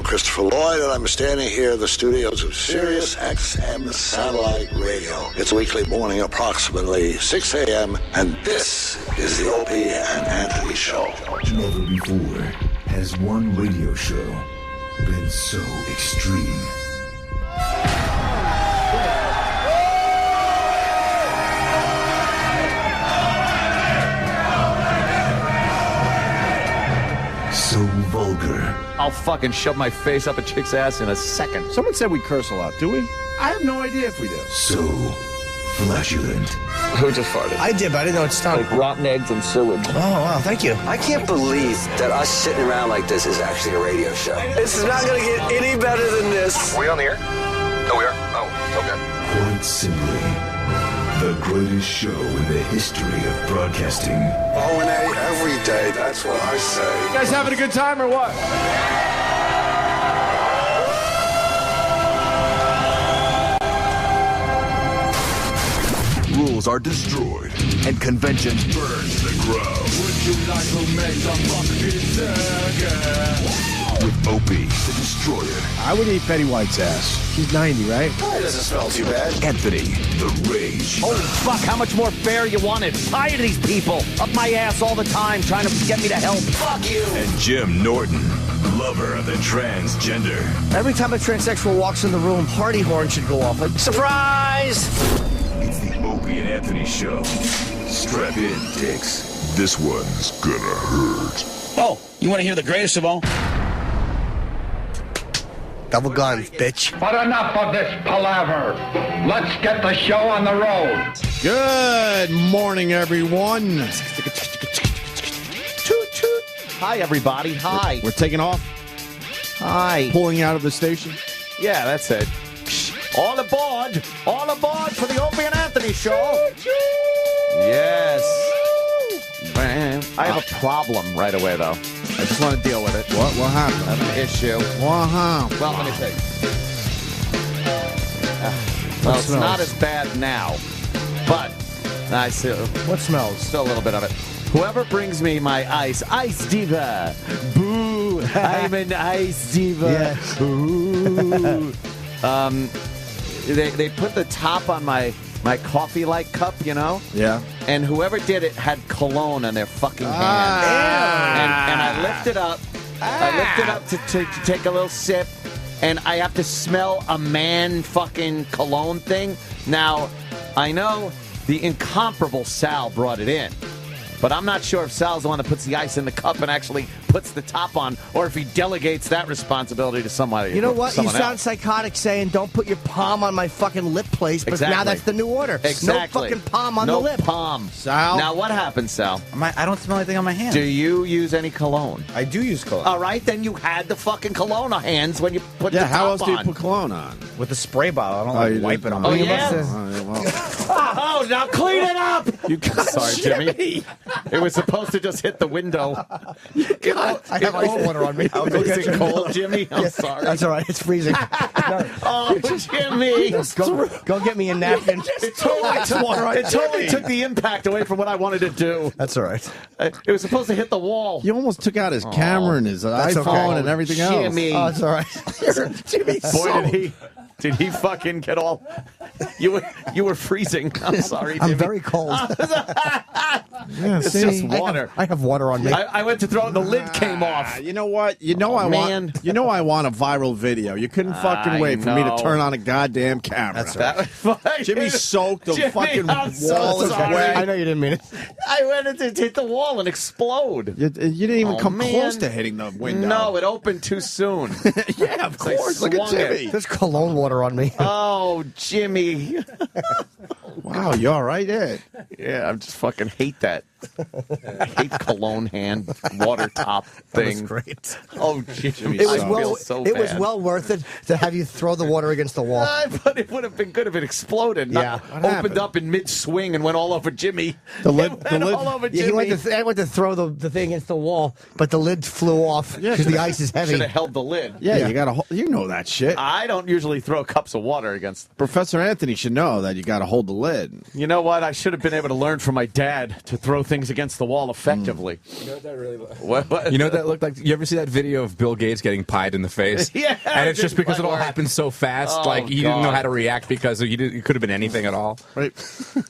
Christopher Lloyd, and I'm standing here in the studios of Sirius XM Satellite Radio. It's weekly morning, approximately 6 a.m., and this is the Opie and Anthony Show. Never before has one radio show been so extreme. So vulgar. I'll fucking shove my face up a chick's ass in a second. Someone said we curse a lot, do we? I have no idea if we do. So flatulent. Who just farted? I did, but I didn't know it's time. Like rotten eggs and sewage. Oh, wow, thank you. I can't believe that us sitting around like this is actually a radio show. This is not going to get any better than this. Are we on the air? Oh, we are? Oh, okay. Quite simply, the greatest show in the history of broadcasting. O&A every day, that's what I say. You guys having a good time or what? Rules are destroyed and conventions burned to the ground. Would you like to make some fucking circus? With Opie, the Destroyer. I would eat Betty White's ass. She's 90, right? It doesn't smell too bad. Anthony, the Rage. Holy fuck, how much more fair you want it? Tired of these people up my ass all the time trying to get me to help. Fuck you. And Jim Norton, lover of the transgender. Every time a transsexual walks in the room, party horn should go off. Like, surprise! It's the Opie and Anthony Show. Strap in, dicks. This one's gonna hurt. Oh, you want to hear the greatest of all? Double guns, bitch. But enough of this palaver. Let's get the show on the road. Good morning, everyone. Toot toot. Hi, everybody. Hi. We're taking off, Hi. pulling out of the station. Yeah, that's it. All aboard. All aboard for the Opie and Anthony Show. Yes. Man, I have a problem right away, though. I just want to deal with it. What happened? I have an issue. What happened? Well, let me think. Well, it's not as bad now, but I still What smells? still a little bit of it. Whoever brings me my ice diva. Boo! I'm an ice diva. Yes. Boo! They put the top on my coffee-like cup, you know? Yeah. And whoever did it had cologne on their fucking hand. And I lift it up. I lift it up to take a little sip, and I have to smell a man fucking cologne thing. Now, I know the incomparable Sal brought it in, but I'm not sure if Sal's the one that puts the ice in the cup and actually puts the top on, or if he delegates that responsibility to somebody. You know what? You someone sound else. psychotic saying, don't put your palm on my fucking lip place, but Exactly. now that's the new order. Exactly. No fucking palm on no the lip. palm. Sal? Now, what happens, Sal? I don't smell anything on my hands. Do you use any cologne? I do use cologne. All right, then you had the fucking cologne on hands when you put the Yeah, top how else do you on. put cologne on? With a spray bottle. I Oh, you don't wipe do? it on Oh, my yeah? hands. Oh, now clean it up! Sorry, Jimmy. It was supposed to just hit the window. I have ice water on me. Is it cold, Jimmy? I'm sorry. That's all right. It's freezing. Oh, Jimmy. Go get me a napkin. It totally took the impact away from what I wanted to do. That's all right. It was supposed to hit the wall. You almost took out his camera and his iPhone okay. and everything else. Jimmy. Oh, it's all right. Jimmy. Boy, did he fucking get all... You were freezing. I'm sorry, Jimmy. I'm very cold. Yeah, It's see? just water. I have water on me. I went to throw it, the lid came off. You know what? You know I man. want. You know I want a viral video. You couldn't fucking I wait for me to know. turn on a goddamn camera. That's right. Jimmy soaked the Jimmy, fucking I'm so wall is sorry. wet. I know you didn't mean it. I went to hit the wall and explode. You didn't even Oh, come man. close to hitting the window. No, it opened too soon. Yeah, of I course. Look at swung it. Jimmy. There's cologne water on me. Oh, Jimmy. Wow, you all right there? Yeah, I just fucking hate that. I hate cologne hand water top thing. Great. Oh, Jimmy. It was I well. feel so It was bad. well worth it to have you throw the water against the wall. But it would have been good if it exploded. Yeah. Not What opened happened? up in mid-swing and went all over Jimmy. The lid- It the went lid- all over Yeah, Jimmy. I went to throw the thing against the wall, but the lid flew off because the ice is heavy. Should have held the lid. Yeah, you got to. You know that shit. I don't usually throw cups of water against. Professor Anthony should know that you got to hold the lid. You know what? I should have been able to learn from my dad to throw things against the wall effectively. You know what that really What? You know what that looked like? You ever see that video of Bill Gates getting pied in the face? Yeah, and it's just because it all like- happened so fast. Oh, like he didn't know God. how to react because it could have been anything at all. Right.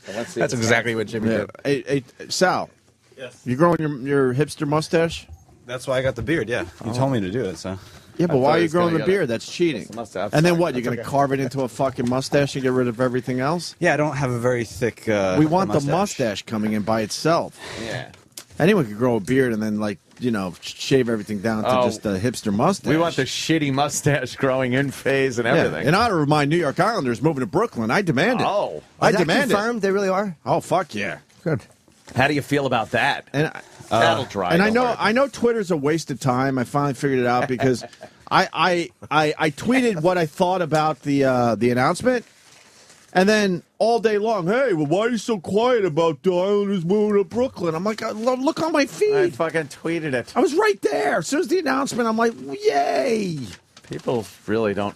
That's exactly what Jimmy did. Hey, Sal. Yes. You growing your hipster mustache? That's why I got the beard, yeah. You told me to do it, so. Yeah, but I why thought are he you was gonna growing the get beard? it. That's cheating. It's a mustache. And then what? You're going to carve it into a fucking mustache and get rid of everything else? Yeah, I don't have a very thick We want the mustache coming in by itself. Yeah. Anyone could grow a beard and then, like, you know, shave everything down to Oh. just a hipster mustache. We want the shitty mustache growing in phase and Yeah. everything. In honor of my New York Islanders moving to Brooklyn, I demand it. Oh. I Is that demand confirmed? They really are? Oh, fuck yeah. Good. How do you feel about that? And That'll dry. And I don't know worry. I know Twitter's a waste of time. I finally figured it out because I tweeted what I thought about the announcement, and then all day long, hey, well, why are you so quiet about the Islanders moving to Brooklyn? I'm like, look on my feed. I fucking tweeted it. I was right there. As soon as the announcement, I'm like, yay. People really don't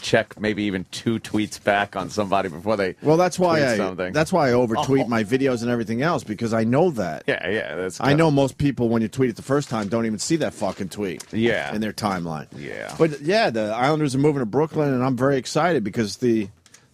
check maybe even 2 tweets back on somebody before they. Well, that's why tweet I something. that's why I overtweet Oh. my videos and everything else because I know that. Yeah, that's. I know most people when you tweet it the first time don't even see that fucking tweet. Yeah. In their timeline. Yeah. But yeah, the Islanders are moving to Brooklyn, and I'm very excited because the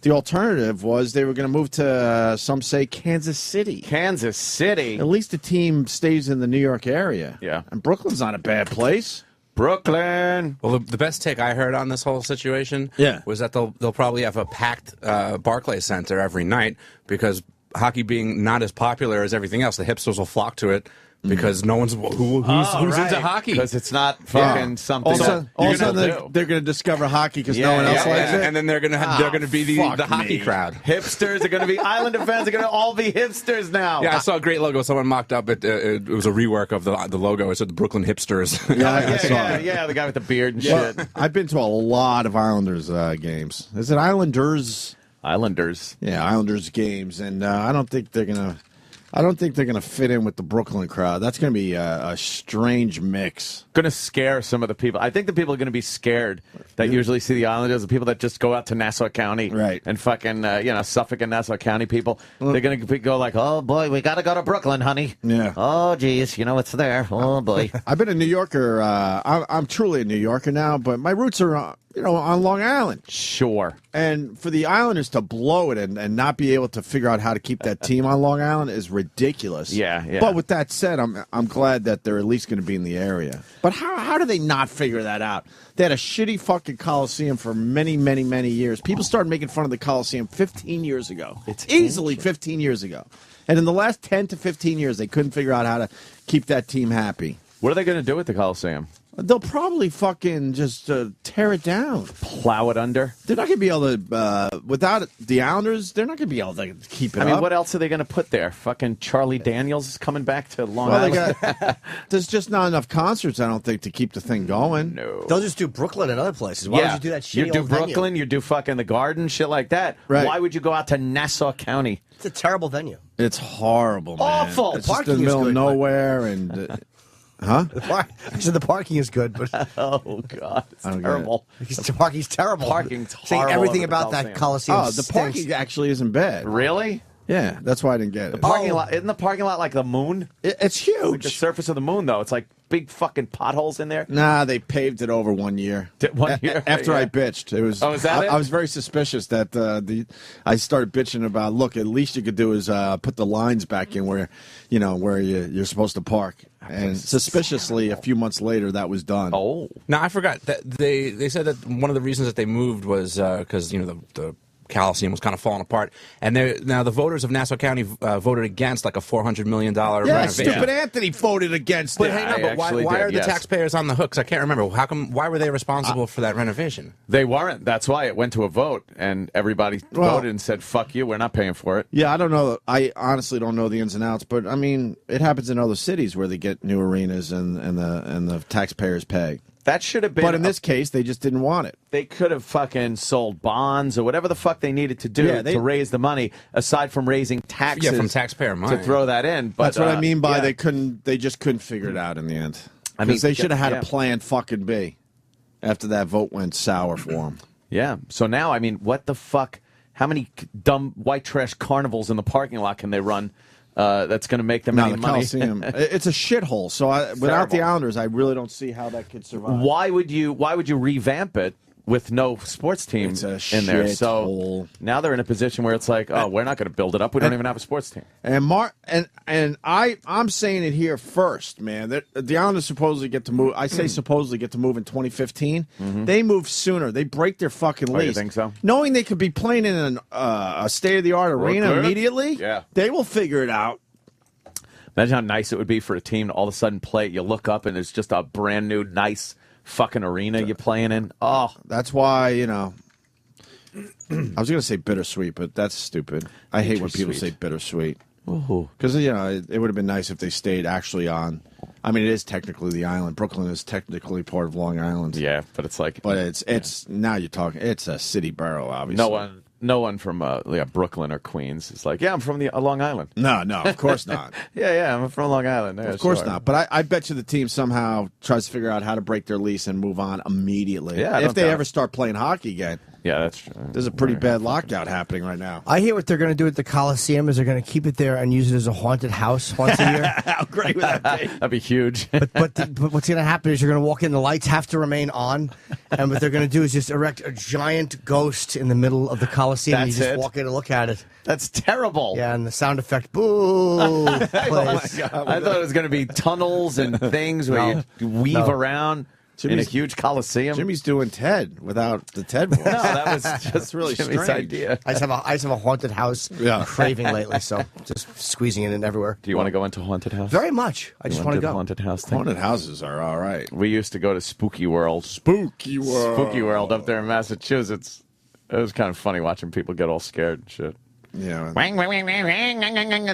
alternative was they were going to move to some say Kansas City. Kansas City. At least the team stays in the New York area. Yeah. And Brooklyn's not a bad place. Brooklyn. Well, the best take I heard on this whole situation was that they'll probably have a packed Barclays Center every night because hockey being not as popular as everything else, the hipsters will flock to it because no one's who's into hockey because it's not fucking something. Also, they're going to discover hockey because no one else likes it. and then they're gonna be the hockey crowd. Hipsters are going to be Islander fans. Are going to all be hipsters now. Yeah, I saw a great logo. Someone mocked up it. It was a rework of the logo. It said the Brooklyn Hipsters. I saw it. Yeah, the guy with the beard and Well, shit. I've been to a lot of Islanders games. Is it Islanders? Islanders. Yeah, Islanders games, and I don't think they're gonna fit in with the Brooklyn crowd. That's gonna be a strange mix. Going to scare some of the people. I think the people are going to be scared that usually see the Islanders, the people that just go out to Nassau County, right, and fucking Suffolk and Nassau County people. They're going to go like, oh boy, we got to go to Brooklyn, honey. Yeah. Oh geez, it's there. Oh boy. I've been a New Yorker. I'm truly a New Yorker now, but my roots are on Long Island. Sure. And for the Islanders to blow it and not be able to figure out how to keep that team on Long Island is ridiculous. Yeah. But with that said, I'm glad that they're at least going to be in the area. But how do they not figure that out? They had a shitty fucking Coliseum for many, many, many years. People started making fun of the Coliseum 15 years ago. It's easily 15 years ago. And in the last 10 to 15 years, they couldn't figure out how to keep that team happy. What are they going to do with the Coliseum? They'll probably fucking just tear it down. Plow it under? They're not going to be able to, without the Islanders, they're not going to be able to keep it I mean, up. what else are they going to put there? Fucking Charlie Daniels is coming back to Long Well, Island. there's just not enough concerts, I don't think, to keep the thing going. No. They'll just do Brooklyn and other places. Why would you do that shitty You do old venue? Brooklyn, you do fucking the Garden, shit like that. Right. Why would you go out to Nassau County? It's a terrible venue. It's horrible, man. Awful. It's just in Parking the is middle of good, but- nowhere, and... huh? I said the parking is good, but Oh, God. It's I don't get terrible. the parking's terrible. Parking's Saying horrible everything over the about that Coliseum. Coliseum Oh, the stinks. parking actually isn't bad. Really? Yeah, that's why I didn't get it. Parking lot. Isn't the parking lot like the moon? It's Like the huge. surface of the moon, though. It's like big fucking potholes in there. Nah, they paved it over 1 year. One year? After I Yeah. bitched, it was. Oh, is that it? I was very suspicious that I started bitching about. Look, at least you could do is put the lines back in where, you're supposed to park. And suspiciously, a few months later, that was done. Oh. Now I forgot that they said that one of the reasons that they moved was because the Coliseum was kind of falling apart, and now the voters of Nassau County voted against like a $400 million yeah, renovation. stupid Anthony voted against But it. hang on, I but why actually are did, the yes. taxpayers on the hooks? I can't remember. Why were they responsible for that renovation? They weren't. That's why it went to a vote, and everybody voted and said, fuck you, we're not paying for it. Yeah, I don't know. I honestly don't know the ins and outs, but I mean, it happens in other cities where they get new arenas and the taxpayers pay. That should have been. But in this case, they just didn't want it. They could have fucking sold bonds or whatever the fuck they needed to do to raise the money, aside from raising taxes. Yeah, from taxpayer money to throw that in. But That's what I mean by yeah. they just couldn't figure it out in the end. I Because mean, they should have had yeah. a plan fucking B after that vote went sour for them. Yeah. So now, I mean, what the fuck? How many dumb white trash carnivals in the parking lot can they run that's going to make them No, any the money. Coliseum. It's a shithole. So without the Islanders, I really don't see how that could survive. Why would you revamp it with no sports team It's a in there? So shithole. now they're in a position where it's like, oh, we're not going to build it up. We don't even have a sports team. And I'm saying it here first, man. That the Islanders supposedly get to move. I say supposedly get to move in 2015. They move sooner. They break their fucking lease. Oh, you think so? Knowing they could be playing in a state of the art arena Brooklyn? immediately. Yeah. They will figure it out. Imagine how nice it would be for a team to all of a sudden play. You look up and it's just a brand new, nice fucking arena you're playing in. Oh, that's why, I was going to say bittersweet, but that's stupid. I hate when people say bittersweet. Because, it would have been nice if they stayed actually on. I mean, it is technically the island. Brooklyn is technically part of Long Island. Yeah, but it's like. But it's now you're talking. It's a city borough, obviously. No one from Brooklyn or Queens is like, yeah, I'm from the Long Island. No, of course not. yeah, I'm from Long Island. Yeah, of course not. But I bet you the team somehow tries to figure out how to break their lease and move on immediately. Yeah, if they ever start playing hockey again. Yeah, that's true. There's a pretty bad lockout happening right now. I hear what they're going to do at the Coliseum is they're going to keep it there and use it as a haunted house once a year. How great would that be? That'd be huge. But what's going to happen is you're going to walk in, the lights have to remain on, and what they're going to do is just erect a giant ghost in the middle of the Coliseum. That's you just it? walk in and look at it. That's terrible. Yeah, and the sound effect, boo, plays. I thought it was going to be tunnels and things where you weave around. In a huge Coliseum. Jimmy's doing Ted without the Ted voice. No, that was just really Jimmy's strange. idea. I just have a haunted house craving lately, so just squeezing it in everywhere. Do you want to go into haunted house? Very much. I just want to go. Haunted house thing? Haunted houses are all right. We used to go to Spooky World. Spooky World up there in Massachusetts. It was kind of funny watching people get all scared and shit. Yeah.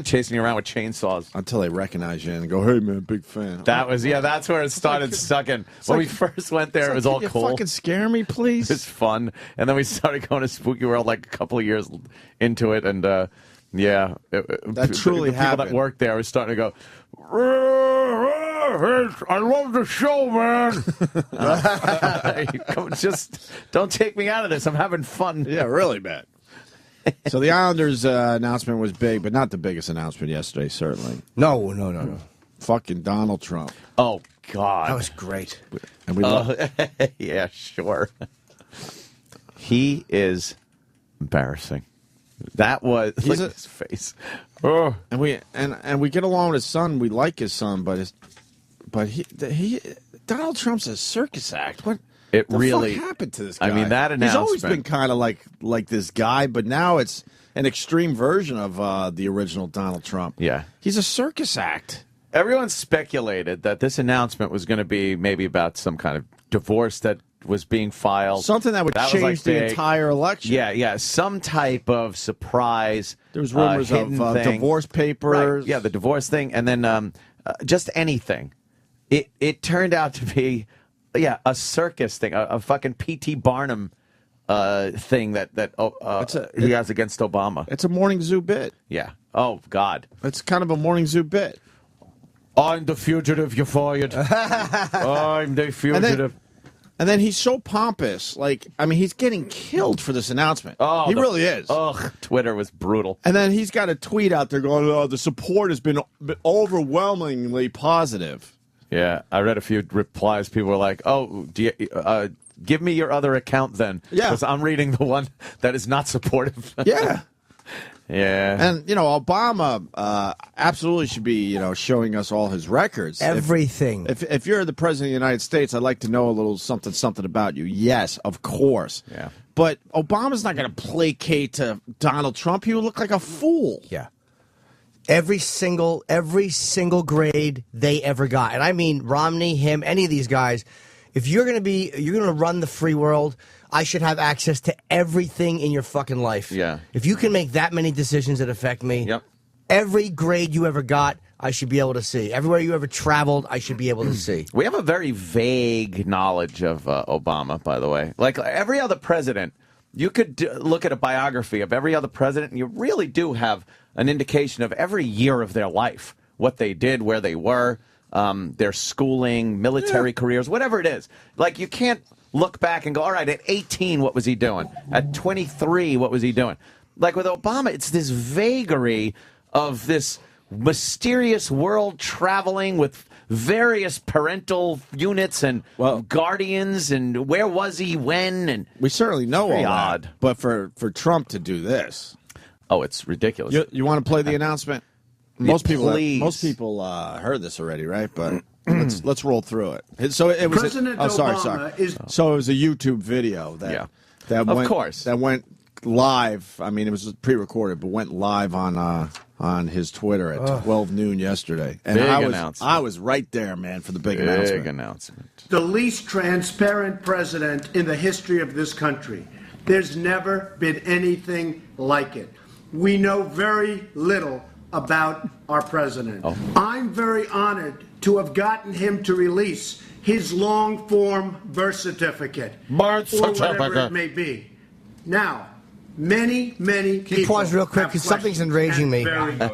Chasing you around with chainsaws. Until they recognize you and go, hey, man, big fan. That's where it started sucking. When we first went there, it was all can cool. you fucking scare me, please? It was fun. And then we started going to Spooky World like a couple of years into it. And, that truly the people happened. that worked there were starting to go, I love the show, man. Just don't take me out of this. I'm having fun. Yeah, really bad. So the Islanders' announcement was big, but not the biggest announcement yesterday, certainly. No. Fucking Donald Trump. Oh, God. That was great. And we love yeah, sure. He is embarrassing. That was look at his face. Oh. And we get along with his son. We like his son, but Donald Trump's a circus act. What? It the really fuck happened to this guy? I mean, that announcement. He's always been kind of like this guy, but now it's an extreme version of the original Donald Trump. Yeah. He's a circus act. Everyone speculated that this announcement was going to be maybe about some kind of divorce that was being filed. Something that would change the entire election. Yeah, some type of surprise. There was rumors of divorce papers. Right. Yeah, the divorce thing, and then just anything. It turned out to be, a circus thing, a fucking P.T. Barnum thing that he has against Obama. It's a morning zoo bit. Yeah. Oh, God. It's kind of a morning zoo bit. I'm the fugitive, you're fired. I'm the fugitive. And then he's so pompous. He's getting killed for this announcement. Oh, he really is. Ugh, Twitter was brutal. And then he's got a tweet out there going, the support has been overwhelmingly positive. Yeah, I read a few replies. People were like, oh, do you, give me your other account then. Yeah. Because I'm reading the one that is not supportive. Yeah. Yeah. And, Obama absolutely should be, showing us all his records. Everything. If you're the president of the United States, I'd like to know a little something about you. Yes, of course. Yeah. But Obama's not going to placate to Donald Trump. He would look like a fool. Yeah. Every single grade they ever got. And I mean Romney, him, any of these guys. If you're going to run the free world, I should have access to everything in your fucking life. Yeah. If you can make that many decisions that affect me, yep. Every grade you ever got, I should be able to see. Everywhere you ever traveled, I should be able to see. We have a very vague knowledge of Obama, by the way. Like every other president, you could look at a biography of every other president, and you really do have an indication of every year of their life, what they did, where they were, their schooling, military careers, whatever it is. Like, you can't look back and go, all right, at 18, what was he doing? At 23, what was he doing? Like with Obama, it's this vagary of this mysterious world traveling with various parental units and guardians, and where was he when? And we certainly know all very that. odd. But for Trump to do this, it's ridiculous. You want to play the announcement? Yeah, Most people heard this already, right? But let's roll through it. So it was President Obama is. So it was a YouTube video that went live. I mean, it was pre-recorded, but went live on his Twitter at 12 noon yesterday. And I was right there, man, for the big announcement. The least transparent president in the history of this country. There's never been anything like it. We know very little about our president. I'm very honored to have gotten him to release his long-form birth certificate. Or whatever it may be. Now, many Can you pause real quick? Because something's enraging me.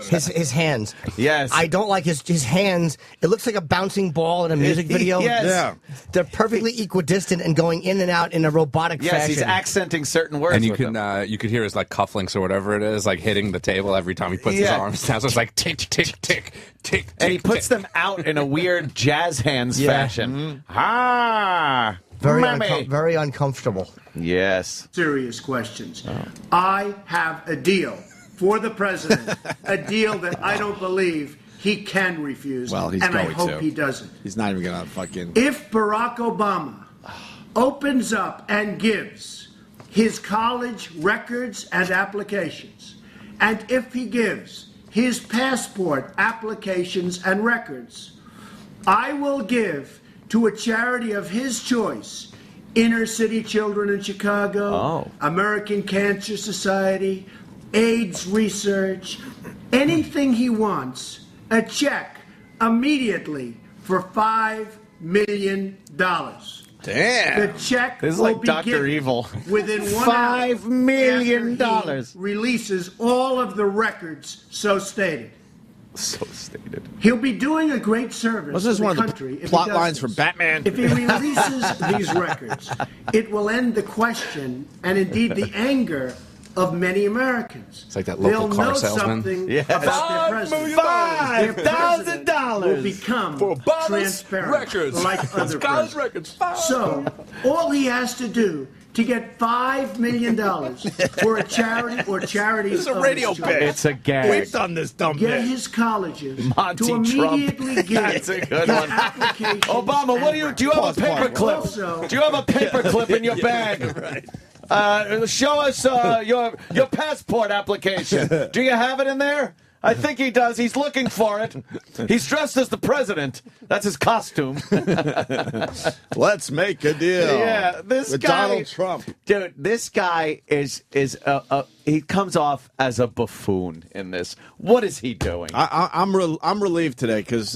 His hands. Yes. I don't like his hands. It looks like a bouncing ball in a music video. Yes. Yeah. They're perfectly equidistant and going in and out in a robotic Yes, fashion. he's accenting certain words. And you with can them. you could hear his like cufflinks or whatever it is, like hitting the table every time he puts his arms down. So it's like tick, tick, tick, tick, and he tick, puts tick. them out in a weird jazz hands fashion. Ah, very uncomfortable. Yes. Serious questions. I have a deal for the president, a deal that I don't believe he can refuse, Well, he's and I going hope to. he doesn't. He's not even going to fucking. If Barack Obama opens up and gives his college records and applications, and if he gives his passport applications and records, I will give to a charity of his choice, Inner City Children in Chicago, American Cancer Society, AIDS research, anything he wants, a check immediately for $5 million. Damn. The check This is will like be Dr. given Evil. within 1 hour $5 million. after he releases all of the records so stated. So stated. He'll be doing a great service Wasn't this to one the of the country if he plot does lines this. for Batman? If he releases these records, it will end the question and indeed the anger of many Americans. It's like that local They'll car know salesman. something Yes. about their president. Their president will become transparent records. like other College presidents. records. So all he has to do to get $5 million for a charity or charities This is a of radio his choice. bit. It's a gag. We've done this dumb Get bit. his colleges Monty to immediately Trump. give That's a good his one. applications Obama, what and do you have a records. paperclip? Also- Do you have a paperclip in your bag? Right. Show us your passport application. Do you have it in there? I think he does. He's looking for it. He's dressed as the president. That's his costume. Let's make a deal. Yeah, this with guy, Donald Trump. dude. This guy is he comes off as a buffoon in this. What is he doing? I'm relieved today because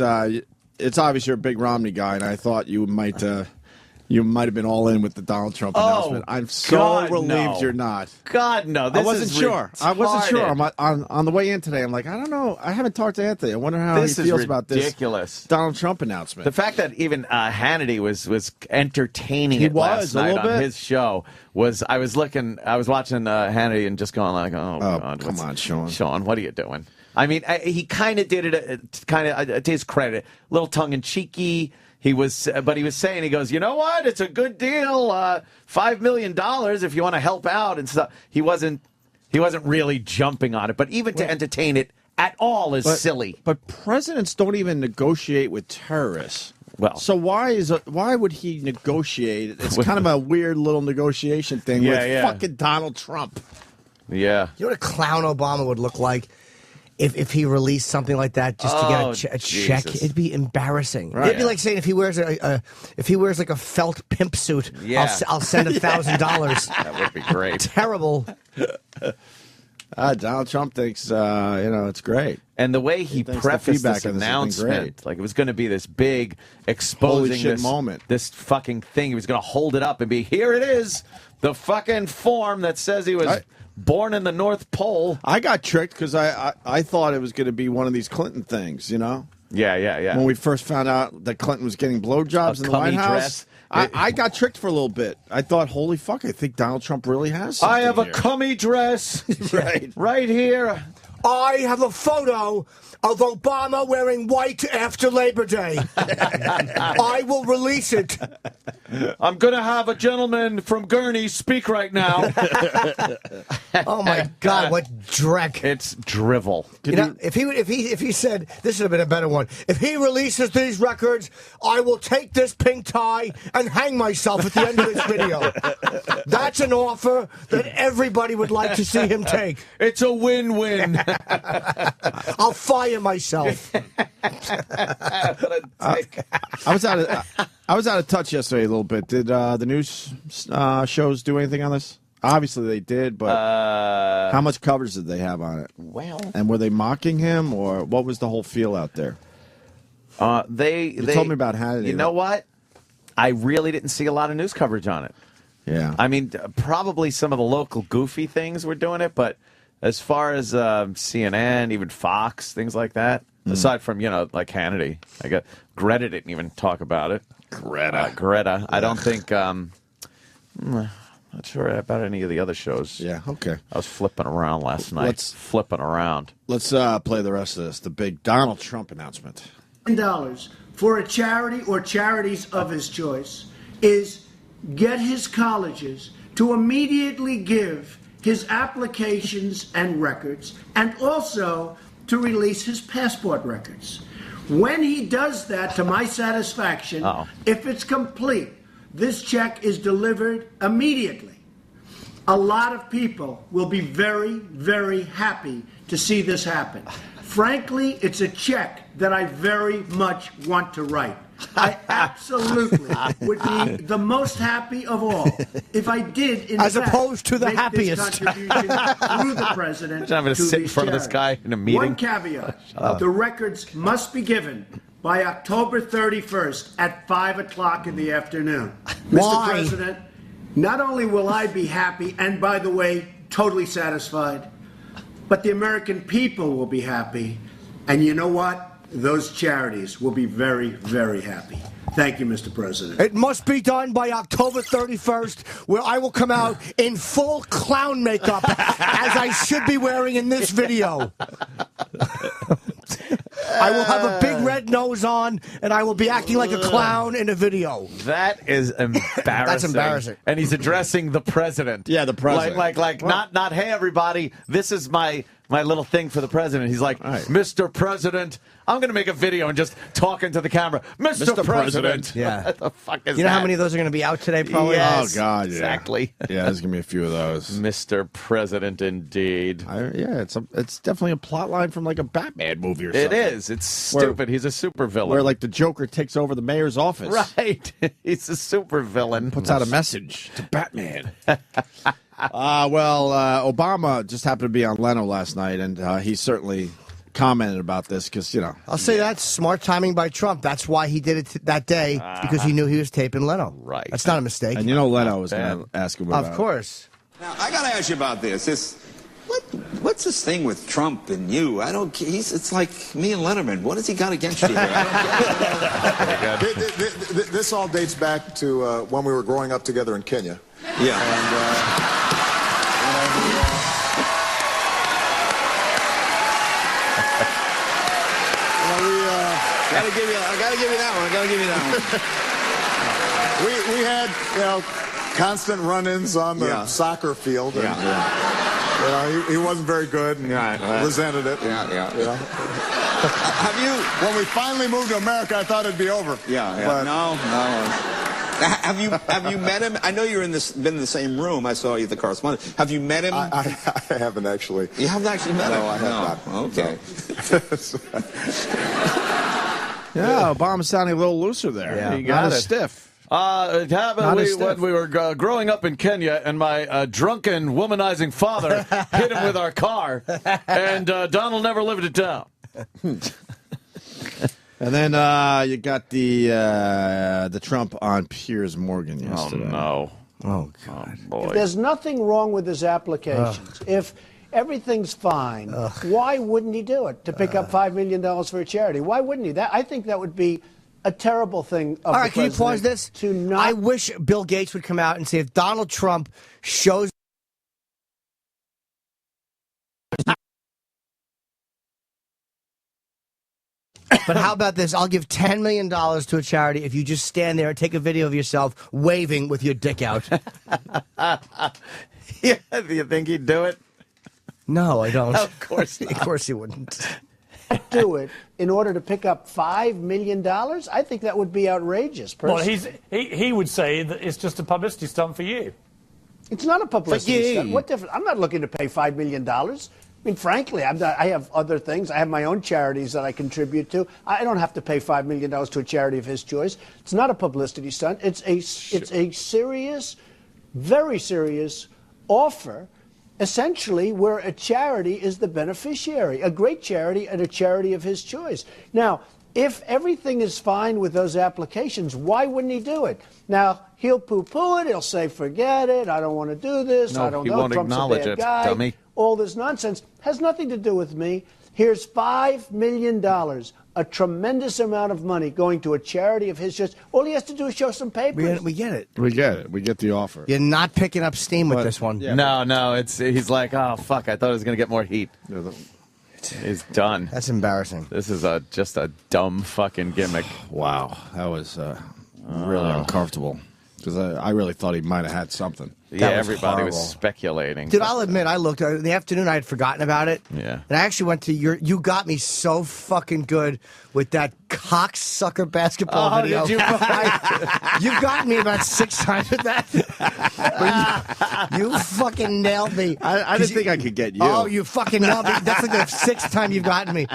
it's obvious you're a big Romney guy, and I thought you might have been all in with the Donald Trump announcement. I'm so God, relieved no. you're not. God, no. This I wasn't is sure. I wasn't sure. retarded. On the way in today, I'm like, I don't know. I haven't talked to Anthony. I wonder how This he is feels about this ridiculous. Donald Trump announcement. The fact that even Hannity was entertaining He it last was, a night little on bit. his show was I was watching Hannity and just going like, oh God, come on, Sean. Sean, what are you doing? I mean, he kind of did it, to his credit, a little tongue in cheeky. But he was saying, he goes, you know what? It's a good deal, $5 million if you want to help out and stuff. He wasn't really jumping on it, but even to entertain it at all is silly. But presidents don't even negotiate with terrorists. Well, so why would he negotiate? It's kind of a weird little negotiation thing with fucking Donald Trump. Yeah. You know what a clown Obama would look like if he released something like that just to get a check? Jesus. It'd be embarrassing. Right. It'd be like saying if he wears like a felt pimp suit, I'll send $1,000. That would be great. Terrible. Donald Trump thinks it's great. And the way he thinks the prefaced feedback this on this has been announcement, great. like it was going to be this big exposing Holy shit this moment. this fucking thing. He was going to hold it up and be, here it is, the fucking form that says he was born in the North Pole. I got tricked because I thought it was going to be one of these Clinton things, you know? Yeah. When we first found out that Clinton was getting blowjobs in the White cummy House, dress. I got tricked for a little bit. I thought, holy fuck, I think Donald Trump really has something I have a here. cummy dress right here. I have a photo of Obama wearing white after Labor Day. I will release it. I'm going to have a gentleman from Gurney speak right now. Oh my God, what dreck! It's drivel. If he said, this would have been a better one. If he releases these records, I will take this pink tie and hang myself at the end of this video. That's an offer that everybody would like to see him take. It's a win-win. I'll fire myself. I was out of touch yesterday a little bit. Did the news shows do anything on this? Obviously they did, but how much coverage did they have on it? Well, and were they mocking him, or what was the whole feel out there? They told me about Hannity. You know what? I really didn't see a lot of news coverage on it. Yeah. I mean, probably some of the local goofy things were doing it, but as far as CNN, even Fox, things like that, aside from, like Hannity, I guess Greta didn't even talk about it. Greta. I don't think, not sure about any of the other shows. Yeah, okay. I was flipping around last night. Let's play the rest of this, the big Donald Trump announcement. $10 for a charity or charities of his choice is get his colleges to immediately give his applications and records, and also to release his passport records. When he does that, to my satisfaction, if it's complete, this check is delivered immediately. A lot of people will be very, very happy to see this happen. Frankly, it's a check that I very much want to write. I absolutely would be the most happy of all if I did, in as fact, opposed to the make happiest. this contribution through the president. I'm going to sit in front of this guy in a meeting. One caveat: the records must be given by October 31st at 5 o'clock in the afternoon. Mr. President, not only will I be happy, and by the way, totally satisfied, but the American people will be happy. And you know what? Those charities will be very, very happy. Thank you, Mr. President. It must be done by October 31st, where I will come out in full clown makeup, as I should be wearing in this video. I will have a big red nose on, and I will be acting like a clown in a video. That is embarrassing. That's embarrassing. And he's addressing the president. Yeah, the president. Like not, hey, everybody, this is my little thing for the president. He's like, Mr. President, I'm going to make a video and just talk into the camera. Mr. President. Yeah. What the fuck is that? You know how many of those are going to be out today, probably? Yes, oh, God, yeah. Exactly. Yeah, there's going to be a few of those. Mr. President, indeed. It's definitely a plot line from like a Batman movie or something. It is. It's stupid. He's a supervillain. Where like the Joker takes over the mayor's office. Right. He's a supervillain. Puts out a message to Batman. Obama just happened to be on Leno last night, and he certainly commented about this because, I'll say that's smart timing by Trump. That's why he did it that day, because he knew he was taping Leno. Right. That's not a mistake. And Leno was going to ask him about it. Of course. Now, I got to ask you about this. What's this thing with Trump and you? I don't. It's like me and Letterman. What has he got against you? I don't get it. This all dates back to when we were growing up together in Kenya. Yeah. And, I gotta give you that one. We had, constant run-ins on the soccer field. And, he wasn't very good and resented it. Yeah. When we finally moved to America, I thought it'd be over. But no. Have you met him? I know you're been in the same room. I saw you at the correspondence. Have you met him? I haven't actually. You haven't actually met him? No, I have not. Okay. Yeah, Obama's sounding a little looser there. Yeah, not as stiff. It happened when we were growing up in Kenya, and my drunken, womanizing father hit him with our car, and Donald never lived it down. And then you got the Trump on Piers Morgan yesterday. Oh, no. Oh, God. Oh, boy. If there's nothing wrong with his applications, if everything's fine, why wouldn't he do it? To pick up $5 million for a charity? Why wouldn't he? I think that would be a terrible thing of All right, the can you pause this? I wish Bill Gates would come out and say if Donald Trump shows But how about this? I'll give $10 million to a charity if you just stand there and take a video of yourself waving with your dick out. Yeah, do you think he'd do it? No, I don't. Of course not. Of course he wouldn't. Do it in order to pick up $5 million? I think that would be outrageous. Personally. Well, he would say that it's just a publicity stunt for you. It's not a publicity stunt. What difference? I'm not looking to pay $5 million. I mean, frankly, I have other things. I have my own charities that I contribute to. I don't have to pay $5 million to a charity of his choice. It's not a publicity stunt. It's a serious, very serious offer, essentially, where a charity is the beneficiary, a great charity and a charity of his choice. Now, if everything is fine with those applications, why wouldn't he do it? Now, he'll poo-poo it. He'll say, forget it. I don't want to do this. No, I don't he know. won't Trump's acknowledge a it, bad guy. dummy. All this nonsense has nothing to do with me. Here's $5 million, a tremendous amount of money going to a charity of his choice. All he has to do is show some papers. We get it. We get it. We get the offer. You're not picking up steam with this one. No, he's like, oh, fuck, I thought it was going to get more heat. He's done. That's embarrassing. This is just a dumb fucking gimmick. Wow, that was really uncomfortable because I really thought he might have had something. Yeah, That was everybody was horrible. speculating. Dude, I'll admit, I looked in the afternoon. I had forgotten about it. Yeah. And I actually went to you got me so fucking good with that cocksucker basketball video. Did you? You've gotten me about 6 times with that. But you fucking nailed me. I didn't think I could get you. Oh, you fucking nailed me. That's like the 6th time you've gotten me.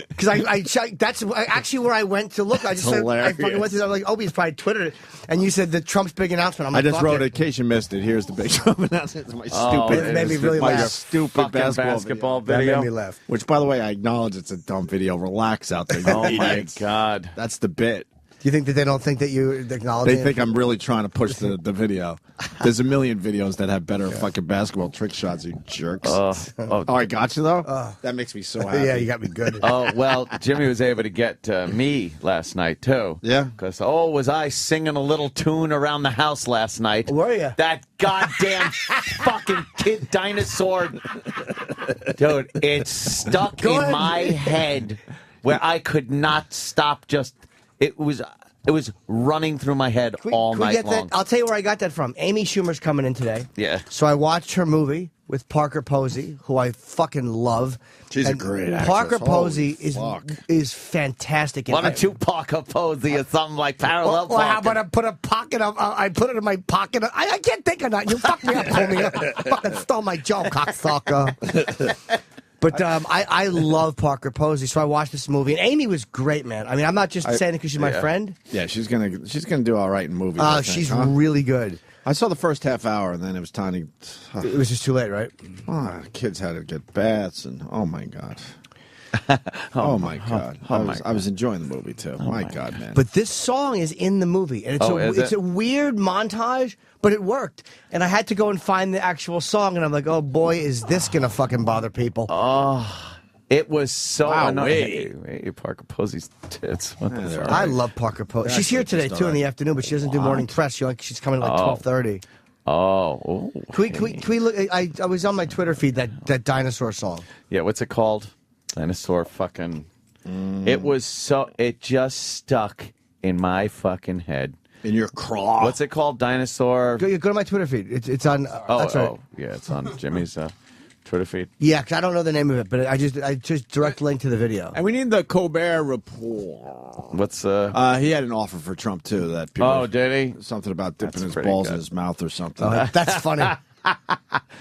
Because that's actually where I went to look. I just said, I fucking went to. I'm like, Obi's probably Twittered it, and you said the Trump's big announcement. I'm like, I just fuck wrote it. in case you missed it. Here's the big Trump announcement. It's my stupid. It made me really my laugh. stupid Fucking basketball video. That made me laugh. Which, by the way, I acknowledge it's a dumb video. Relax out there. Oh, you my idiots. God. That's the bit. Do you think that they don't think that you acknowledge They it? think I'm really trying to push the video. There's a million videos that have better fucking basketball trick shots, you jerks. Oh, I got you, though? That makes me so happy. Yeah, you got me good. Oh, well, Jimmy was able to get me last night, too. Yeah? Because, was I singing a little tune around the house last night? Were you? That goddamn fucking kid dinosaur. Dude, it's stuck Go in ahead. my head where I could not stop It was running through my head all Can we night get long. that? I'll tell you where I got that from. Amy Schumer's coming in today. Yeah. So I watched her movie with Parker Posey, who I fucking love. She's a And great actress. Parker Posey Holy is fantastic. Why don't you Parker Posey or something like parallel Well, how parking? about I put a pocket of? I put it in my pocket. I can't think of that. You fucked me up, homie. Fucking stole my joke, cocksucker. But I love Parker Posey, so I watched this movie, and Amy was great, man. I mean, I'm not just saying it because she's my friend. Yeah, she's gonna do all right in movies. I think, She's huh? really good. I saw the first half hour, and then it was time to. It was just too late, right? Kids had to get baths, and oh my god. Oh my god! I was enjoying the movie too. My god, man! But this song is in the movie, and it's a weird montage, but it worked. And I had to go and find the actual song, and I'm like, oh boy, is this gonna fucking bother people? Oh, it was so Wow-wee. Hey, Parker Posey's tits. What the fuck? I love Parker Posey. She's here today too in the afternoon, but she doesn't do morning press. She's coming at like 12:30. Oh, Can we look? I was on my Twitter feed that dinosaur song. Yeah, what's it called? Dinosaur fucking. It was it just stuck in my fucking head. In your craw. What's it called? Dinosaur. Go to my Twitter feed. It's on. That's right. Yeah, it's on Jimmy's Twitter feed. Yeah, because I don't know the name of it, but I just direct link to the video. And we need the Colbert Report. What's he had an offer for Trump too. That people, Oh, did he? Something about dipping That's his pretty balls good. in his mouth or something. Oh, that's funny.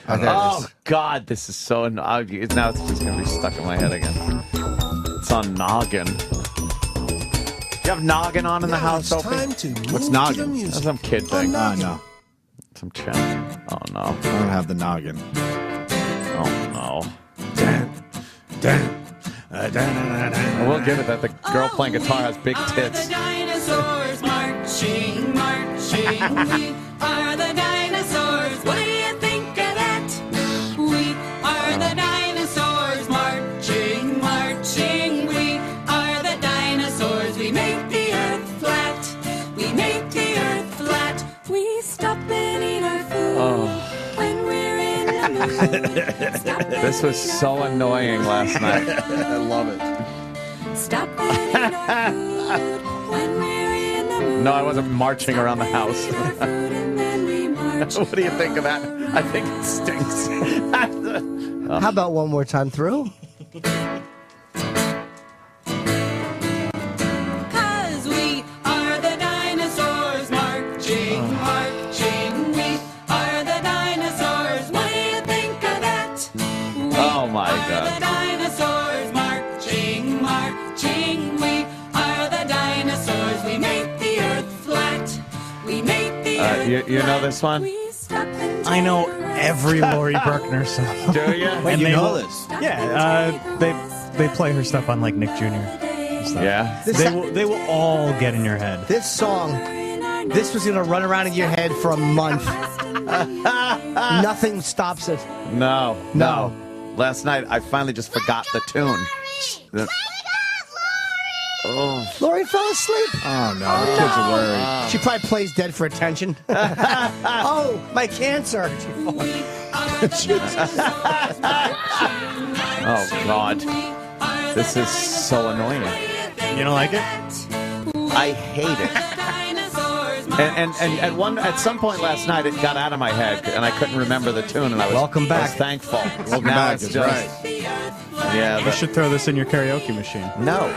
Oh God, this is so. Now it's just gonna be stuck in my head again. It's on Noggin. You have Noggin on in the house, Opie? What's Noggin? That's some kid thing. No. Some channel. Oh no. I don't have the Noggin. Oh no. We'll give it that the girl playing guitar has big tits. The dinosaurs marching, marching. We are the dinosaurs. What do you think of that? We are the dinosaurs marching, marching. We are the dinosaurs. We make the earth flat. We make the earth flat. We stop and eat our food when we're in the mood. This was so annoying last night. I love it. stop and eat our food. When we're in the mood, No, I wasn't marching around the house. What do you think of that? I think it stinks. How about one more time through? Cause we are the dinosaurs marching, marching. We are the dinosaurs. What do you think of that? We Oh, my are God. the dinosaurs marching, marching. We are the dinosaurs. We make the earth flat. We make the earth You know this one? I know every Lori Bruckner song. Do you? And You they know will- this? Yeah, they play her stuff on like Nick Jr. and stuff. Yeah? They will all get in your head. This song, this was going to run around in your head for a month. Nothing stops it. No. Last night, I finally just forgot the tune. Oh. Lori fell asleep. Oh, no. The kids are worried. She probably plays dead for attention. Oh, my cancer. Oh, God. This is so annoying. You don't like it? I hate it. And at some point last night, it got out of my head, and I couldn't remember the tune, and I was Welcome back. I was thankful. Welcome now back, it's that's just, right. Yeah, You should throw this in your karaoke machine. no.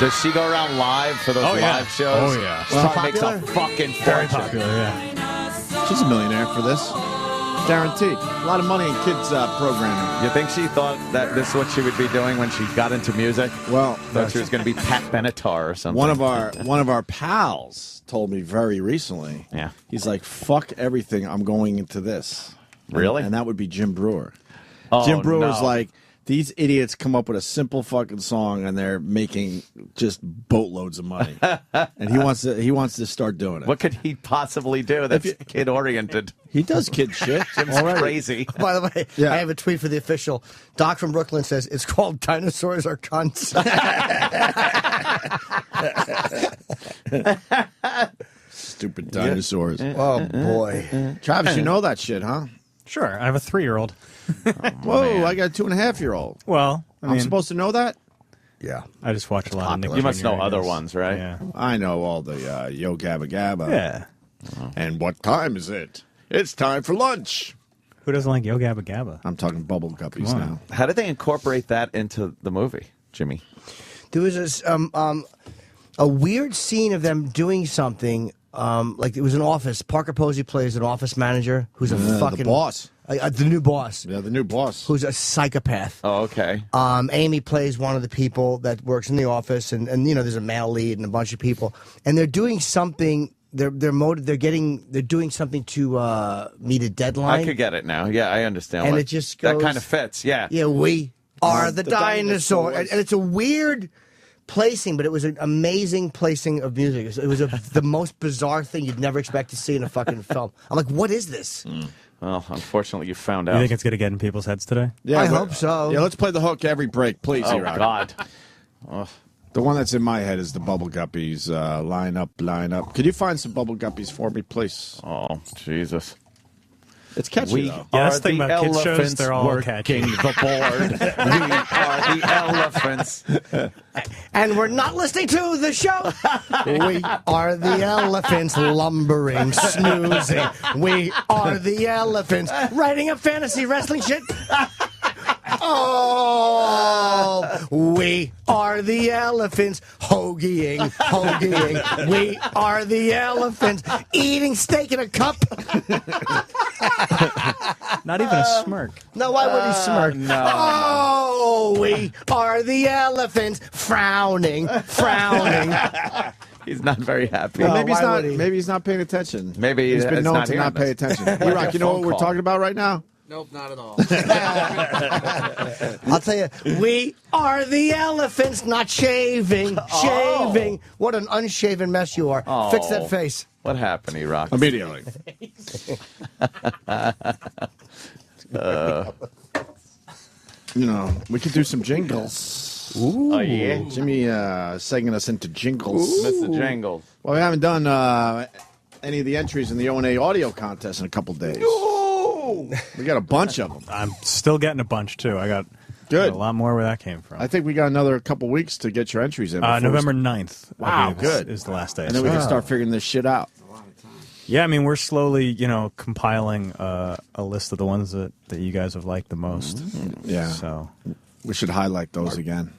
Does she go around live for those Oh, yeah. live shows? Oh, yeah. She Well, probably makes a popular? fucking Very fortune. popular, yeah. She's a millionaire for this. Guaranteed. A lot of money in kids' programming. You think she thought that this is what she would be doing when she got into music? Well, Thought she was going to be Pat Benatar or something. one of our pals told me very recently. Yeah. He's like, "Fuck everything. I'm going into this." Really? And that would be Jim Brewer. Oh, Jim Brewer's no. like, these idiots come up with a simple fucking song and they're making just boatloads of money. And he wants to start doing it. What could he possibly do that's kid oriented? He does kid shit. Jim's already. crazy. By the way, Yeah. I have a tweet for the official. Doc from Brooklyn says it's called Dinosaurs Are Cunts. Stupid dinosaurs. Oh, boy. Travis, you know that shit, huh? Sure, I have a 3-year-old. Whoa, I got a 2.5-year-old. Well, I'm supposed to know that? Yeah. I just watch a lot of Nick You must Jr. know other videos. ones, right? Yeah. I know all the Yo Gabba Gabba. Yeah. And what time is it? It's time for lunch. Who doesn't like Yo Gabba Gabba? I'm talking bubble guppies Come now. How did they incorporate that into the movie, Jimmy? There was this, a weird scene of them doing something. Like it was an office. Parker Posey plays an office manager who's a fucking the boss. The new boss. Yeah, the new boss. Who's a psychopath. Oh, okay. Amy plays one of the people that works in the office, and you know there's a male lead and a bunch of people, and they're doing something. They're doing something to meet a deadline. I could get it now. Yeah, I understand. And what- it just that goes- kind of fits. Yeah. Yeah, we are the dinosaur, dinosaurs. and it's a weird placing, but it was an amazing placing of music. It was the most bizarre thing you'd never expect to see in a fucking film. I'm like, what is this? Well, unfortunately, you found You out. think it's going to get in people's heads today? Yeah, I but- hope so. Yeah, let's play the hook every break, please. Oh E-Rock. God. The one that's in my head is the Bubble Guppies. Line up, line up. Could you find some Bubble Guppies for me, please? Oh Jesus. It's catchy, We though. Yeah, that's are the thing the about kids shows, elephants they're all working catchy. the board. We are the elephants. And we're not listening to the show. We are the elephants lumbering, snoozing. We are the elephants writing up fantasy wrestling shit. Oh, we are the elephants hoagieing. We are the elephants eating steak in a cup. Not even a smirk. No, why would he smirk? no. Oh, we are the elephants frowning. He's not very happy. Well, maybe he's why not. would he? Maybe he's not paying attention. Maybe he's been it's known not to hearing not pay this. attention. E-Rock, you know what we're call. talking about right now? Nope, not at all. I'll tell you, we are the elephants not shaving. Shaving. What an unshaven mess you are. Oh. Fix that face. What happened, E-Rock? Immediately. You know, we could do some jingles. Ooh. Oh, yeah? Jimmy singing us into jingles. Mr. Jangles. Well, we haven't done any of the entries in the O&A audio contest in a couple days. We got a bunch of them. I'm still getting a bunch, too. I got Good. A lot more where that came from. I think we got another couple weeks to get your entries in. November 9th. Wow, good. Is the last day. And then we can start figuring this shit out. Yeah, I mean, we're slowly, compiling a list of the ones that you guys have liked the most. Yeah. So we should highlight those again.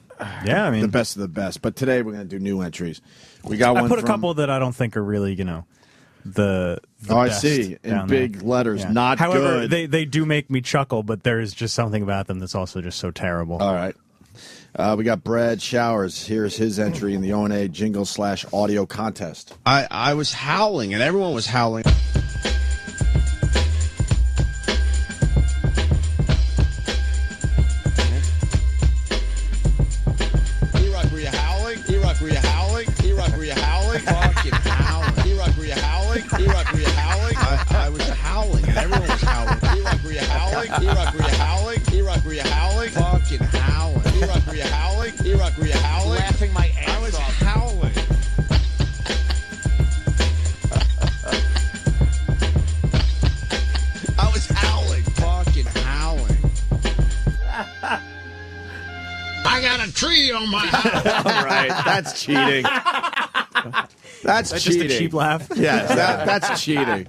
Yeah, I mean, the best of the best. But today we're going to do new entries. We got one. I put from, a couple that I don't think are really, the I best see in down big there. letters. Yeah. Not However, good. they do make me chuckle, but there is just something about them that's also just so terrible. All right. We got Brad Showers. Here's his entry in the O&A jingle/audio contest. I was howling, and everyone was howling. E-Rock, were you howling? E-Rock, were you howling? E-Rock, were you howling? Fucking howling. E-Rock, were you howling? E-Rock, were you howling? I was howling, and everyone was howling. E-Rock, were you howling? E-Rock, were you howling? E-Rock, were you howling? Fucking howling. E-Rock, were you howling? E-Rock, were you howling? Laughing my ass off. I was howling. I was howling. Fucking howling. I got a tree on my house. All right, that's cheating. That's cheating. Just a cheap laugh. Yes, that's cheating.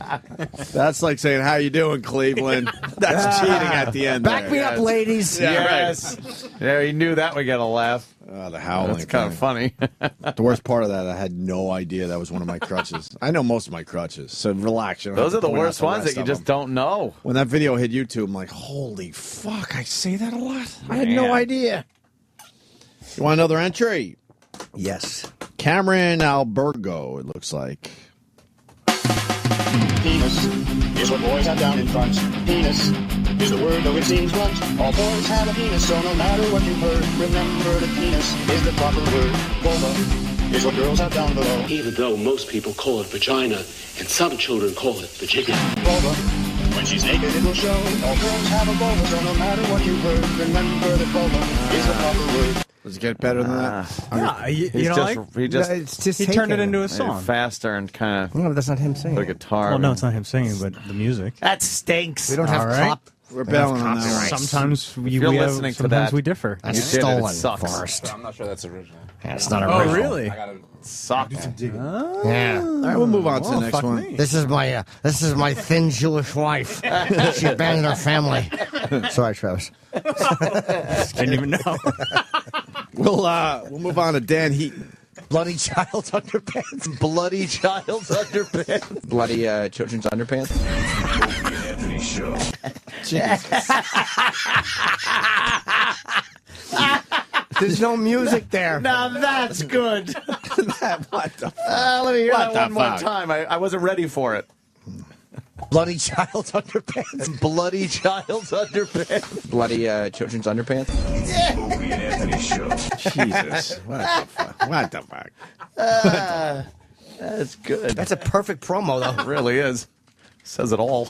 That's like saying, "How you doing, Cleveland?" That's cheating at the end. Back there. me up, ladies. Yeah, Yes. Yeah, he knew that would get a laugh. The howling. That's kind of funny. The worst part of that, I had no idea that was one of my crutches. I know most of my crutches, so relax. You don't Those have are to the point out worst ones rest that you of just them. don't know. When that video hit YouTube, I'm like, "Holy fuck!" I say that a lot. I had no Man. idea. You want another entry? Yes. Cameron Albergo, it looks like. Penis is what boys have down in front. Penis is the word though it seems blunt. All boys have a penis, so no matter what you've heard, remember that penis is the proper word. Vulva is what girls have down below. Even though most people call it vagina, and some children call it vagina. Vulva, when she's naked it will show. All girls have a vulva, so no matter what you've heard, remember that vulva is the proper word. Does it get better than that? Yeah, He's you know, just, like, he just It's just he turned it taken. into a made it song. faster and kind of No, that's not him singing. put a guitar. Well, no, it's not him singing, but the music. That stinks. We don't have All right. cop. We're bailing on that one. Sometimes we you're have, listening to sometimes that, we differ. That's You did it, it stolen. sucks. Forrest. I'm not sure that's original. Yeah, it's not Oh, original. really? I gotta Sucks. Yeah. All right, we'll move on to the next fuck one. me. This is my thin Jewish wife. She abandoned her family. Sorry, Travis. Didn't even know. We'll move on to Dan Heaton. Bloody child's underpants. Bloody child's underpants. Bloody children's underpants. Anthony Show. There's no music there. Now that's good. What the Let me hear What that the one more fuck? time. I wasn't ready for it. Bloody child's underpants. Bloody child's underpants. Bloody children's underpants. Opie and Anthony Show. Jesus. What the fuck? What the fuck? That's good. That's a perfect promo, though. It really is. Says it all.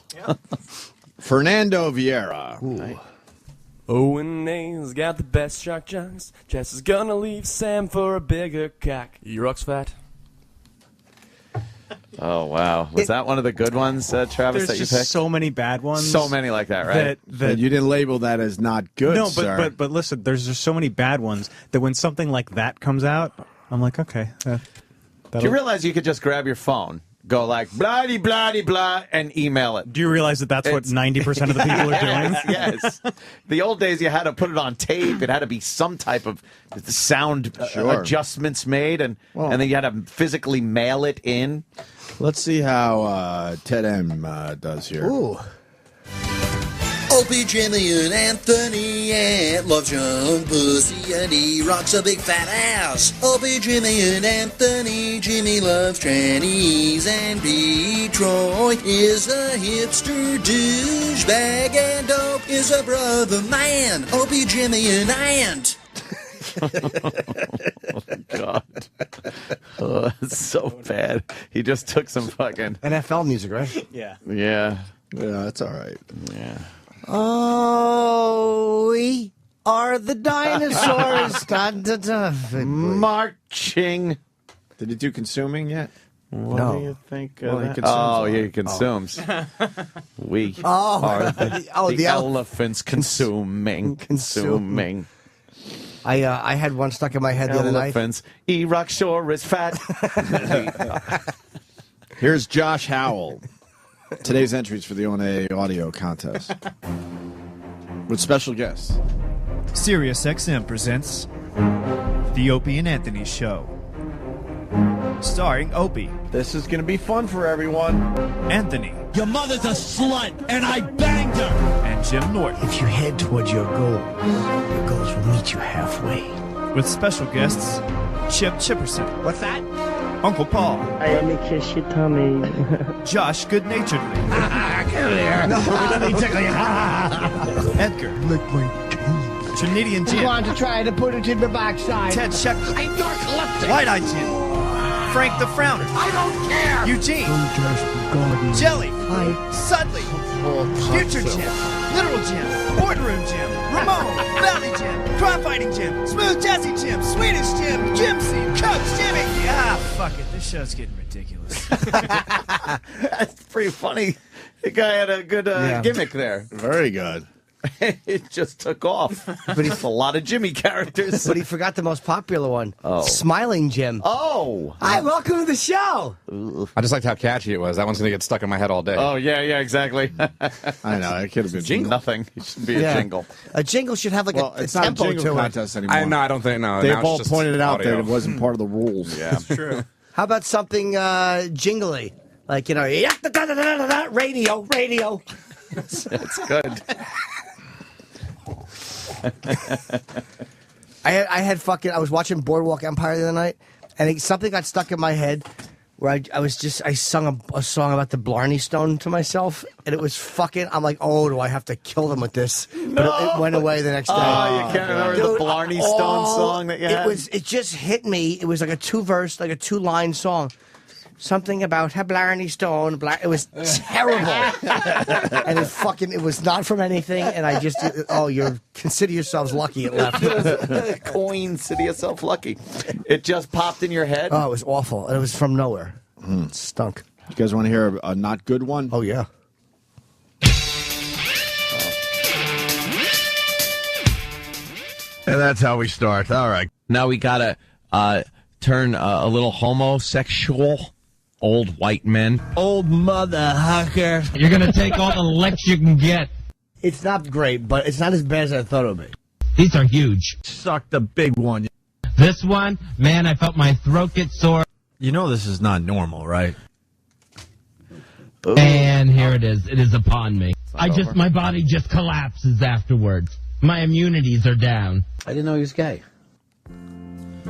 Fernando Vieira. Owen A's got the best shark jocks. Jess is gonna leave Sam for a bigger cock. E-Rock's fat. Oh, wow. Was that one of the good ones, Travis, There's that you just picked? so many bad ones. So many like that, right? But you didn't label that as not good, No, sir. but listen, there's just so many bad ones that when something like that comes out, I'm like, okay. Do you realize you could just grab your phone, go like, blah, blah, blah, and email it? Do you realize that that's what 90% of the people are doing? Yes. The old days, you had to put it on tape. It had to be some type of sound adjustments made, and then you had to physically mail it in. Let's see how Ted M does here. Ooh. Opie, Jimmy, and Anthony Ant loves young pussy, and he rocks a big fat ass. Opie, Jimmy, and Anthony, Jimmy loves trannies, and Detroit is a hipster douchebag, and Dope is a brother man. Opie, Jimmy, and Ant. Oh, God. Oh, that's so bad. He just took some fucking NFL music, right? Yeah. Yeah. Yeah, that's all right. Yeah. Oh, we are the dinosaurs. Da, da, da. Marching. Did you do consuming yet? What No. do you think Well, of he that? consumes Oh, a he lot. consumes. We Oh. are the, Oh, the elephants consuming. I had one stuck in my head the other night. Elephants. E-Rock Shore is fat. Here's Josh Howell. Today's entries for the O&A audio contest. With special guests. SiriusXM presents The Opie and Anthony Show. Starring Opie. This is going to be fun for everyone. Anthony. Your mother's a slut, and I banged her. And Jim Norton. If you head towards your goals will meet you halfway. With special guests, Chip Chipperson. What's that? Uncle Paul. Let me kiss your tummy. Josh Goodnaturedly. Come here. No, let me tickle you. Edgar. Lick my Trinitian You Jim. want to try to put it in the backside? Ted Sheckler. I'm narcoleptic. White-Eyed Jim. Frank the Frowner. I don't care. Eugene. Jelly. Sudley. Future Jim. Literal Jim. Boardroom Jim. Ramon. Valley Jim. Crime-Fighting Jim. Smooth Jazzy Jim. Swedish Jim. Jim C. Coach Jimmy. Ah, fuck it. This show's getting ridiculous. That's pretty funny. The guy had a good gimmick there. Very good. It just took off. But he's a lot of Jimmy characters. But he forgot the most popular one. Oh. Smiling Jim. Oh. Hi, welcome to the show. I just liked how catchy it was. That one's going to get stuck in my head all day. Oh, yeah, exactly. I know. It could have been Jingle. Nothing. It should be a jingle. A jingle should have like Well, a it's not a tempo jingle to it. contest anymore. I don't think, no. They've now it's all just pointed out audio. that it wasn't part of the rules. Yeah. True. How about something jingly? Like, you know, radio. That's good. I was watching Boardwalk Empire the other night, and something got stuck in my head where I sung a song about the Blarney Stone to myself, and it was fucking. I'm like, oh, do I have to kill them with this? But it went away the next day. Oh, you can't remember the Blarney Stone song that you had? It just hit me. It was like a 2-verse, like a 2-line song. Something about Blarney Stone. It was terrible, and it was not from anything. And I just, consider yourselves lucky it left. Consider yourself lucky. It just popped in your head. Oh, it was awful, and it was from nowhere. It stunk. You guys want to hear a not good one? Oh yeah. And that's how we start. All right. Now we gotta turn a little homosexual. Old white men. Old mother hucker. You're going to take all the licks you can get. It's not great, but it's not as bad as I thought it would be. These are huge. Suck the big one. This one, man, I felt my throat get sore. You know this is not normal, right? And here it is. It is upon me. My body just collapses afterwards. My immunities are down. I didn't know he was gay.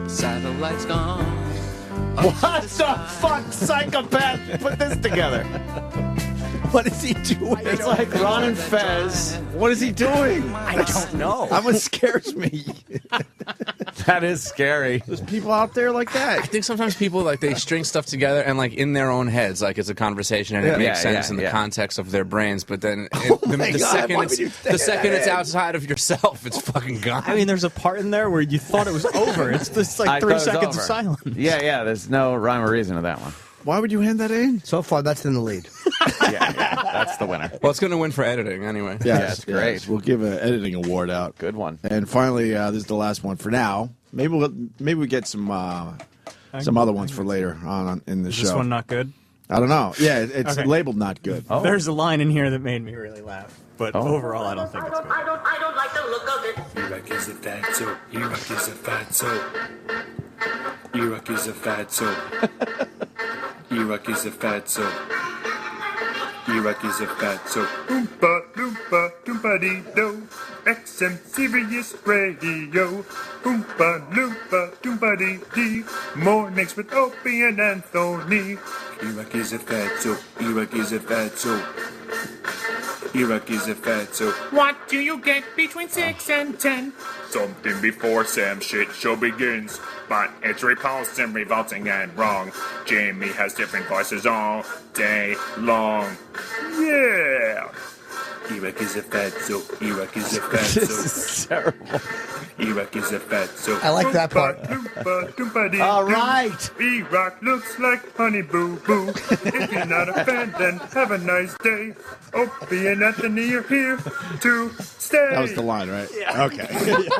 Satellite's gone. What the fuck, psychopath? Put this together. What is he doing? It's like Ron and Fez. What is he doing? I don't know. That one scares me. That is scary. There's people out there like I that. think sometimes people they string stuff together and in their own heads it's a conversation and it makes sense in the context of their brains, but then the second it's outside of yourself, it's fucking gone. I mean, there's a part in there where you thought it was over. It's just like 3 seconds of silence. Yeah, there's no rhyme or reason to that one. Why would you hand that in? So far, that's in the lead. Yeah, that's the winner. Well, it's going to win for editing anyway. Yes, it's great. Yes. We'll give an editing award out. Good one. And finally, this is the last one for now. Maybe we get some other ones for later on in the show. Is this one not good? I don't know. Yeah, it's Okay. labeled not good. Oh. There's a line in here that made me really laugh, but overall, I don't think it's good. I don't like the look of it. Iraq is a fatso. Iraq is a fatso. Iraq is a fatso. Iraq is a fatso. Iraq is a fatso. Oompa loompa doompa dee do. XM Serious Radio. Oompa loompa doompa dee dee. Mornings with Opie and Anthony. Iraq is a fatso. Iraq is a fatso. Iraq is a fatso. What do you get between 6 and 10? Something before Sam's shit show begins. But it's repulsive, revolting, and wrong. Jamie has different voices all day long. Yeah! Iraq is a fatso. Iraq is a This fatso. is terrible. E-Rock is a fatso. I like that part. All right. E-Rock looks like Honey Boo Boo. If you're not a fan, then have a nice day. Opie and Anthony are here to stay. That was the line, right? Yeah. Okay.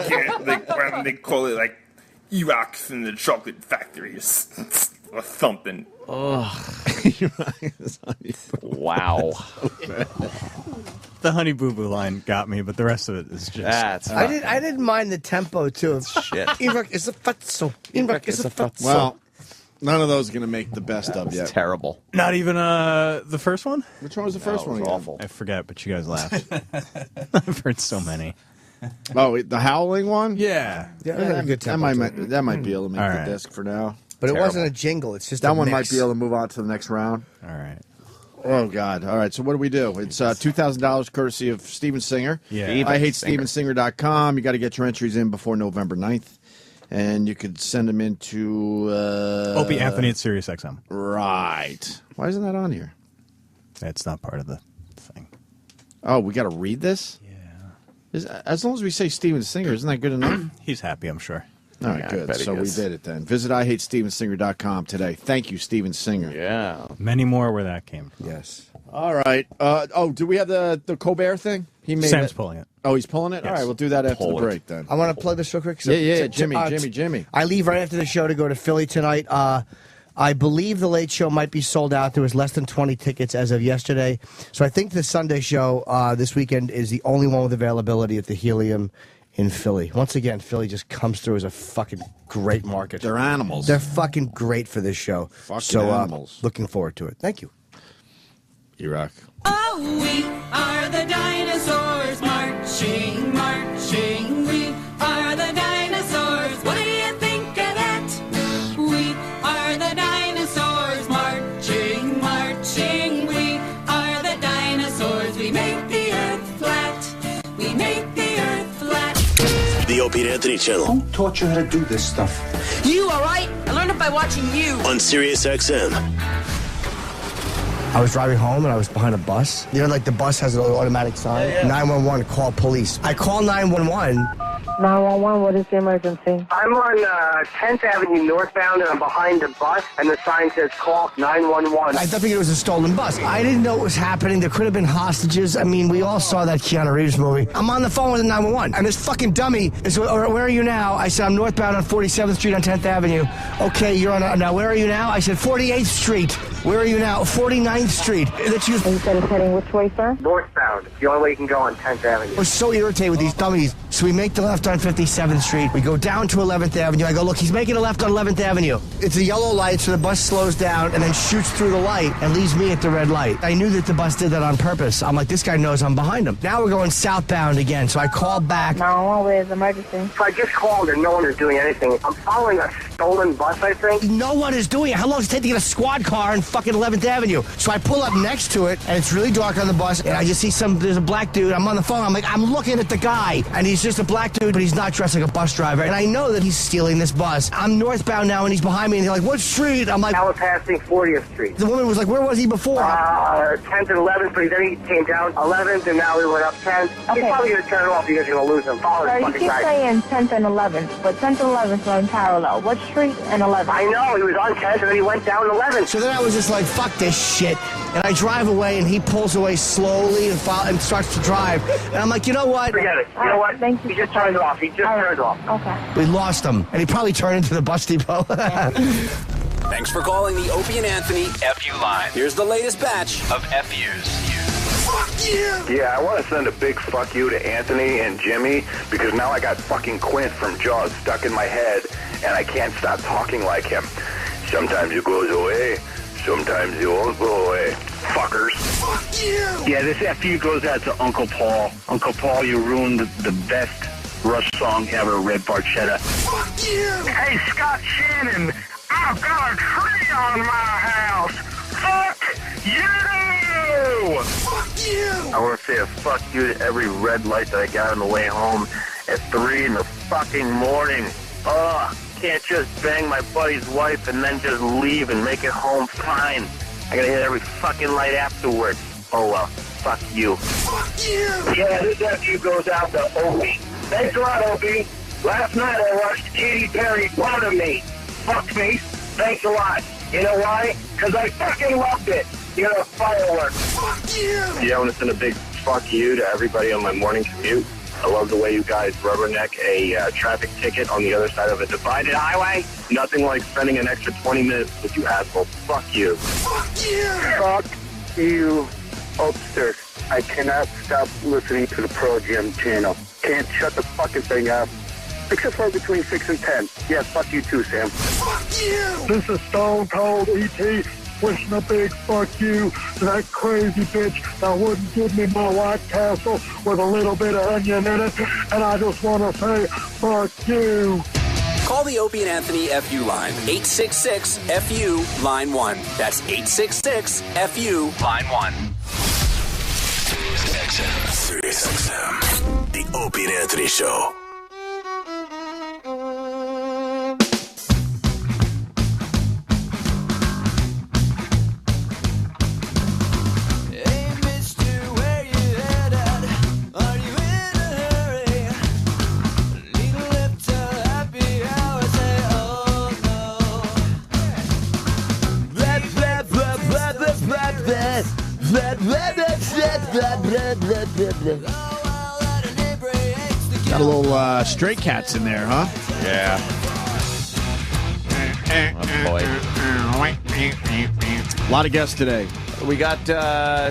Yeah, they call it like E-Rocks in the chocolate factory or something. Wow. The Honey Boo Boo line got me, but the rest of it is just. I didn't mind the tempo too. Of shit. E-Rock is a fatso. E-Rock is a fatso. Well, none of those are going to make the best of yet. Terrible. Not even the first one? Which one was the first one? Again? Awful. I forget, but you guys laughed. I've heard so many. Oh, the Howling one? Yeah. Yeah, that had a good that tempo. might be able to make All the right. disc for now. But Terrible. it wasn't a jingle. It's just That a one mix. might be able to move on to the next round. All right. Oh, God. All right, so what do we do? It's $2,000 courtesy of Steven Singer. Yeah. I hate StevenSinger.com. You got to get your entries in before November 9th. And you could send them into... Opie Anthony at SiriusXM. Right. Why isn't that on here? It's not part of the thing. Oh, we got to read this? Yeah. As long as we say Steven Singer, isn't that good enough? He's happy, I'm sure. All right, good. So we did it then. Visit IHateStevenSinger.com today. Thank you, Steven Singer. Yeah. Many more where that came from. Yes. All right. Do we have the Colbert thing? He made Sam's it. pulling it. Oh, he's pulling it? Yes. All right, we'll do that after the Pull it. break then. I want to plug this real quick. Yeah, Jimmy. I leave right after the show to go to Philly tonight. I believe the late show might be sold out. There was less than 20 tickets as of yesterday. So I think the Sunday show this weekend is the only one with availability at the Helium in Philly. Once again, Philly just comes through as a fucking great market. They're animals. They're fucking great for this show. Fucking animals. Looking forward to it. Thank you. E-Rock. Oh, we are the dinosaurs marching, marching. We are the dinosaurs. What do you think of that? We are the dinosaurs marching, marching. We are the dinosaurs. We make the earth flat. We make the earth flat. The Opie and Anthony channel. Who taught you how to do this stuff? You, all right? I learned it by watching you. On SiriusXM. I was driving home and I was behind a bus. You know, like the bus has an automatic sign. 911, call police. I call 911. 911, what is the emergency? I'm on 10th Avenue northbound, and I'm behind the bus, and the sign says call 911. I thought it was a stolen bus. I didn't know what was happening. There could have been hostages. I mean, we all saw that Keanu Reeves movie. I'm on the phone with the 911, and this fucking dummy is, where are you now? I said, I'm northbound on 47th Street on 10th Avenue. Okay, you're on, now where are you now? I said, 48th Street. Where are you now? 49th Street. That's you. And you said it's heading which way, sir? Northbound. It's the only way you can go on 10th Avenue. I was so irritated with these dummies. So we make the left on 57th Street. We go down to 11th Avenue. I go, look, he's making a left on 11th Avenue. It's a yellow light, so the bus slows down and then shoots through the light and leaves me at the red light. I knew that the bus did that on purpose. I'm like, this guy knows I'm behind him. Now we're going southbound again, so I called back. 911, where's the emergency? So I just called, and no one is doing anything. I'm following a stolen bus, I think. No one is doing it. How long does it take to get a squad car in fucking 11th Avenue? So I pull up next to it, and it's really dark on the bus, and I just see there's a black dude. I'm on the phone. I'm like, I'm looking at the guy, and he's just a black dude, but he's not dressed like a bus driver. And I know that he's stealing this bus. I'm northbound now, and he's behind me, and they're like, what street? I'm like, Now we're passing 40th Street. the woman was like, where was he before? 10th and 11th, but then he came down 11th, and now we went up 10th. He's probably going to turn it off because you're going to lose him. Follow Sir, this you fucking keep guy. saying 10th and 11th, but 10th and 11th are in parallel. What street and 11th? I know, he was on 10th, and then he went down 11th. So then I was just like, fuck this shit. And I drive away, and he pulls away slowly and starts to drive. And I'm like, you know what? Forget it. You know what? He just turned it off. He just turned it off. Okay. We lost him. And he probably turned into the bus depot. Thanks for calling the Opie and Anthony FU line. Here's the latest batch of FUs. Yeah, I want to send a big fuck you to Anthony and Jimmy because now I got fucking Quint from Jaws stuck in my head and I can't stop talking like him. Sometimes it goes away, sometimes it won't go away. Fuckers. Fuck you! Yeah, this FU goes out to Uncle Paul. Uncle Paul, you ruined the best Rush song ever, Red Barchetta. Fuck you! Hey, Scott Shannon, I've got a tree on my house. Fuck you! Fuck you! I want to say a fuck you to every red light that I got on the way home at 3 in the fucking morning. Ugh, can't just bang my buddy's wife and then just leave and make it home fine. I gotta hit every fucking light afterwards. Oh well, fuck you. Fuck you! Yeah, this FU goes out to Opie. Thanks a lot, Opie. Last night I watched Katy Perry, Part of Me. Fuckface, thanks a lot. You know why? Because I fucking loved it. You're a firework. Fuck you! Yeah, I want to send a big fuck you to everybody on my morning commute. I love the way you guys rubberneck a traffic ticket on the other side of a divided highway. Nothing like spending an extra 20 minutes with you assholes. Fuck you. Fuck you! Fuck you, Ulster. I cannot stop listening to the Pro Gym channel. Can't shut the fucking thing up. Except for between 6 and 10. Yeah, fuck you too, Sam. Fuck you! This is Stone Cold E.T. wishing a big fuck you to that crazy bitch that wouldn't give me my White Castle with a little bit of onion in it. And I just want to say, fuck you. Call the Opie and Anthony FU line. 866-FU, line 1. That's 866-FU, line 1. Sirius XM. The Opie and Anthony Show. Got a little Stray Cats in there, huh? Yeah. Oh, boy. A lot of guests today. We got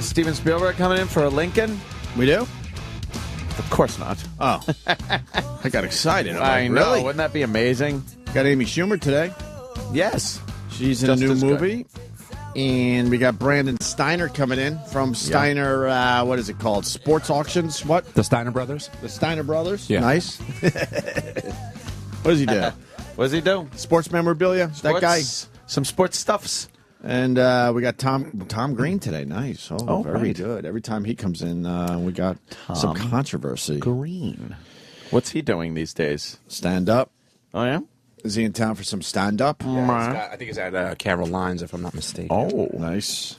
Steven Spielberg coming in for Lincoln. We do? Of course not. Oh. I got excited. I know. Really? Wouldn't that be amazing? Got Amy Schumer today. Yes. She's in a new movie. And we got Brandon Steiner coming in from Steiner, what is it called? Sports Auctions? What? The Steiner Brothers? The Steiner Brothers? Yeah. Nice. What does he do? What does he do? Sports memorabilia? That guy? Some sports stuffs. And we got Tom Green today. Nice. Oh, very right. good. Every time he comes in, we got some controversy. Green. What's he doing these days? Stand up. Oh, yeah? Is he in town for some stand-up? Yeah, I think he's at Caroline's, if I'm not mistaken. Oh, nice.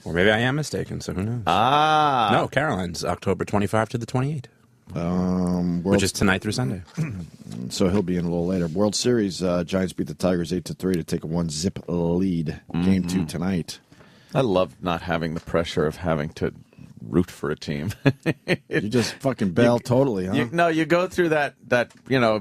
Or maybe I am mistaken, so who knows? Ah. No, Caroline's, October 25 to the 28th. Which is tonight through Sunday. So he'll be in a little later. World Series, Giants beat the Tigers 8-3 to take a 1-zip lead. Game 2 tonight. I love not having the pressure of having to root for a team. You just fucking bail totally, huh? You go through that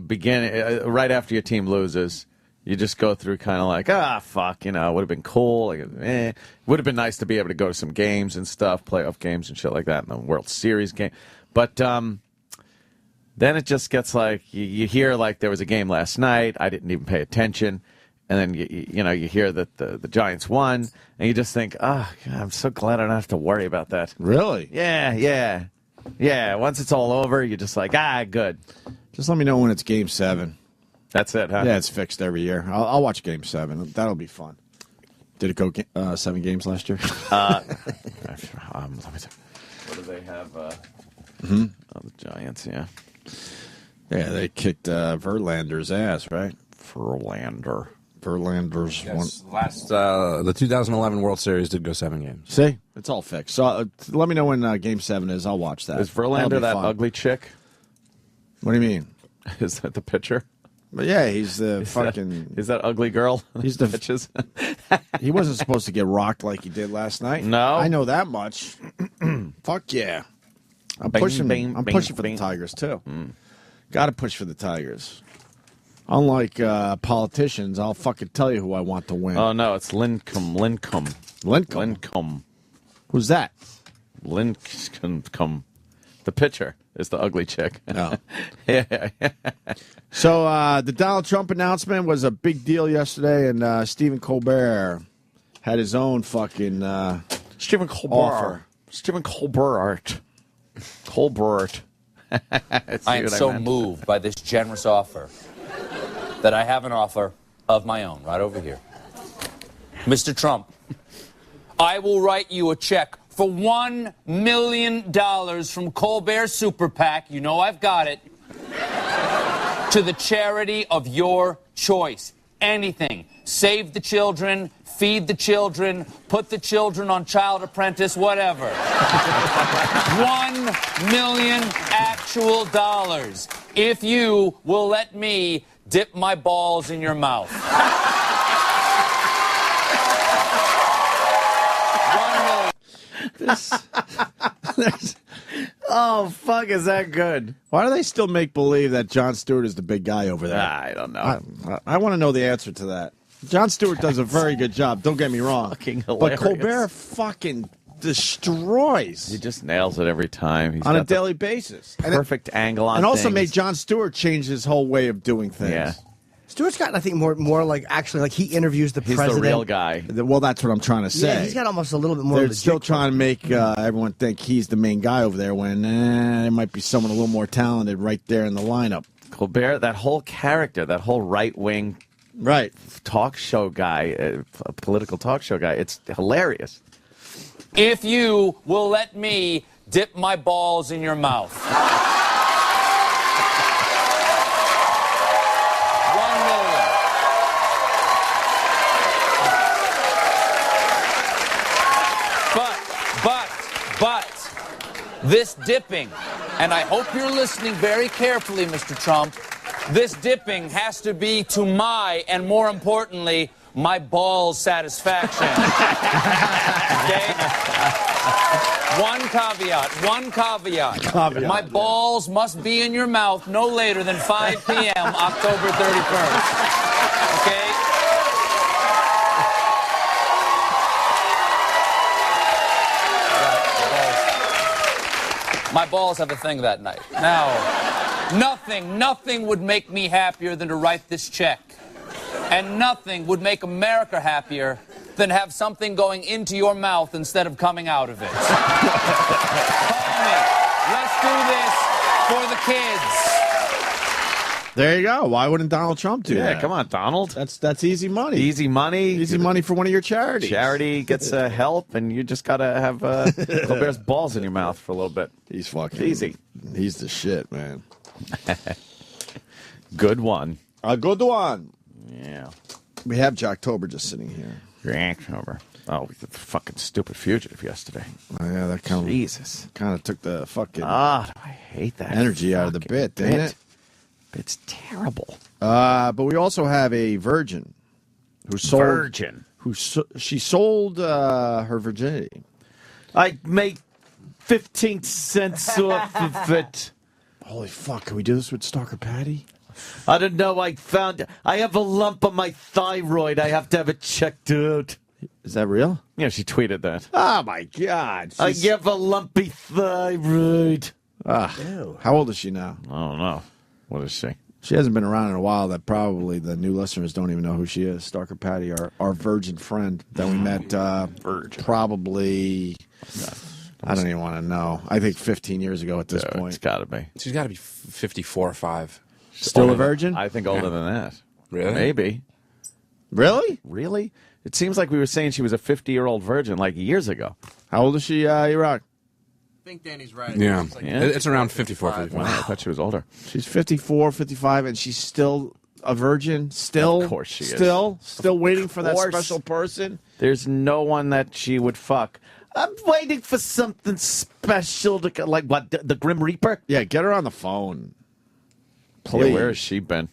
beginning right after your team loses. You just go through kind of like, fuck, would have been cool. Like, would have been nice to be able to go to some games and stuff, playoff games and shit like that, in the World Series game. But then it just gets like you hear like there was a game last night. I didn't even pay attention. And then, you hear that the Giants won, and you just think, God, I'm so glad I don't have to worry about that. Really? Yeah. Once it's all over, you're just like, good. Just let me know when it's Game 7. That's it, huh? Yeah, it's fixed every year. I'll watch Game 7. That'll be fun. Did it go 7 games last year? Let me see. What do they have? The Giants, yeah. Yeah, they kicked Verlander's ass, right? Verlander's one. Last the 2011 World Series did go 7 games. See, it's all fixed. So let me know when Game 7 is. I'll watch that. Is Verlander that ugly chick? What do you mean? Is that the pitcher? But yeah, he's the fucking. Is that ugly girl? He's the pitches. He wasn't supposed to get rocked like he did last night. No, I know that much. Fuck yeah, I'm pushing for the Tigers too. Got to push for the Tigers. Unlike politicians, I'll fucking tell you who I want to win. Oh, no, it's Lincomb. Who's that? Lincomb. The pitcher is the ugly chick. Oh. Yeah. So the Donald Trump announcement was a big deal yesterday, and Stephen Colbert had his own fucking Stephen Colbert. offer. Stephen Colbert. I am so moved by this generous offer that I have an offer of my own right over here. Mr. Trump, I will write you a check for $1 million from Colbert Super PAC, you know I've got it, to the charity of your choice. anything. Save the children, feed the children, put the children on Child Apprentice, whatever. $1 million actual dollars. If you will let me dip my balls in your mouth. Oh, fuck, is that good? Why do they still make believe that Jon Stewart is the big guy over there? I don't know. I want to know the answer to that. Jon Stewart does a very good job, don't get me wrong. Fucking but hilarious. Colbert fucking destroys. He just nails it every time. He's on a got the daily basis. perfect angle on And also things. made Jon Stewart change his whole way of doing things. Yeah. Stewart's gotten, I think, more like actually like he interviews the He's president. the real guy. Well, that's what I'm trying to say. Yeah, he's got almost a little bit more. They're legit still trying to make everyone think he's the main guy over there when there might be someone a little more talented right there in the lineup. Colbert, that whole character, that whole right-wing talk show guy, political talk show guy, it's hilarious. If you will let me dip my balls in your mouth. But this dipping, and I hope you're listening very carefully, Mr. Trump, this dipping has to be to my, and more importantly, my balls' satisfaction. Okay? One caveat. My balls must be in your mouth no later than 5 p.m. October 31st. Okay? My balls have a thing that night. Now, nothing would make me happier than to write this check. And nothing would make America happier than have something going into your mouth instead of coming out of it. Call me. Let's do this for the kids. There you go. Why wouldn't Donald Trump do that? Yeah, come on, Donald. That's easy money. Easy money. Easy money for one of your charities. Charity gets help, and you just got to have Colbert's balls in your mouth for a little bit. He's fucking easy. He's the shit, man. Good one. A good one. Yeah. We have Jocktober just sitting here. Jocktober. Oh, we did the fucking stupid fugitive yesterday. Oh, yeah, that kind of Jesus. Kind of took the fucking I hate that energy out of the bit, didn't it? It's terrible. But we also have a virgin who sold. She sold her virginity. I make 15 cents off of it. Holy fuck! Can we do this with Stalker Patty? I don't know. I have a lump on my thyroid. I have to have it checked out. Is that real? Yeah, she tweeted that. Oh my god! I have a lumpy thyroid. How old is she now? I don't know. What is she? She hasn't been around in a while. That probably the new listeners don't even know who she is. Stalker Patty, our virgin friend that we met probably, I don't even want to know. I think 15 years ago at this point. It's got to be. She's got to be 54 or 5. Still a virgin? I think older than that. Really? Maybe. Really? Really? It seems like we were saying she was a 50-year-old virgin like years ago. How old is she, Iraq? I think Danny's right. Yeah. It's like It's around 54, 55. Wow. I thought she was older. She's 54, 55, and she's still a virgin? Still? Of course she is. Still waiting for that course. special person? There's no one that she would fuck. I'm waiting for something special to like what? The Grim Reaper? Yeah, get her on the phone. Please. Yeah, where has she been?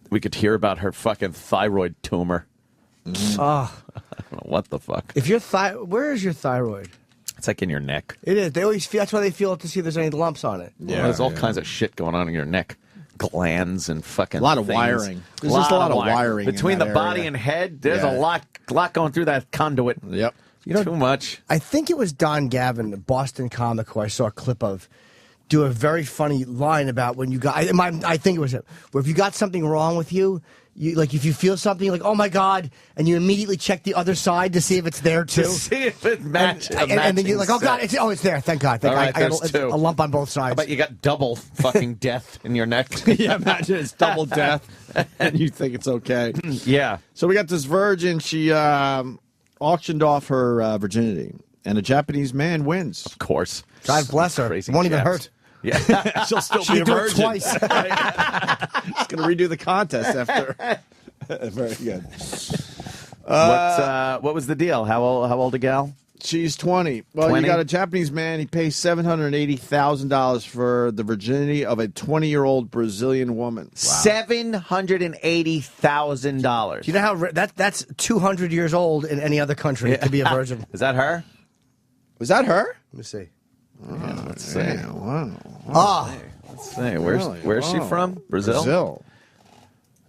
We could hear about her fucking thyroid tumor. Oh. I don't know what the fuck. If your where is your thyroid? It's like in your neck. It is. They always feel. That's why they feel to see if there's any lumps on it. Yeah, there's all kinds of shit going on in your neck. Glands and fucking A lot of things. wiring. There's just a lot of wiring in between that the body area. and head. There's Yeah. a lot going through that conduit. Yep. Too much. I think it was Don Gavin, the Boston comic, who I saw a clip of, do a very funny line about when you got. I think it was him. Where if you got something wrong with you. You like if you feel something you're like, oh my god, and you immediately check the other side to see if it's there too. To see if it matches. And then you're like, oh god, it's there. Thank God. Thank All right, God. I there's got two. a lump on both sides. But you got double fucking death in your neck. Yeah, imagine it's double death, and you think it's okay. Yeah. So we got this virgin. She auctioned off her virginity, and a Japanese man wins. Of course. God bless her. Crazy Won't even chaps. hurt. Yeah. She'll still She'll be a do it virgin. twice. She's going to redo the contest after. Very good. What was the deal? How old a gal? She's 20. Well, 20? you got a Japanese man. He pays $780,000 for the virginity of a 20-year-old Brazilian woman. $780,000. Do you know how that's 200 years old in any other country to be a virgin? Is that her? Was that her? Let me see. Let's see. Yeah, wow. Ah, Let's see. Where's she from? Brazil? Brazil.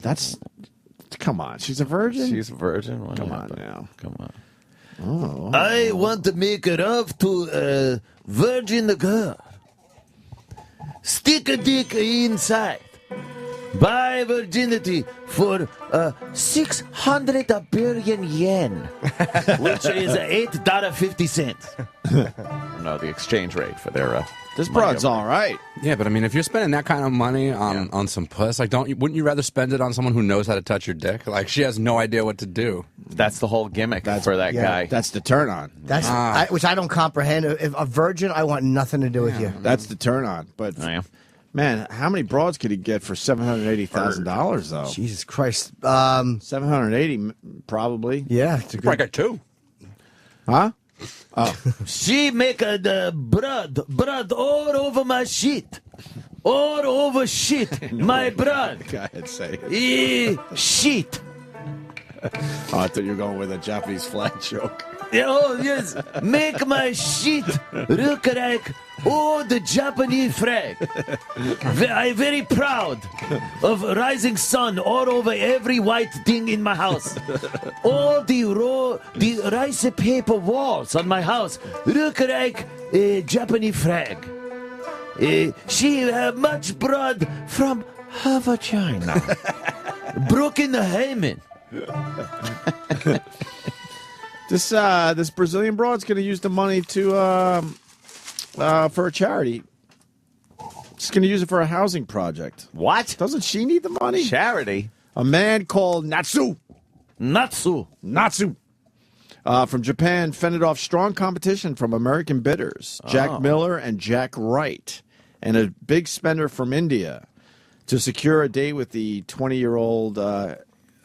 That's. Come on. She's a virgin? She's a virgin. What Come happened? on now. Come on. Oh. I want to make it up to a virgin girl. Stick a dick inside. Buy virginity for 600 billion yen. which is $8.50. No, the exchange rate for their. This money broad's over- all right. Yeah, but I mean, if you're spending that kind of money on some puss, like, wouldn't you rather spend it on someone who knows how to touch your dick? Like, she has no idea what to do. That's the whole gimmick for that guy. That's the turn on. that's which I don't comprehend. If a virgin, I want nothing to do with you. That's the turn on. But man, how many broads could he get for $780,000 though? Jesus Christ. 780 probably. Yeah, it's a Probably got two. Huh? Oh. She make the blood all over my shit. All over shit. My blood. Go ahead, say it. Shit. Oh, I thought you were going with a Japanese flag joke. Oh, yes. Make my shit look like the Japanese flag. I'm very proud of rising sun all over every white thing in my house. All the rice paper walls on my house look like a Japanese flag. She had much blood from her vagina. Broken hymen. This Brazilian broad's going to use the money to for a charity. She's going to use it for a housing project. What? Doesn't she need the money? Charity? A man called Natsu from Japan fended off strong competition from American bidders, Jack Miller and Jack Wright, and a big spender from India to secure a date with the 20-year-old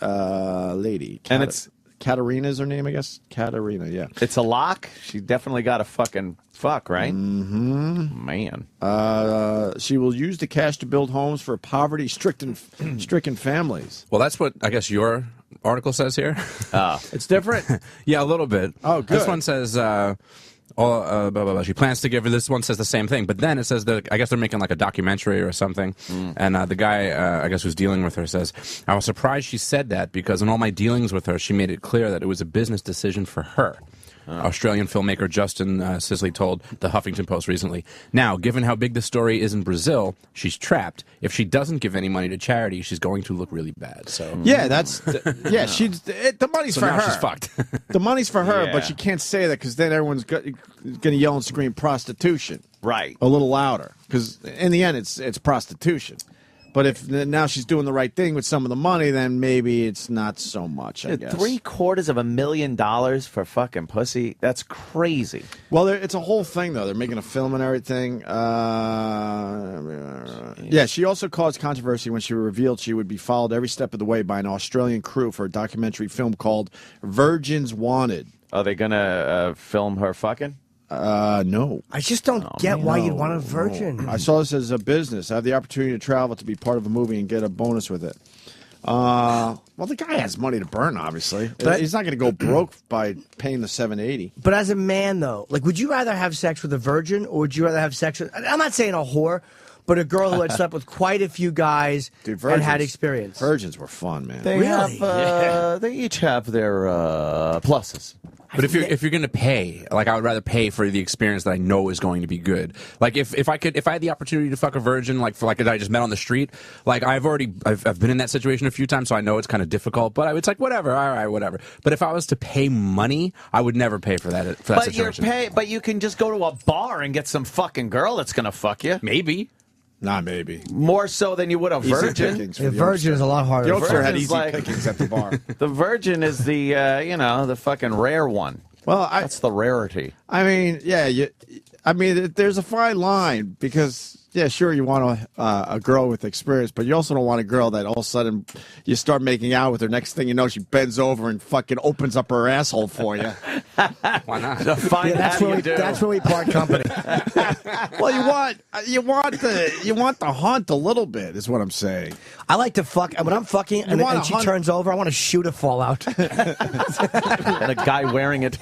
lady. And it's Katarina is her name, I guess. Katarina, yeah. It's a lock. She definitely got a fucking fuck, right? Mm-hmm. Man. She will use the cash to build homes for poverty-stricken families. Well, that's what I guess your article says here. It's different? Yeah, a little bit. Oh, good. This one says... blah, blah, blah. She plans to give her. This one says the same thing, but then it says that I guess they're making like a documentary or something. And the guy, I guess, who's dealing with her says, "I was surprised she said that because in all my dealings with her, she made it clear that it was a business decision for her." Australian filmmaker Justin Sisley told the Huffington Post recently. Now, given how big the story is in Brazil, she's trapped. If she doesn't give any money to charity, she's going to look really bad. So yeah, she's the money's so for now her. She's fucked. The money's for her, Yeah. but she can't say that because then everyone's going to yell and scream prostitution. Right. A little louder because in the end, it's prostitution. But if now she's doing the right thing with some of the money, then maybe it's not so much, I guess. $750,000 for fucking pussy? That's crazy. Well, it's a whole thing, though. They're making a film and everything. Yeah, she also caused controversy when she revealed she would be followed every step of the way by an Australian crew for a documentary film called Virgins Wanted. Are they going to film her fucking? No. I just don't get why you'd want a virgin. I saw this as a business. I have the opportunity to travel to be part of a movie and get a bonus with it. Well, the guy has money to burn, obviously. But- he's not going to go broke by paying the $780. But as a man, though, like, would you rather have sex with a virgin or would you rather have sex with, I'm not saying a whore, but a girl who had slept with quite a few guys Dude, and had experience? Virgins were fun, man. They Really? they each have their pluses. But if you're going to pay, like I would rather pay for the experience that I know is going to be good. Like if I had the opportunity to fuck a virgin, like that I just met on the street, like I've been in that situation a few times, so I know it's kind of difficult. But it's like whatever, all right, whatever. But if I was to pay money, I would never pay for that situation. But you can just go to a bar and get some fucking girl that's gonna fuck you. Maybe. Not maybe. More so than you would a virgin. A virgin is a lot harder. The Youngster had Virgin's easy like- pickings at the bar. The virgin is the the fucking rare one. Well, that's the rarity. I mean, yeah, I mean, there's a fine line because, yeah, sure, you want a girl with experience, but you also don't want a girl that all of a sudden you start making out with her. Next thing you know, she bends over and fucking opens up her asshole for you. Why not? That's where we part company. Well, you want the hunt a little bit, is what I'm saying. I like to fuck, and when I'm fucking and she turns over, I want to shoot a fallout. And a guy wearing it.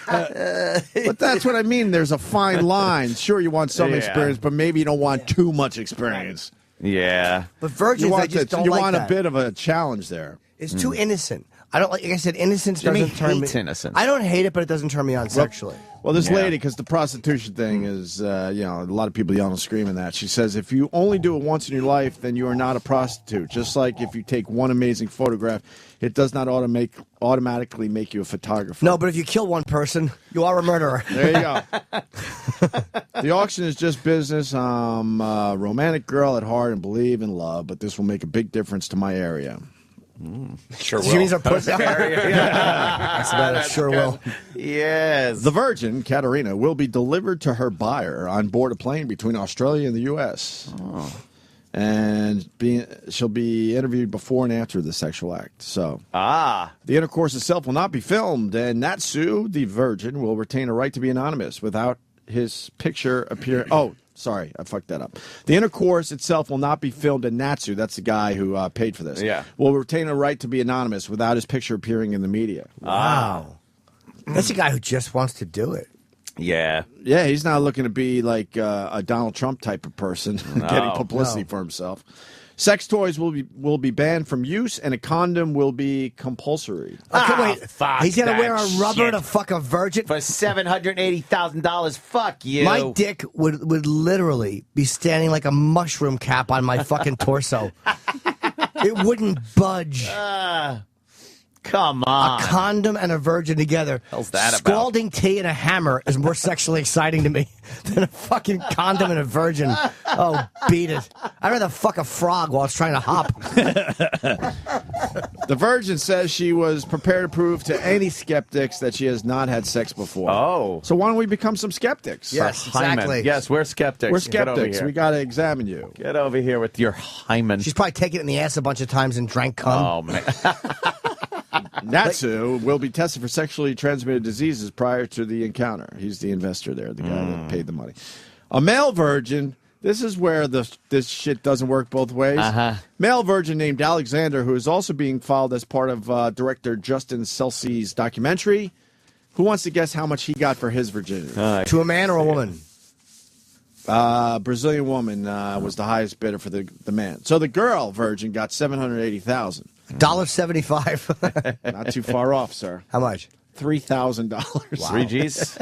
But that's what I mean. There's a fine line. Sure, you want some Yeah. experience, but maybe you don't want too much experience. Yeah. But virgins, you I want, just don't you like want that. a bit of a challenge there. It's too innocent. I don't like I said, innocence Jimmy doesn't turn me. hates innocence. I don't hate it, but it doesn't turn me on sexually. Well, this Yeah. lady, because the prostitution thing is, a lot of people yelling and screaming that. She says, if you only do it once in your life, then you are not a prostitute. Just like if you take one amazing photograph, it does not automatically make you a photographer. No, but if you kill one person, you are a murderer. There you go. The auction is just business. I'm a romantic girl at heart and believe in love, but this will make a big difference to my area. Sure will. She means her pussy area. That's about it. Sure will. Yes. The Virgin, Katerina, will be delivered to her buyer on board a plane between Australia and the U.S. Oh. And she'll be interviewed before and after the sexual act. So, the intercourse itself will not be filmed, and Natsu, the Virgin, will retain a right to be anonymous without his picture appearing. Oh, sorry, I fucked that up. The intercourse itself will not be filmed, and Natsu, that's the guy who paid for this, will retain a right to be anonymous without his picture appearing in the media. Wow. That's a guy who just wants to do it. Yeah. Yeah, he's not looking to be like a Donald Trump type of person, getting publicity for himself. Sex toys will be banned from use, and a condom will be compulsory. Okay, wait. Fuck He's gonna that wear a rubber shit. to fuck a virgin For $780,000. Fuck you. My dick would literally be standing like a mushroom cap on my fucking torso. It wouldn't budge. Come on. A condom and a virgin together. Hell's that about? Scalding tea and a hammer is more sexually exciting to me than a fucking condom and a virgin. Oh, beat it. I'd rather fuck a frog while it's trying to hop. The Virgin says she was prepared to prove to any skeptics that she has not had sex before. Oh. So why don't we become some skeptics? Yes, Hymen. exactly. Yes, we're skeptics. We're Get over skeptics. here. We got to examine you. Get over here with your hymen. She's probably taken it in the ass a bunch of times and drank cum. Oh, man. Natsu will be tested for sexually transmitted diseases prior to the encounter. He's the investor there, the guy that paid the money. A male virgin, this is where this shit doesn't work both ways. Male virgin named Alexander, who is also being filed as part of director Justin Scelsi's documentary. Who wants to guess how much he got for his virginity? To a man or a woman? Brazilian woman was the highest bidder for the man. So the girl virgin got $780,000. $1.75. Not too far off, sir. How much? $3,000. 3 G's?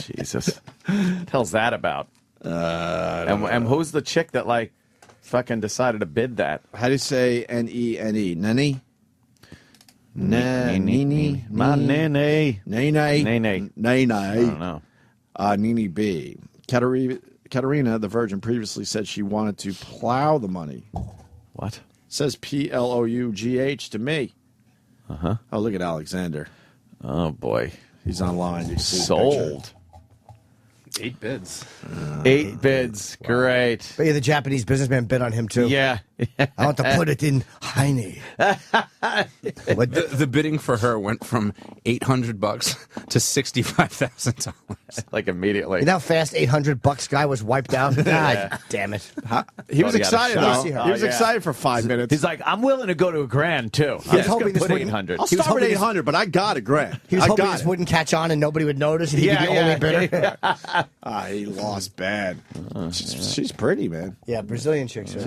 Jesus. What the hell's that about? And who's the chick that, like, fucking decided to bid that? How do you say N-E-N-E? Nene? Nene. My nene. Nene. Nene. Nene. I don't know. Nene B. Katerina, the Virgin, previously said she wanted to plow the money. What? Says P-L-O-U-G-H to me. Uh-huh. Oh, look at Alexander. Oh, boy. He's online. You see the Sold. picture. 8 bids. 8 bids. Great. But yeah, the Japanese businessman bid on him, too. Yeah. I want to put it in Heine. The bidding for her went from $800 to $65,000. Like immediately. You know how fast $800 guy was wiped out? God damn it. He was Oh, he got a excited, shot. though. He was excited for 5 minutes. He's like, I'm willing to go to $1,000 too. was I'm just hoping gonna this put wouldn't- 800. I'll He was start with hoping this- 800, but I got a grand. He was I hoping got this it. wouldn't catch on and nobody would notice and he'd Yeah, be the only bidder. He lost bad. She's pretty, man. Yeah, Brazilian chicks are.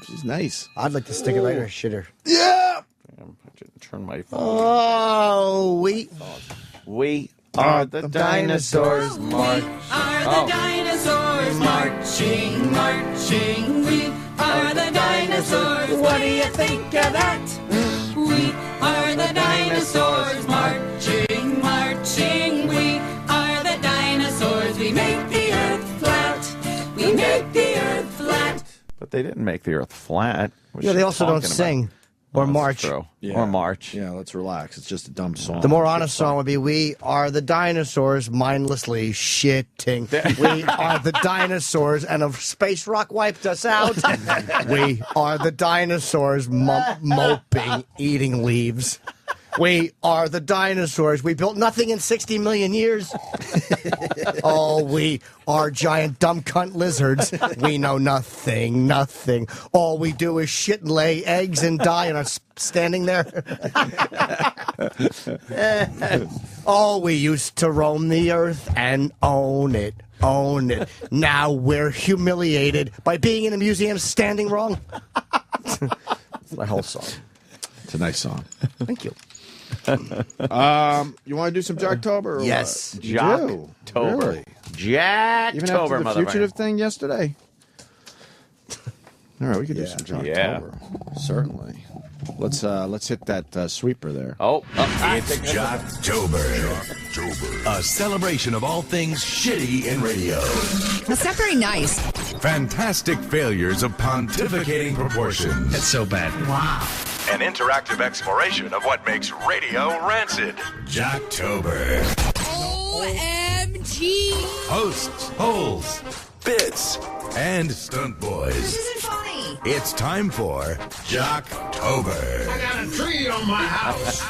She's nice. I'd like to stick it right in her shitter. Yeah. Turn my phone. Oh, We are the dinosaurs. March. Are the dinosaurs marching, marching? We are the dinosaurs. What do you think of that? We are the dinosaurs marching, marching. We are the dinosaurs. We make the earth flat. We make the earth flat. But they didn't make the earth flat. What's Yeah, she they also don't talking sing. Or March. True. Yeah. Or March. Yeah, let's relax. It's just a dumb song. The more honest song would be, we are the dinosaurs mindlessly shitting. We are the dinosaurs, and a space rock wiped us out. We are the dinosaurs moping, eating leaves. We are the dinosaurs. We built nothing in 60 million years. Oh, we are giant dumb cunt lizards. We know nothing. All we do is shit and lay eggs and die and are standing there. Oh, we used to roam the earth and own it. Now we're humiliated by being in a museum standing wrong. That's my whole song. It's a nice song. Thank you. You want to do some Jocktober? Yes. Jocktober. Really? Even after Jocktober, the fugitive thing yesterday. All right, we could do some Jocktober. Certainly. Let's hit that sweeper there. It's Jocktober. A celebration of all things shitty in radio. That's not very nice. Fantastic failures of pontificating proportions. That's so bad. Wow. An interactive exploration of what makes radio rancid. Jocktober. OMG. Hosts, holes, bits, and stunt boys. This isn't funny. It's time for Jocktober. I got a tree on my house.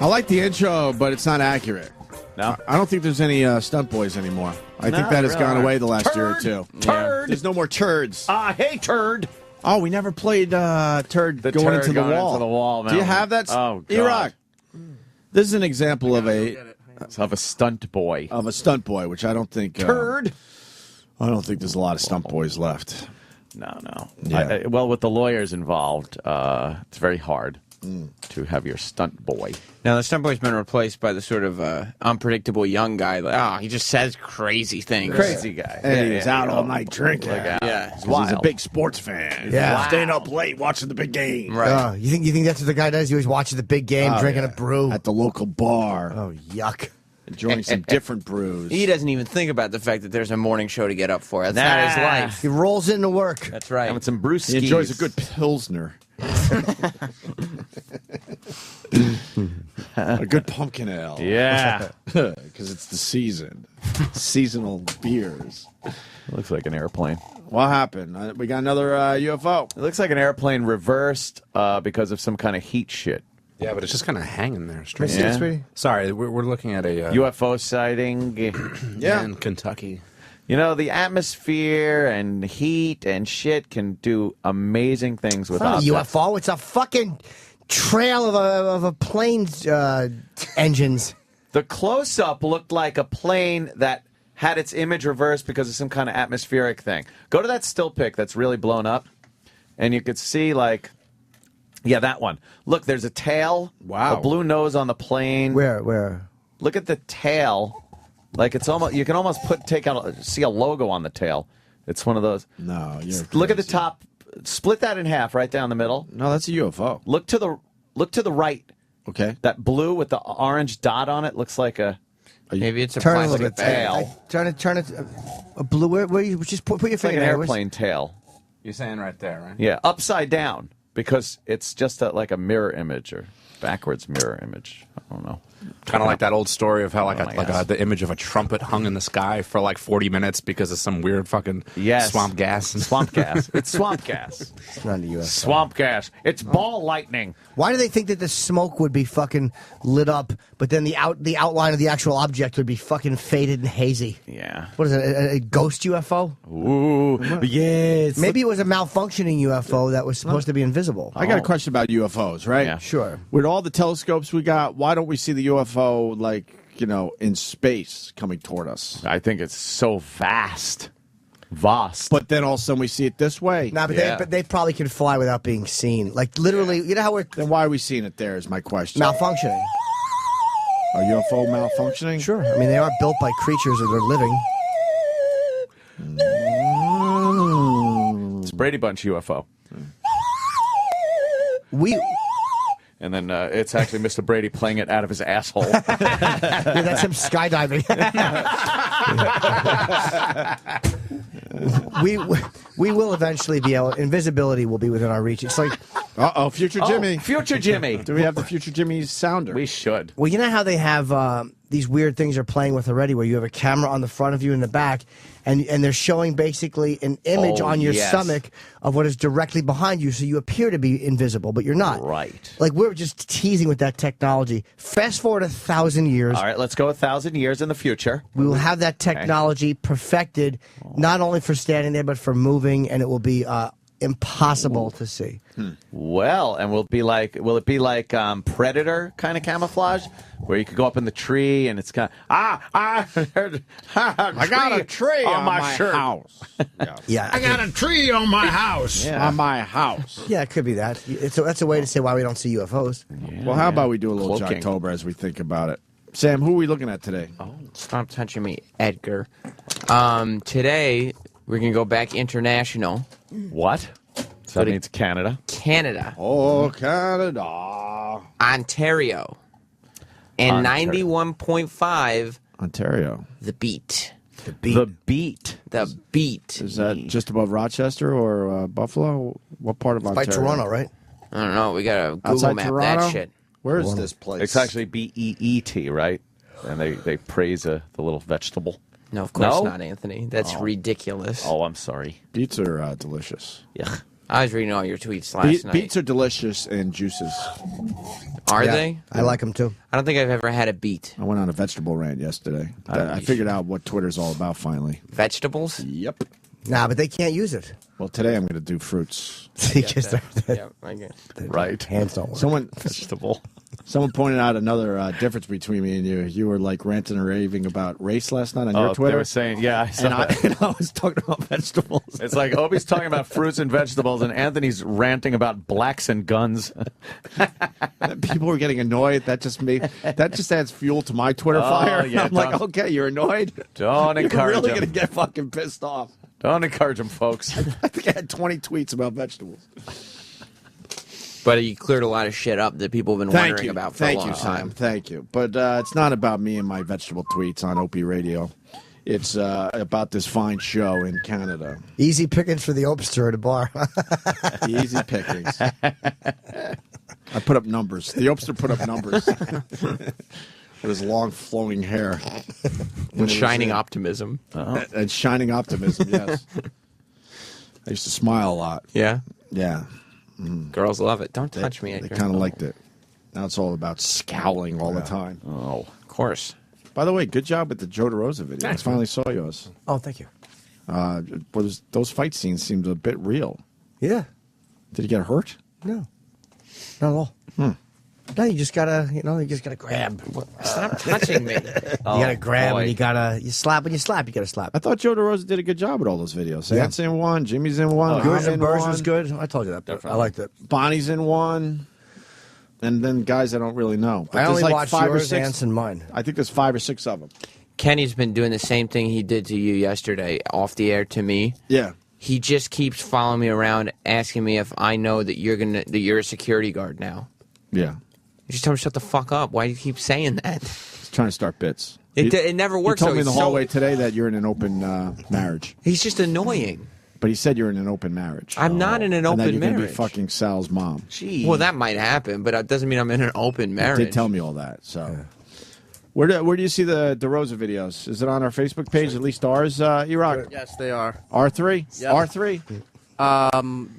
I like the intro, but it's not accurate. No? I don't think there's any stunt boys anymore. I think that has gone away the last year or two. Turd. There's no more turds. Hey, turd. Oh, we never played turd The going turd into the going wall. into the wall, Do you man. have that? Oh, God. E-Rock. This is an example of a stunt boy. Of a stunt boy, which I don't think Turd. I don't think there's a lot of stunt boys left. No. Yeah. Well, with the lawyers involved, it's very hard to have your stunt boy. Now, the stunt boy's been replaced by the sort of unpredictable young guy. Like, he just says crazy things. Crazy guy. And he's out all night drinking. Yeah. He's a big sports fan. Yeah. Staying up late watching the big game. Right. You think that's what the guy does? He always watches the big game, drinking a brew at the local bar. Oh, yuck. Enjoying some different brews. He doesn't even think about the fact that there's a morning show to get up for. That's not his life. He rolls into work. That's right. Having some brewskis. He enjoys a good Pilsner. A good pumpkin ale. Yeah. Because it's the season. Seasonal beers. Looks like an airplane. What happened? We got another UFO. It looks like an airplane reversed because of some kind of heat shit. Yeah, but it's just kind of hanging there. Straight. Yeah. Sweetie? Sorry, we're looking at a UFO sighting. in Kentucky. You know, the atmosphere and heat and shit can do amazing things It's with not a objects. UFO. It's a fucking trail of a plane's engines. The close-up looked like a plane that had its image reversed because of some kind of atmospheric thing. Go to that still pic that's really blown up, and you could see, like, yeah, that one. Look, there's a tail. Wow. A blue nose on the plane. Where? Look at the tail. Like, it's almost, you can almost see a logo on the tail. It's one of those. No, you're Look at the crazy. top. Split that in half right down the middle. No, that's a UFO. Look to the right. Okay. That blue with the orange dot on it looks like a Maybe it's a Turn a little plastic bit. bag. Turn it. A blue. Where you just put your it's like finger an there. airplane tail. You're saying right there, right? Yeah, upside down because it's just like a mirror image or backwards mirror image. I don't know. Kind of like that old story of how Oh, my gosh. the image of a trumpet hung in the sky for like 40 minutes because of some weird fucking swamp gas. Swamp gas. It's swamp gas. It's not a UFO. Swamp gas. It's ball lightning. Why do they think that the smoke would be fucking lit up, but then the outline of the actual object would be fucking faded and hazy? Yeah. What is it? A ghost UFO? Ooh. Yes. Maybe it was a malfunctioning UFO that was supposed to be invisible. I got a question about UFOs, right? Yeah. Sure. With all the telescopes we got, why don't we see the UFO, like, in space coming toward us? I think it's so vast. But then all of a sudden we see it this way. Nah, but, Yeah. they probably can fly without being seen. Like, literally, you know how we're Then why are we seeing it there is my question. malfunctioning? Are UFO malfunctioning? Sure. I mean, they are built by creatures that are living. It's Brady Bunch UFO. And then it's actually Mr. Brady playing it out of his asshole. Yeah, that's him skydiving. we will eventually be able. Invisibility will be within our reach. It's like Uh-oh, Future Jimmy. Future Jimmy. Do we have the Future Jimmy's sounder? We should. Well, you know how they have these weird things they're playing with already, where you have a camera on the front of you and the back, and they're showing basically an image on your stomach of what is directly behind you, so you appear to be invisible, but you're not. Right. Like, we're just teasing with that technology. Fast forward 1,000 years. All right, let's go 1,000 years in the future. We will have that technology perfected, not only for standing there, but for moving, and it will be impossible to see. Well, and will it be like Predator kind of camouflage, where you could go up in the tree and it's kind of I got a tree on my shirt. house. Yeah, I got a tree on my house. On my house. Yeah, it could be that. That's a way to say why we don't see UFOs. Well, how about we do a little Cloaking. Jocktober as we think about it? Sam, who are we looking at today? Oh, stop touching me, Edgar. Today, we're going to go back international. What? So that means Canada. Canada. Oh, Canada. Ontario. And 91.5. Ontario. The Beat. The Beat. The Beat. The Beat. Is that just above Rochester or Buffalo? What part of Ontario? By Toronto, right? I don't know. We got to Google Outside map Toronto? that shit. Where is this place? It's actually BEET, right? And they praise the little vegetable. No, of course not, Anthony. That's ridiculous. Oh, I'm sorry. Beets are delicious. Yeah. I was reading all your tweets last night. Beets are delicious and juices. Are Yeah, they? I like them too. I don't think I've ever had a beet. I went on a vegetable rant yesterday. I figured out what Twitter's all about finally. Vegetables? Yep. Nah, but they can't use it. Well, today I'm going to do fruits. Because Yeah, I guess. Right. hands don't work. Vegetable. Someone pointed out another difference between me and you. You were like ranting and raving about race last night on your Twitter. They were saying, yeah, I saw it. and I was talking about vegetables. It's like Opie's talking about fruits and vegetables, and Anthony's ranting about blacks and guns. People were getting annoyed. That just adds fuel to my Twitter fire. yeah, I'm like, okay, you're annoyed. Don't You're encourage really him. going to get fucking pissed off. Don't encourage them, folks. I think I had 20 tweets about vegetables. But you cleared a lot of shit up that people have been wondering about for a long time. Thank you. But it's not about me and my vegetable tweets on Opie Radio. It's about this fine show in Canada. Easy pickings for the Opster at a bar. Easy pickings. I put up numbers. The Opster put up numbers. With his long flowing hair. And shining optimism. And shining optimism, yes. I used to smile a lot. Yeah? Yeah. Girls love it. Don't touch me, They Edgar. kind of liked it. Now it's all about scowling all the time. Oh, Of course. By the way, good job with the Joe DeRosa video. I finally saw yours. Oh, thank you. Those fight scenes seemed a bit real. Yeah. Did he get hurt? No. Not at all. No, you just gotta grab. Stop touching me. You gotta grab and you slap when you slap. You gotta slap. I thought Joe DeRosa did a good job with all those videos. Yeah. Ant's in one, Jimmy's in one, Yours I'm and in Burrs one, was good. I told you that. But I liked it. Bonnie's in one, and then guys I don't really know. But I there's only like watched 5 or yours, 6. Ant's, and mine. I think there's 5 or 6 of them. Kenny's been doing the same thing he did to you yesterday off the air to me. Yeah. He just keeps following me around, asking me if I know that you're a security guard now. Yeah. You just tell him to shut the fuck up. Why do you keep saying that? He's trying to start bits. It never works. He told me in the He's so- hallway today that you're in an open marriage. He's just annoying. But he said you're in an open marriage. I'm not in an and open that you're gonna be marriage. fucking Sal's mom. Well, that might happen, but it doesn't mean I'm in an open He marriage. did tell me all that. So, where do you see the DeRosa videos? Is it on our Facebook page? At least ours, Iraq. Yes, they are. R3. Yep. R3.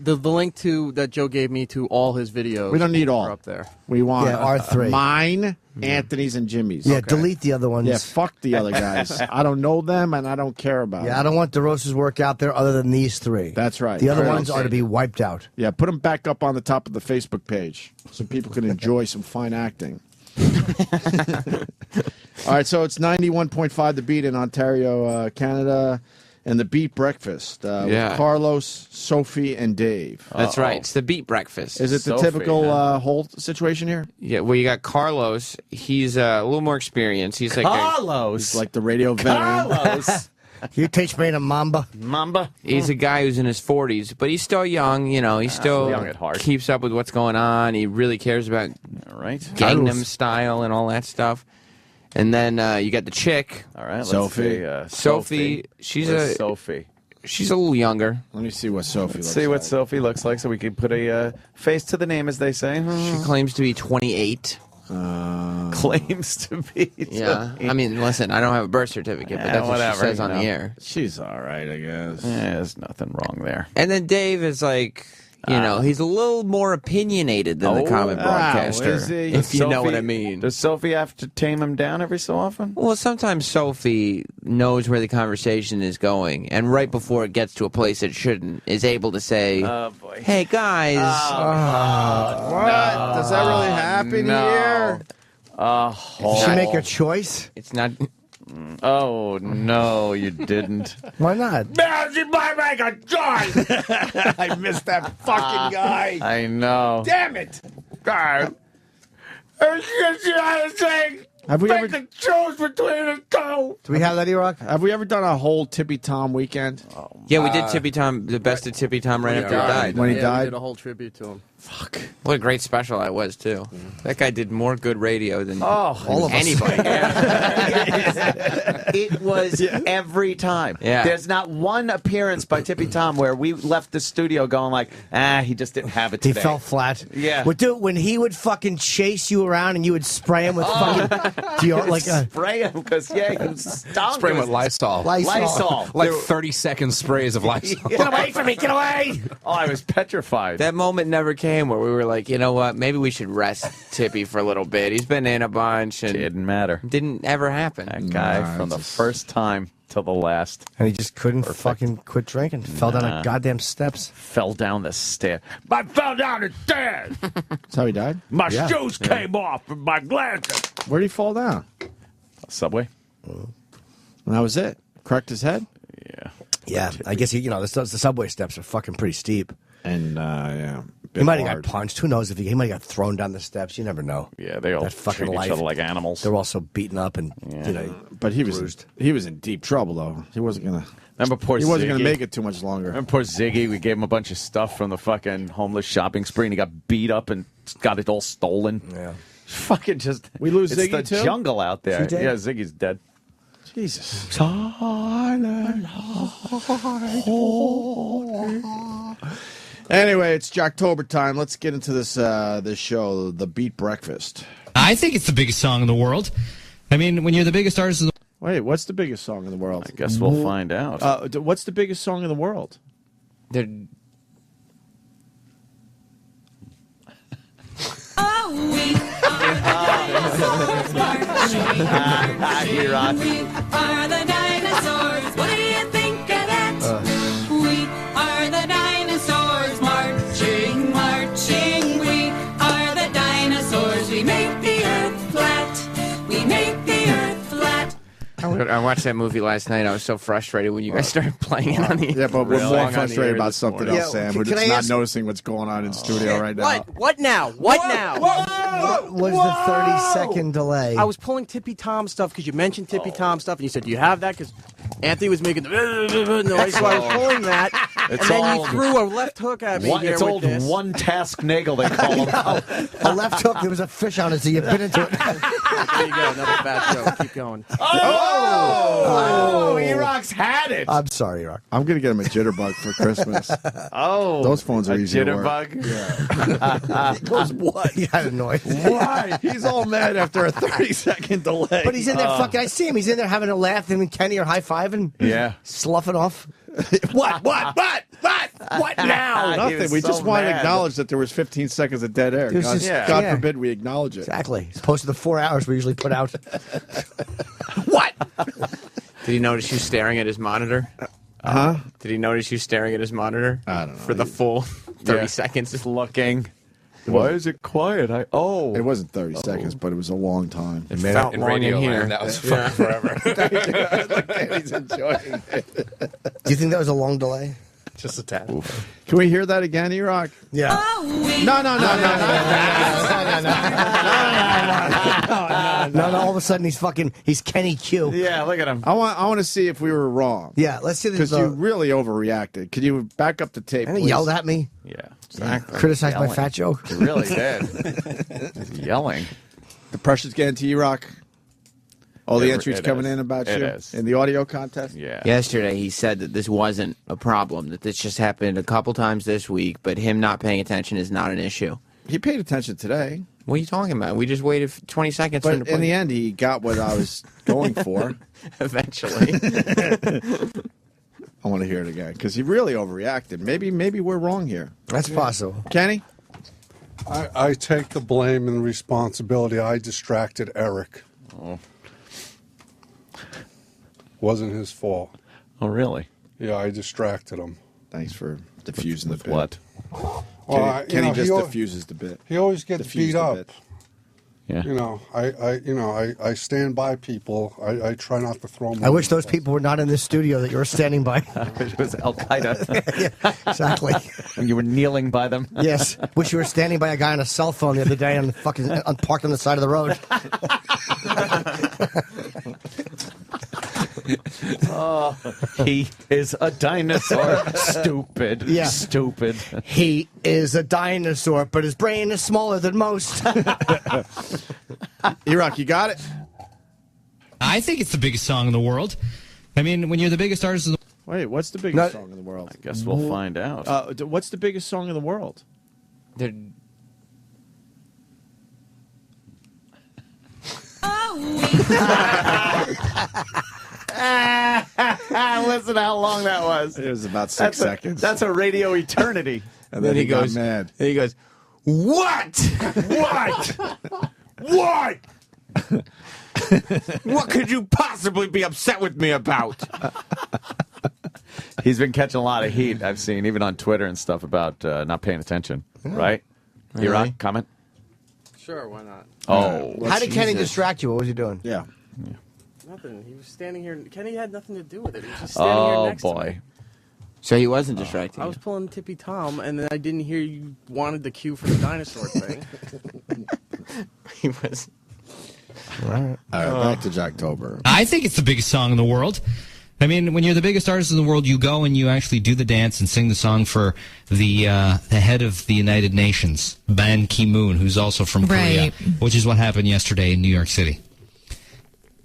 The link that Joe gave me to all his videos. We don't need all are up there. We want R3. Mine, Anthony's, and Jimmy's. Yeah, delete the other ones. Yeah, fuck the other guys. I don't know them, and I don't care about Yeah, I them. don't want DeRosa's work out there other than these 3. That's right. The other Right. ones are to be wiped out. Yeah, put them back up on the top of the Facebook page so people can enjoy some fine acting. All right, so it's 91.5 The Beat in Ontario, Canada, and The Beat Breakfast with Carlos, Sophie, and Dave. That's right. It's the Beat Breakfast. Is it the typical whole situation here? Yeah, well, you got Carlos. He's a little more experienced. He's like He's like the radio veteran. You teach me to Mamba. He's a guy who's in his 40s, but he's still young. You know, he still young at heart. keeps up with what's going on. He really cares about Gangnam Style and all that stuff. And then you got the chick. All right, let's Sophie. see, Sophie. She's Where's a Sophie. She's a little younger. Let me see what Sophie looks See what like. Sophie looks like so we can put a face to the name, as they say. She claims to be 28. Claims to be. Yeah. I mean, listen, I don't have a birth certificate, but that's what she says on the air. She's all right, I guess. Yeah, there's nothing wrong there. And then Dave is like, he's a little more opinionated than the common broadcaster, is he? if you know what I Sophie- mean. Does Sophie have to tame him down every so often? Well, sometimes Sophie knows where the conversation is going, and right before it gets to a place it shouldn't, is able to say, "Hey guys, What? Does that really happen here? Did she make her choice? It's not. Oh no, you didn't. Why not? She might make a choice. I missed that fucking guy. I know. Damn it. God. Have we ever choose between the two? Do we have that, E-Rock? Have we ever done a whole Tippy Tom weekend? Yeah, we did Tippy Tom, the best of Tippy Tom right after he died. When he We died? did a whole tribute to him. Fuck. What a great special that was, too. That guy did more good radio than all of us. anybody. It was every time. Yeah. There's not one appearance by Tippy Tom where we left the studio going like, he just didn't have it He today. fell flat. Yeah. But dude, when he would fucking chase you around and you would spray him with fucking deodorant, like spray him because he stunk. Spray him with Lysol. Lysol. Like 30-second sprays of Lysol. Get away from me! Get away! Oh, I was petrified. That moment never came where we were like, you know what, maybe we should rest Tippy for a little bit. He's been in a bunch and Didn't matter. didn't ever happen. That guy from the first time till the last And he just couldn't fucking quit drinking. Fell down the goddamn steps. fell down the stair. I fell down the stairs. That's how he died? My shoes came off and my glasses. Where'd he fall down? Subway. And that was it? Cracked his head? Yeah. Yeah, I guess the subway steps are fucking pretty steep. And, yeah. He might have got punched. Who knows if he might have got thrown down the steps? You never know. Yeah, they all That fucking treat life. each other like animals. They're also beaten up and But he was in deep trouble, though. He wasn't going to... Remember poor He wasn't going to Ziggy? make it too much longer. Remember poor Ziggy? We gave him a bunch of stuff from the fucking homeless shopping spree, and he got beat up and got it all stolen. Yeah. Fucking just... We lose it's Ziggy, the too? jungle out there. Is he dead? Yeah, Ziggy's dead. Jesus. Silent. Anyway, it's Jocktober time. Let's get into this show, The Beat Breakfast. I think it's the biggest song in the world. I mean, when you're the biggest artist in the Wait, what's the biggest song in the world? I guess we'll find out. What's the biggest song in the world? We are the dinosaurs. What do you think of that? We are the dinosaurs marching, marching. We are the dinosaurs. We make the earth flat. We make the earth flat. I watched that movie last night. I was so frustrated when you guys started playing it on the Yeah, but we're song more on the frustrated air about this something morning. else, Sam. can We're just I not ask- noticing what's going on in studio right now. What now? What now? What was the 30-second delay? I was pulling Tippy Tom stuff because you mentioned Tippy Tom stuff, and you said, "Do you have that?" Because Anthony was making the noise, so I was pulling that, and then you threw a left hook at me here It's with old this. one-task nagel, they call him. A left hook, there was a fish on it, so you bit into it. There you go, another bad joke. Keep going. Oh, E-Rock's had it. I'm sorry, Rock. I'm going to get him a jitterbug for Christmas. Oh, Those phones are a easy to work. jitterbug. He goes, what? He got annoyed. Why? He's all mad after a 30-second delay. But he's in there fucking, I see him, he's in there having a laugh, him and Kenny are high-fiving. Yeah. Sloughing off. What now? He Nothing. was We so just want to mad. acknowledge that there was 15 seconds of dead air. It was God, just- God yeah. forbid we acknowledge it. Exactly. As opposed to the 4 hours we usually put out. Did he notice you staring at his monitor? Huh? Did he notice you staring at his monitor? I don't know. For the full 30 seconds. Just looking. Why is it quiet? It wasn't 30 seconds, but it was a long time. It felt In long radio in here. land, that was fucking forever. He's enjoying it. Do you think that was a long delay? Just a tad. Can we hear that again, E-Rock? Yeah. No, all of a sudden he's Kenny Q. Yeah, look at him. I want to see if we were wrong. Yeah, let's see Because you really overreacted. Could you back up the tape, And he please? yelled at me. Yeah, exactly. Criticized my Yelling. fat joke. He really did. Yelling. The pressure's getting to E-Rock. All the entries coming in about you in the audio contest? Yeah. Yesterday, he said that this wasn't a problem, that this just happened a couple times this week, but him not paying attention is not an issue. He paid attention today. What are you talking about? We just waited 20 seconds for him But to in play. the end, he got what I was going for. Eventually. I want to hear it again because he really overreacted. Maybe we're wrong here. That's possible. Kenny? I take the blame and responsibility. I distracted Eric. Oh. Wasn't his fault. Oh, really? Yeah, I distracted him. Thanks for diffusing the bit. What? Kenny just diffuses the bit. He always gets Diffuse beat the up. bit. Yeah. You know, I stand by people. I try not to throw them. I wish those people were not in this studio that you were standing by. It was Al Qaeda. Yeah, exactly. And you were kneeling by them. Yes. Wish you were standing by a guy on a cell phone the other day and fucking parked on the side of the road. Oh, he is a dinosaur. Stupid. Yeah. Stupid. He is a dinosaur, but his brain is smaller than most. E-Rock, you got it? I think it's the biggest song in the world. I mean, when you're the biggest artist in the Wait, what's the biggest song in the world? I guess we'll find out. What's the biggest song in the world? Listen to how long that was. It was about 6 seconds. That's a radio eternity. And then he got mad. And he goes, "What? What? What? What could you possibly be upset with me about?" He's been catching a lot of heat, I've seen, even on Twitter and stuff, about not paying attention. Right? Really? E-Rock, comment? Sure, why not? Oh. How did Kenny distract you? What was he doing? Yeah. Nothing. He was standing here. Kenny had nothing to do with it. He was just standing here next to me. So he wasn't distracting I was pulling Tippy Tom, and then I didn't hear you wanted the cue for the dinosaur thing. He was. All right, back to Jocktober. I think it's the biggest song in the world. I mean, when you're the biggest artist in the world, you go and you actually do the dance and sing the song for the head of the United Nations, Ban Ki-moon, who's also from Korea, which is what happened yesterday in New York City.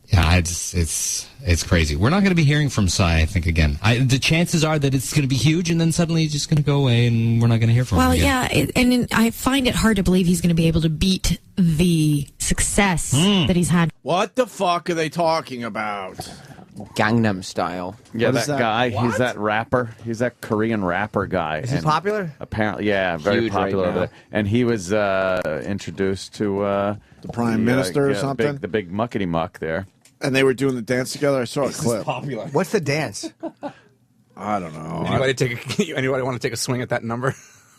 Yeah, it's crazy. We're not going to be hearing from Psy, I think, again. The chances are that it's going to be huge, and then suddenly it's just going to go away, and we're not going to hear from him again. Yeah, and I find it hard to believe he's going to be able to beat the success that he's had. What the fuck are they talking about? Gangnam Style. Yeah, What is that that? guy. What? He's that rapper. He's that Korean rapper guy. Is he And popular? Apparently, yeah, very Huge right popular over now. there. And he was introduced to The Prime Minister or yeah, something? the big muckety muck there. And they were doing the dance together. I saw a clip. Popular. What's the dance? I don't know. Anybody want to take a swing at that number?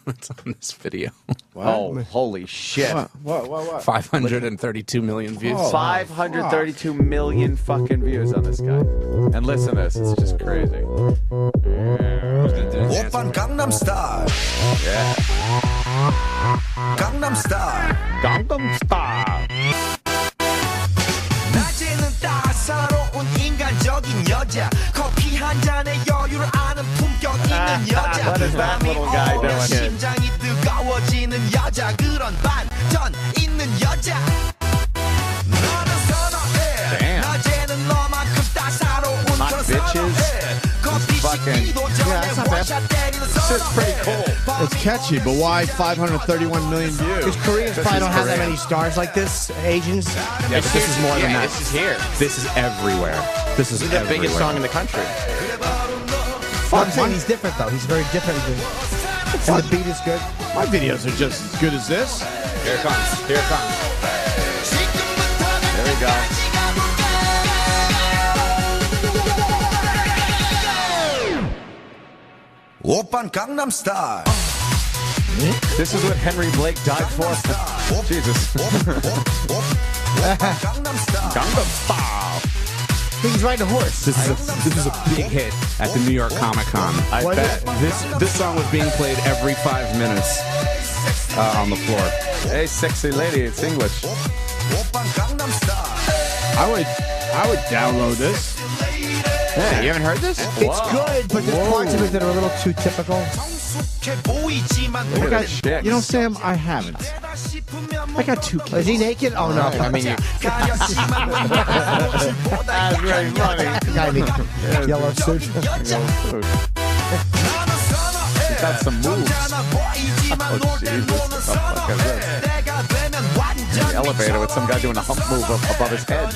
That's on this video. Oh, holy shit. What? 532 million views. Oh, 532 million fucking views on this guy. And listen to this. It's just crazy. 오빤 강남 스타일. Yeah. 강남 스타일. Gangnam Style. 낮에는 따사로운 인간적인 여자. 커피 한 잔에 여유를 아는 품격 있는 여자. What is that little guy 오면 doing here? 심장이 뜨거워지는 여자. 그런 반전 있는 여자. 너는 선호해. Damn. 낮에는 너만큼 따사로운 Hot 그런 bitches. 선호해. 커피 Fucking- 식기도 전에 Yeah, that's not bad. 원샷 때리는 This is pretty 선호해. cool. It's catchy, but why 531 million views? Because Koreans probably don't have that many stars like this, Asians. Yeah, but this is more than that. This is here. This is everywhere. This is This is the everywhere. biggest song in the country. I'm saying he's different, though. He's very different. And the beat is good. My videos are just as good as this. Here it comes. Here it comes. There we go. 오빤 강남 스타일. This is what Henry Blake died for. Jesus. Gangnam Style. He's riding a horse. This is a big hit at the New York Comic Con. I bet. This song was being played every 5 minutes on the floor. Hey, sexy lady, it's English. I would download this. Yeah, you haven't heard this? It's good, but there's parts of it that are a little too typical. I got, you know, Sam, I haven't. I got 2 kids. Is he naked? Oh, no. I mean, That's very funny. Guy in the yellow suit. He's got some moves. Oh, Jesus. What the fuck is this? In the elevator with some guy doing a hump move above his head.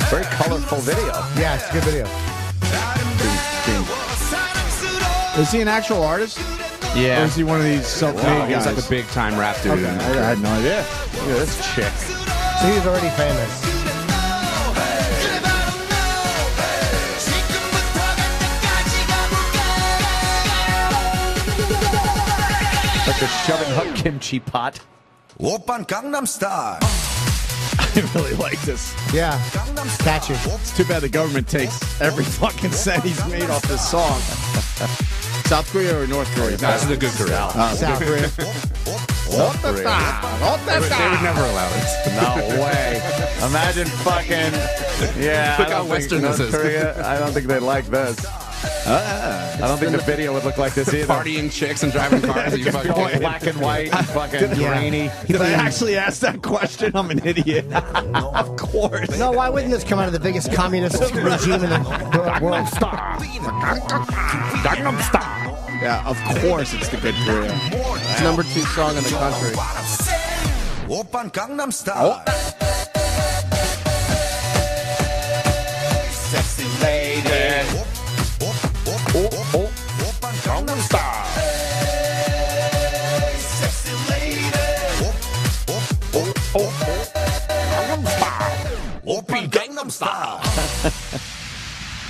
Very colorful video. Yeah, it's a good video. Is he an actual artist? Yeah. Or is he one of these self-made He's guys? like a big time rap dude. Okay, I had no idea. Look at this chick. So he was already famous. Like a shoving hot kimchi pot. Oppan Gangnam Style. I really like this. Yeah. Catchy. It's too bad the government takes every fucking cent he's made off this song. South Korea or North Korea? That's the good Korea. South Korea. South Korea. They would never allow it. No way. Imagine fucking. Yeah. Look I how don't Western think this is. North Korea, I don't think they like this. I don't think the video would look like this either. Partying chicks and driving cars. You fucking Black and white, fucking grainy. Did I actually ask that question? I'm an idiot. Of course. No, why wouldn't this come out of the biggest communist regime in the world? Gangnam Style. Yeah, of course it's the good Korea. It's number 2 song in the country. Oppan Gangnam Style. Sexy lady. Oppan Gangnam Style. Sexy lady. Oppan Gangnam Style.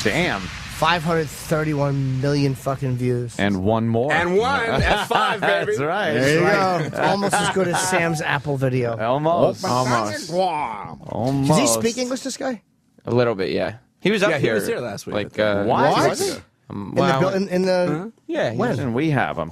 Damn. 531 million fucking views. And one more. And one. That's 5, baby. That's right. There you go. It's almost as good as Sam's Apple video. Almost. Almost. Almost. Does he speak English, this guy? a little bit, yeah. He was up Yeah, here. he was here last week. Like, What? Was he? well, In the yeah, when? And we have him.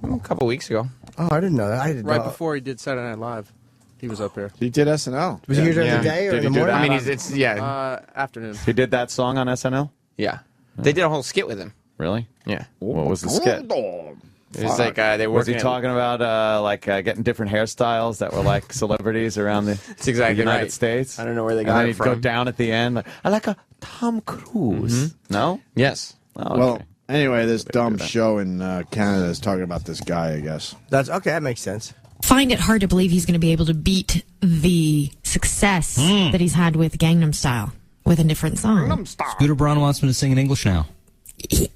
a couple weeks ago. Oh, I didn't know that. I didn't Right know. before he did Saturday Night Live, he was up here. He did SNL. Was he here during Yeah. the day or Did in he the do morning? that? I mean, it's yeah, Afternoon. He did that song on SNL? yeah. They did a whole skit with him. Really? Yeah. What was the skit? It was like they were Was he talking about getting different hairstyles that were like celebrities around the That's exactly United right. States? I don't know where they And got then it he'd from. go down at the end. Like, I like a Tom Cruise. No? Yes. Oh, okay. Well, anyway, this dumb show in Canada is talking about this guy, I guess. That's okay. That makes sense. Find it hard to believe he's going to be able to beat the success that he's had with Gangnam Style with a different song. Scooter Braun wants me to sing in English now.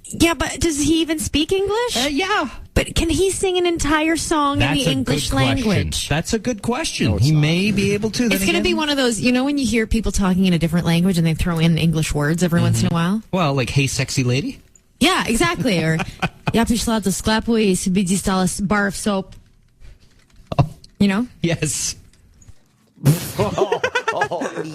Yeah, but does he even speak English? Yeah. But can he sing an entire song in the English language? That's a good question. He may be able to. It's going to be one of those, you know, when you hear people talking in a different language and they throw in English words every once in a while? Well, like, hey, sexy lady? Yeah, exactly. Or, я пришла до склепу и себе достала bar of soap. You know? Yes.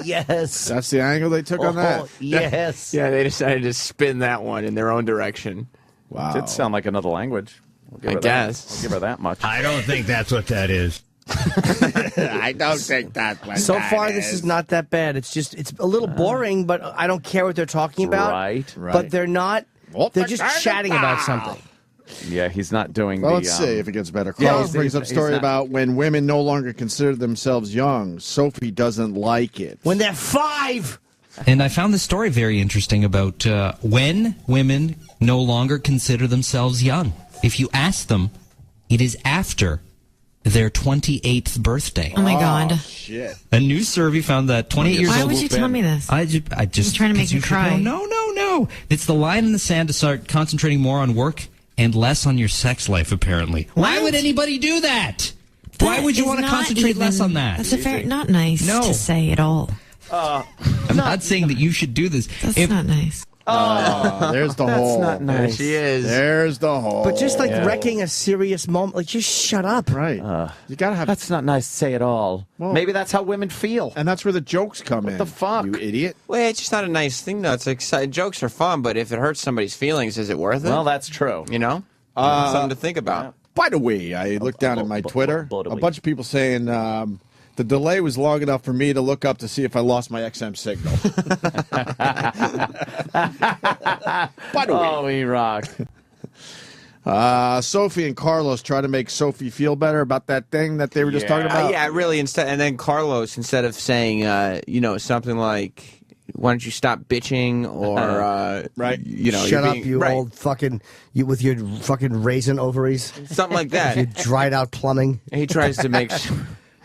Yes. That's the angle they took on that. Yes. Yeah, they decided to spin that one in their own direction. Wow. Did sound like another language. We'll give I her guess. That. We'll give her that much. I don't think that's what that is. I don't think that was So far, this is not that bad. It's just, it's a little boring, but I don't care what they're talking about. Right. But they're not, they're just chatting about something. Yeah, he's not doing Well, the... let's see if it gets better. yeah, Carlos he's- brings up a he's story not- about when women no longer consider themselves young. Sophie doesn't like it. When they're 5! And I found this story very interesting about when women no longer consider themselves young. If you ask them, it is after their 28th birthday. Oh, my God. Shit. A new survey found that 28 years Why old. would you tell me this? I just trying to make 'cause me you should cry. know. No. It's the line in the sand to start concentrating more on work and less on your sex life, apparently. Why What? would anybody do that? Why That would you is want to not concentrate even- less on that? That's a fair, not nice No. to say at all. I'm not saying that you should do this. That's not nice. There's the hole. not nice. There she is. There's the hole. But just like wrecking a serious moment, like just shut up. Right. You gotta have. That's not nice to say at all. Well- Maybe that's how women feel. And that's where the jokes come in. the fuck? You idiot. Well, it's just not a nice thing, though. It's like jokes are fun, but if it hurts somebody's feelings, is it worth it? Well, that's true. You know? Something to think about. By the way, I looked down at my Twitter. A bunch of people saying the delay was long enough for me to look up to see if I lost my XM signal. By the way. Oh, we rock. Sophie and Carlos try to make Sophie feel better about that thing that they were just talking about. Yeah, really. And then Carlos, instead of saying, something like, "Why don't you stop bitching?" or right, shut up, you old fucking, you with your fucking raisin ovaries, something like that. You dried out plumbing. He tries to make sure.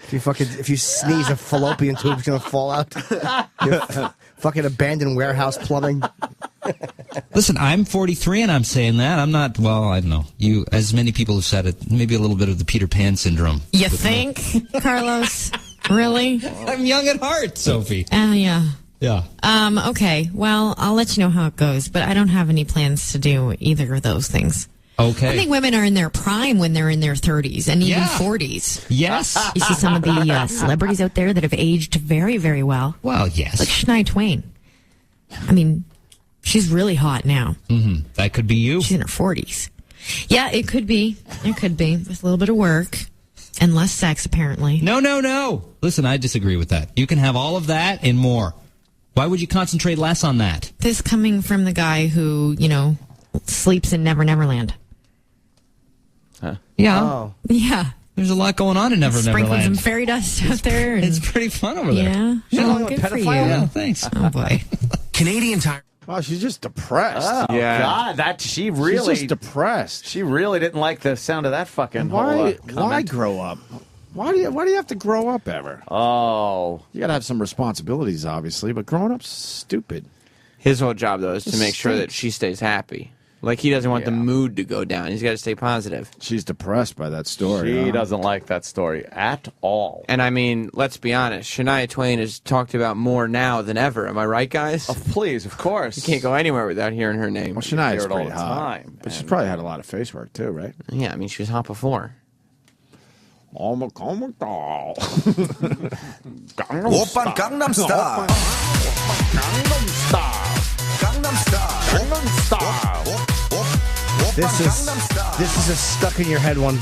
If you sneeze, a fallopian tube's gonna fall out. Fucking abandoned warehouse plumbing. Listen, I'm 43 and I'm saying that. I'm not, well, I don't know. You, as many people have said it, maybe a little bit of the Peter Pan syndrome. You think, Carlos? Really? I'm young at heart, Sophie. Yeah. Yeah. Okay, well, I'll let you know how it goes, but I don't have any plans to do either of those things. Okay. I think women are in their prime when they're in their 30s and even 40s. Yes. You see some of the celebrities out there that have aged very, very well. Well, yes. Like Shania Twain. I mean, she's really hot now. Mm-hmm. That could be you. She's in her 40s. Yeah, it could be. It could be. With a little bit of work and less sex, apparently. No. Listen, I disagree with that. You can have all of that and more. Why would you concentrate less on that? This coming from the guy who, sleeps in Never Neverland. Huh? Yeah. Oh. Yeah. There's a lot going on in Never Sprinkling Neverland. some fairy dust out there. And, it's pretty fun over there. Yeah. Oh, Good for you. Yeah, thanks. Oh, boy. Canadian Tire. Wow, she's just depressed. Oh, God, she really... She's just depressed. She really didn't like the sound of that fucking Why comment. grow up? Why do you have to grow up ever? Oh. You got to have some responsibilities, obviously, but growing up's stupid. His whole job, though, is to This make sure that stinks. she stays happy. Like, he doesn't want the mood to go down. He's got to stay positive. She's depressed by that story. She huh? doesn't like that story at all. And, I mean, let's be honest. Shania Twain is talked about more now than ever. Am I right, guys? Oh, please, of course. You can't go anywhere without hearing her name. Well, Shania's Hear it all pretty the hot. time, But she's probably had a lot of face work, too, right? Yeah, I mean, she was hot before. Open Gangnam Style. This is a stuck in your head one.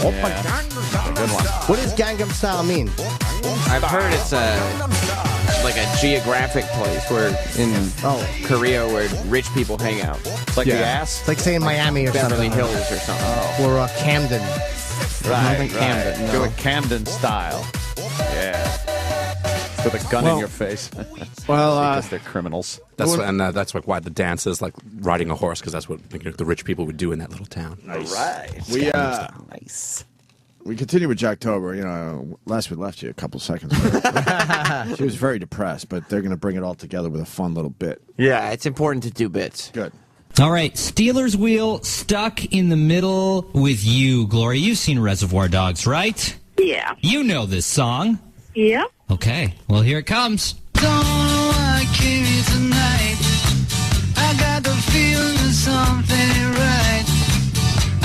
Good one. What does Gangnam Style mean? I've heard it's like a geographic place where in Korea where rich people hang out. It's like the ass. It's like saying Miami or Beverly something. Hills or something. Or Camden. Right, Camden, no. Do it Camden style. Yeah. With a gun in your face. Because they're criminals. That's why the dance is like riding a horse, because that's what the rich people would do in that little town. Nice. Right. Nice. We continue with Jacktober. Last we left you a couple seconds ago. She was very depressed, but they're going to bring it all together with a fun little bit. Yeah, it's important to do bits. Good. All right, Steelers wheel stuck in the middle with you, Gloria. You've seen Reservoir Dogs, right? Yeah. You know this song. Yeah. Okay, well, here it comes. Don't know why I came here tonight. I got the feeling that something ain't right.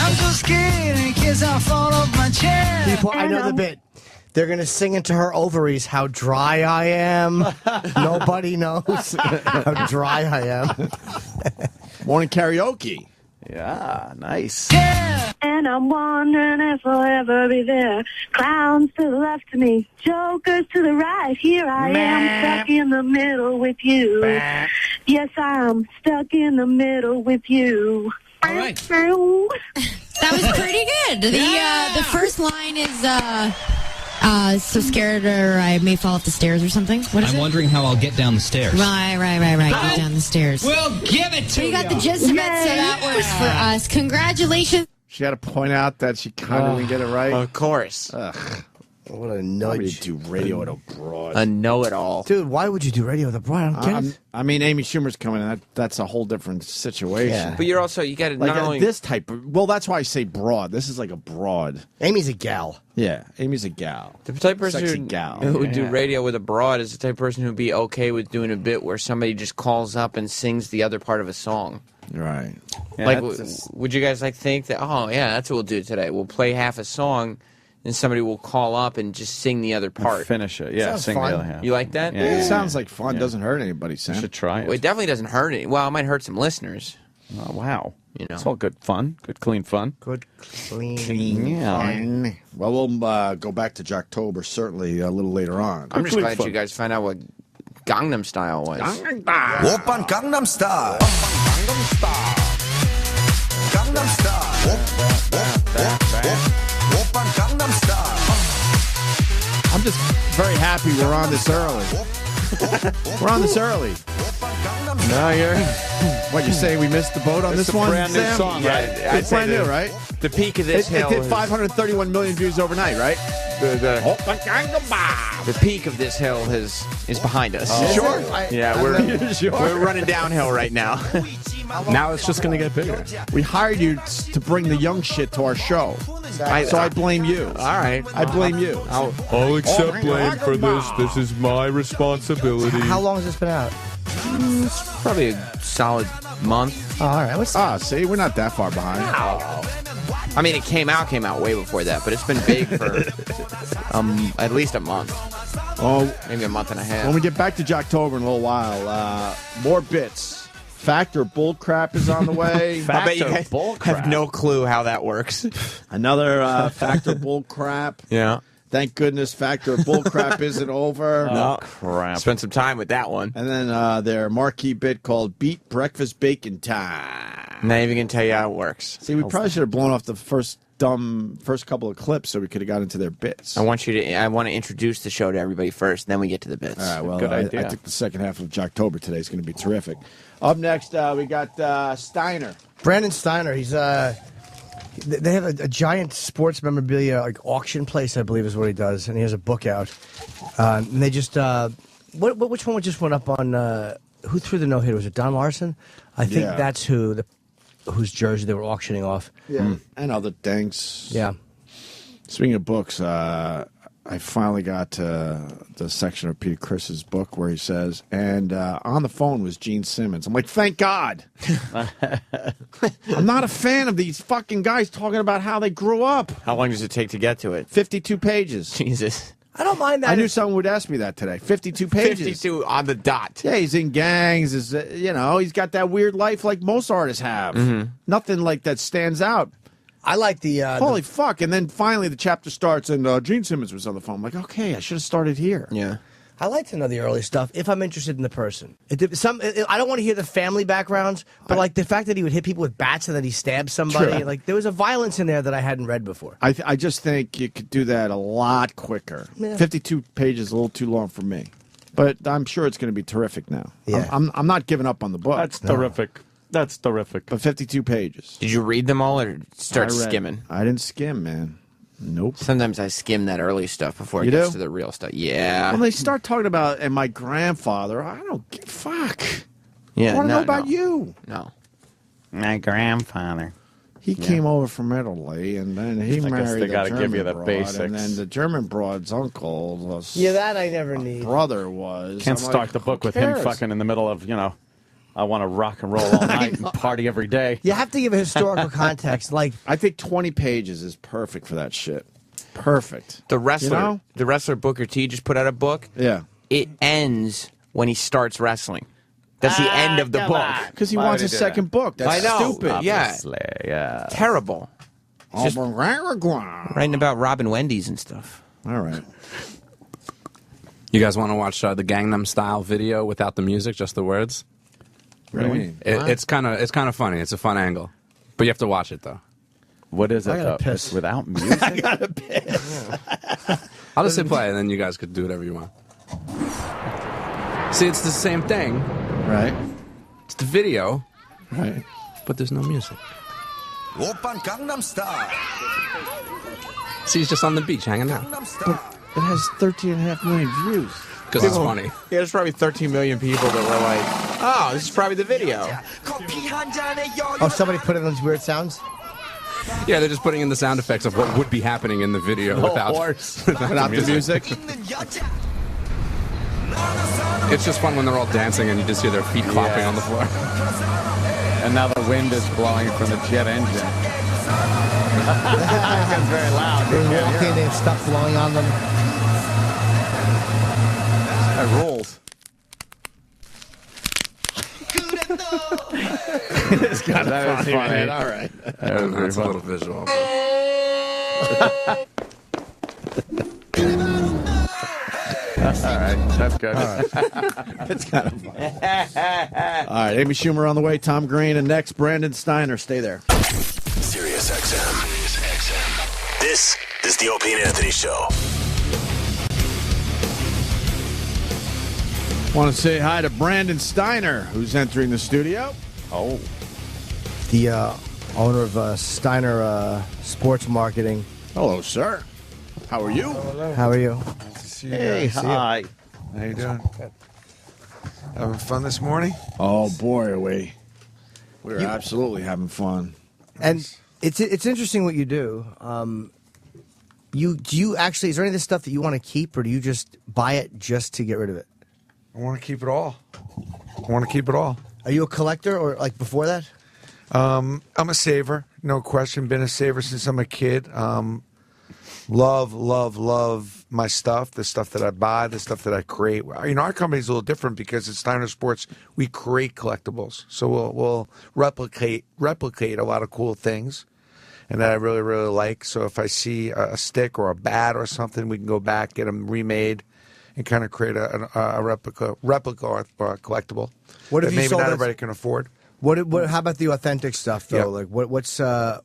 I'm so scared in case I fall off my chair. People, I know the bit. They're going to sing into her ovaries how dry I am. Nobody knows how dry I am. Morning karaoke. Yeah, nice. And I'm wondering if I'll ever be there. Clowns to the left of me, jokers to the right. Here I am, stuck in the middle with you. Yes, I'm stuck in the middle with you. All right. That was pretty good. The first line is so scared or I may fall off the stairs or something. What is I'm it? wondering how I'll get down the stairs. Right. Get down the stairs. We'll give it to We got the gist of it, so that works for us. Congratulations. She had to point out that she kind of didn't get it right. Of course. Ugh. What a Why would nudge. you do radio at abroad? A know-it-all. Dude, why would you do radio with a bride? I don't get it. I mean, Amy Schumer's coming in. That's a whole different situation. Yeah. But you're also, you got to Like not only... this type of... Well, that's why I say broad. This is like a broad. Amy's a gal. Yeah, Amy's a gal. The type of person Sexy who, gal. who would do radio with a broad is the type of person who would be okay with doing a bit where somebody just calls up and sings the other part of a song. Right. Yeah, Like, that's would you guys think that, oh, yeah, that's what we'll do today. We'll play half a song, and somebody will call up and just sing the other part. Finish it. Yeah, Sounds sing fun. the other half. You like that? Yeah. It sounds like fun. Doesn't hurt anybody, Sam. You should try Well, it it. definitely doesn't hurt any. Well, it might hurt some listeners. Oh, wow. You know. It's all good fun. Good, clean fun. Good, clean. Yeah. Well, we'll go back to Jocktober certainly a little later on. I'm just glad you guys found out what Gangnam Style was. Open Gangnam Style. I'm just very happy we're on this early. We're on this early. No, you're. What, you're saying we missed the boat on this one? Brand new Sam? song, Yeah, right? I'd It's say brand new, right? The peak of this hill. It did is- 531 million views overnight, right? The peak of this hill is behind us. Oh. Sure. I- Yeah, we're running downhill right now. Now it's just going to get bigger. We hired you to bring the young shit to our show. So I blame you. All right. I blame you. I'll accept blame for this. This is my responsibility. How long has this been out? Probably a solid month. Oh, all right. See, we're not that far behind. I mean, it came out way before that, but it's been big for at least a month. Oh, maybe a month and a half. When we get back to Jocktober in a little while, more bits. Factor bullcrap is on the way. I bet you have no clue how that works. Another Factor bullcrap. Yeah. Thank goodness Factor bullcrap isn't over. No crap. Spent some time with that one. And then their marquee bit called Beat Breakfast Bacon Time. Not even gonna tell you how it works. See, we probably should have blown off the first couple of clips so we could have got into their bits. I want to introduce the show to everybody first, then we get to the bits. All right, well, Good idea. I think the second half of Jocktober today is going to be terrific. Up next, we got Steiner. Brandon Steiner. He's they have a giant sports memorabilia auction place, I believe, is what he does, and he has a book out. And they just which one just went up on who threw the no-hitter? Was it Don Larson? I think that's whose jersey they were auctioning off. Yeah, and other things. Yeah. Speaking of books, I finally got to the section of Peter Criss's book where he says, and on the phone was Gene Simmons. I'm like, thank God. I'm not a fan of these fucking guys talking about how they grew up. How long does it take to get to it? 52 pages. Jesus. I don't mind that. I knew someone would ask me that today. 52 pages. 52 on the dot. Yeah, he's in gangs. He's got that weird life like most artists have. Mm-hmm. Nothing like that stands out. I like the holy fuck! And then finally the chapter starts, and Gene Simmons was on the phone. I'm like, okay, I should have started here. Yeah. I like to know the early stuff if I'm interested in the person. I don't want to hear the family backgrounds, but like the fact that he would hit people with bats and that he stabbed somebody, True. like there was a violence in there that I hadn't read before. I just think you could do that a lot quicker. Yeah. 52 pages is a little too long for me, but I'm sure it's going to be terrific now. Yeah. I'm not giving up on the book. That's terrific. That's terrific. But 52 pages. Did you read them all or start I read- skimming? I didn't skim, man. Nope. Sometimes I skim that early stuff before You it gets do? to the real stuff. Yeah. When they start talking about and my grandfather, I don't give fuck. Yeah, I want to no, know about no. you. No. My grandfather. He came over from Italy, and then he I guess married they a gotta German give you the broad, basics. and then the German broad's uncle was Yeah, that I never need. brother was. Can't I'm start like, the book who with him cares? fucking in the middle of, I want to rock and roll all night and party every day. You have to give a historical context. Like I think 20 pages is perfect for that shit. Perfect. The wrestler, You know? the wrestler Booker T just put out a book. Yeah. It ends when he starts wrestling. That's the end of the book. Because he Why wants would a he do second book. That's I know. stupid. Yeah. Obviously, yeah. Terrible. Just All writing about Robin Wendy's and stuff. right. You guys want to watch the Gangnam Style video without the music, just the words? Really? It's kind of funny. It's a fun angle, but you have to watch it though. What is it? I gotta though? piss. It's without music? I gotta piss. I'll just hit play, and then you guys could do whatever you want. See, it's the same thing. Right. It's the video, Right. but there's no music. Oppan Gangnam Style. See, he's just on the beach hanging out It has 13.5 million views. because it's funny. Yeah, there's probably 13 million people that were like, oh, this is probably the video. oh, somebody put in those weird sounds. Yeah, they're just putting in the sound effects of what would be happening in the video without Without the music. It's just fun when they're all dancing and you just hear their feet clapping on the floor. And now the wind is blowing from the jet engine. It's very loud. They walk in, they have stuff blowing on them. That rolls. It's kind of That is funny. funny. Man. All right. That's a little visual. All right. That's good. It's kind of funny. All right. Amy Schumer on the way. Tom Green and next Brandon Steiner. Stay there. Sirius XM. This is the Opie and Anthony Show. Want to say hi to Brandon Steiner, who's entering the studio. Oh. The owner of Steiner Sports Marketing. Hello, sir. How are you? How are you? Hey, hi. How you doing? Having fun this morning? Oh, boy, are we. We're absolutely having fun. And it's interesting what you do. Do you actually, is there any of this stuff that you want to keep, or do you just buy it just to get rid of it? I want to keep it all. I want to keep it all. Are you a collector, or like before that? I'm a saver, no question. Been a saver since I'm a kid. Love my stuff, the stuff that I buy, the stuff that I create. You know, our company's a little different because at Steiner Sports, we create collectibles. So we'll replicate a lot of cool things, and that I really, really like. So if I see a stick or a bat or something, we can go back, get them remade, and kind of create a replica collectible. What if that you maybe sold not it- everybody can afford? What? How about the authentic stuff though? Yeah. Like what's a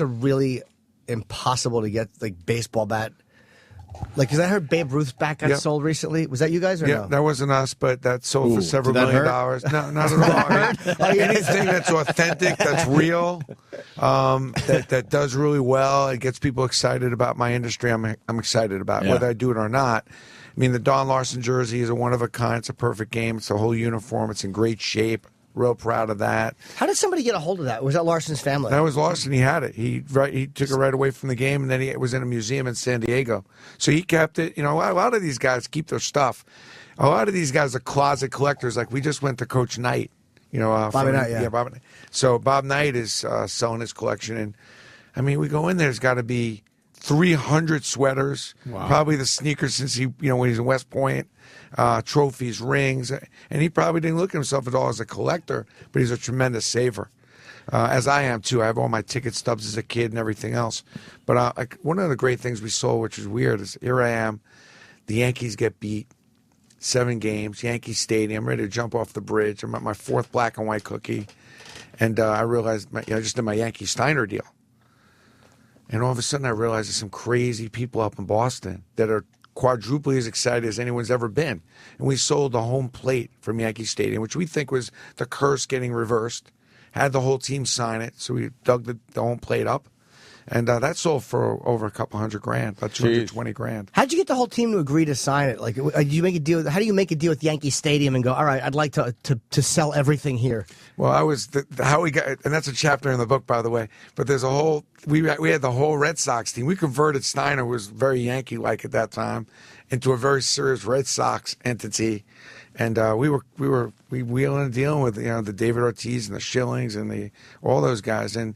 really impossible to get, like, baseball bat? Like, because I heard Babe Ruth's bat got Yep. sold recently. Was that you guys or Yeah, no? that wasn't us, but that sold for several did that million hurt? dollars. No, not at all. I mean, anything that's authentic, that's real, that does really well, it gets people excited about my industry. I'm excited about Yeah. whether I do it or not. I mean, the Don Larson jersey is a one of a kind. It's a perfect game. It's a whole uniform. It's in great shape. Real proud of that. How did somebody get a hold of that? Was that Larson's family? That was Larson. He had it. He took it right away from the game, and then it was in a museum in San Diego. So he kept it. You know, a lot of these guys keep their stuff. A lot of these guys are closet collectors. Like we just went to Coach Knight. You know, Bobby Knight, yeah. Bob Knight. So Bob Knight is selling his collection, and I mean, we go in there. There's got to be 300 sweaters. Wow. Probably the sneakers since when he's in West Point. Trophies, rings, and he probably didn't look at himself at all as a collector, but he's a tremendous saver, as I am too. I have all my ticket stubs as a kid and everything else. But one of the great things we sold, which is weird, is here I am, the Yankees get beat, 7 games, Yankee Stadium, ready to jump off the bridge. I'm at my 4th black and white cookie, and I realized I just did my Yankee Steiner deal, and all of a sudden I realized there's some crazy people up in Boston that are quadruply as excited as anyone's ever been. And we sold the home plate from Yankee Stadium, which we think was the curse getting reversed. Had the whole team sign it, so we dug the home plate up. And that sold for over a couple $100,000, about $220,000. How'd you get the whole team to agree to sign it? Like, did you make a deal? How do you make a deal with Yankee Stadium and go, all right, I'd like to sell everything here? Well, I was how we got, and that's a chapter in the book, by the way. But there's a whole we had the whole Red Sox team. We converted Steiner, who was very Yankee-like at that time, into a very serious Red Sox entity, and we were wheeling and dealing with the David Ortiz and the Schillings and all those guys, and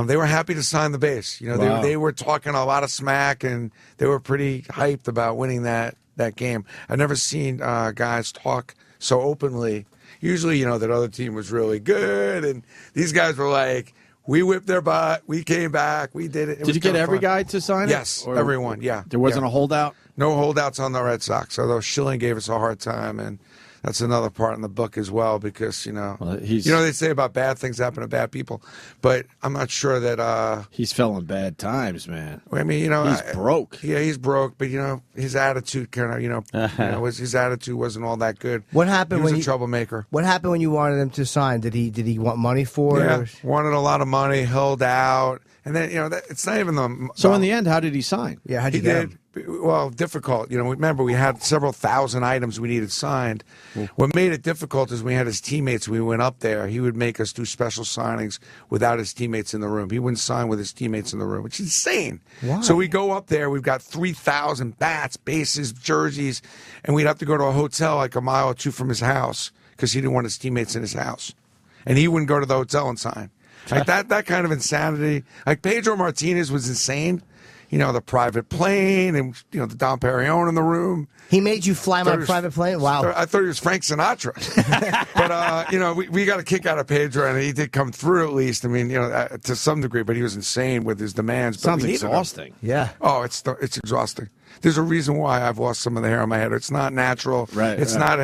they were happy to sign the base. Wow. They were talking a lot of smack, and they were pretty hyped about winning that game. I've never seen guys talk so openly. Usually, that other team was really good, and these guys were like, we whipped their butt, we came back, we did it. Did you get every guy to sign it? Yes, Or everyone, yeah. There wasn't Yeah. a holdout? No holdouts on the Red Sox, although Schilling gave us a hard time, and that's another part in the book as well, because, they say about bad things happen to bad people, but I'm not sure that... he's fell in bad times, man. I mean, He's broke. Yeah, he's broke, but, his attitude kind of, his attitude wasn't all that good. What happened He was when a troublemaker. What happened when you wanted him to sign? Did he want money for Yeah, it? wanted a lot of money, held out, and then, it's not even the... So in the end, how did he sign? Yeah, how'd He you get did. him? Well, difficult. Remember, we had several thousand items we needed signed. What made it difficult is we had his teammates. We went up there. He would make us do special signings without his teammates in the room. He wouldn't sign with his teammates in the room, which is insane. Why? So we go up there. We've got 3,000 bats, bases, jerseys, and we'd have to go to a hotel like a mile or two from his house because he didn't want his teammates in his house. And he wouldn't go to the hotel and sign. Like that kind of insanity. Like Pedro Martinez was insane. The private plane and, the Dom Perignon in the room. He made you fly my private plane? Wow. I thought he was Frank Sinatra. But, we got a kick out of Pedro, and he did come through at least. I mean, to some degree, but he was insane with his demands. But Sounds we needed him. exhausting. Yeah. Oh, it's exhausting. There's a reason why I've lost some of the hair on my head. It's not natural. Right. It's right.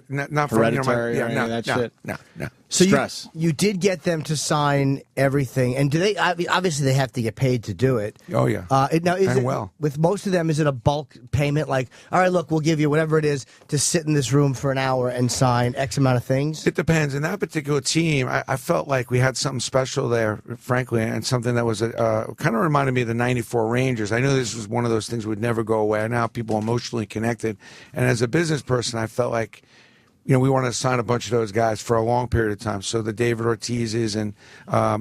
not not from, Hereditary or any no, of that no, shit? No. So stress. You did get them to sign everything, and do they? Obviously, they have to get paid to do it. Oh yeah. Now, is And it well. with most of them? Is it a bulk payment? Like, all right, look, we'll give you whatever it is to sit in this room for an hour and sign X amount of things. It depends. In that particular team, I felt like we had something special there, frankly, and something that was kind of reminded me of the '94 Rangers. I knew this was one of those things that would never go away. Now people emotionally connected, and as a business person, I felt like, you know, we wanted to sign a bunch of those guys for a long period of time. So the David Ortizes and,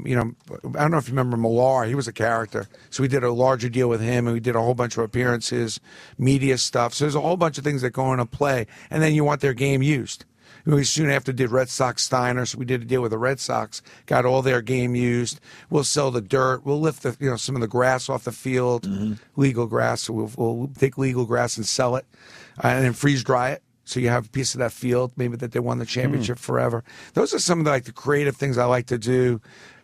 you know, I don't know if you remember Millar. He was a character. So we did a larger deal with him, and we did a whole bunch of appearances, media stuff. So there's a whole bunch of things that go into play. And then you want their game used. We soon after did Red Sox Steiner, so we did a deal with the Red Sox, got all their game used. We'll sell the dirt. We'll lift the, you know, some of the grass off the field, legal grass. So we'll take legal grass and sell it, and then freeze dry it. So you have a piece of that field, maybe that they won the championship forever. Those are some of the creative things I like to do.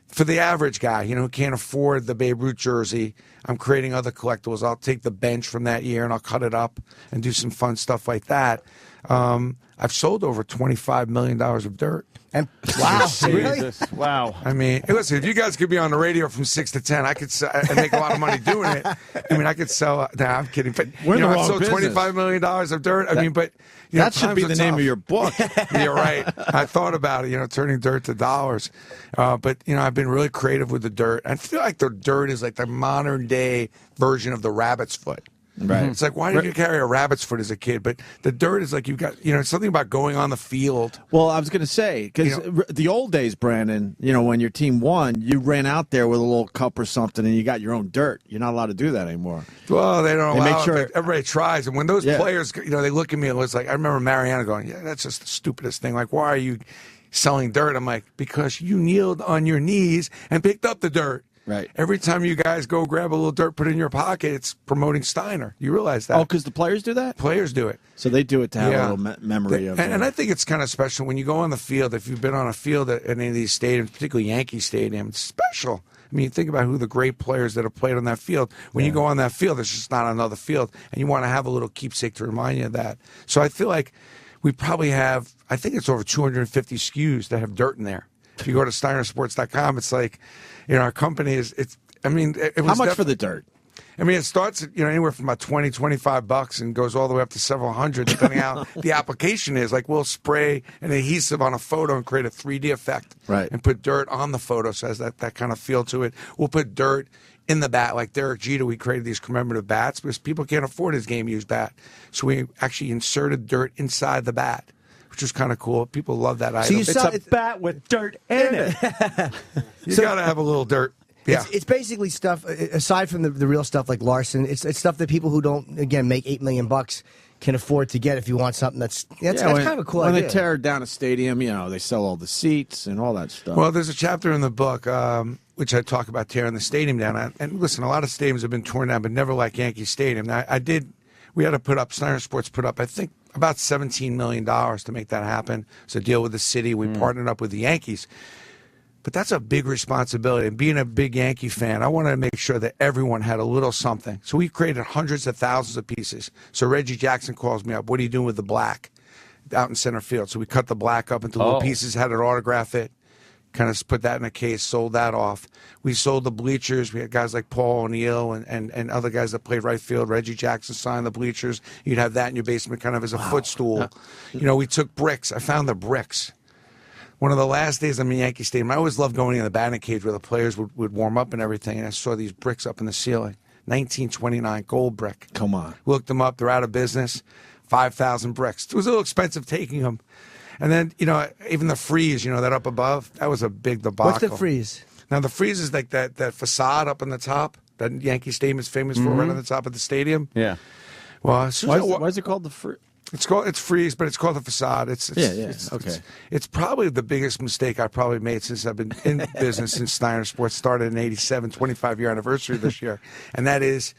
For the average guy, you know, who can't afford the Babe Ruth jersey, I'm creating other collectibles. I'll take the bench from that year and I'll cut it up and do some fun stuff like that. I've sold over $25 million of dirt. And wow, really? Wow. I mean, hey, listen, if you guys could be on the radio from 6 to 10, I could and make a lot of money doing it. I mean, I could sell. Nah, I'm kidding. But We're in the I wrong sold business. $25 million of dirt. I mean, but you That know, should be times the are name tough. of your book. You're right. I thought about it, you know, turning dirt to dollars. But, you know, I've been really creative with the dirt. I feel like the dirt is like the modern day version of the rabbit's foot. Right. It's like, why did you carry a rabbit's foot as a kid? But the dirt is like, you've got, you know, something about going on the field. Well, I was going to say, because the old days, Brandon, you know, when your team won, you ran out there with a little cup or something and you got your own dirt. You're not allowed to do that anymore. Well, they don't allow make it, sure but everybody tries. And when those players, you know, they look at me and it's like, I remember Mariana going, yeah, that's just the stupidest thing. Like, why are you selling dirt? I'm like, because you kneeled on your knees and picked up the dirt. Right. Every time you guys go grab a little dirt, put it in your pocket, it's promoting Steiner. You realize that? Oh, because the players do that? Players do it. So they do it to have a little memory of And I think it's kind of special when you go on the field. If you've been on a field at any of these stadiums, particularly Yankee Stadium, it's special. I mean, think about who the great players that have played on that field. When you go on that field, it's just not another field, and you want to have a little keepsake to remind you of that. So I feel like we probably have, I think it's over 250 SKUs that have dirt in there. If you go to SteinerSports.com, it's like, you know, our company is, it's, I mean, it was How much for the dirt? I mean, it starts at, you know, anywhere from about $20, $25 and goes all the way up to several hundred, depending how the application is. Like, we'll spray an adhesive on a photo and create a 3D effect. Right. And put dirt on the photo, so it has that kind of feel to it. We'll put dirt in the bat. Like Derek Jeter, we created these commemorative bats because people can't afford his game-used bat. So we actually inserted dirt inside the bat, which was kind of cool. People love that item. It's a bat with dirt in it. You got to have a little dirt. Yeah. It's basically stuff, aside from the real stuff like Larson, it's stuff that people who don't, again, make $8 million can afford to get if you want something that's kind of a cool when idea. they tear down a stadium, you know, they sell all the seats and all that stuff. Well, there's a chapter in the book which I talk about tearing the stadium down. And listen, a lot of stadiums have been torn down, but never like Yankee Stadium. Now, we had to put up, Steiner Sports put up, I think, about $17 million to make that happen. It's a deal with the city. We partnered up with the Yankees. But that's a big responsibility. And being a big Yankee fan, I wanted to make sure that everyone had a little something. So we created hundreds of thousands of pieces. So Reggie Jackson calls me up. What are you doing with the black out in center field? So we cut the black up into little pieces, had it autograph it, kind of put that in a case, sold that off. We sold the bleachers. We had guys like Paul O'Neill and other guys that played right field. Reggie Jackson signed the bleachers. You'd have that in your basement kind of as a footstool. You know, we took bricks. I found the bricks. One of the last days I'm in Yankee Stadium, I always loved going in the batting cage where the players would warm up and everything, and I saw these bricks up in the ceiling. 1929 gold brick. Come on. Looked them up. They're out of business. 5,000 bricks. It was a little expensive taking them. And then, you know, even the frieze, you know, that up above, that was a big debacle. What's the frieze? Now, the frieze is like that facade up on the top that Yankee Stadium is famous for, right on the top of the stadium. Yeah. Well, Why is it called the frieze? It's frieze, but it's called the facade. Okay. It's probably the biggest mistake I probably made since I've been in business since Steiner Sports started in '87, 25-year anniversary this year, and that is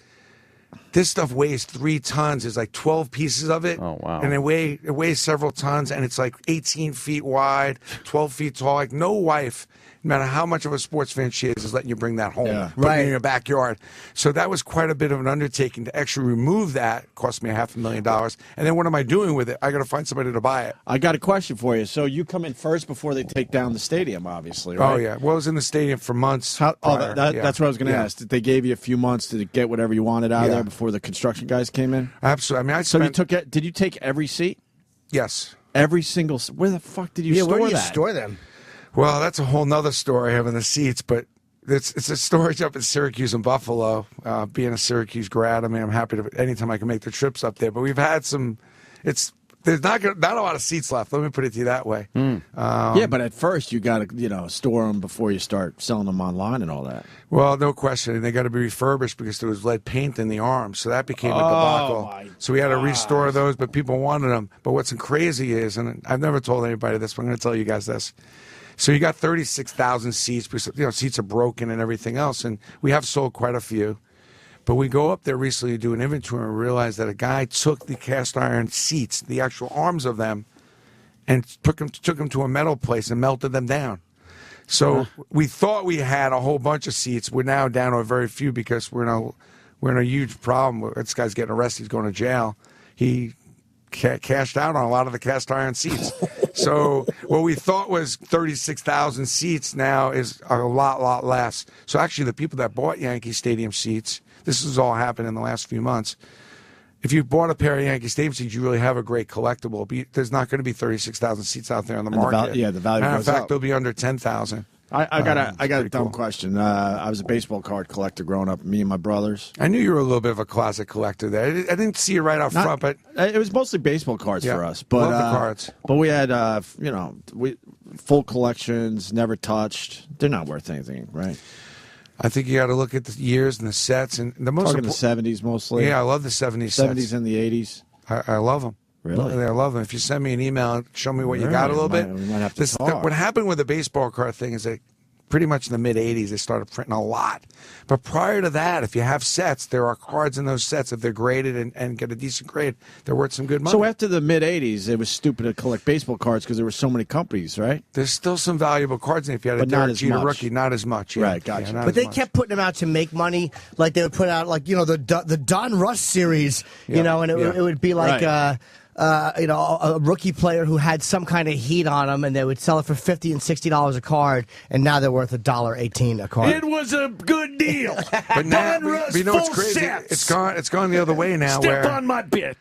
this stuff weighs 3 tons. There's like 12 pieces of it. Oh wow! And it weighs several tons, and it's like 18 feet wide, 12 feet tall. Like no wife no matter how much of a sports fan she is letting you bring that home, Right. in your backyard. So that was quite a bit of an undertaking to actually remove that. It cost me $500,000. And then what am I doing with it? I got to find somebody to buy it. I got a question for you. So you come in first before they take down the stadium, obviously, right? Oh yeah. Well, I was in the stadium for months. That's yeah. what I was going to Yeah. ask. Did they gave you a few months to get whatever you wanted out of there before the construction guys came in? Absolutely. I mean, So you took it? Did you take every seat? Yes. Every single. Where the fuck did you store where do you that? store them? Well, that's a whole nother story, having the seats, but it's a storage up in Syracuse and Buffalo. Being a Syracuse grad, I mean, I'm happy to anytime I can make the trips up there. But we've had some. There's not a lot of seats left. Let me put it to you that way. Yeah, but at first you got to store them before you start selling them online and all that. Well, no question. And they got to be refurbished because there was lead paint in the arms. So that became a debacle. So we had to restore those, but people wanted them. But what's crazy is, and I've never told anybody this, but I'm going to tell you guys this. So you got 36,000 seats because seats are broken and everything else. And we have sold quite a few. But we go up there recently to do an inventory and realize that a guy took the cast iron seats, the actual arms of them, and took them to a metal place and melted them down. So we thought we had a whole bunch of seats. We're now down to a very few because we're in a huge problem. This guy's getting arrested. He's going to jail. He cashed out on a lot of the cast iron seats. So what we thought was 36,000 seats now is a lot less. So actually the people that bought Yankee Stadium seats, this has all happened in the last few months. If you bought a pair of Yankee Stadium seats, you really have a great collectible. But there's not going to be 36,000 seats out there on the market. The value and in goes fact, up. they'll be under 10,000. I got a dumb question. I was a baseball card collector growing up. Me and my brothers. I knew you were a little bit of a closet collector there. I didn't see you right out front, but it was mostly baseball cards for us. But love the cards. But we had full collections, never touched. They're not worth anything, right? I think you got to look at the years and the sets and the most. Talking the 70s mostly. Yeah, I love the 70s. 70s and the 80s. I love them. Really? I love them. If you send me an email, show me what you got a little bit. We might have to talk. What happened with the baseball card thing is that pretty much in the mid-'80s, they started printing a lot. But prior to that, if you have sets, there are cards in those sets. If they're graded and get a decent grade, they're worth some good money. So after the mid-'80s, it was stupid to collect baseball cards because there were so many companies, right? There's still some valuable cards, and if you had a But not Derek as Jeter much. rookie, not as much. Yeah. Right, gotcha. Yeah, not But as they much. kept putting them out to make money. Like they would put out, the Don Russ series, and it would be like. Right. A rookie player who had some kind of heat on him, and they would sell it for $50 and $60 a card, and now they're worth $1.18 a card. It was a good deal. But now, Don Russ, you know what's full crazy? sets. It's gone the other way now. Step where on my bit.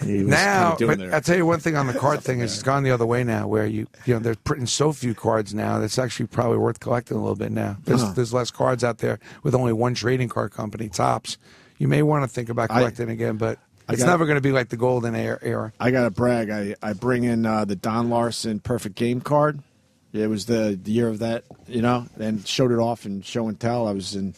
Now, but I'll tell you one thing on the card thing is it's gone the other way now, where they're printing so few cards now that's actually probably worth collecting a little bit now. There's less cards out there with only one trading card company, tops. You may want to think about collecting again, but it's never going to be like the golden era. I got to brag. I bring in the Don Larson Perfect Game card. It was the year of that, and showed it off in show and tell. I was in,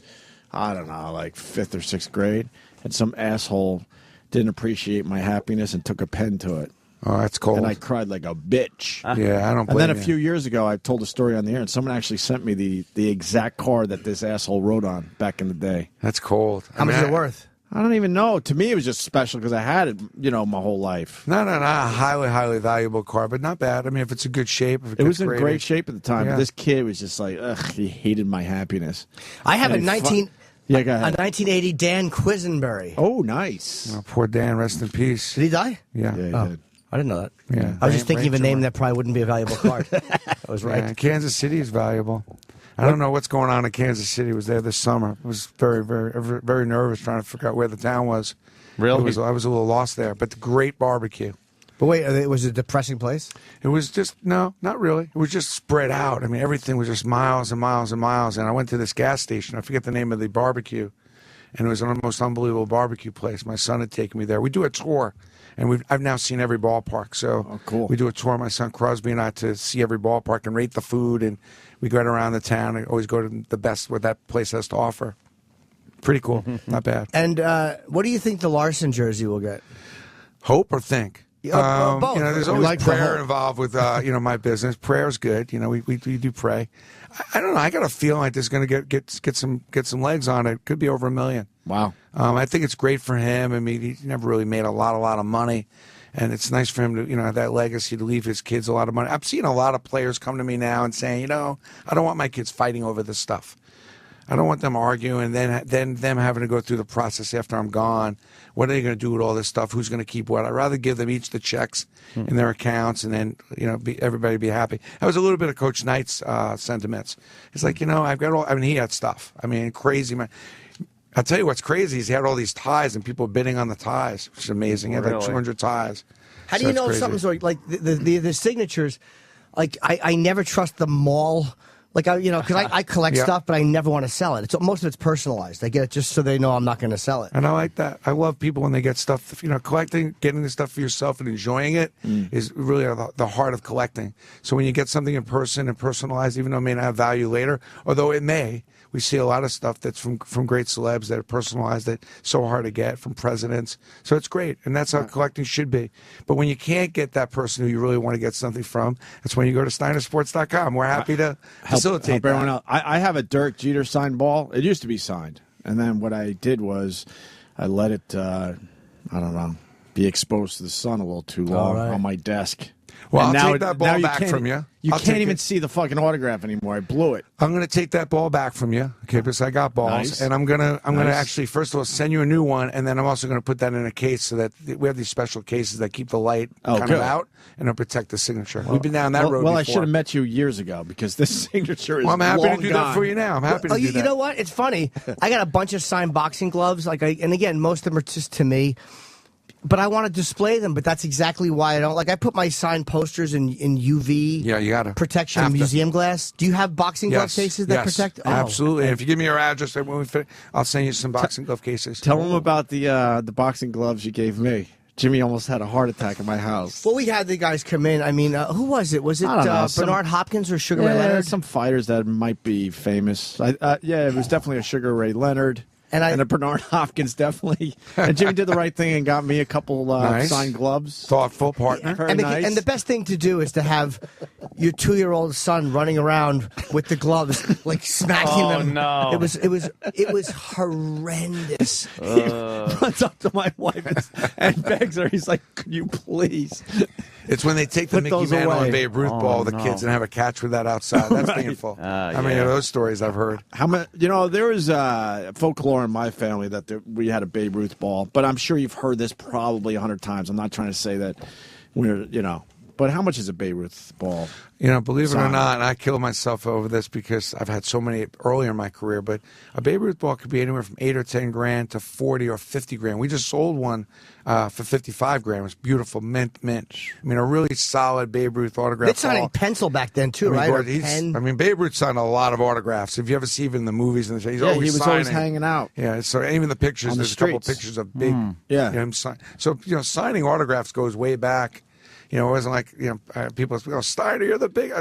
I don't know, like 5th or 6th grade, and some asshole didn't appreciate my happiness and took a pen to it. Oh, that's cold. And I cried like a bitch. Yeah, I don't blame And then a you. few years ago, I told a story on the air, and someone actually sent me the exact card that this asshole wrote on back in the day. That's cold. How much is it worth? I don't even know. To me, it was just special because I had it, my whole life. No, a highly, highly valuable card, but not bad. I mean, if it's in good shape. If It was in gets great graded. shape at the time, Yeah. but this kid was just like, he hated my happiness. I have And a he 1980 Dan Quisenberry. Oh, nice. Oh, poor Dan, rest in peace. Did he die? Yeah. Yeah, he Oh, did. I didn't know that. Yeah. I was just thinking of a Brain name tumor. that probably wouldn't be a valuable card. I was right. Yeah, Kansas City is valuable. I don't know what's going on in Kansas City. I was there this summer. I was very, very, very nervous trying to figure out where the town was. Really? I was a little lost there, but the great barbecue. But wait, was it a depressing place? It was just, no, not really. It was just spread out. I mean, everything was just miles and miles and miles. And I went to this gas station. I forget the name of the barbecue. And it was the most unbelievable barbecue place. My son had taken me there. We do a tour. And I've now seen every ballpark. So cool. We do a tour, my son Crosby and I, to see every ballpark and rate the food. And we go around the town and always go to the best what that place has to offer. Pretty cool. Not bad. And what do you think the Larson jersey will get? Hope or think? Both. There's We always like the prayer hope. involved with my business. Prayer's good. We do pray. I don't know. I got a feeling like there's going to get some legs on it. Could be over $1 million. Wow. I think it's great for him. I mean, he never really made a lot of money, And it's nice for him to, have that legacy to leave his kids a lot of money. I've seen a lot of players come to me now and saying, I don't want my kids fighting over this stuff. I don't want them arguing and then them having to go through the process after I'm gone. What are they going to do with all this stuff? Who's going to keep what? I'd rather give them each the checks in their accounts and then, everybody be happy. That was a little bit of Coach Knight's sentiments. It's like, I've got all, he had stuff. Crazy, man. I'll tell you what's crazy is he had all these ties and people bidding on the ties, which is amazing. He had like 200 ties. How do you know if something's like the signatures? Like I never trust the mall. Like because I collect stuff, but I never want to sell it. Most of it's personalized. I get it just so they know I'm not going to sell it. And I like that. I love people when they get stuff. Collecting, getting the stuff for yourself, and enjoying it is really the heart of collecting. So when you get something in person and personalized, even though it may not have value later, although it may. We see a lot of stuff that's from great celebs that are personalized, that's so hard to get from presidents. So it's great, and that's how collecting should be. But when you can't get that person who you really want to get something from, that's when you go to SteinerSports.com. We're happy to facilitate that. Everyone else. I have a Derek Jeter signed ball. It used to be signed, and then what I did was I let it, be exposed to the sun a little too long on my desk. Well, and I'll take that ball back from you. You can't even see the fucking autograph anymore. I blew it. I'm going to take that ball back from you, okay? Because I got balls, and I'm gonna actually first of all send you a new one, and then I'm also going to put that in a case so that we have these special cases that keep the light kind of out and it'll protect the signature. We've been down that road. Well, before. I should have met you years ago because this signature is. Well, I'm happy long to do gone. that for you now. I'm happy to do that. You know what? It's funny. I got a bunch of signed boxing gloves. And again, most of them are just to me. But I want to display them, but that's exactly why I don't. I put my signed posters in UV you gotta, protection museum glass. Do you have boxing glove cases that protect? Oh, absolutely. And if you give me your address, when we fit, I'll send you some boxing glove cases. Tell them about the boxing gloves you gave me. Jimmy almost had a heart attack in my house. Well, we had the guys come in. Who was it? Was it Bernard Hopkins or Sugar Ray Leonard? Some fighters that might be famous. It was definitely a Sugar Ray Leonard. And a Bernard Hopkins, definitely. And Jimmy did the right thing and got me a couple signed gloves. Thoughtful partner. And the best thing to do is to have your 2-year-old son running around with the gloves, smacking them. No. It was horrendous. He runs up to my wife and begs her. He's like, "Could you please?" It's when they take the Mickey Mantle and Babe Ruth ball, the kids, and have a catch with that outside. That's painful. How many of those stories I've heard? How many? There was folklore in my family that we had a Babe Ruth ball, but I'm sure you've heard this probably 100 times. I'm not trying to say that but how much is a Babe Ruth ball? Believe it or not, and I kill myself over this because I've had so many earlier in my career, but a Babe Ruth ball could be anywhere from $8 or $10,000 to $40 or $50,000. We just sold one for $55,000. It was beautiful, mint. A really solid Babe Ruth autograph. They signed in pencil back then too, right? Or pen. Babe Ruth signed a lot of autographs. If you ever see even the movies and the show, he was always hanging out. Yeah, so even the pictures, there's a couple pictures of big, him sign. So signing autographs goes way back. It wasn't like, people, Steiner, you're the big.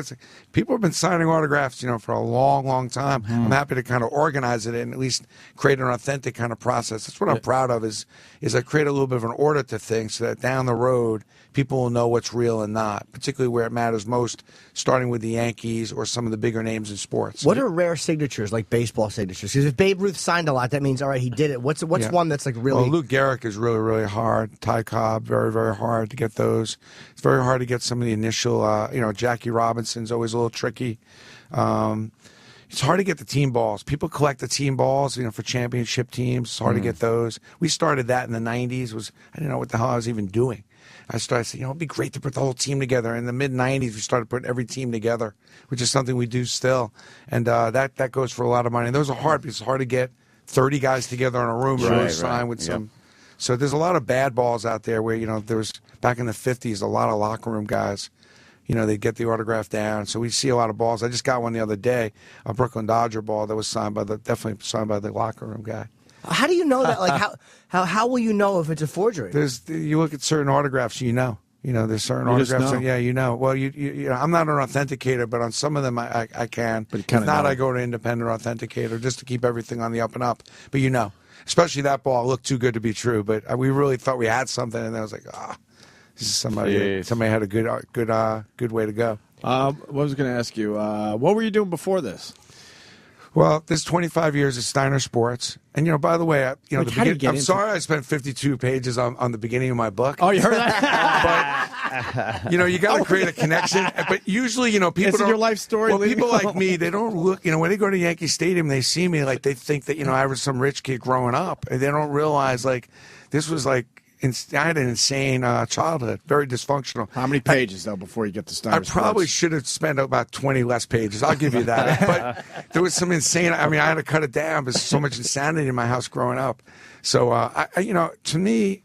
People have been signing autographs, for a long, long time. I'm happy to kind of organize it and at least create an authentic kind of process. That's what I'm proud of is I create a little bit of an order to things so that down the road, people will know what's real and not, particularly where it matters most, starting with the Yankees or some of the bigger names in sports. What are rare signatures, like baseball signatures? Because if Babe Ruth signed a lot, that means, all right, he did it. What's one that's really... Well, Lou Gehrig is really, really hard. Ty Cobb, very, very hard to get those. It's very hard to get some of the initial, Jackie Robinson's always a little tricky. It's hard to get the team balls. People collect the team balls, for championship teams. It's hard to get those. We started that in the 90s. I didn't know what the hell I was even doing. I started saying, it'd be great to put the whole team together. In the mid-90s, we started putting every team together, which is something we do still. And that goes for a lot of money. And those are hard because it's hard to get 30 guys together in a room and really sign with some. So there's a lot of bad balls out there where, there was, back in the 50s, a lot of locker room guys. They'd get the autograph down. So we see a lot of balls. I just got one the other day, a Brooklyn Dodger ball that was definitely signed by the locker room guy. How do you know that? How will you know if it's a forgery? You look at certain autographs, there's certain autographs. Well, I'm not an authenticator, but on some of them I can. But if not, I go to independent authenticator just to keep everything on the up and up. But especially that ball looked too good to be true. But we really thought we had something, and then I was like, this is somebody. Somebody had a good way to go. What was I going to ask you? What were you doing before this? Well, there's 25 years of Steiner Sports, and by the way, I'm sorry I spent 52 pages on the beginning of my book. Oh, you heard that? But you got to create a connection. But usually, people Is it don't. your life story? Well, people like me, they don't look. When they go to Yankee Stadium, they see me like they think that I was some rich kid growing up, and they don't realize like this was like. I had an insane childhood, very dysfunctional. How many pages, though, before you get to Steiner I probably should have spent about 20 less pages. I'll give you that. But there was some insane. I had to cut it down because so much insanity in my house growing up. So, to me,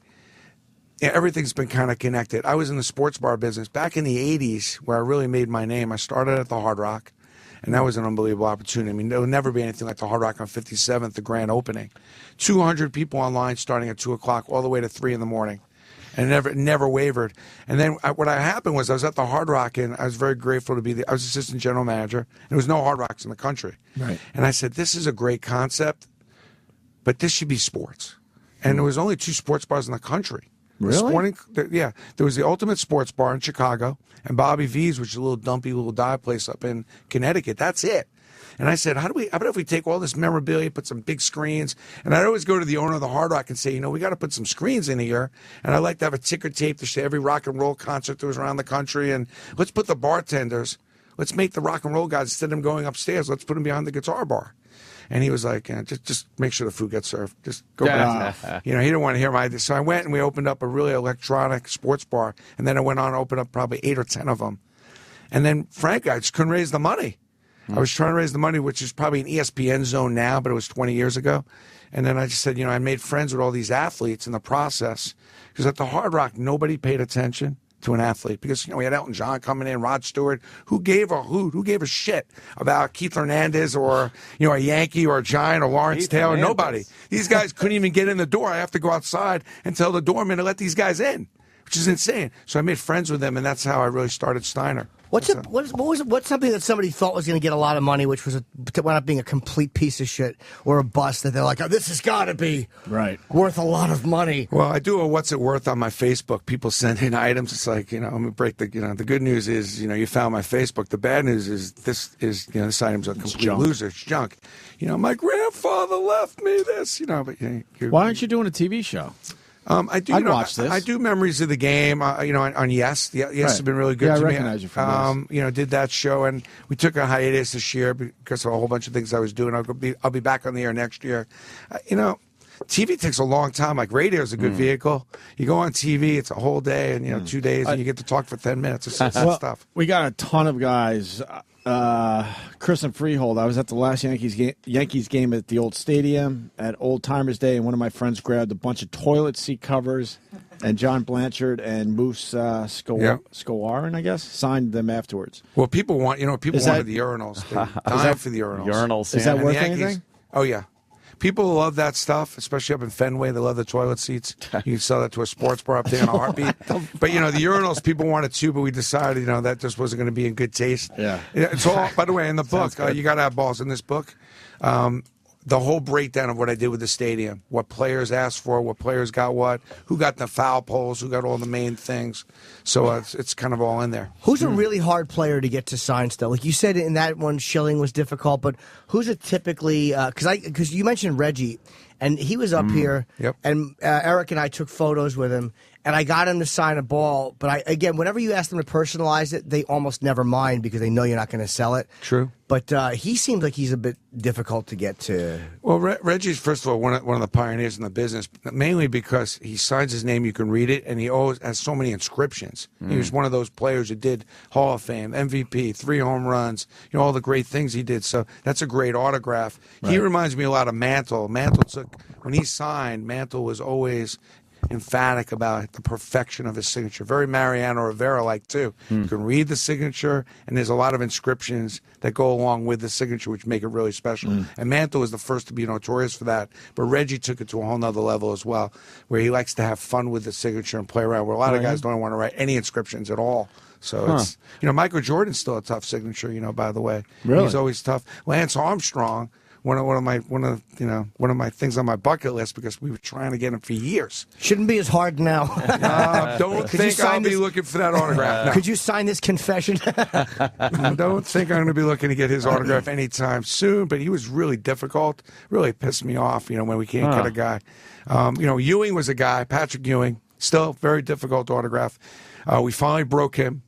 everything's been kind of connected. I was in the sports bar business back in the 80s where I really made my name. I started at the Hard Rock. And that was an unbelievable opportunity. I mean, there will never be anything like the Hard Rock on 57th, the grand opening. 200 people online starting at 2 o'clock all the way to 3 in the morning. And it never wavered. And then what happened was I was at the Hard Rock, and I was very grateful to be I was assistant general manager. And there was no Hard Rocks in the country. Right. And I said, this is a great concept, but this should be sports. And there was only 2 sports bars in the country. Really? There was the Ultimate Sports Bar in Chicago and Bobby V's, which is a little dumpy little dive place up in Connecticut. That's it. And I said, how about if we take all this memorabilia, put some big screens? And I'd always go to the owner of the Hard Rock and say, we got to put some screens in here. And I'd like to have a ticker tape to show every rock and roll concert that was around the country. And let's put the bartenders, let's make the rock and roll guys, instead of them going upstairs, let's put them behind the guitar bar. And he was like, just make sure the food gets served. Just go back. He didn't want to hear my idea. So I went and we opened up a really electronic sports bar. And then I went on to open up probably 8 or 10 of them. And then, frankly, I just couldn't raise the money. I was trying to raise the money, which is probably an ESPN zone now, but it was 20 years ago. And then I just said, I made friends with all these athletes in the process. Because at the Hard Rock, nobody paid attention to an athlete, because we had Elton John coming in, Rod Stewart. Who gave a hoot? Who gave a shit about Keith Hernandez or a Yankee or a Giant or Lawrence Taylor? Hernandez. Nobody. These guys couldn't even get in the door. I have to go outside and tell the doorman to let these guys in, which is insane. So I made friends with them, and that's how I really started Steiner. What's something that somebody thought was going to get a lot of money, which wound up being a complete piece of shit or a bust that they're like, oh, this has got to be worth a lot of money. Well, I do a what's it worth on my Facebook. People send in items. It's like, I'm going to break the good news is, you found my Facebook. The bad news is this item's a complete loser. It's junk. My grandfather left me this, but why aren't you doing a TV show? I do. I'd watch this. I do memories of the game. On Yes. Yes has been really good to me. I recognize you from Yes. Did that show, and we took a hiatus this year because of a whole bunch of things I was doing. I'll be back on the air next year. TV takes a long time. Like radio is a good vehicle. You go on TV, it's a whole day, and 2 days, and you get to talk for 10 minutes. It's stuff. We got a ton of guys. Chris and Freehold. I was at the last Yankees game at the old stadium at Old Timers Day, and one of my friends grabbed a bunch of toilet seat covers, and John Blanchard and Moose Skowarin, I guess, signed them afterwards. Well, people wanted the urinals. They died for the urinals. Urinals. Is that worth anything? Oh yeah. People love that stuff, especially up in Fenway. They love the toilet seats. You can sell that to a sports bar up there in a heartbeat. But, the urinals, people wanted too, but we decided, that just wasn't going to be in good taste. Yeah. It's all, by the way, in the book, you got to have balls in this book. The whole breakdown of what I did with the stadium, what players asked for, what players got what, who got the foul poles, who got all the main things. So it's kind of all in there. Who's a really hard player to get to sign still? Like you said in that one, Schilling was difficult, but who's a typically because you mentioned Reggie, and he was up here, and Eric and I took photos with him, and I got him to sign a ball. But whenever you ask them to personalize it, they almost never mind because they know you're not going to sell it. True. But he seems like he's a bit difficult to get to. Well, Reggie's, first of all, one of the pioneers in the business, mainly because he signs his name, you can read it, and he always has so many inscriptions. He was one of those players who did Hall of Fame, MVP, 3 home runs, all the great things he did. So that's a great autograph. Right. He reminds me a lot of Mantle. When he signed, Mantle was always emphatic about the perfection of his signature. Very Mariano Rivera-like, too. You can read the signature, and there's a lot of inscriptions that go along with the signature, which make it really special. And Mantle was the first to be notorious for that. But Reggie took it to a whole nother level as well, where he likes to have fun with the signature and play around, where a lot of guys don't want to write any inscriptions at all. So it's, Michael Jordan's still a tough signature, by the way. Really? He's always tough. Lance Armstrong one of my things on my bucket list because we were trying to get him for years. Shouldn't be as hard now. Don't think I'll be looking for that autograph. No. Could you sign this confession? Don't think I'm going to be looking to get his autograph anytime soon. But he was really difficult. Really pissed me off. When we can't get a guy. Ewing was a guy. Patrick Ewing, still very difficult to autograph. We finally broke him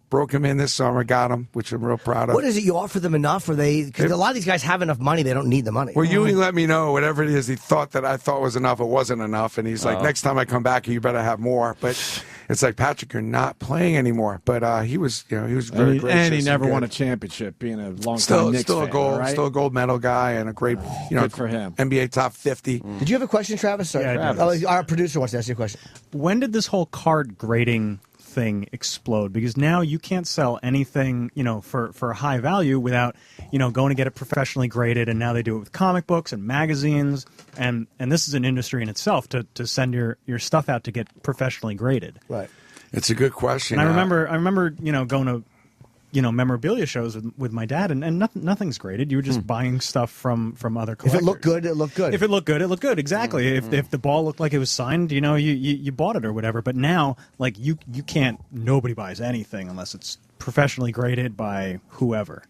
in this summer, got him, which I'm real proud of. What is it? You offer them enough? Because a lot of these guys have enough money, they don't need the money. Well, Ewing let me know whatever it is he thought that I thought was enough, it wasn't enough. And he's like, next time I come back, you better have more. But it's like, Patrick, you're not playing anymore. But he was very gracious. And he never won a championship, being a long-time Knicks fan, right? Still a gold medal guy and a great, good for him. NBA top 50. Did you have a question, Travis? Sorry. Yeah, our producer wants to ask you a question. When did this whole card grading thing explode? Because now you can't sell anything, for high value without, going to get it professionally graded. And now they do it with comic books and magazines. And this is an industry in itself to send your stuff out to get professionally graded. Right. It's a good question. And I remember, going to, memorabilia shows with my dad, and nothing's graded. You were just buying stuff from other collectors. If it looked good, it looked good. If it looked good, it looked good. Exactly. If the ball looked like it was signed, you bought it or whatever. But now, like you can't. Nobody buys anything unless it's professionally graded by whoever.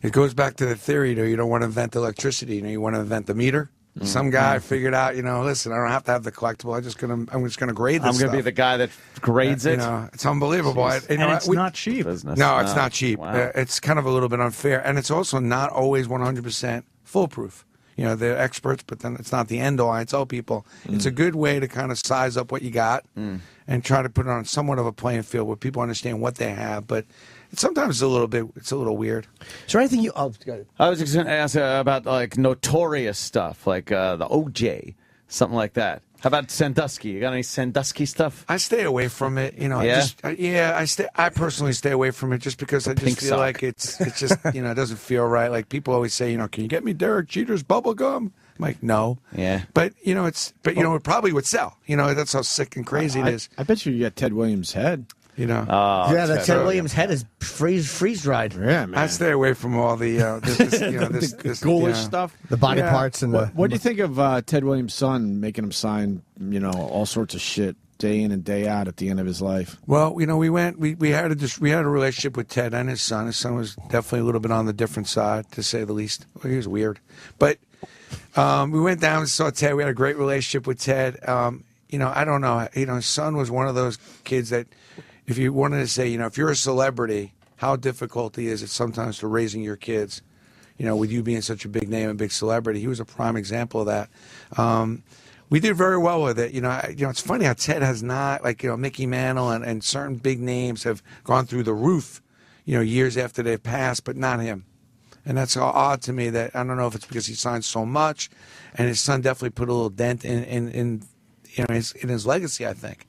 It goes back to the theory, though. You don't want to invent electricity. You want to invent the meter. Some guy figured out, listen, I don't have to have the collectible. I'm just gonna grade this. I'm gonna be the guy that grades it. It's unbelievable. It's not cheap. No, it's not cheap. Wow. It's kind of a little bit unfair, and it's also not always 100% foolproof. They're experts, but then it's not the end all. I tell people it's a good way to kind of size up what you got and try to put it on somewhat of a playing field where people understand what they have, but. Sometimes it's a little weird. Is there anything you? Oh, got it. I was just going to ask about like notorious stuff, like the OJ, something like that. How about Sandusky? You got any Sandusky stuff? I stay away from it. I personally stay away from it just because I just feel like it's just it doesn't feel right. Like people always say, can you get me Derek Jeter's bubble gum? I'm like, no. Yeah. But it probably would sell. That's how sick and crazy it is. I bet you got Ted Williams' head. The Ted Williams head is freeze dried. Yeah, man. I stay away from all the this ghoulish stuff, the body parts, and what do you think of Ted Williams' son making him sign, all sorts of shit day in and day out at the end of his life? Well, we had a relationship with Ted and his son. His son was definitely a little bit on the different side, to say the least. Well, he was weird, but we went down and saw Ted. We had a great relationship with Ted. I don't know. His son was one of those kids that. If you wanted to say, if you're a celebrity, how difficult is it sometimes to raising your kids, with you being such a big name and big celebrity. He was a prime example of that. We did very well with it. It's funny how Ted has not, Mickey Mantle and certain big names have gone through the roof, years after they've passed, but not him. And that's odd to me that I don't know if it's because he signed so much, and his son definitely put a little dent in his legacy, I think.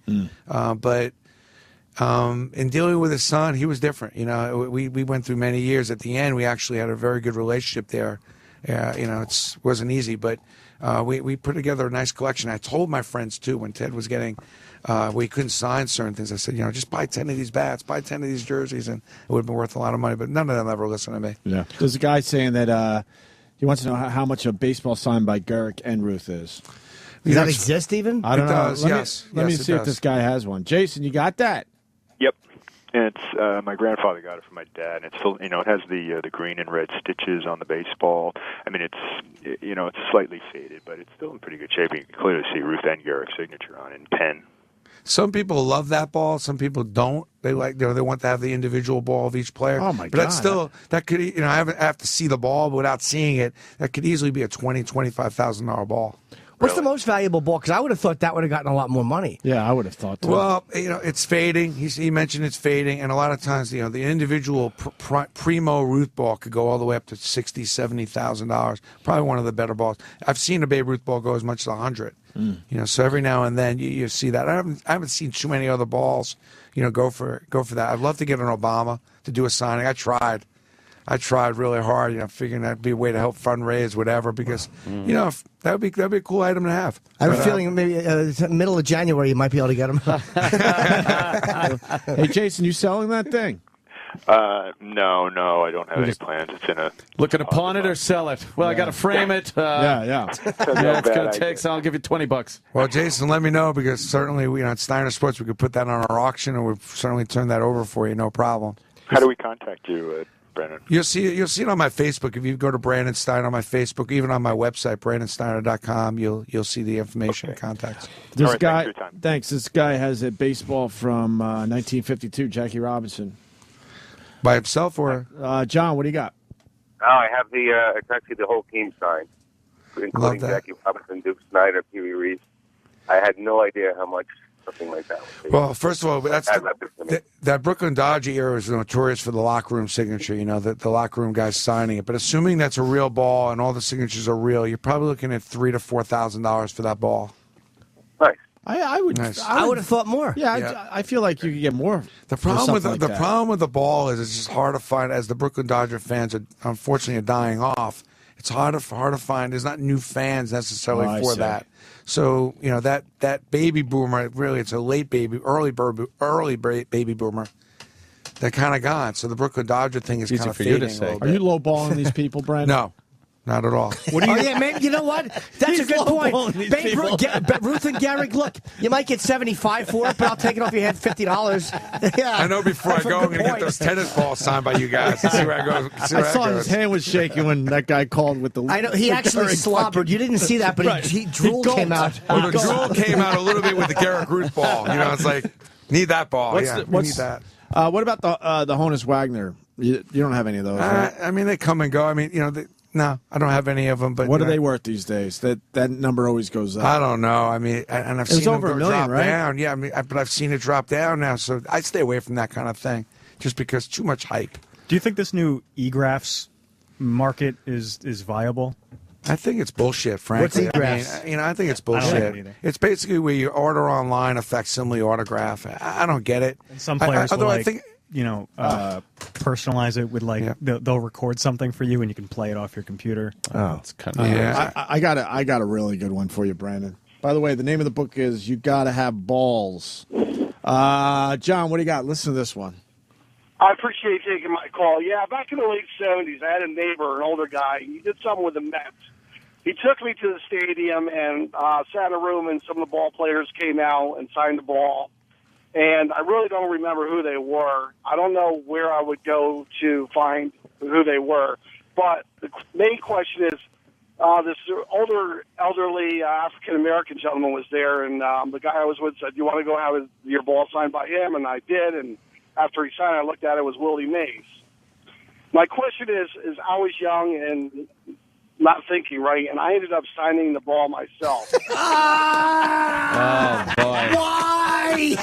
But in dealing with his son, he was different. We went through many years. At the end, we actually had a very good relationship there. It wasn't easy, but we put together a nice collection. I told my friends, too, when Ted was getting, we couldn't sign certain things. I said, just buy 10 of these bats, buy 10 of these jerseys, and it would have been worth a lot of money. But none of them ever listened to me. Yeah. There's a guy saying that he wants to know how much a baseball signed by Garrick Enruth is. Does that exist even? I don't know. Does, Let me see if this guy has one. Jason, you got that? Yep. And it's my grandfather got it from my dad, and it's still, it has the green and red stitches on the baseball. I mean, it's slightly faded, but it's still in pretty good shape. You can clearly see Ruth and Garrick's signature on it in pen. Some people love that ball. Some people don't. They they want to have the individual ball of each player. Oh my God! But that's still that could I have to see the ball, but without seeing it, that could easily be a $20,000-$25,000 ball. What's the most valuable ball? Because I would have thought that would have gotten a lot more money. Yeah, I would have thought too. Well, it's fading. He mentioned it's fading, and a lot of times, the individual primo Ruth ball could go all the way up to $60,000, $70,000. Probably one of the better balls. I've seen a Babe Ruth ball go as much as 100. So every now and then you see that. I haven't seen too many other balls, go for that. I'd love to get an Obama to do a signing. I tried really hard, figuring that'd be a way to help fundraise, whatever, because, that'd be a cool item to have. I have a feeling maybe middle of January you might be able to get them. Hey, Jason, you selling that thing? No, I don't have any plans. It's in a. Looking to pawn it or sell it? Well, I got to frame it. Yeah, it's going to take, so I'll give you $20. Well, Jason, let me know, because certainly at Steiner Sports we could put that on our auction, and we'll certainly turn that over for you, no problem. How do we contact you, Brennan? You'll see it on my Facebook. If you go to Brandon Steiner on my Facebook, even on my website, BrandonSteiner.com, you'll see the information and contacts. This guy, thanks. This guy has a baseball from 1952, Jackie Robinson. By himself or John? What do you got? Oh, I have it's actually the whole team signed, including Jackie Robinson, Duke Snyder, Pee Wee Reese. I had no idea how much something like that would be. Well, first of all, that Brooklyn Dodger era is notorious for the locker room signature. The locker room guys signing it. But assuming that's a real ball and all the signatures are real, you're probably looking at $3,000 to $4,000 for that ball. Nice. I would have thought more. Yeah. I feel like you could get more. The problem with the ball is it's just hard to find. As the Brooklyn Dodger fans are unfortunately dying off, it's hard to find. There's not new fans necessarily for that. So that baby boomer, really, it's a late baby, early baby boomer. They're kind of gone. So the Brooklyn Dodger thing is kind of fading a little bit. Are you lowballing these people, Brandon? No. Not at all. Man, you know what? That's a good point. Babe Ruth and Gehrig, look, you might get $75 for it, but I'll take it off your head, $50. Yeah, I know before I go, I'm going to get those tennis balls signed by you guys. See where I go. I saw his hand was shaking when that guy called with the. I know, he actually slobbered. You didn't see that, but drool came out. Well, the drool came out a little bit with the Gehrig Ruth ball. It's like, need that ball. Need that. What about the Honus Wagner? You don't have any of those, right? I mean, they come and go. I mean, no, I don't have any of them. But what are they worth these days? That number always goes up. I don't know. I mean, and I've seen over them $1 million, drop right? down. Yeah, but I've seen it drop down now. So I stay away from that kind of thing, just because too much hype. Do you think this new eGraphs market is viable? I think it's bullshit, frankly. What's eGraphs? I think it's bullshit. I don't like it either. It's basically where you order online a facsimile autograph. I don't get it. And some players will personalize it with they'll record something for you and you can play it off your computer. It's kind of I got a really good one for you, Brandon. By the way, the name of the book is "You Gotta Have Balls." John, what do you got? Listen to this one. I appreciate you taking my call. Yeah, back in the late 70s, I had a neighbor, an older guy. He did something with the Mets. He took me to the stadium and sat in a room, and some of the ball players came out and signed the ball. And I really don't remember who they were. I don't know where I would go to find who they were. But the main question is, this elderly African-American gentleman was there, and the guy I was with said, "You want to go have your ball signed by him?" And I did, and after he signed it, I looked at it, it was Willie Mays. My question is I was young and not thinking right, and I ended up signing the ball myself. Oh, boy. Why?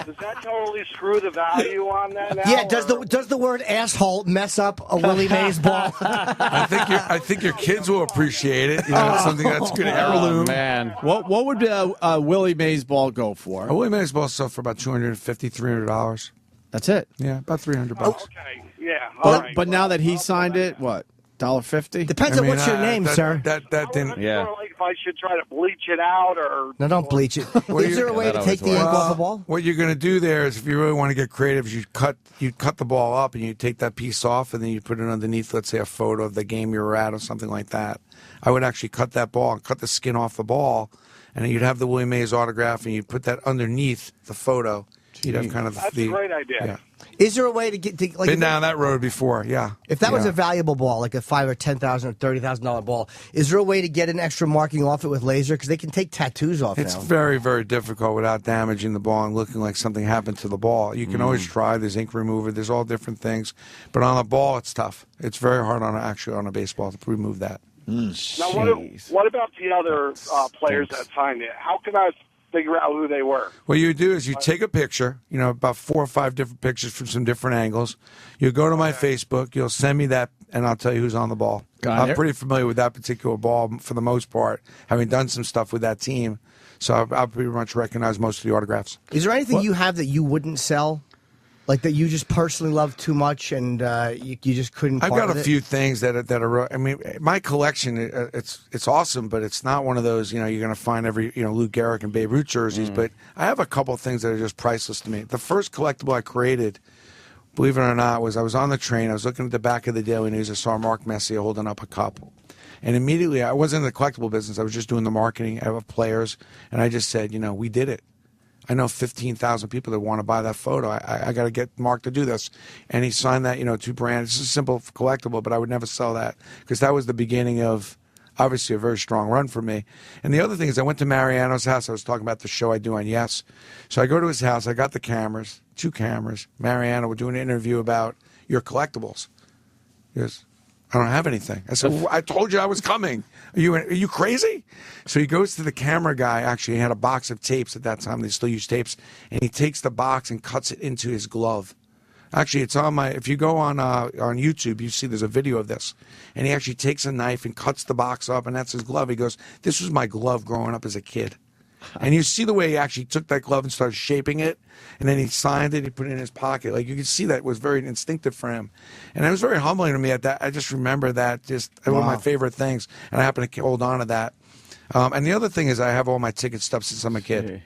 Does that totally screw the value on that now? Yeah, does the word asshole mess up a Willie Mays ball? I think your kids will appreciate it. It's something that's good heirloom. Oh, man. What would a Willie Mays ball go for? A Willie Mays ball sells for about $250, $300. That's it? Yeah, about $300. Okay, yeah. But now that he signed it, what? $1.50? Depends on what's your name, sir. That didn't. Yeah. Like if I should try to bleach it out or. No, don't bleach it. Is there a way to take the ink off the ball? What you're going to do there is, if you really want to get creative, you cut the ball up and you take that piece off and then you put it underneath, let's say, a photo of the game you were at or something like that. I would actually cut that ball and cut the skin off the ball, and then you'd have the Willie Mays autograph and you'd put that underneath the photo. You'd have kind of That's a great idea. Yeah. Is there a way to get to been down that road before? Yeah. If that was a valuable ball, like a $5,000 or $10,000 or $30,000 ball, is there a way to get an extra marking off it with laser? Because they can take tattoos off It's now. very, very difficult without damaging the ball and looking like something happened to the ball. You can always try. There's ink remover. There's all different things. But on a ball, it's tough. It's very hard on a baseball to remove that. Now, what about the other players that signed it? How can I figure out who they were? What you do is you take a picture, about 4 or 5 different pictures from some different angles. You go to my Facebook, you'll send me that, and I'll tell you who's on the ball. I'm pretty familiar with that particular ball for the most part, having done some stuff with that team. So I'll pretty much recognize most of the autographs. Is there anything you have that you wouldn't sell? Like that you just personally love too much and you just couldn't part I've got with a few things that are. I mean, my collection, it's awesome, but it's not one of those. You're going to find every Lou Gehrig and Babe Ruth jerseys. But I have a couple of things that are just priceless to me. The first collectible I created believe it or not, was I was on the train. I was looking at the back of the Daily News. I saw Mark Messier holding up a cup. And immediately, I wasn't in the collectible business. I was just doing the marketing of players. And I just said, we did it. I know 15,000 people that want to buy that photo. I got to get Mark to do this. And he signed that, to brands. It's a simple collectible, but I would never sell that because that was the beginning of, obviously, a very strong run for me. And the other thing is I went to Mariano's house. I was talking about the show I do on Yes. So I go to his house. I got the cameras, 2 cameras. Mariano, we're doing an interview about your collectibles. He goes, I don't have anything. I said, well, I told you I was coming. Are you crazy? So he goes to the camera guy. Actually, he had a box of tapes at that time. They still use tapes. And he takes the box and cuts it into his glove. Actually, it's on if you go on YouTube, you see there's a video of this. And he actually takes a knife and cuts the box up, and that's his glove. He goes, this was my glove growing up as a kid. And you see the way he actually took that glove and started shaping it, and then he signed it, he put it in his pocket. Like, you could see that was very instinctive for him. And it was very humbling to me at that. I just remember that, one of my favorite things, and I happen to hold on to that. And the other thing is I have all my ticket stuff since I'm a kid.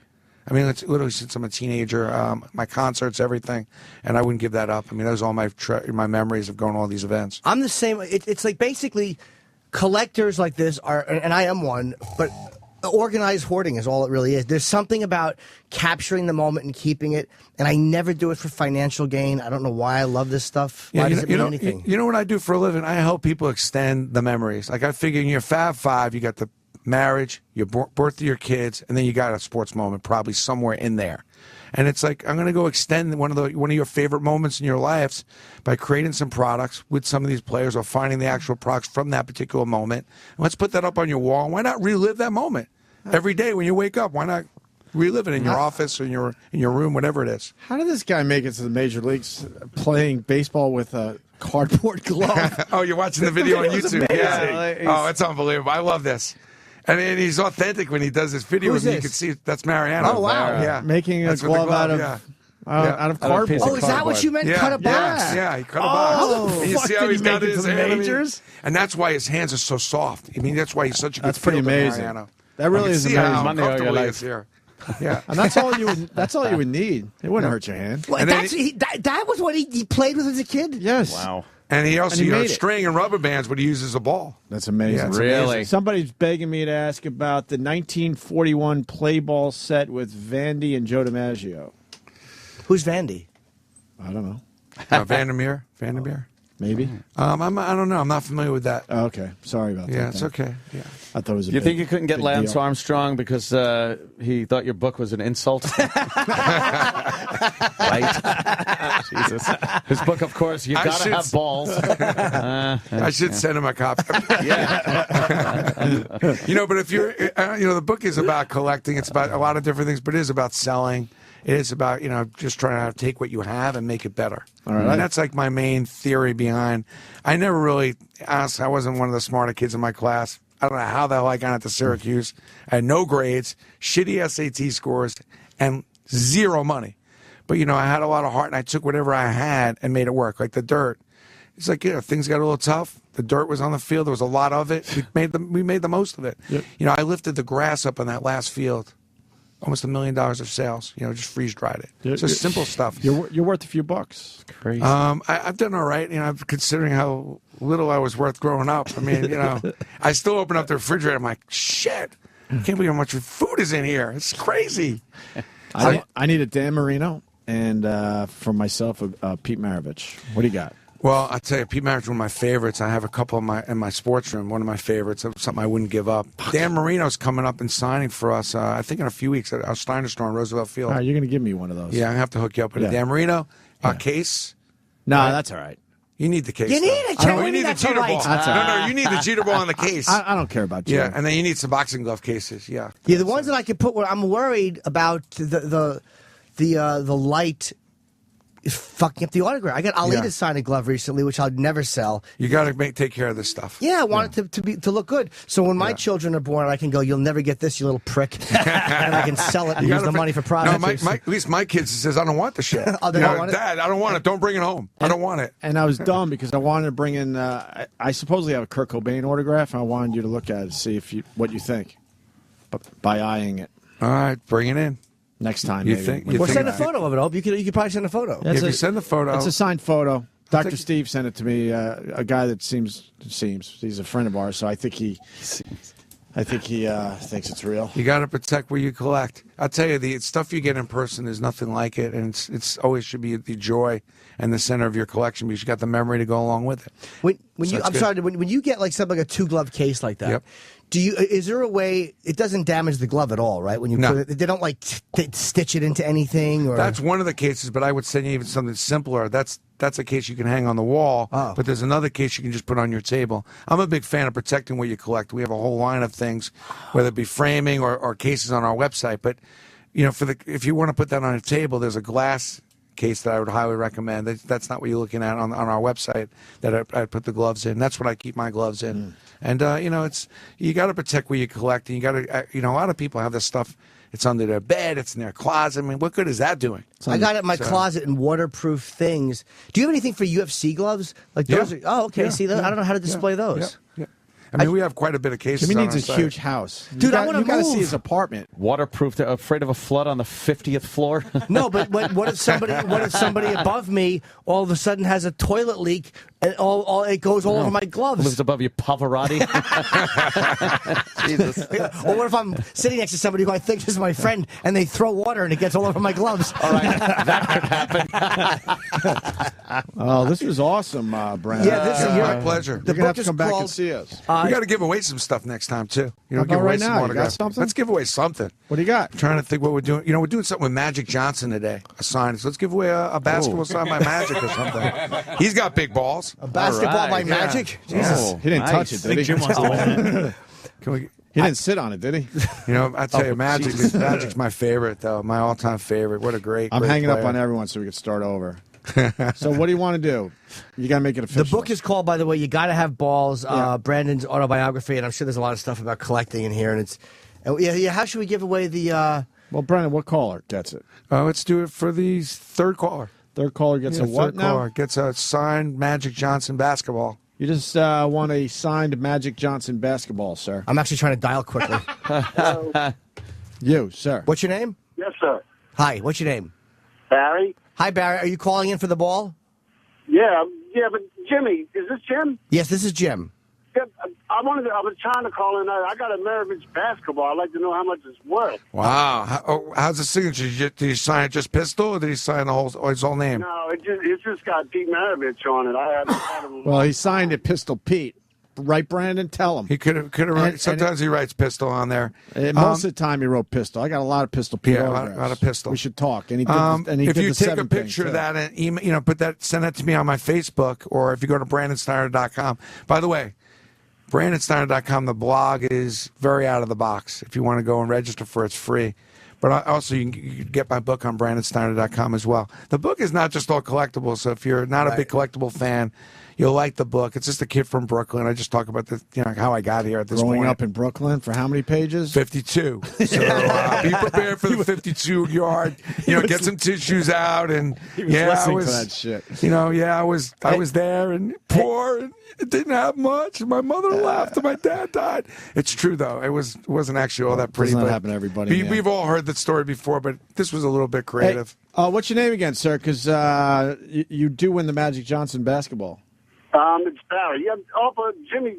I mean, it's literally since I'm a teenager, my concerts, everything, and I wouldn't give that up. I mean, those are all my memories of going to all these events. I'm the same. It's like basically collectors like this are, and I am one, but organized hoarding is all it really is. There's something about capturing the moment and keeping it, and I never do it for financial gain. I don't know why I love this stuff. Why does it mean anything? You know what I do for a living? I help people extend the memories. Like, I figure in your Fab Five, you got the marriage, your birth of your kids, and then you got a sports moment probably somewhere in there. And it's like, I'm going to go extend one of your favorite moments in your lives by creating some products with some of these players or finding the actual products from that particular moment. And let's put that up on your wall. Why not relive that moment every day when you wake up? Why not relive it in your office or in your room, whatever it is? How did this guy make it to the major leagues playing baseball with a cardboard glove? Oh, you're watching the video on YouTube. Amazing. Yeah. Oh, it's unbelievable. I love this. And he's authentic when he does his video. Who's You this? can see that's Mariano. Oh, wow. Yeah. Making a That's with the glove out of yeah. out of cardboard. Oh, is that what you meant? Yeah. Cut a box? Yeah, he cut a box. Oh, And you fuck, see how did he's he got make it his to the hand? majors? And that's why his hands are so soft. I mean, that's why he's such a good That's pretty fielder, amazing. Mariano. That really I can is see amazing. how Monday all your comfortable he life. is here. Yeah. And that's all you would need. It wouldn't hurt your hand. Well, that was what he played with as a kid? Yes. Wow. And he also And he made it. string and rubber bands what he uses as a ball. That's amazing. Yeah, it's Really? amazing. Somebody's begging me to ask about the 1941 play ball set with Vandy and Joe DiMaggio. Who's Vandy? I don't know. Vandermeer? Maybe. I don't know. I'm not familiar with that. Oh, okay. Sorry about that. Yeah, it's then. okay. Yeah. I thought it was a You big, think you couldn't get big Lance deal. Armstrong because he thought your book was an insult? Right? Jesus. His book, of course, you I got to should have balls. I should send him a copy. Yeah. But if you're, the book is about collecting. It's about a lot of different things, but it is about selling. It is about, just trying to take what you have and make it better. All right. And that's like my main theory behind. I never really, honestly, I wasn't one of the smarter kids in my class. I don't know how the hell I got into Syracuse. I had no grades, shitty SAT scores, and zero money. But, I had a lot of heart, and I took whatever I had and made it work, like the dirt. It's like, things got a little tough. The dirt was on the field. There was a lot of it. We made the most of it. Yep. I lifted the grass up on that last field. Almost $1 million of sales. Just freeze dried it. It's just simple stuff. You're worth a few bucks. Crazy. I've done all right. Considering how little I was worth growing up. I mean, I still open up the refrigerator. I'm like, shit. I can't believe how much food is in here. It's crazy. I need a Dan Marino and for myself a Pete Maravich. What do you got? Well, I tell you, Pete Maravich is one of my favorites. I have a couple in my sports room. One of my favorites, something I wouldn't give up. Dan Marino's coming up and signing for us. I think in a few weeks at our Steiner store on Roosevelt Field. All right, you're going to give me one of those. Yeah, I have to hook you up with a Dan Marino case. No, Right? that's all right. You need the case. You need though. it, Jerry. You need the That's all cheater right. ball. That's all right. No, you need the cheater ball on the case. I don't care about you. Yeah, and then you need some boxing glove cases. Yeah. Yeah, the ones that I could put where I'm worried about the light is fucking up the autograph. I got Ali Yeah. to sign a glove recently, which I'd never sell. You got to take care of this stuff. Yeah, I want it to look good. So when my children are born, I can go, you'll never get this, you little prick. And I can sell it and You use gotta the money for products. No, at least my kids says, I don't want the shit. Oh, they don't want it? Dad, I don't want it. Don't bring it home. I don't want it. And I was dumb because I wanted to bring in. I supposedly have a Kurt Cobain autograph, and I wanted you to look at it, see what you think, but by eyeing it. All right, bring it in. Next time, You maybe. think- Well, send a photo of it, Hope. You could probably send a photo. If you send a photo, It's a signed photo. Dr. Steve sent it to me. A guy that seems he's a friend of ours, so I think he thinks it's real. you got to protect where you collect. I'll tell you, the stuff you get in person is nothing like it, and it's always should be the joy and the center of your collection because you got the memory to go along with it. When So you, it's I'm good. sorry, when you get like something like a 2-glove case like that, Yep. is there a way it doesn't damage the glove at all, right? When you No. put it, they don't like stitch it into anything, or That's one of the cases, but I would send you even something simpler. That's a case you can hang on the wall, but there's another case you can just put on your table. I'm a big fan of protecting what you collect. We have a whole line of things, whether it be framing or cases on our website. But if you want to put that on a table, there's a glass case that I would highly recommend. That's not what you're looking at on our website that I put the gloves in. That's what I keep my gloves in. And it's you got to protect where you collect, and you got to a lot of people have this stuff. It's under their bed. It's in their closet. I mean, what good is that doing? I got it in my closet in waterproof things. Do you have anything for UFC gloves? Like those? Yeah. Oh, okay. Yeah. See, I don't know how to display those. Yeah. I mean, we have quite a bit of cases. Jimmy on needs our a site. huge house. Dude, I you wanna got to see move. his apartment. Waterproof. Afraid of a flood on the 50th floor? No, but what if somebody above me all of a sudden has a toilet leak and all it goes all over my gloves? Lives above you, Pavarotti. Jesus. Or what if I'm sitting next to somebody who I think is my friend and they throw water and it gets all over my gloves? All right, that could happen. Oh, this was awesome, Brandon. Yeah, this is my pleasure. You're going to have to come back and see us. we got to give away some stuff next time too. How Give about away right some now? You got autographs. something? Let's give away something. What do you got? I'm trying to think what we're doing. We're doing something with Magic Johnson today. A sign. So let's give away a basketball signed by Magic or something. He's got big balls. A basketball by Magic? Jesus. He didn't touch it, did he? Jim wants to win it. Can we? He didn't sit on it, did he? I tell you, Magic's my favorite though. My all-time favorite. What a great. I'm great hanging up player. on everyone so we can start over. So what do you want to do? You got to make it official. The book is called, by the way, You Gotta Have Balls, Brandon's autobiography, and I'm sure there's a lot of stuff about collecting in here. How should we give away the... Well, Brandon, what caller gets it? Let's do it for the third caller. Third caller gets a what third now? caller gets a signed Magic Johnson basketball. You just want a signed Magic Johnson basketball, sir. I'm actually trying to dial quickly. You, sir. What's your name? Yes, sir. Hi, what's your name? Barry? Hi, Barry. Are you calling in for the ball? Yeah, but Jimmy, is this Jim? Yes, this is Jim. Yeah, I was trying to call in. I got a Maravich basketball. I'd like to know how much it's worth. Wow. How's the signature? Did he sign it just pistol, or did he sign his whole name? No, it's just got Pete Maravich on it. I had him. Well, he signed it Pistol Pete. Right, Brandon? Tell him. He could have. Sometimes he writes pistol on there. Most of the time, he wrote Pistol. I got a lot of Pistol Pete Yeah, autographs. a lot of Pistol. We should talk. And he did if did you the take a 7 picture thing, of too. that and email, send that to me on my Facebook, or if you go to BrandonSteiner.com. By the way, BrandonSteiner.com, the blog is very out of the box. If you want to go and register for it, it's free. But also, you can get my book on BrandonSteiner.com as well. The book is not just all collectibles, so if you're not a big collectible fan, you'll like the book. It's just a kid from Brooklyn. I just talk about how I got here at this Growing point. up in Brooklyn for how many pages? 52. So be prepared for the 52-yard. Get some tissues out and He was listening to that shit. I was there and poor and it didn't have much. And my mother left and my dad died. It's true though. It wasn't actually all that pretty. Doesn't but happen to everybody, man. We've all heard that story before, but this was a little bit creative. Hey, what's your name again, sir? Because you do win the Magic Johnson basketball. It's Barry. Yeah, Jimmy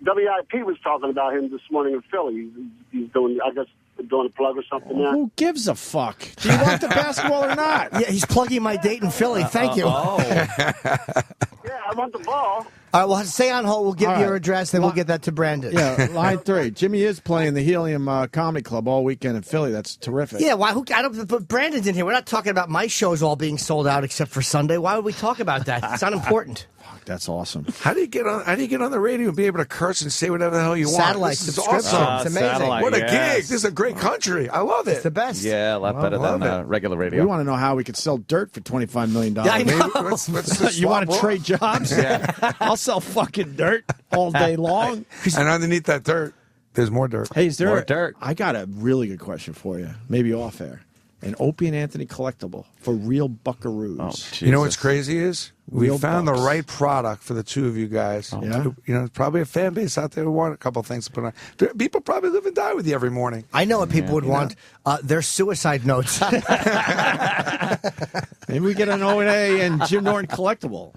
WIP was talking about him this morning in Philly. He's doing, I guess, doing a plug or something now. Who gives a fuck? Do you want the basketball or not? Yeah, he's plugging my date in Philly. Thank you. Yeah, I want the ball. All right, well, stay on hold. We'll give All your right. address, then we'll get that to Brandon. Yeah, line 3. Jimmy is playing the Helium Comedy Club all weekend in Philly. That's terrific. Yeah, why? But Brandon's in here. We're not talking about my shows all being sold out except for Sunday. Why would we talk about that? It's not important. Fuck, that's awesome. How do you get on the radio and be able to curse and say whatever the hell you want? Satellite This is subscription. awesome. It's amazing. What a yes. gig. This is a great country. I love it. It's the best. Yeah, a lot better than regular radio. We want to know how we could sell dirt for $25 million. Yeah, I know. Let's just You want to swap trade jobs? Yeah. I'll sell fucking dirt all day long. And underneath that dirt, there's more dirt. Hey, is there More dirt. I got a really good question for you. Maybe off air. An Opie and Anthony collectible for real buckaroos. You know what's crazy is we Real found bucks. the right product for the two of you guys. Yeah. You know, there's probably a fan base out there who want a couple of things to put on. People probably live and die with you every morning. I know what people would want. Their suicide notes. Maybe we get an O&A and Jim Norton collectible.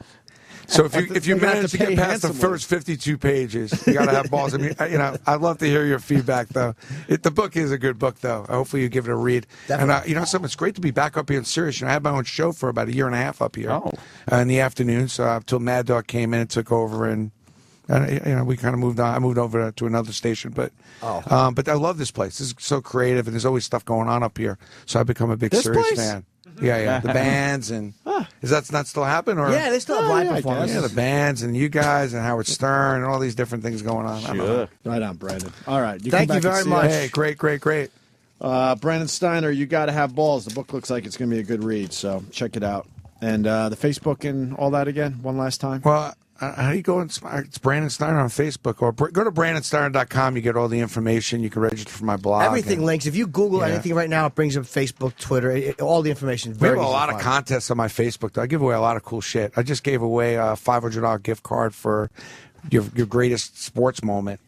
So if you We're gonna have manage to to get pay past the handsomely. first 52 pages, you got to have balls. I mean, I'd love to hear your feedback, though. The book is a good book, though. Hopefully you give it a read. Definitely. And, something, it's great to be back up here in Sirius. I had my own show for about 1.5 years up here in the afternoon. So until Mad Dog came in and took over, and we kind of moved on. I moved over to another station, but I love this place. This is so creative, and there's always stuff going on up here. So I've become a big This Sirius place? fan. Yeah. The bands and is that not still happening? Or Yeah, they still have live performances. Yeah, the bands and you guys and Howard Stern and all these different things going on. I don't know. Right on, Brandon. All right. Thank come you back and very see much. us. Hey, great. Brandon Steiner, You Gotta Have Balls. The book looks like it's going to be a good read, so check it out. And the Facebook and all that again, one last time. Well, how do you go? It's Brandon Steiner on Facebook, or go to BrandonSteiner.com. You get all the information. You can register for my blog. Everything links. If you Google Yeah. anything right now, it brings up Facebook, Twitter, all the information. We Very have a easy lot to of find. contests on my Facebook, though. I give away a lot of cool shit. I just gave away a $500 gift card for your greatest sports moment.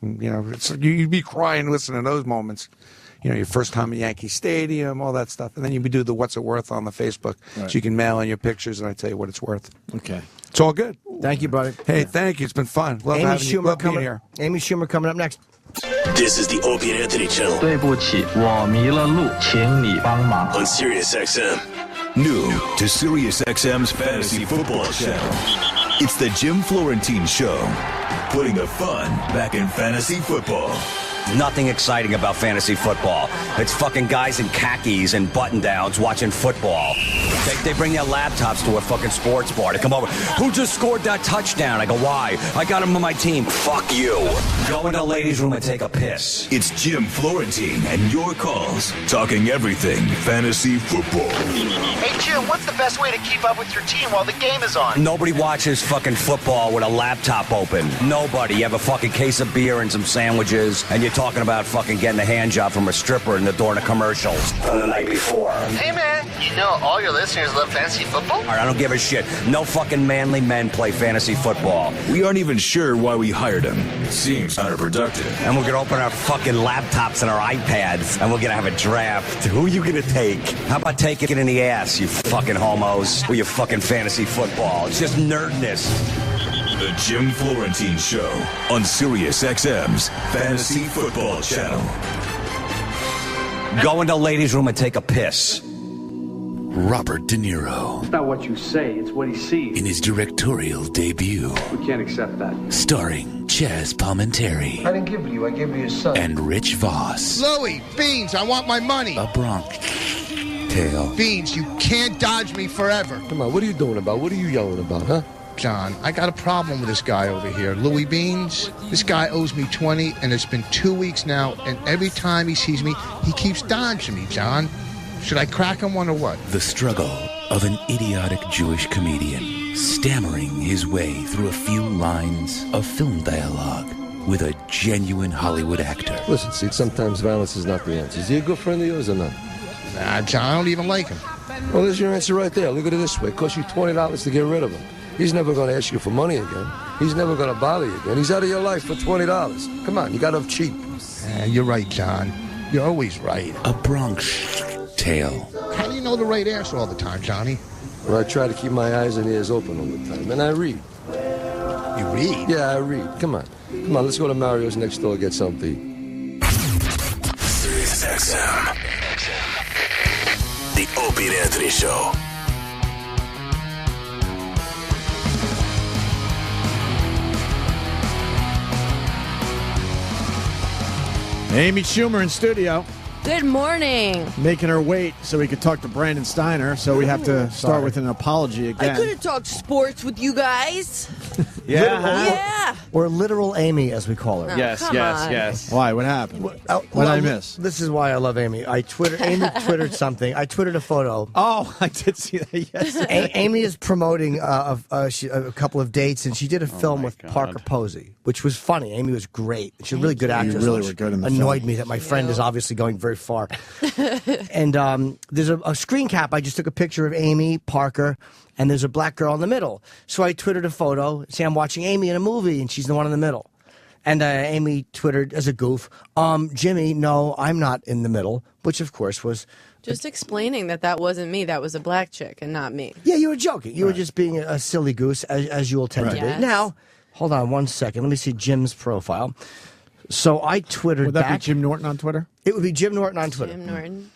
You'd be crying listening to those moments. Your first time at Yankee Stadium, all that stuff. And then you do the What's It Worth on the Facebook. Right. So you can mail in your pictures, and I tell you what it's worth. Okay. It's all good. Thank you, brother. Hey, thank you. It's been fun. Love Amy having you. Schumer Love being coming. here. Amy Schumer coming up next. This is the Opie and Anthony Channel. 对不起，我迷了路，请你帮忙。 On Sirius XM. New to Sirius XM's Fantasy Football Channel. It's the Jim Florentine Show. Putting the fun back in fantasy football. Nothing exciting about fantasy football. It's fucking guys in khakis and button-downs watching football. They bring their laptops to a fucking sports bar to come over. Who just scored that touchdown? I go, why? I got him on my team. Fuck you. Go in the ladies' room and take a piss. It's Jim Florentine and your calls. Talking everything fantasy football. Hey, Jim, what's the best way to keep up with your team while the game is on? Nobody watches fucking football with a laptop open. Nobody. You have a fucking case of beer and some sandwiches, and you're talking about fucking getting a hand job from a stripper in the door in a commercial on the night before. Hey, man, you know all your listeners love fantasy football? All right, I don't give a shit. No fucking manly men play fantasy football. We aren't even sure why we hired him. It seems counterproductive. And we're gonna open our fucking laptops and our iPads, and we're gonna have a draft. Who are you gonna take? How about taking it in the ass, you fucking homos, with your fucking fantasy football? It's just nerdness. The Jim Florentine Show on Sirius XM's Fantasy Football Channel. Go in the ladies' room and take a piss. Robert De Niro. It's not what you say, it's what he sees. In his directorial debut. We can't accept that. Starring Chaz Palminteri. I didn't give you, I gave you your son. And Rich Voss. Louie, Beans, I want my money. A Bronx Tale. Beans, you can't dodge me forever. Come on, what are you doing about? What are you yelling about, huh? John, I got a problem with this guy over here. Louie Beans, this guy owes me 20, and it's been 2 weeks now, and every time he sees me, he keeps dodging me, John. Should I crack him one or what? The struggle of an idiotic Jewish comedian stammering his way through a few lines of film dialogue with a genuine Hollywood actor. Listen, see, sometimes violence is not the answer. Is he a good friend of yours or not? Nah, John, I don't even like him. Well, there's your answer right there. Look at it this way. It costs you $20 to get rid of him. He's never going to ask you for money again. He's never going to bother you again. He's out of your life for $20. Come on, you got off cheap. You're right, John. You're always right. A Bronx Tale. How do you know the right answer all the time, Johnny? Well, I try to keep my eyes and ears open all the time, and I read. You read? Yeah, I read. Come on. Come on, let's go to Mario's next door and get something to eat. Sirius XM. The Opie and Anthony Show. Amy Schumer in studio, Good morning. making her wait so we could talk to Brandon Steiner. So we have to start with an apology I again. could have talked sports with you guys. Yeah. Or literal Amy, as we call her. Oh, Yes, come yes, on. yes. Why? What happened? What did Well, I miss? This is why I love Amy. Amy twittered something. I twittered a photo. Oh, I did see that yesterday. Amy is promoting a couple of dates, and she did a film with Parker Posey, which was funny. Amy was great. She's a really good actress. really were good in the Annoyed film. me that my friend is obviously going very very far. And there's a screen cap. I just took a picture of Amy Parker, and there's a black girl in the middle. So I twittered a photo. Say I'm watching Amy in a movie, and she's the one in the middle. And Amy twittered as a goof, Jimmy, no, I'm not in the middle, which of course was... Just explaining that wasn't me. That was a black chick and not me. Yeah, you were joking. You were just being a silly goose, as you will tend to Yes. be. Now, hold on 1 second. Let me see Jim's profile. So I twittered Would that back. be Jim Norton on Twitter? It would be Jim Norton on Twitter. Jim Norton.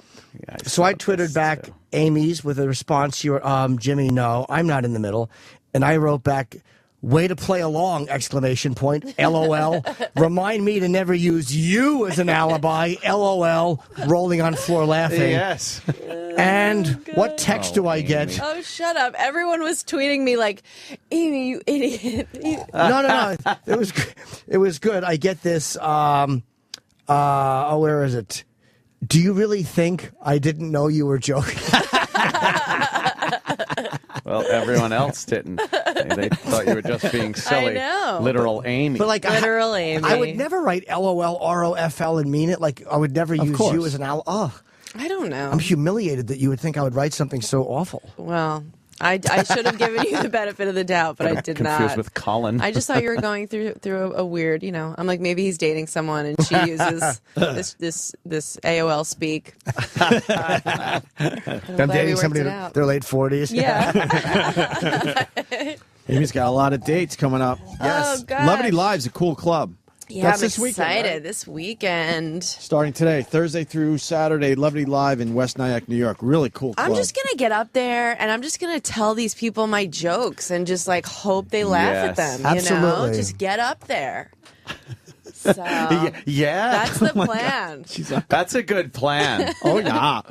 So I twittered back Amy's with a response to your, Jimmy, no, I'm not in the middle. And I wrote back, way to play along, exclamation point, LOL. Remind me to never use you as an alibi, LOL, rolling on floor laughing. Yes. And what text do I get? Oh, shut up. Everyone was tweeting me like, Amy, you idiot. No. It was good. I get this, where is it? Do you really think I didn't know you were joking? Well, everyone else didn't. They thought you were just being silly. I know. Literal Amy. But like, Literal Amy. I would never write LOL, ROFL and mean it. Like, I would never use course. you as an Oh, I don't know. I'm humiliated that you would think I would write something so awful. Well, I should have given you the benefit of the doubt, but I did not. Confused with Colin. I just thought you were going through a weird, I'm like, maybe he's dating someone and she uses this AOL speak. I'm dating somebody in their late 40s. Yeah. Amy's got a lot of dates coming up. Yes. Oh, gosh. Levity Live's a cool club. Yeah, That's I'm this weekend, excited. right? This weekend. Starting today, Thursday through Saturday, Levity Live in West Nyack, New York. Really cool club. I'm just going to get up there and I'm just going to tell these people my jokes and just like hope they laugh at them. Absolutely. Just get up there. So, yeah. That's the plan. That's a good plan. Oh, yeah.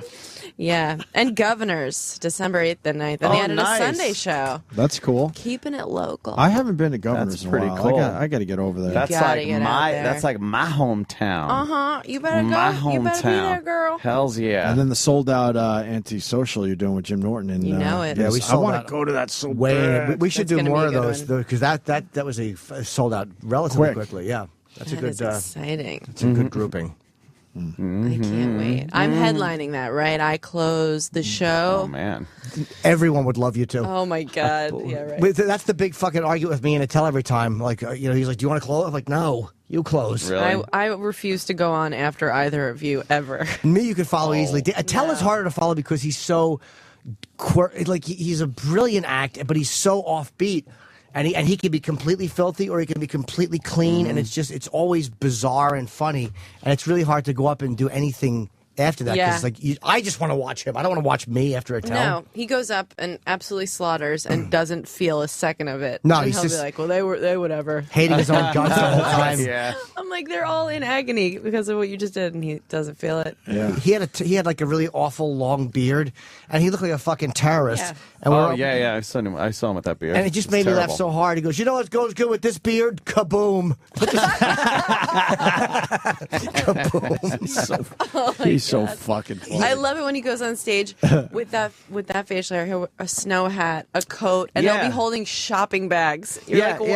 Yeah. And Governors, December 8th and 9th. And they added a Sunday show. That's cool. Keeping it local. I haven't been to Governor's That's in a pretty while. cool. I got to get over there. That's gotta like get out there. that's like my hometown. Uh-huh. You better go. My You better be there, hometown. girl. Hells yeah. And then the sold out Antisocial you're doing with Jim Norton. And, You know it. Yeah, we I sold want out to go to that so way. bad. We should That's do gonna more be of a good those one. because that was sold out relatively Quick. quickly. Yeah, that's a That good. is exciting. It's a good grouping. I can't wait. I'm headlining that, right? I close the show. Oh man. Everyone would love you too. Oh my God. Yeah, right. But that's the big fucking argument with me and Attell every time. Like, he's like, "Do you want to close?" I'm like, "No, you close." Really? I refuse to go on after either of you ever. Me, you could follow easily. Attell is harder to follow because he's so he's a brilliant act, but he's so offbeat. And he can be completely filthy or he can be completely clean, and it's always bizarre and funny, and it's really hard to go up and do anything after that. Yeah. 'Cause, like, I just want to watch him. I don't want to watch me after Attell. No, he goes up and absolutely slaughters and doesn't feel a second of it. No, and he's he'll just be like, well, they whatever. hating his own guts the whole time. Yeah. I'm like, they're all in agony because of what you just did, and he doesn't feel it. Yeah. He had like a really awful long beard, and he looked like a fucking terrorist. Yeah. And Oh yeah. I saw him with that beard. And it just It's made me laugh terrible. so hard. He goes, "You know what goes good with this beard? Kaboom!" Kaboom! He's so fucking funny. I love it when he goes on stage with that facial hair, a snow hat, a coat, and Yeah. they'll be holding shopping bags. You're Yeah, like,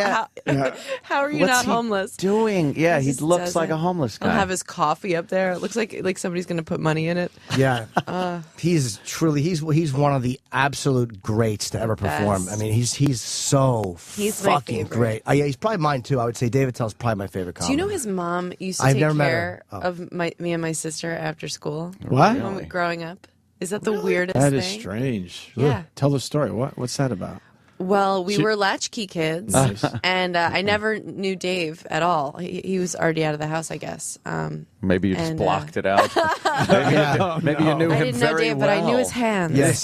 yeah. how are you What's not he homolless? doing? Yeah, he just looks does like it. a homeless He'll guy. have his coffee up there. It looks like somebody's going to put money in it. Yeah, he's truly he's one of the absolute greats to ever perform. best. I mean, he's so He's my fucking favorite. great. Yeah, he's probably mine too. I would say David Tell's probably my favorite Do comic. you know his mom used to I've take never met care her. Oh. of me and my sister after school? What? When we growing up? Is that the weirdest That thing? is strange. Yeah. Tell the story. What's that about? Well, we She- were latchkey kids, Nice. and I never knew Dave at all. He was already out of the house, I guess. Maybe you just and, blocked it out. Maybe you knew I him didn't know very Dave, well. but I knew his hands. Yes.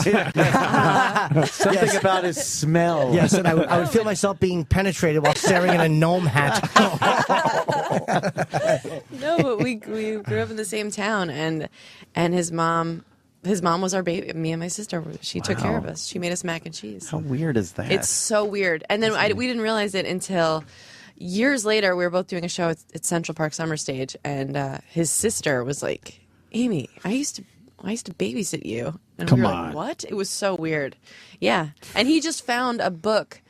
Something about his smell. Yes, and I would feel myself being penetrated while staring at a gnome hat. No, but we grew up in the same town, and his mom was our baby. Me and my sister, she took care of us. She made us mac and cheese. How weird is that? It's so weird. And then we didn't realize it until years later. We were both doing a show at Central Park Summer Stage, and his sister was like, "Amy, I used to babysit you." And Come we were on. like, "What?" It was so weird. Yeah, and he just found a book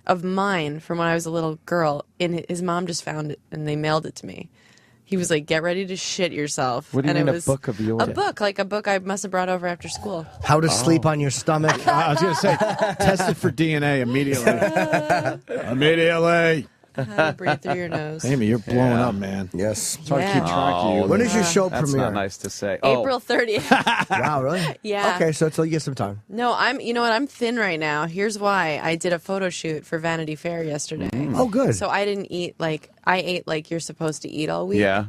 of mine from when I was a little girl, and his mom just found it, and they mailed it to me. He was like, "Get ready to shit yourself." What do you and mean it was a book of yours? A book I must have brought over after school. How to sleep on your stomach. I was going to say, test it for DNA immediately. Immediately. How to breathe through your nose. Amy, you're blowing up, man. Yes. It's hard to keep track of you. When is your show That's premiere? not nice to say. April 30th. Wow, really? Yeah. Okay, so until you get some time. No, you know what? I'm thin right now. Here's why. I did a photo shoot for Vanity Fair yesterday. Oh, good. So I didn't eat I ate like you're supposed to eat all week. Yeah.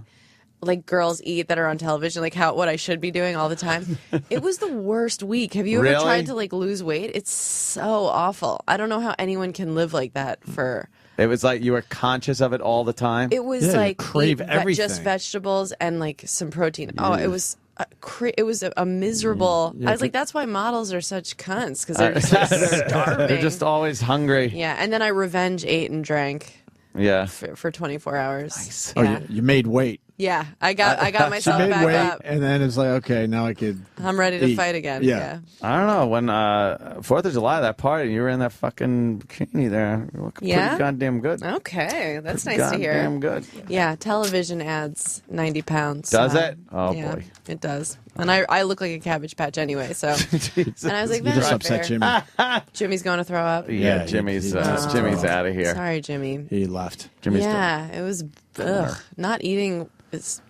Like girls eat that are on television, like what I should be doing all the time. It was the worst week. Have you ever Really? tried to like lose weight? It's so awful. I don't know how anyone can live like that for. It was like you were conscious of it all the time. It was Yeah, you like crave eat everything. just vegetables and like some protein. Oh, it was a miserable. I was like, that's why models are such cunts because they're just like, starving. They're just always hungry. Yeah, and then I revenge ate and drank Yeah. for 24 hours. Nice. Oh, Yeah. you made weight. Yeah, I got myself She made back weight, up. and then it's like, okay, now I could. I'm ready to eat. fight again. Yeah. Yeah. I don't know. When 4th of July, that party, you were in that fucking bikini there. You look Yeah? pretty goddamn good. Okay, that's nice Goddamn to hear. good. Yeah, television adds 90 pounds. Does it? Oh, yeah, boy. it does. And I look like a Cabbage Patch anyway, so. And I was like, You just "That's upset fair." Jimmy. Jimmy's going to throw up. Yeah, he- Jimmy's he just Jimmy's threw up. out of here. Sorry, Jimmy. He left. Jimmy's Yeah, it was. Not eating is.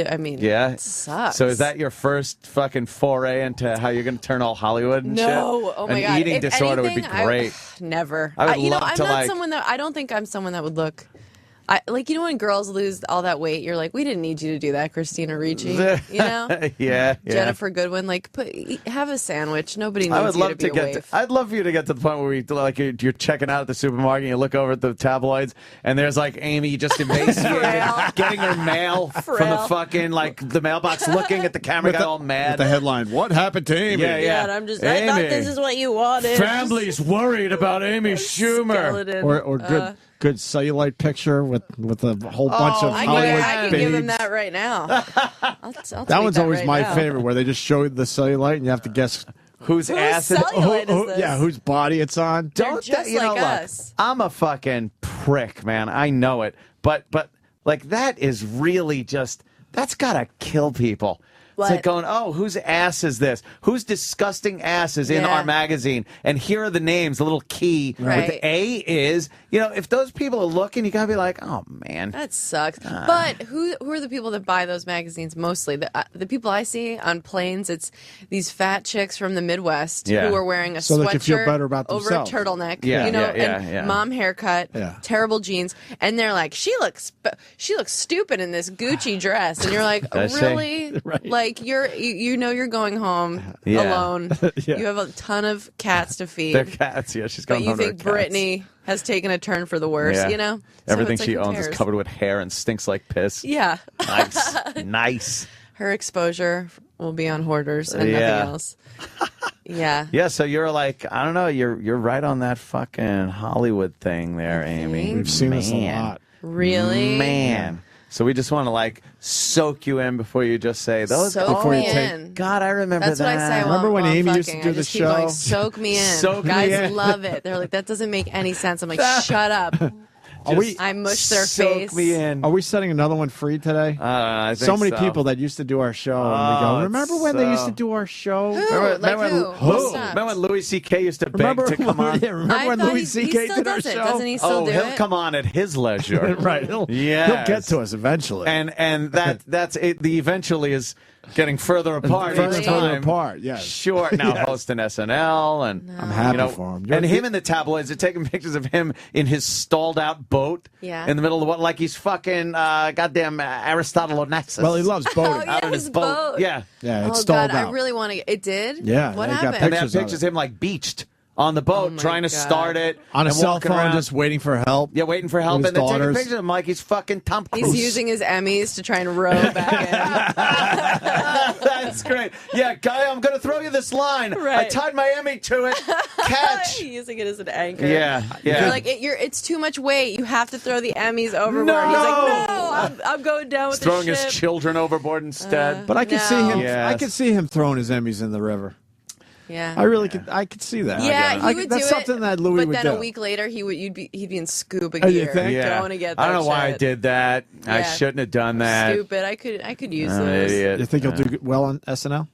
I mean, Yeah. it sucks. So is that your first fucking foray into how you're going to turn all Hollywood and shit? No, oh my An god! eating If disorder would be anything, great. Never. I would you know, love I'm to, not like- someone that. I don't think I'm someone that would look. When girls lose all that weight, you're like, we didn't need you to do that, Christina Ricci. You know, yeah. Jennifer Goodwin. Like, have a sandwich. Nobody needs I would you love to be to a get. waif. I'd love for you to get to the point where you're checking out at the supermarket, and you look over at the tabloids, and there's like Amy just emaciated, getting her mail from the Frail. fucking the mailbox, looking at the camera, got all mad. With the headline, "What happened to Amy?" Yeah. and I'm just. I thought Amy. this is what you wanted. Family's worried about Amy Schumer. Skeleton. Or good cellulite picture with a whole bunch of I Hollywood can give him babes. that right now. I'll That tweet one's always right my now. favorite, where they just show the cellulite and you have to guess Whose ass is cellulite is this? yeah, whose body it's on. They're just you know, like look, us. I'm a fucking prick, man. I know it. But like that is really just that's gotta kill people. It's like going, oh, whose ass is this? Whose disgusting ass is in Yeah. our magazine? And here are the names, the little key with Right. the A is, if those people are looking, you gotta be like, oh man. That sucks. But who are the people that buy those magazines mostly? The people I see on planes, it's these fat chicks from the Midwest Yeah. who are wearing a So they sweatshirt can feel better about over a themselves. turtleneck, Yeah, and yeah. mom haircut, Yeah. terrible jeans, and they're like, she looks stupid in this Gucci dress, and you're like, Does she? really? Right. Like you're going home Yeah. alone. Yeah. You have a ton of cats to feed. They're cats, yeah. She's But going you home to her think cats. Brittany has taken a turn for the worse, Yeah. So Everything it's like, she who owns is cares? covered with hair and stinks like piss. Yeah. Nice. Nice. Her exposure will be on Hoarders and Yeah. nothing else. Yeah. Yeah, so you're like, I don't know, you're right on that fucking Hollywood thing there, Amy. We've seen this a lot. Really? Man. So we just want to soak you in before you just say those. Soak Before you me take- in. God, I remember That's that. what I say. Remember when while I'm Amy used to fucking. do I the just keep going, show? soak me in. Soak me Guys in. love it. They're like, that doesn't make any sense. I'm like, shut up. I mush their soak face. me in. Are we setting another one free today? I think So many people that used to do our show, and we Oh, go, remember when they used to so- do our show? Who? Remember, Like remember, who? Who stopped? remember when Louis C.K. used to beg Remember, to come on? yeah, remember I when thought Louis he C.K. still did our does it. show? Doesn't he still do he'll it? come on at his leisure. Right. He'll Yes. get to us eventually. And that's it. The eventually is getting further apart Further each and further time. apart, yes. Sure. Now Yes. hosting SNL, and I'm happy for him. And him in the tabloids are taking pictures of him in his stalled out boat Yeah. in the middle of what, like he's fucking goddamn Aristotle Onassis. Well, he loves boating. Oh, yeah, out in his his boat. boat. Yeah. Yeah, it's Oh, stalled God, out. I really want to. It did? Yeah, What they got happened? And they have Pictures of pictures it. of him like beached on the boat, my trying to God. start it on a and cell walking phone, around. just waiting for help. Yeah, waiting for help, With and his they're taking daughters. pictures of him like he's fucking Tom Cruise. He's using his Emmys to try and row back That's great. Yeah, guy, I'm going to throw you this line. I Right. tied my Emmy to it. Catch. in. Using it as an anchor. Yeah, yeah. You're like, it's too much weight. You have to throw the Emmys overboard. No! He's like, no, I'm going down with He's throwing the his ship. children overboard instead. But I can see him. Yes. I can see him throwing his Emmys in the river. Yeah. I could see that. Yeah, he would that's do something it, that Louis but would then do. a week later, he'd be in scuba Oh, you gear. think? Going to get that I don't know why I shit. did that. I Yeah. shouldn't have done that. Stupid. I could use I'm an those. idiot. You think he'll do well on SNL?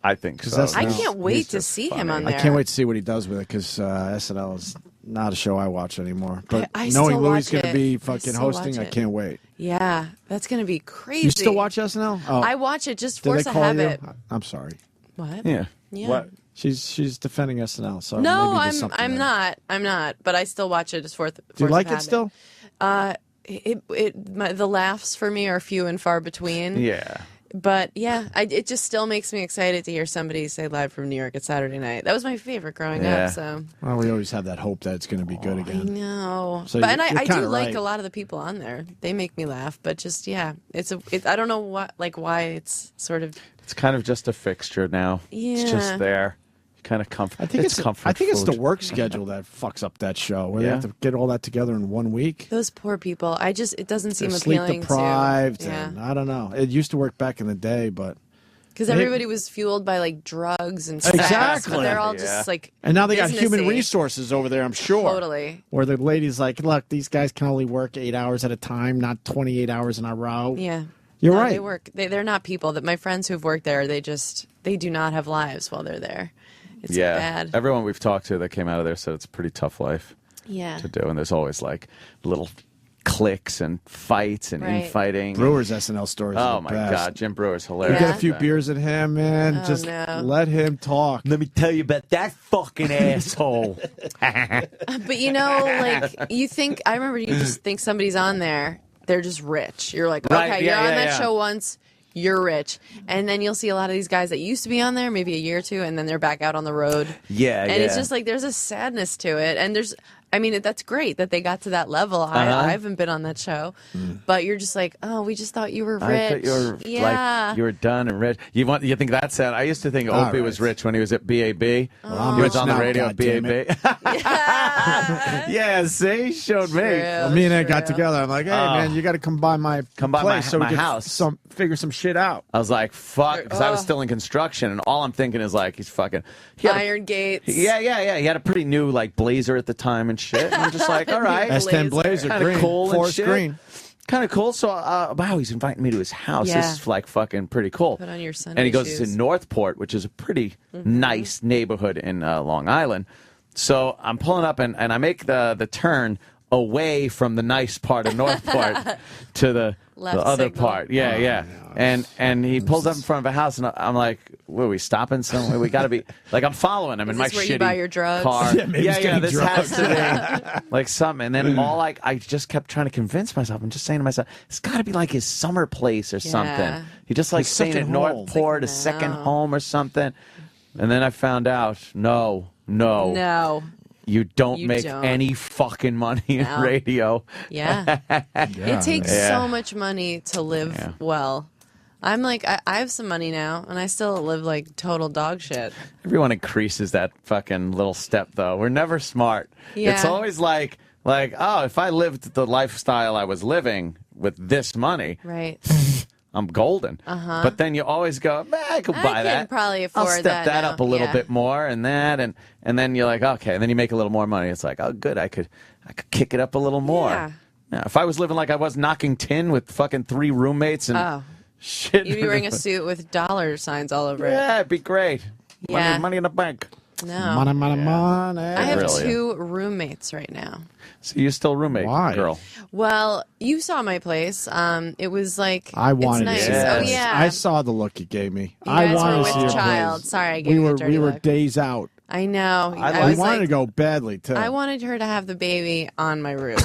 I think so. that's- I can't wait to see him on there. I can't wait to see what he does with it because SNL is not a show I watch anymore. But I knowing still Louis watch going to it. be I fucking still hosting, watch I it. can't wait. Yeah, that's gonna be crazy. You still watch SNL? Oh. I watch it just Did force they a call habit. you? I'm sorry. What? Yeah. Yeah. What? She's defending SNL. So No, maybe there's something I'm there. not. I'm not. But I still watch it just force. Do you force like a it habit. still? The laughs for me are few and far between. Yeah. But yeah, it just still makes me excited to hear somebody say live from New York at Saturday night. That was my favorite growing Yeah. up. So Well, we always have that hope that it's going to be good I again. know, So but and you're I do kinda like right. a lot of the people on there. They make me laugh. But just yeah, I don't know why it's sort of. It's kind of just a fixture now. It's Yeah. just there. Kind of comfort. I think it's comfort. I think it's the food. work schedule that fucks up that show. Where they Yeah. have to get all that together in 1 week. Those poor people. It doesn't seem They're sleep appealing deprived, to. Yeah. and I don't know. It used to work back in the day, but Because Maybe- everybody was fueled by like drugs and sex. Exactly. But they're all just like. And now they got human businessy. resources over there, I'm sure. Totally. Where the lady's like, look, these guys can only work 8 hours at a time, not 28 hours in a row. Yeah. You're No, right. They work. They're not people that my friends who've worked there. They do not have lives while they're there. It's yeah. bad. Everyone we've talked to that came out of there said it's a pretty tough life Yeah. to do. And there's always like little cliques and fights and Right. infighting. Brewer's SNL stories. Oh are the my best. God, Jim Brewer's You hilarious. get a few beers at him, man. Oh, Just no. let him talk. Let me tell you about that fucking asshole. But you know, like you think. I remember you just think somebody's on there. They're just rich. You're like, okay, Right, you're yeah, on yeah, that yeah. show once. You're rich, and then you'll see a lot of these guys that used to be on there maybe a year or two, and then they're back out on the road. Yeah, and yeah. it's just like there's a sadness to it, and there's. I mean, that's great that they got to that level. Uh-huh. I haven't been on that show, but you're just like, oh, we just thought you were rich. I thought you were yeah. like you were done and rich. You think that's sad? I used to think All Opie was rich when he was at BAB. I'm He rich was on the now, radio at goddammit. BAB. Yeah, see, showed me. Well, me and Ed got together. I'm like, hey, man, you got to come by my Come by place my- so we my can house. figure some shit out. I was like, fuck, because I was still in construction, and all I'm thinking is like, he's fucking. He had a- Iron Gates. Yeah. He had a pretty new like Blazer at the time and shit. And I'm just like, all right, S10 Blazer, kinda green, cool and forest shit. green. Kind of cool. So, wow, he's inviting me to his house. Yeah. This is like fucking pretty cool. Put on your Sunday And he goes shoes. to Northport, which is a pretty Mm-hmm. nice neighborhood in Long Island. So I'm pulling up and I make the turn away from the nice part of Northport to the Left other signal. part. Yeah. And he pulls up in front of a house, and I'm like, "Were we stopping somewhere? We got to be like, I'm following him in Is my this where shitty you buy your drugs? car. Yeah, maybe he's getting this drugs. has to be like something." And then I just kept trying to convince myself. I'm just saying to myself, "It's got to be like his summer place or something." He just like His staying at second home. Northport, a second home or something. And then I found out, no. No. You don't You make don't. any fucking money in No. radio. Yeah. It takes Yeah. so much money to live well. I'm like, I have some money now, and I still live like total dog shit. Everyone increases that fucking little step, though. We're never smart. Yeah. It's always like, oh, if I lived the lifestyle I was living with this money, Right. I'm golden. Uh-huh. But then you always go, man, I could buy I that. can probably afford I'll step that now. up a little Yeah. bit more and that, and then you're like, okay, and then you make a little more money. It's like, oh, good, I could kick it up a little more. Yeah. Now, if I was living like I was, knocking tin with fucking 3 roommates and Oh. shit, You'd be wearing a suit with dollar signs all over it. yeah, it'd be great. Yeah. Money in the bank. No. Money. I have Really. 2 roommates right now. So you're still roommate, Why? girl. Well, you saw my place. It was like I wanted it's to nice. see Oh it. yeah. I saw the look you gave me. You I guys wanted were to see with your child. place. Sorry, I gave you a dirty we were look. days out. I know. I was wanted like, to go badly too. I wanted her to have the baby on my roof.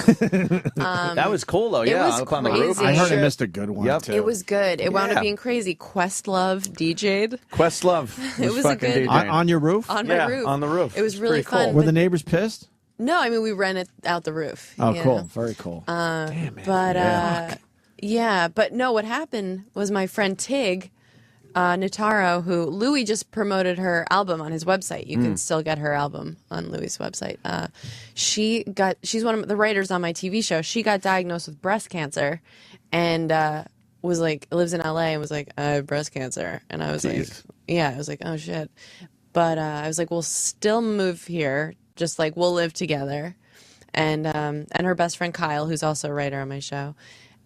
That was cool though. it Yeah, was up on the roof. crazy. I heard I Shit. missed a good one Yep. too. It was good. It wound Yeah. up being crazy. Questlove DJ'd Questlove. It was a fucking good- DJing. on your roof. on my Yeah, roof. on the roof. It was It's really pretty cool. fun. Were the neighbors pissed? No, I mean we rented out the roof. Oh, you cool. know? Very cool. But yeah, but no. What happened was my friend Tig Notaro, who Louis just promoted her album on his website. You can still get her album on Louis' website. She's one of the writers on my TV show. She got diagnosed with breast cancer, and lives in LA and was like, I have breast cancer, and I was like, Jeez. yeah, I was like, oh shit. But I was like, we'll still move here. Just like we'll live together. And her best friend Kyle, who's also a writer on my show.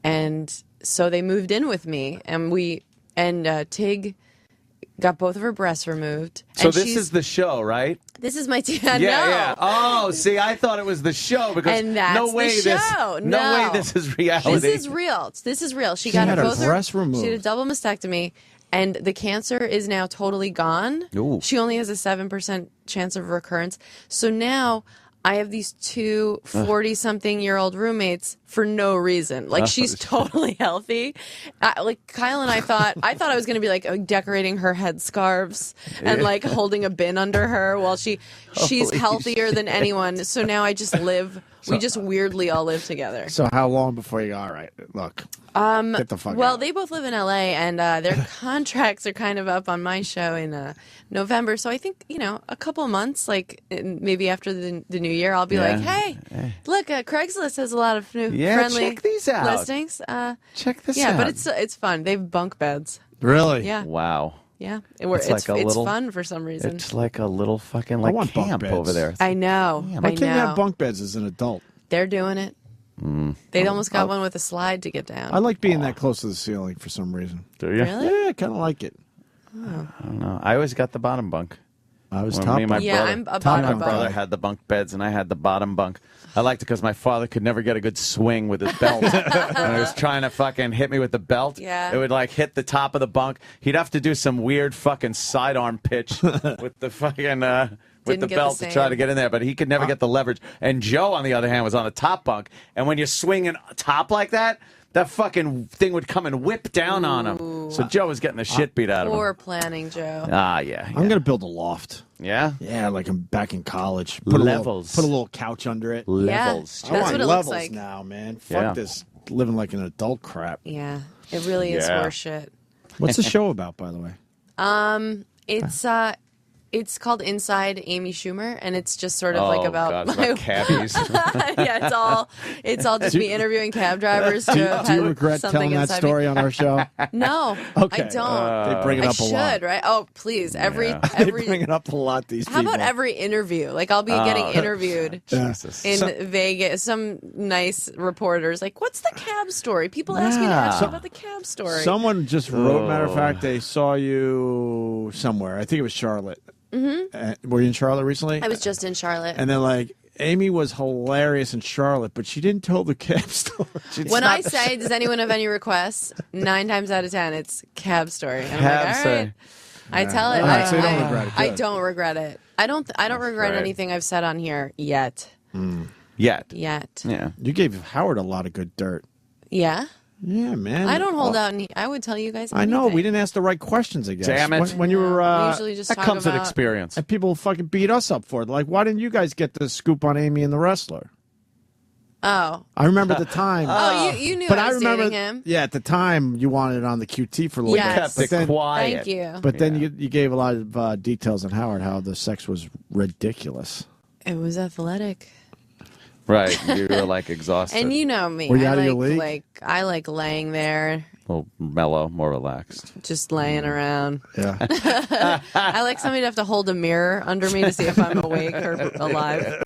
And so they moved in with me, and Tig got both of her breasts removed. So and this is the show, right? This is my Yeah. Oh, see, I thought it was the show because And that's no way the show. no way this is reality. This is real. This is real. She got had her both breasts removed. She had a double mastectomy, and the cancer is now totally gone. Ooh. She only has a 7% chance of recurrence. So now I have these two 40-something-year-old roommates for no reason. Like, she's totally healthy. Like, Kyle and I thought I was going to be, like, decorating her headscarves and, like, holding a bin under her while she's Holy healthier shit. than anyone. So now I just live, we just weirdly all live together. So how long before you go, all right, look, get the fuck Well, out. they both live in LA, and their contracts are kind of up on my show in November. So I think, a couple months, like maybe after the new year, I'll be like, hey, look, Craigslist has a lot of new friendly check these out. listings. Check this yeah, out. but it's fun. They have bunk beds. Really? Yeah. Wow. Yeah. It's like a it's little- fun for some reason. It's like a little fucking I want bunk camp beds. over there. I know. Why I can't you know. have bunk beds as an adult? They're doing it. Mm. They almost got one with a slide to get down. I like being that close to the ceiling for some reason. Do you? Really? Yeah, I kind of like it. Oh. I don't know. I always got the bottom bunk. I was When top me and my bunk. Yeah, brother, I'm a my bottom brother bunk. had the bunk beds, and I had the bottom bunk. I liked it because my father could never get a good swing with his belt. When he was trying to fucking hit me with the belt, Yeah. it would like hit the top of the bunk. He'd have to do some weird fucking sidearm pitch with the fucking with Didn't the get belt the to try same. to get in there, but he could never get the leverage. And Joe, on the other hand, was on the top bunk, and when you're swinging top like that fucking thing would come and whip down on him. So Joe was getting the shit beat out of him. Poor planning, Joe. Ah, yeah. I'm gonna build a loft. Yeah? Yeah, like I'm back in college. Levels. Put a little couch under it. Levels. I That's want what it levels looks like. now, man. Fuck Yeah. this living like an adult crap. Yeah, it really is Yeah. worse shit. What's the show about, by the way? It's called Inside Amy Schumer, and it's just sort of Oh, like about God, it's my about cabbies. yeah, it's all just me interviewing cab drivers. Do who you, have do you had regret something telling that inside story me. on our show? No, Okay. I don't. They bring it I up a should, lot. right? Oh, please, every They bring every. it up a lot. These How people. about every interview? Like I'll be getting interviewed Jesus. in Vegas. Some nice reporters like, "What's the cab story?" People ask me to ask you about the cab story. Someone just wrote. Matter of fact, they saw you somewhere. I think it was Charlotte. Mm-hmm. Were you in Charlotte recently? I was just in Charlotte. And they're like, Amy was hilarious in Charlotte, but she didn't tell the cab story. When I say, does anyone have any requests? 9 times out of 10, it's cab story. And I'm Cab like, all story. right. I tell it. All right, so you don't regret it. I Good. don't regret it. I don't regret great. anything I've said on here yet. Yet. Yet. Yeah. You gave Howard a lot of good dirt. Yeah. Yeah, man. I don't hold Oh, out any. I would tell you guys. I know. anything. We didn't ask the right questions, I guess. Damn it. When you were. We usually just That talk comes with about. experience. And people fucking beat us up for it. Like, why didn't you guys get the scoop on Amy and the Wrestler? Oh. I remember at the time. Oh, you knew but I was remember, dating him. yeah, at the time you wanted it on the QT for a little Yes. bit. Kept it quiet. Thank you. But then you gave a lot of details on Howard, how the sex was ridiculous. It was athletic. Right. You were like exhausted. And you know me. Were you I out of your like, league? like I like laying there, Well, mellow, more relaxed. just laying around. Yeah. I like somebody to have to hold a mirror under me to see if I'm awake or alive.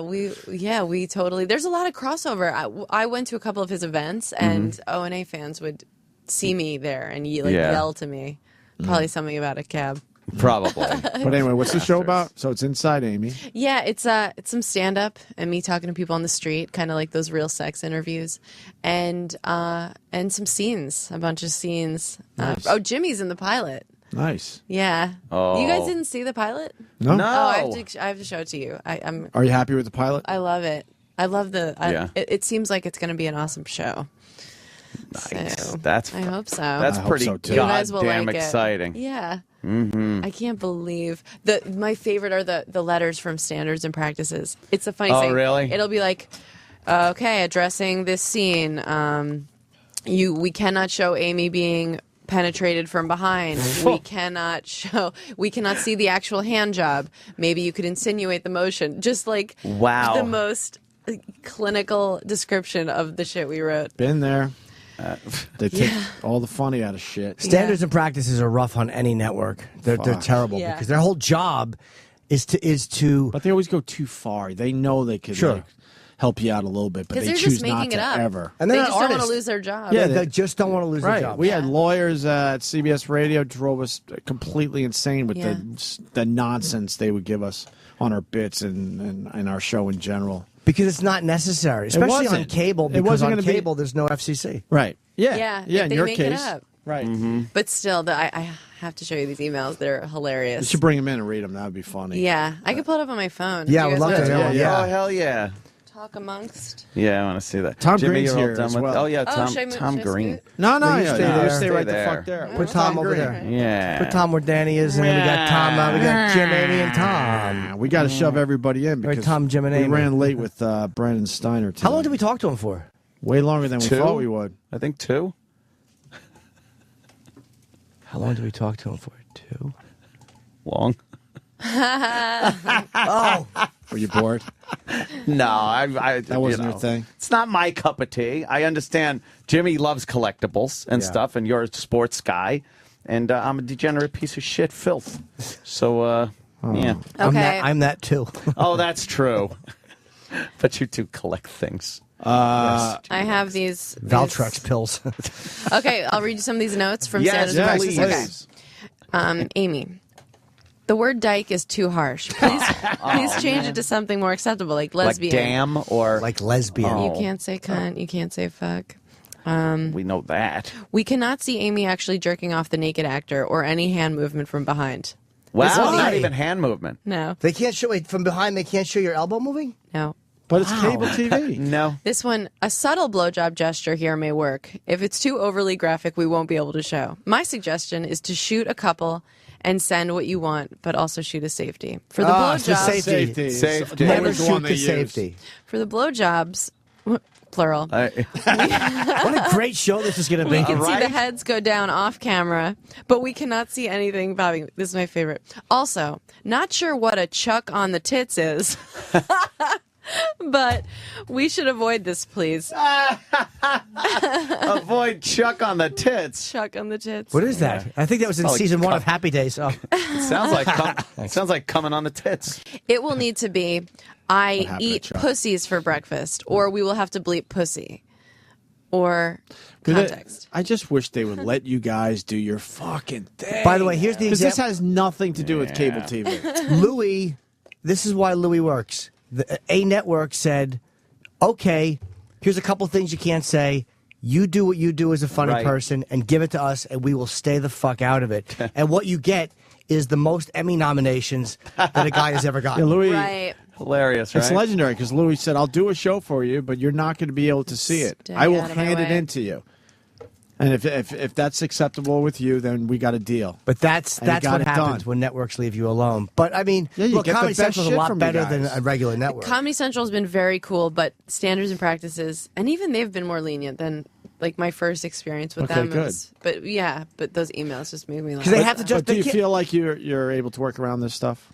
We totally. There's a lot of crossover. I went to a couple of his events, and O&A fans would see me there and yell to me. Probably something about a cab. Probably. But anyway, what's the show about? So it's Inside Amy. Yeah, it's some stand up and me talking to people on the street, kind of like those real sex interviews, and some scenes, a bunch of scenes. Nice. Jimmy's in the pilot. Nice. Yeah. Oh. You guys didn't see the pilot? No? No. Oh, I have to show it to you. I'm. Are you happy with the pilot? I love it. I love Yeah. it seems like it's going to be an awesome show. Nice. So, That's I hope so. That's I hope pretty so, too. You guys will goddamn like it. exciting. Yeah. Mm-hmm. I can't believe my favorite are the letters from Standards and Practices. It's the funny Oh, thing. really? It'll be like, okay, addressing this scene. We cannot show Amy being penetrated from behind. We cannot see the actual hand job. Maybe you could insinuate the motion. Just like Wow. the most clinical description of the shit we wrote. Been there. They take all the funny out of shit. Standards and practices are rough on any network. They're terrible Yeah. because their whole job is to. But they always go too far. They know they could Sure. like, help you out a little bit, but 'Cause they they're choose just making not it to up. ever. And they they're just not don't want to artists. lose their job. Yeah, they just don't want to lose Right. their job. We had lawyers at CBS Radio drove us completely insane with Yeah. the nonsense they would give us on our bits and our show in general. Because it's not necessary, especially on wasn't. cable. It Because wasn't on gonna be- cable, there's no FCC. Right. Yeah, in they your make case. it up. Right. But still, I have to show you these emails. They're hilarious. You should bring them in and read them. That would be funny. Yeah, I could pull it up on my phone. Yeah, Do I you would guys love to want hear one. Oh, hell yeah. Talk amongst. Yeah, I want to see that. Tom Jimmy, Green's you're all here done as with. well. Oh yeah, Oh, Tom. should I move- Tom should I Green. scoot? No, No, you stay there. Stay right the fuck there. Put Tom over there. Yeah. Put Tom where Danny is, and then we got Tom. We got Jim, Amy, and Tom. We got to shove everybody in because Tom, Jim, and we Amy. ran late with Brandon Steiner. How long did we talk to him for? Way longer than we 2? thought we would. I think 2. How long did we talk to him for? 2. Long. Oh, were you bored? No, I That wasn't your thing? It's not my cup of tea. I understand Jimmy loves collectibles and Yeah. stuff, and you're a sports guy, and I'm a degenerate piece of shit filth. So, yeah. Okay. I'm that too. Oh, that's true. But you two collect things. I have these. Valtrex pills. Okay, I'll read you some of these notes from Yes, Standards and please. Practices. Okay. Amy. The word dyke is too harsh. Please change it to something more acceptable, like lesbian. Like damn or like lesbian. You can't say cunt. You can't say fuck. We know that. We cannot see Amy actually jerking off the naked actor or any hand movement from behind. Wow, This will not be- even hand movement. No. They can't show it from behind. They can't show your elbow moving. No. But it's cable TV. No. This one, a subtle blowjob gesture here may work. If it's too overly graphic, we won't be able to show. My suggestion is to shoot a couple and send what you want, but also shoot a safety. For the it's the blowjobs, safety. Never Always the one shoot they the use. safety. for the blowjobs, plural. What a great show this is going to be. We can see the heads go down off camera, but we cannot see anything bobbing. This is my favorite. Also, not sure what a chuck on the tits is, but we should avoid this, please. Avoid Chuck on the tits. Chuck on the tits. What is that? I think that was in Oh, season 1 come- of Happy Days. Oh. It sounds like coming on the tits. It will need to be, What I happened eat to Chuck? pussies for breakfast, or we will have to bleep pussy. Or Context. I just wish they would let you guys do your fucking thing. By the way, here's the Because this example. has nothing to do with cable TV. Louis, this is why Louis works. A network said, okay, here's a couple things you can't say. You do what you do as a funny Right. person and give it to us, and we will stay the fuck out of it. And what you get is the most Emmy nominations that a guy has ever gotten. Yeah, Louis, Right. Hilarious, right? It's legendary because Louis said, I'll do a show for you, but you're not going to be able to see it. Stay I will out of my hand it way." in to you. And if that's acceptable with you, then we got a deal. But that's And he got what it happens done. when networks leave you alone. But I mean, Yeah, you look, get the Comedy best Central is a shit lot from you better than guys. a regular network. Comedy Central has been very cool, but Standards and Practices, and even they've been more lenient than like my first experience with Okay, them. good. But yeah, but those emails just made me laugh. But do you feel like you're able to work around this stuff?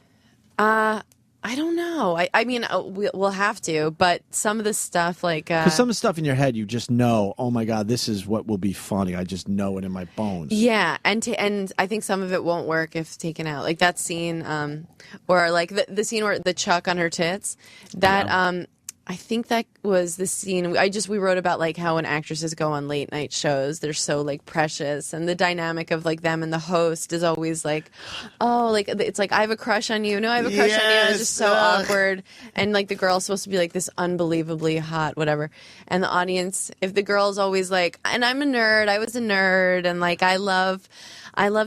I don't know. I mean, we'll have to, but some of the stuff like Because some of the stuff in your head, you just know, oh my God, this is what will be funny. I just know it in my bones. yeah, and I think some of it won't work if taken out. Like that scene, or like the scene where the Chuck on her tits. That I think that was the scene. We wrote about like how when actresses go on late night shows, they're so like precious, and the dynamic of like them and the host is always like, oh, like it's like I have a crush on you. No, I have a crush on you. And it's just so awkward, and like the girl's supposed to be like this unbelievably hot, whatever, and the audience, if the girl's always like, and I'm a nerd, I was a nerd, and like I loved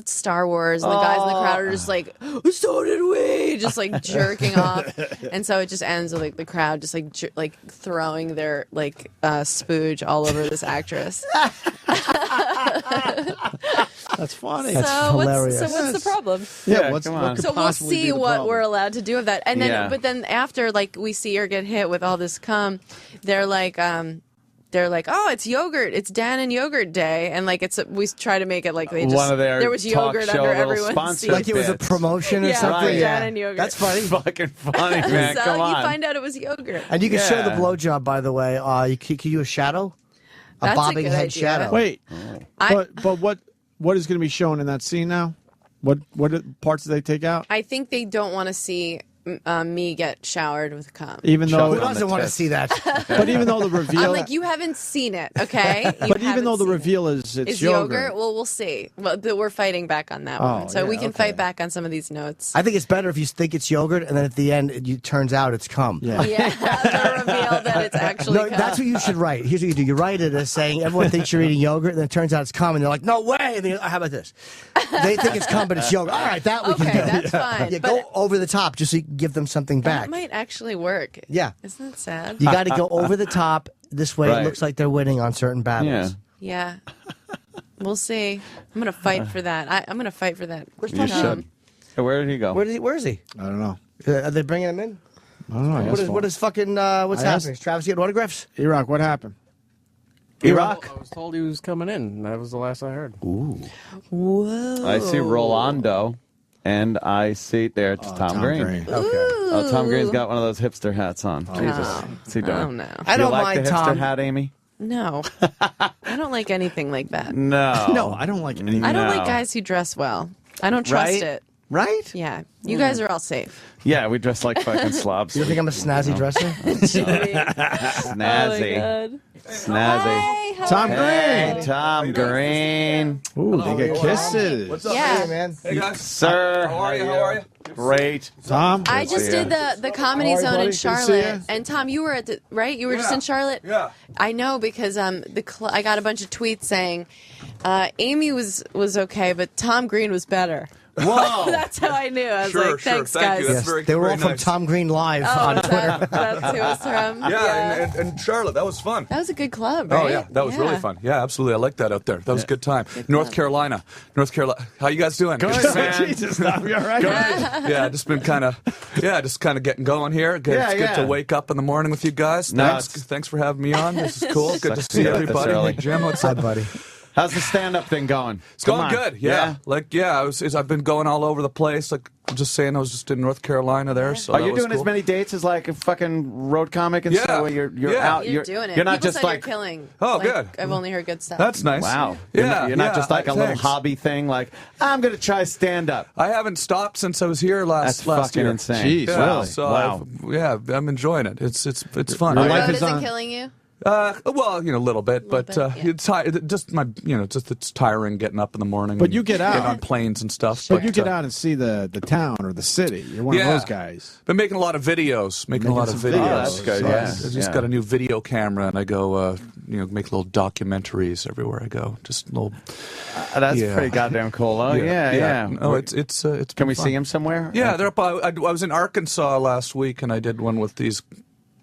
Star Wars, and the guys in the crowd are just like, so did we, just like jerking off, and so it just ends with like the crowd just like throwing their like spooge all over this actress. That's funny. So what's the problem? Yeah, what could So we'll possibly be see the what problem? we're allowed to do with that, and then Yeah. but then after like we see her get hit with all this cum, they're like, oh, it's yogurt. It's Dan and Yogurt Day, and like we try to make it like they just One of their there was talk yogurt show under little everyone's sponsor seat. Like it was a bits. promotion or Yeah, something. for Dan and Yogurt. That's funny. Fucking funny, man. So Come you on. find out it was yogurt. And you can show the blowjob, by the way. You can you do a shadow? A That's a bobbing good head idea. shadow. Wait, I- but what is going to be shown in that scene now? What parts did they take out? I think they don't want to see me get showered with cum. Even though Who doesn't want to see that? But even though the reveal, I'm like, you haven't seen it, okay? You but even haven't though the seen it. reveal is it's Is yogurt? Well, we'll see. Well, we're fighting back on that one, so we can fight back on some of these notes. I think it's better if you think it's yogurt, and then at the end, it turns out it's cum. Yeah, the reveal that it's actually No, cum. that's what you should write. Here's what you do. You write it as saying everyone thinks you're eating yogurt, and then it turns out it's cum, and they're like, no way. And then, how about this? They think it's cum, but it's yogurt. All right, that we can do. that's fine. Yeah, go over the top just so you can give them something back. That might actually work. Yeah. Isn't that sad? You got to go over the top. This way, Right. it looks like they're winning on certain battles. Yeah. We'll see. I'm going to fight for that. I'm going to fight for that. Where's You should. Hey, where did he go? Where is he? I don't know. Are they bringing him in? I don't know. What is fucking? What's happening? Is Travis getting autographs? Iraq, what happened? Iraq. I was told he was coming in. That was the last I heard. Ooh. Whoa. I see Rolando, and I see there it's Tom Green. Okay. Oh, Tom Green's got one of those hipster hats on. Jesus, what's he doing? Oh, no. I don't you like mind the hipster Tom. hat, Amy? No. I don't like anything like that. No. No, I don't like anything. I don't No. like guys who dress well. I don't trust Right? it. Right? Yeah. You guys are all safe. Yeah, we dress like fucking slobs. You think I'm a snazzy dresser? Snazzy. Oh, my God. Snazzy. Hey, how Tom are Hey, you? Tom Green. Ooh, they get kisses. What's up, Yeah. Hey, man. Hey, guys. Sir. How are you? How are you? Great. Tom, I just did the Comedy How are you, Zone buddy? in Good to see Charlotte, you. and Tom, you were at the right. You were just in Charlotte. Yeah. I know because I got a bunch of tweets saying Amy was okay, but Tom Green was better. Whoa. That's how I knew. I was Sure, like, sure. thanks, Thank guys. you. That's Yes, very, they were very all from nice. Tom Green Live Oh, on Twitter. that's who it was from. Yeah, and Charlotte, that was fun. That was a good club, right? Oh yeah, that was really fun. Yeah, absolutely. I like that out there. That was a good time. North Carolina. How you guys doing? Good, man. Jesus, Tom, you all right? Yeah, just been kind of getting going here. Good, Yeah, it's good yeah. to wake up in the morning with you guys. No, Thanks for having me on. This is cool. Good to Sucks see to be up this everybody. early. Hey, Jim, what's Hi, up? buddy. How's the stand-up thing going? It's going good. Yeah. I've been going all over the place. Like I'm just saying, I was just in North Carolina there. So Are that you was doing cool. as many dates as like a fucking road comic and Yeah. stuff? Where you're Yeah. out. You're doing it. You're not People just said like you're killing. Oh, Like, good. I've only heard good stuff. That's nice. wow. Yeah, You're not just like a little thanks. hobby thing. Like I'm gonna try stand-up. I haven't stopped since I was here That's last fucking year. insane. Jeez, Yeah, really? so Wow. I'm enjoying it. It's fun. Your The life road is isn't on- killing you. Well, a little bit, but bit, yeah. it's tiring getting up in the morning. But and you get getting out. on planes and stuff. But you get out and see the town or the city. You're one of Yeah. those guys. Been making a lot of videos. Making a lot of some videos. videos. Oh, that's good, So yeah. I just Yeah. got a new video camera, and I go, make little documentaries everywhere I go. Just little. That's Yeah. pretty goddamn cool. Oh yeah. Oh, it's been Can we fun. see him somewhere? Yeah, they're up. I was in Arkansas last week, and I did one with these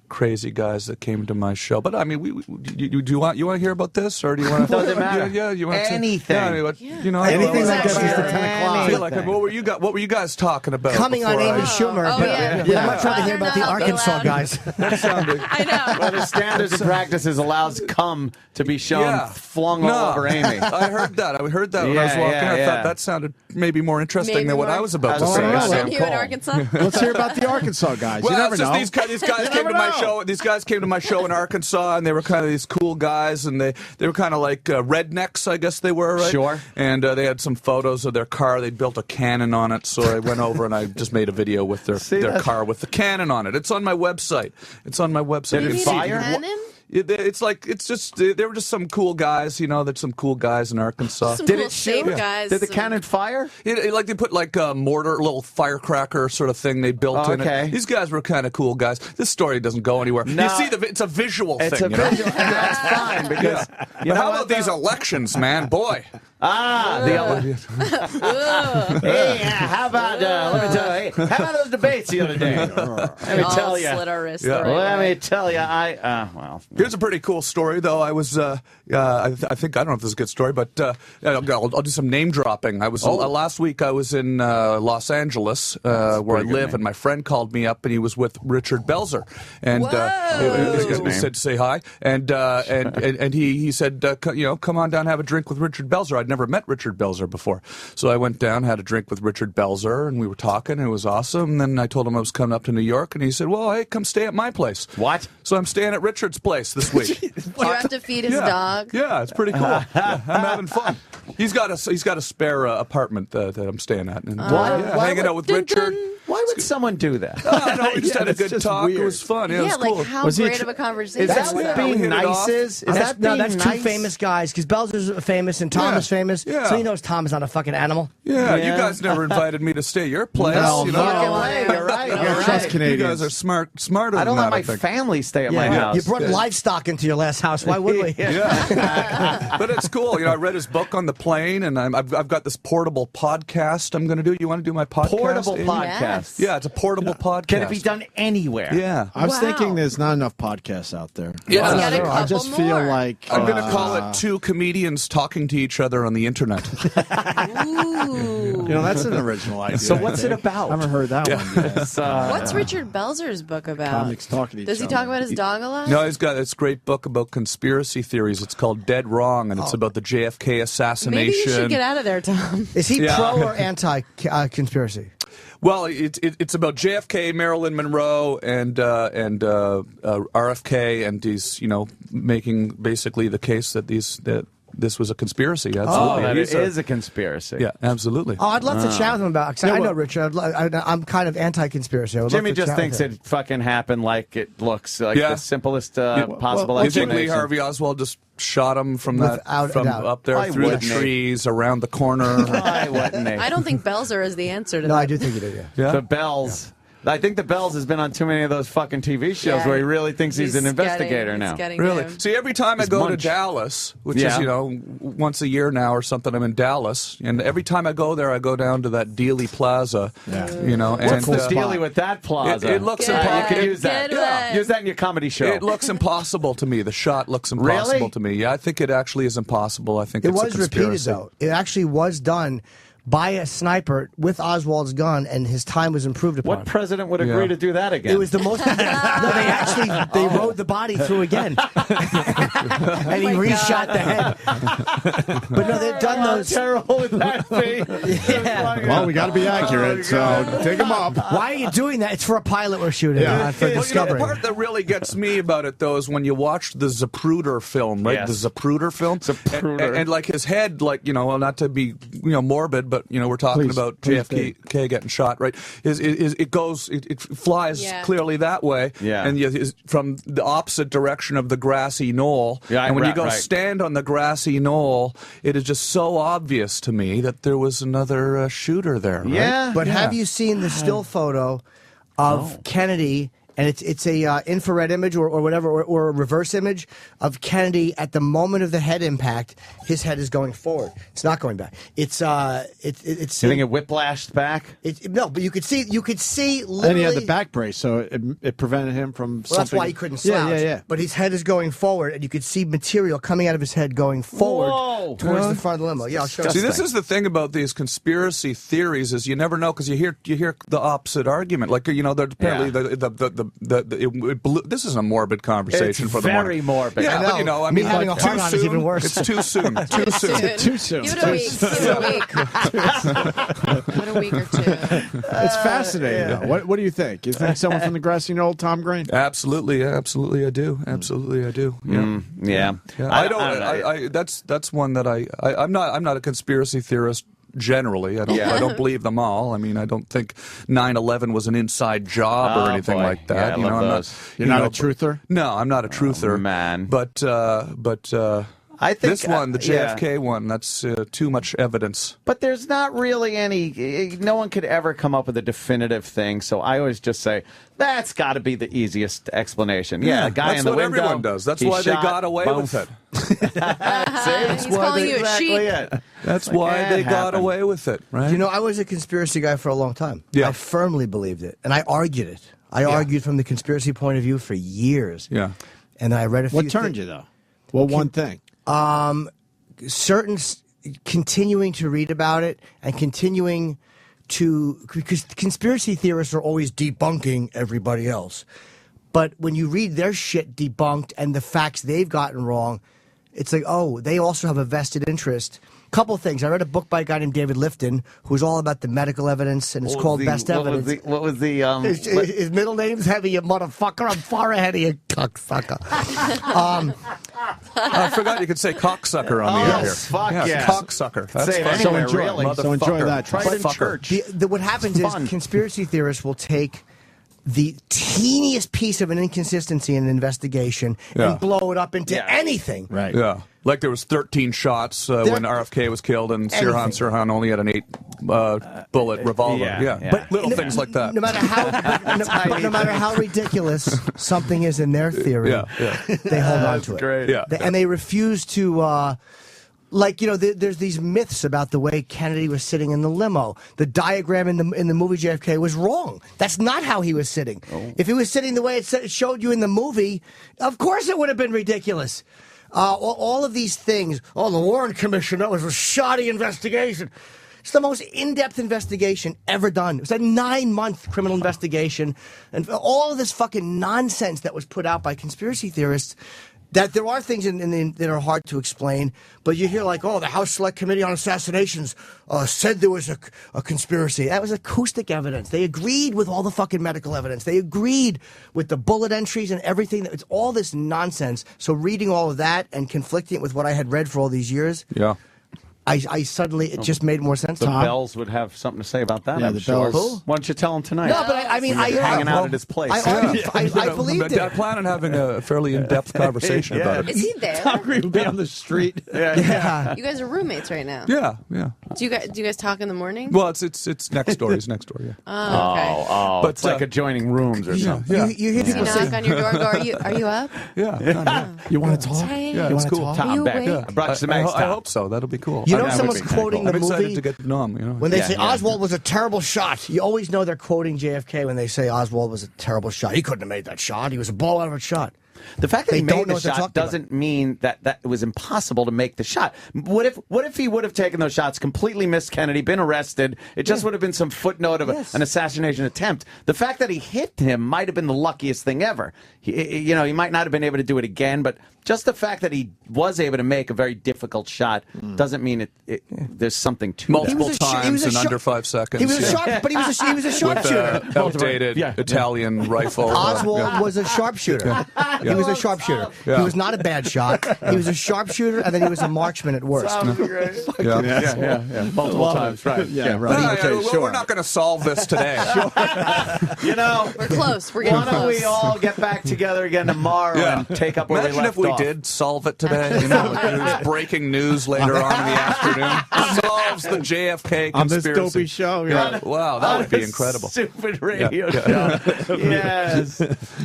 crazy guys that came to my show. But I mean, do you want to hear about this, or do you want to? Doesn't matter. Yeah, you want Anything. To, Anything that gets us to 10 o'clock. I feel like what were you guys talking about? Coming on before Amy I- Schumer. Oh, but yeah. I'd much rather hear about the I don't know Arkansas how to guys. That sounded. I know. Well, the standards and practices allows cum to be shown Yeah. flung all over Amy. I heard that. I heard that when I was Yeah, walking. yeah, I yeah. thought that sounded maybe more interesting Maybe than what more- I was about to That's say. right. So- Weren't you in Arkansas? Let's hear about the Arkansas guys. Well, you never it's just know. these guys You came never to my know. show. These guys came to my show in Arkansas, and they were kind of these cool guys, and they were kind of like rednecks, I guess they were, right? Sure. And they had some photos of their car. They built a cannon on it, so I went over and I just made a video with their that's- car with the cannon on it. It's on my website. It's on my website. Did it You You can need see a fire? cannon? It's just they were just some cool guys, there's some cool guys in Arkansas. Some Did cool it shoot? safe guys. Did the some- cannon fire? Like they put like a mortar, little firecracker sort of thing they built Oh, in okay. it. These guys were kind of cool guys. This story doesn't go anywhere. No. You see, it's a visual It's thing. a visual. And that's fine because But how about these elections, man? Boy. Hey, how about let me tell you? Hey, how about those debates the other day? Let me all tell you. slit our wrists Yeah. the right Let way. me tell you. Well. Here's a pretty cool story, though. I was, I think, I don't know if this is a good story, but I'll do some name dropping. I was last week. I was in Los Angeles, where I pretty good live, name. and my friend called me up, and he was with Richard Belzer, and That's a good he name. said to say hi, and he said, come on down, have a drink with Richard Belzer. I'd never met Richard Belzer before. So I went down, had a drink with Richard Belzer, and we were talking, and it was awesome. And then I told him I was coming up to New York, and he said, well, hey, come stay at my place. What? So I'm staying at Richard's place this week. You have to feed his dog. Yeah, it's pretty cool. Yeah, I'm having fun. He's got a spare apartment that I'm staying at, and hanging out with Richard. Why would someone do that? No, we just had a good talk. Weird. It was fun. Yeah, it was cool. Like how great of a conversation. Is that what being nice is? Is that being that's nice? two famous guys, because Belzer's famous and Tom is famous, so he knows Tom is not a fucking animal. Yeah, you guys never invited me to stay at your place. No, you know? You're right. Trust Canadians. You guys are smarter I don't than let that, my I think. family stay at my house. You brought livestock into your last house. Why would we? Yeah. But it's cool. You know, I read his book on the plane, and I've got this portable podcast I'm going to do. You want to do my podcast? Portable Amy? podcast. Yeah, it's a portable podcast. Can it be done anywhere? Yeah. I was thinking there's not enough podcasts out there. Yeah. I just feel like I'm going to call it two comedians talking to each other on the internet. You know, that's an original idea. So what's it about? I haven't heard that one yet. What's Richard Belzer's book about? Comics talking to each Does he other. talk about his dog a lot? No, he's got this great book about conspiracy theories. It's called Dead Wrong, and it's about the JFK assassination. Maybe you should get out of there, Tom. Is he pro or anti conspiracy? Well, it's about JFK, Marilyn Monroe, and RFK, and he's making basically the case that this was a conspiracy. Absolutely, that it is a conspiracy. Yeah, absolutely. Oh, I'd love to chat with him about it, 'cause I know Richard. I'm kind of anti-conspiracy. Jimmy just thinks it fucking happened like it looks, like the simplest possible You think explanation. Lee Harvey Oswald just shot him from Without a doubt. up there Why through the wouldn't he? trees, around the corner? Why wouldn't he? I don't think Belzer is the answer to that. No, I do think he did. Yeah. The Bells. I think the Bells has been on too many of those fucking TV shows Yeah. where he really thinks he's an investigator now. Really? See, every time I He's go to Munch. Dallas, which Yeah. is, once a year now or something, I'm in Dallas. And every time I go there, I go down to that Dealey Plaza. Yeah. And What's the dealie with that plaza? It looks You impossible. can use that. Get Use that in your comedy show. It looks impossible to me. The shot looks impossible Really? to me. Yeah, I think it actually is impossible. I think It it's a was repeated, conspiracy. though. It actually was done by a sniper with Oswald's gun, and his time was improved upon. What president would agree to do that again? It was the most. No, they rode the body through again, and he reshot the head. But no, they've done those. Terrible would that be? Yeah. Well, we got to be accurate, so dig them up. Why are you doing that? It's for a pilot we're shooting, not for Well, Discovery. the part that really gets me about it, though, is when you watch the Zapruder film, right? Yes. The Zapruder film. And like his head, like, not to be, morbid, but, we're talking about JFK getting shot, right? It flies clearly that way. Yeah. And from the opposite direction of the grassy knoll. Yeah, and when you right, go right. stand on the grassy knoll, it is just so obvious to me that there was another shooter there, right? But have you seen the still photo of Kennedy? And it's a infrared image or whatever, or a reverse image of Kennedy at the moment of the head impact. His head is going forward. It's not going back. It's You think it whiplashed back? No, but you could see literally. And he had the back brace, so it prevented him from. Well, that's why he couldn't slouch. Yeah. But his head is going forward, and you could see material coming out of his head going forward towards the front of the limo. Yeah, I'll show you. See, this is the thing about these conspiracy theories is you never know because you hear the opposite argument. Like apparently this is a morbid conversation It's for the morning. very morbid. Yeah, I know. but I Me mean, having a too hard on is soon. even worse. It's too soon. Too soon. Too soon. Give it a week. Give it a week. Give it a week or two. It's fascinating, though. What do you think? You think someone from the grassy knoll, Tom Green? Absolutely, absolutely, I do. Absolutely, I do. Yeah, Yeah. I don't. That's one that I'm not a conspiracy theorist. Generally, I don't believe them all. I mean, I don't think 9/11 was an inside job or anything like that. Yeah, I love I'm those. You're not a truther? No, I'm not a truther, man. But I think this one, the JFK one, that's too much evidence. But there's not really any. No one could ever come up with a definitive thing. So I always just say that's got to be the easiest explanation. Yeah, a guy that's in the what window. everyone does. That's he why they shot, got away boom. with it. He's calling you a sheep. That's why they got away with it, right? You know, I was a conspiracy guy for a long time. Yeah. I firmly believed it, and I argued it. I argued from the conspiracy point of view for years. Yeah. And then I read a few. What turned you, though? Well, one thing. Continuing to read about it and continuing to, because conspiracy theorists are always debunking everybody else. But when you read their shit debunked and the facts they've gotten wrong, it's like, oh, they also have a vested interest Couple things. I read a book by a guy named David Lifton, who's all about the medical evidence, and it's called Best Evidence. What was the his middle name's heavy, you motherfucker. I'm far ahead of you, cocksucker. I forgot you could say cocksucker on the air here. Fuck yeah. Cocksucker. That's Say it funny. anywhere, So enjoy- really. so enjoy that. Try it in Fucker. church. What happens is conspiracy theorists will take the teeniest piece of an inconsistency in an investigation and blow it up into anything. Right. Yeah. Like there was 13 shots when RFK was killed, and Sirhan only had an 8-bullet revolver. Yeah. But little things like that. No matter how ridiculous something is in their theory, they hold on to it. Great. Yeah. And they refuse to. There's these myths about the way Kennedy was sitting in the limo. The diagram in the movie JFK was wrong. That's not how he was sitting. Oh. If he was sitting the way it showed you in the movie, of course it would have been ridiculous. All of these things. Oh, the Warren Commission, that was a shoddy investigation. It's the most in-depth investigation ever done. It was a 9-month criminal investigation. And all of this fucking nonsense that was put out by conspiracy theorists, that there are things that are hard to explain, but you hear like, oh, the House Select Committee on Assassinations said there was a conspiracy. That was acoustic evidence. They agreed with all the fucking medical evidence. They agreed with the bullet entries and everything. It's all this nonsense. So reading all of that and conflicting it with what I had read for all these years, I suddenly, it just made more sense. The Tom? Bells would have something to say about that, Yeah, I'm the sure. Bells. Why don't you tell them tonight? No, but I mean, hanging out at his place. I believed it. I plan on having a fairly in-depth conversation about it. Is he there? Tom Green would be on the street. Yeah. You guys are roommates right now. Yeah. Do you guys talk in the morning? Well, it's next door. He's next door. Yeah. Oh, okay. But it's like adjoining rooms or something. Yeah. You hear Does he people say, knock on your door and go, are you up? Yeah. You want to talk? Hey. Yeah, You it's want to cool. talk? Are you Tom Beck. awake? I brought you some I eggs, Tom. hope so. That'll be cool. You know That someone's would be quoting I'm the excited movie? to get numb. You know. When they say Oswald was a terrible shot, you always know they're quoting JFK when they say Oswald was a terrible shot. He couldn't have made that shot. He was a ball out of a shot. The fact that They he don't made know the what they're shot talking about. doesn't mean that it was impossible to make the shot. What if he would have taken those shots, completely missed Kennedy, been arrested? It just would have been some footnote of an assassination attempt. The fact that he hit him might have been the luckiest thing ever. He might not have been able to do it again, but just the fact that he was able to make a very difficult shot doesn't mean there's something to Multiple that. times in under 5 seconds. He was a sharp, but he was a sharpshooter. With outdated Italian rifle. Oswald was a sharpshooter. He was a sharpshooter. Yeah. He was not a bad shot. He was a sharpshooter, and then he was a marksman at worst. Yeah. Multiple times, right. Yeah, right. We're not going to solve this today. We're close. We're getting Why don't close. we all get back together again tomorrow and take up where Imagine we left if we off. did solve it today. You know, it was breaking news later on in the afternoon. Solves the JFK On this conspiracy. dopey show. Yeah. Wow, that would be incredible. Stupid radio Yeah. show. Yes.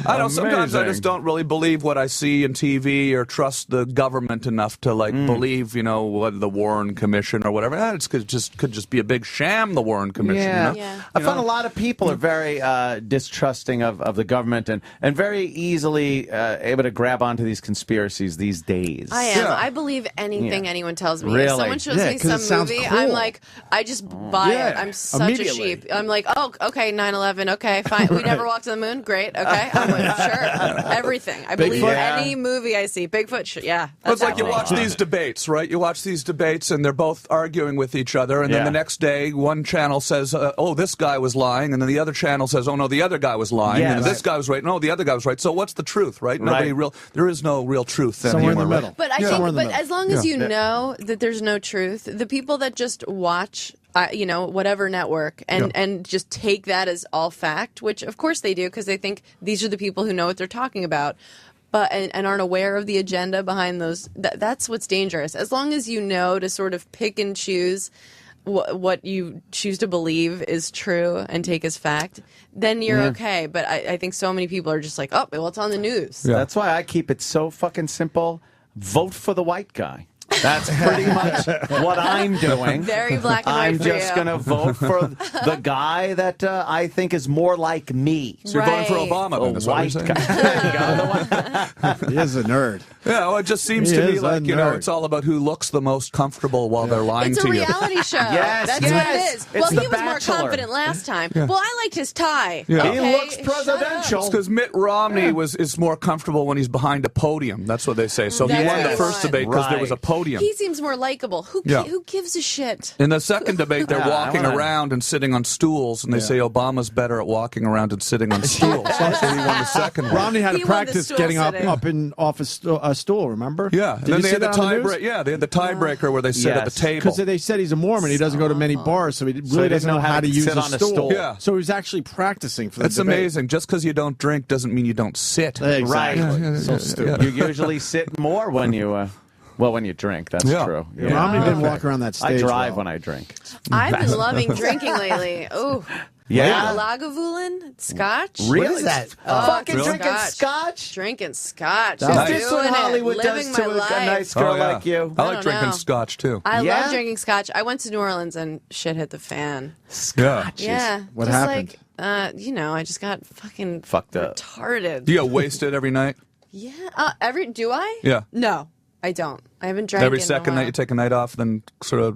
I know sometimes I Amazing. just don't really believe what I see in TV or trust the government enough to believe, what the Warren Commission or whatever. It could just be a big sham, the Warren Commission. Yeah. You know? I find a lot of people are very distrusting of the government and very easily able to grab onto these conspiracies these days. I am. I believe anything anyone tells me. If Really? someone shows Yeah, me 'cause it some sounds movie, cool. I'm like, I just buy it. I'm such a Immediately. sheep. I'm like, oh, okay, 9/11, okay, fine. We never walked on the moon, great, okay. I'm like, sure, everything. I believe any movie I see. Bigfoot, yeah. Well, it's that's like you watch happening. these debates, right? You watch these debates, and they're both arguing with each other, and then Yeah. the next day, one channel says, "Oh, this guy was lying," and then the other channel says, "Oh no, the other guy was lying," Yeah, and this guy was right. No, the other guy was right. So what's the truth, right? There is no real truth Somewhere in anymore. the middle. But I Somewhere in think, the but middle. as long as you know that there's no truth, the people that just watch, whatever network and just take that as all fact, which of course they do because they think these are the people who know what they're talking about, but and aren't aware of the agenda behind those. That's what's dangerous. As long as you know to sort of pick and choose what you choose to believe is true and take as fact, then you're okay. But I think so many people are just like, oh, well, it's on the news. Yeah. That's why I keep it so fucking simple. Vote for the white guy. That's pretty much what I'm doing. Very black and white I'm for just you. going to vote for the guy that I think is more like me. So you're voting for Right. Obama, then? A Is what you're white saying? guy. He is a nerd. Yeah, well, it just seems He to me is a like nerd. it's all about who looks the most comfortable while they're lying It's a to you. reality show. Yes, That's yes. what it is. It's Well, The he was more Bachelor. confident last time. Well, I liked his tie. Yeah. Okay, He looks shut presidential. up. Because Mitt Romney is more comfortable when he's behind a podium. That's what they say. So he That's won the what he first won. debate because there was a Right. podium podium. He seems more likable. Who gives a shit? In the second debate, they're walking I wanna- around and sitting on stools, and they say Obama's better at walking around and sitting on stools. So he won the second one. Romney had He to won the practice stool getting up sitting. and off a stool. Remember? Yeah, and Did then you they see had the that on the news? tiebreaker. Yeah, they had the tiebreaker where they sit at the table. Because they said he's a Mormon. He doesn't go to many bars, so he really doesn't know how to use sit a on a stool. stool. Yeah. So he's actually practicing for the That's debate. amazing. Just because you don't drink doesn't mean you don't sit. Exactly. Right. So stupid. You usually sit more when you, when you drink. That's true. Yeah, Romney didn't walk around that stage. I drive well. when I drink. I've been loving drinking lately. Oh. Yeah? Lagavulin, Scotch. Really? What is that? Fucking Really? drinking Scotch? Drinking Scotch. Is Just this doing what it, Hollywood living does to my a life. nice girl like you? I I like don't drinking know. Scotch too. I Yeah? love drinking Scotch. I went to New Orleans and shit hit the fan. Yeah. Yeah. What just happened? Like, I just got fucking fucked up. retarded. Do you get wasted every night? Yeah. Do I? Yeah. No, I don't. I haven't drank Every in a second while. night you take a night off, then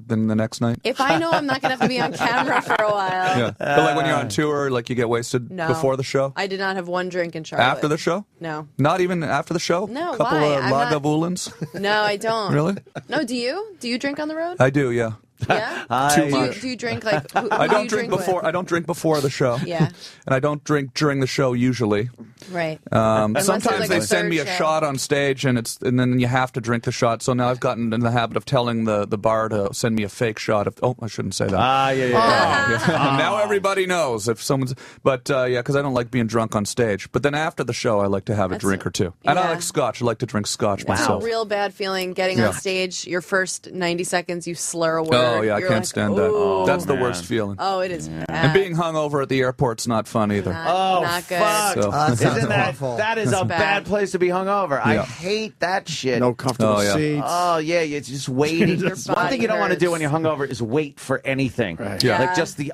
then the next night. If I know I'm not gonna have to be on camera for a while. Yeah. But like when you're on tour, like you get wasted No. before the show, I did not have one drink in Charlotte. after the show. No. Not even after the show. No, Couple why? of I'm not- Lagavulins. No, I don't. Really? No, do you? Do you drink on the road? I do. Yeah. Yeah. Too do much. Do you drink like? Who I do don't you drink with? before. I don't drink before the show. Yeah. And I don't drink during the show usually. Right. Unless there's, Sometimes like, they a send me a third show. shot on stage, and then you have to drink the shot. So now I've gotten in the habit of telling the bar to send me a fake shot. I shouldn't say that. Yeah. Now everybody knows if someone's. But because I don't like being drunk on stage. But then after the show, I like to have a drink or two. And I yeah. like scotch. I like to drink scotch It's a myself. real bad feeling getting Yeah. on stage. Your first 90 seconds, you slur a word. Oh yeah, I You're can't like, stand "Ooh." that. That's the worst feeling. Oh, it is bad. And being hungover at the airport's not fun either. Not good. Fuck. So- Isn't that is a bad place to be hungover. I Yeah. hate that shit. No comfortable seats. Oh yeah, you're just waiting. Your One thing you don't want to body do when you're hungover is wait for anything. Yeah. Like just the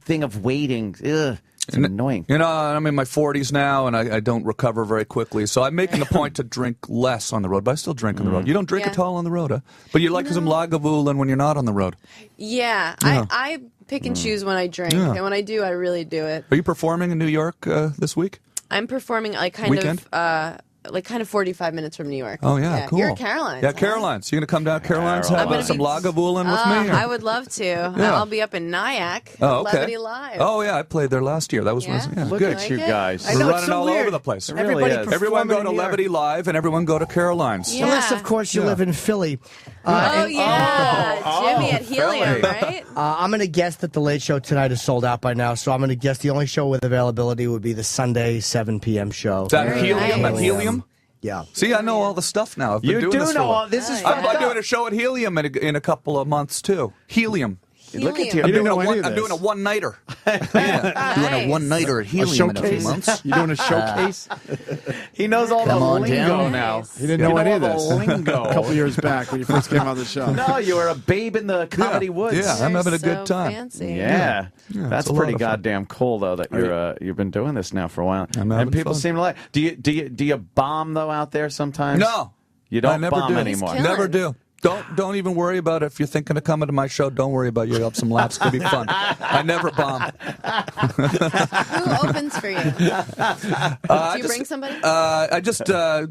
thing of waiting. Ugh, it's annoying. You know, I'm in my 40s now, and I don't recover very quickly. So I'm making a point to drink less on the road, but I still drink on the road. You don't drink Yeah. at all on the road, huh? But you like some Lagavulin when you're not on the road. Yeah, Yeah. I pick and choose when I drink, Yeah. and when I do, I really do it. Are you performing in New York this week? I'm performing like kind Weekend? of 45 minutes from New York. Oh, yeah, cool. You're at Caroline's. Yeah, huh? Caroline's. You going to come down to Caroline's, have I'm gonna some be- Lagavulin with me? or- I would love to. I'll be up in Nyack. Oh, okay. Levity Live. Oh, yeah, I played there last year. That was Yeah? Look good. at you guys. I We're know, it's running so all weird. over the place. Everybody is. Everyone go performing to in New York. Levity Live, and everyone go to Caroline's. Yeah. Unless, of course, you live in Philly. Oh, and- yeah. Jimmy at Helium, Philly. right? I'm going to guess that the Late Show tonight is sold out by now, so I'm going to guess the only show with availability would be the Sunday 7 p.m. show. Is that Very Helium? nice. At Helium? Yeah. See, I know all the stuff now. I've been You doing do this for a know while. all this is Yeah. I'm doing a show at Helium in a couple of months too. Helium. Look at Helium. you. You didn't know any of I'm this. doing a one-nighter. Nice. one-nighter at A Helium in a few showcase? months. You doing a showcase? He knows all Come the on lingo down. now. He didn't know any of all this. the lingo. A couple years back when you first came on the show. No, you were a babe in the comedy woods. Yeah, I'm You're having a good so time. Fancy. Yeah, Yeah, that's it's a lot pretty of fun. goddamn cool though that you've been doing this now for a while, I'm and having people fun. seem to like. Do you bomb though out there sometimes? No, you don't I never bomb do. anymore. He's Never do. Don't even worry about it. If you're thinking of coming to my show, don't worry about it. You'll have some laughs. It's gonna be fun. I never bomb. Who opens for you? Do you bring somebody? I just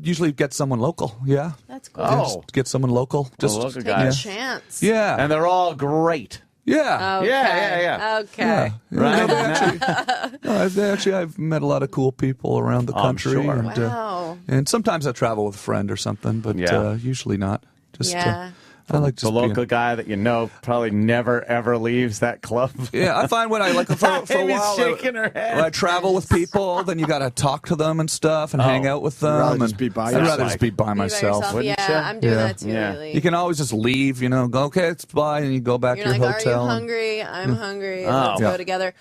usually get someone local. Yeah. That's cool. Just get someone local. Just local Take guy. a chance. yeah. And they're all great. Yeah. Okay. Yeah. Okay. Right? I've met a lot of cool people around the I'm country. sure. And, Wow. and sometimes I travel with a friend or something, but Yeah. usually not. Just Yeah. I like The just local being, guy that you know probably never ever leaves that club. Yeah, I find when I like for a Amy's while shaking her head. when I travel with people, then you got to talk to them and stuff and hang out with them. rather and just be by I'd rather yourself. just be by Be by myself. yourself. wouldn't Yeah, you? I'm doing Yeah. that too Yeah. lately. You can always just leave, go, okay, it's bye, and you go back You're to like, your are you hotel. and- hungry? I'm hungry. And Oh. let's Yeah. go together.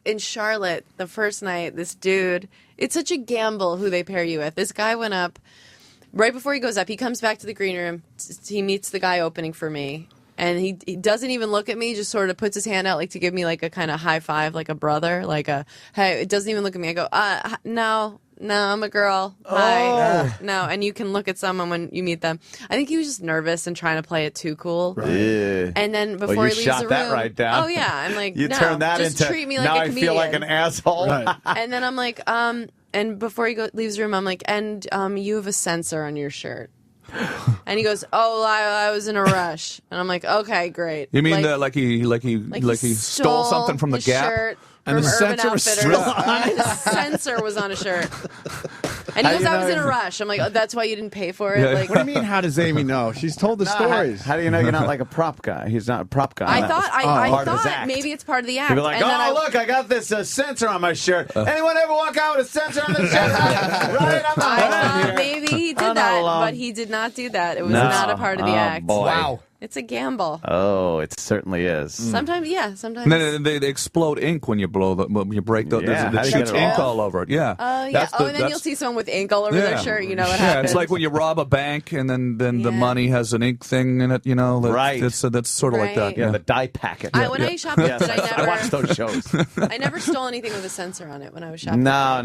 In Charlotte, the first night, this dude, it's such a gamble who they pair you with. This guy went up, right before he goes up, he comes back to the green room. He meets the guy opening for me. And he doesn't even look at me, just sort of puts his hand out like to give me like a kind of high five, like a brother, like a, hey, it doesn't even look at me. I go, no, I'm a girl. Hi. No, and you can look at someone when you meet them. I think he was just nervous and trying to play it too cool. Yeah. And then Well, before you he leaves shot the that room, right down. oh yeah, I'm like, You no, turn that just into treat me like now a I comedian. feel like an asshole. And then I'm like, and before he leaves the room, I'm like, and you have a sensor on your shirt. And he goes, "Oh, I was in a rush." And I'm like, "Okay, great." You mean like he stole something from the his Gap? shirt And from the Urban censor was Outfitters. still on? The censor was on a shirt. And How he do goes, you "I was know in a rush." I'm like, "Oh, that's why you didn't pay for it." Yeah. Like, What do you mean? How does Amy know? She's told the stories. How do you know you're not like a prop guy? He's not a prop guy. I That thought was I part of his thought act. maybe it's part of the act. He'd be like, And then "Oh, look, I got this sensor on my shirt. Anyone ever walk out with a sensor on their shirt? Right? I'm not I alone thought here. maybe he I'm did not that, alone. but he did not do that. It was No. not a part of the Oh, act. boy. Wow. It's a gamble. Oh, it certainly is. Sometimes, yeah. Sometimes. And then they explode ink when you when you break the. Yeah, how There's do you shoots get it ink off? all over it. Yeah. Yeah. That's Oh, and then you'll see someone with ink all over their shirt. You know what Yeah, happens. it's like when you rob a bank and then the money has an ink thing in it. You know, Right. That's sort of like that. Right. Yeah, the dye packet. When I shoplifted, Yes, I watched those shows. I never stole anything with a sensor on it when I was shoplifting. No.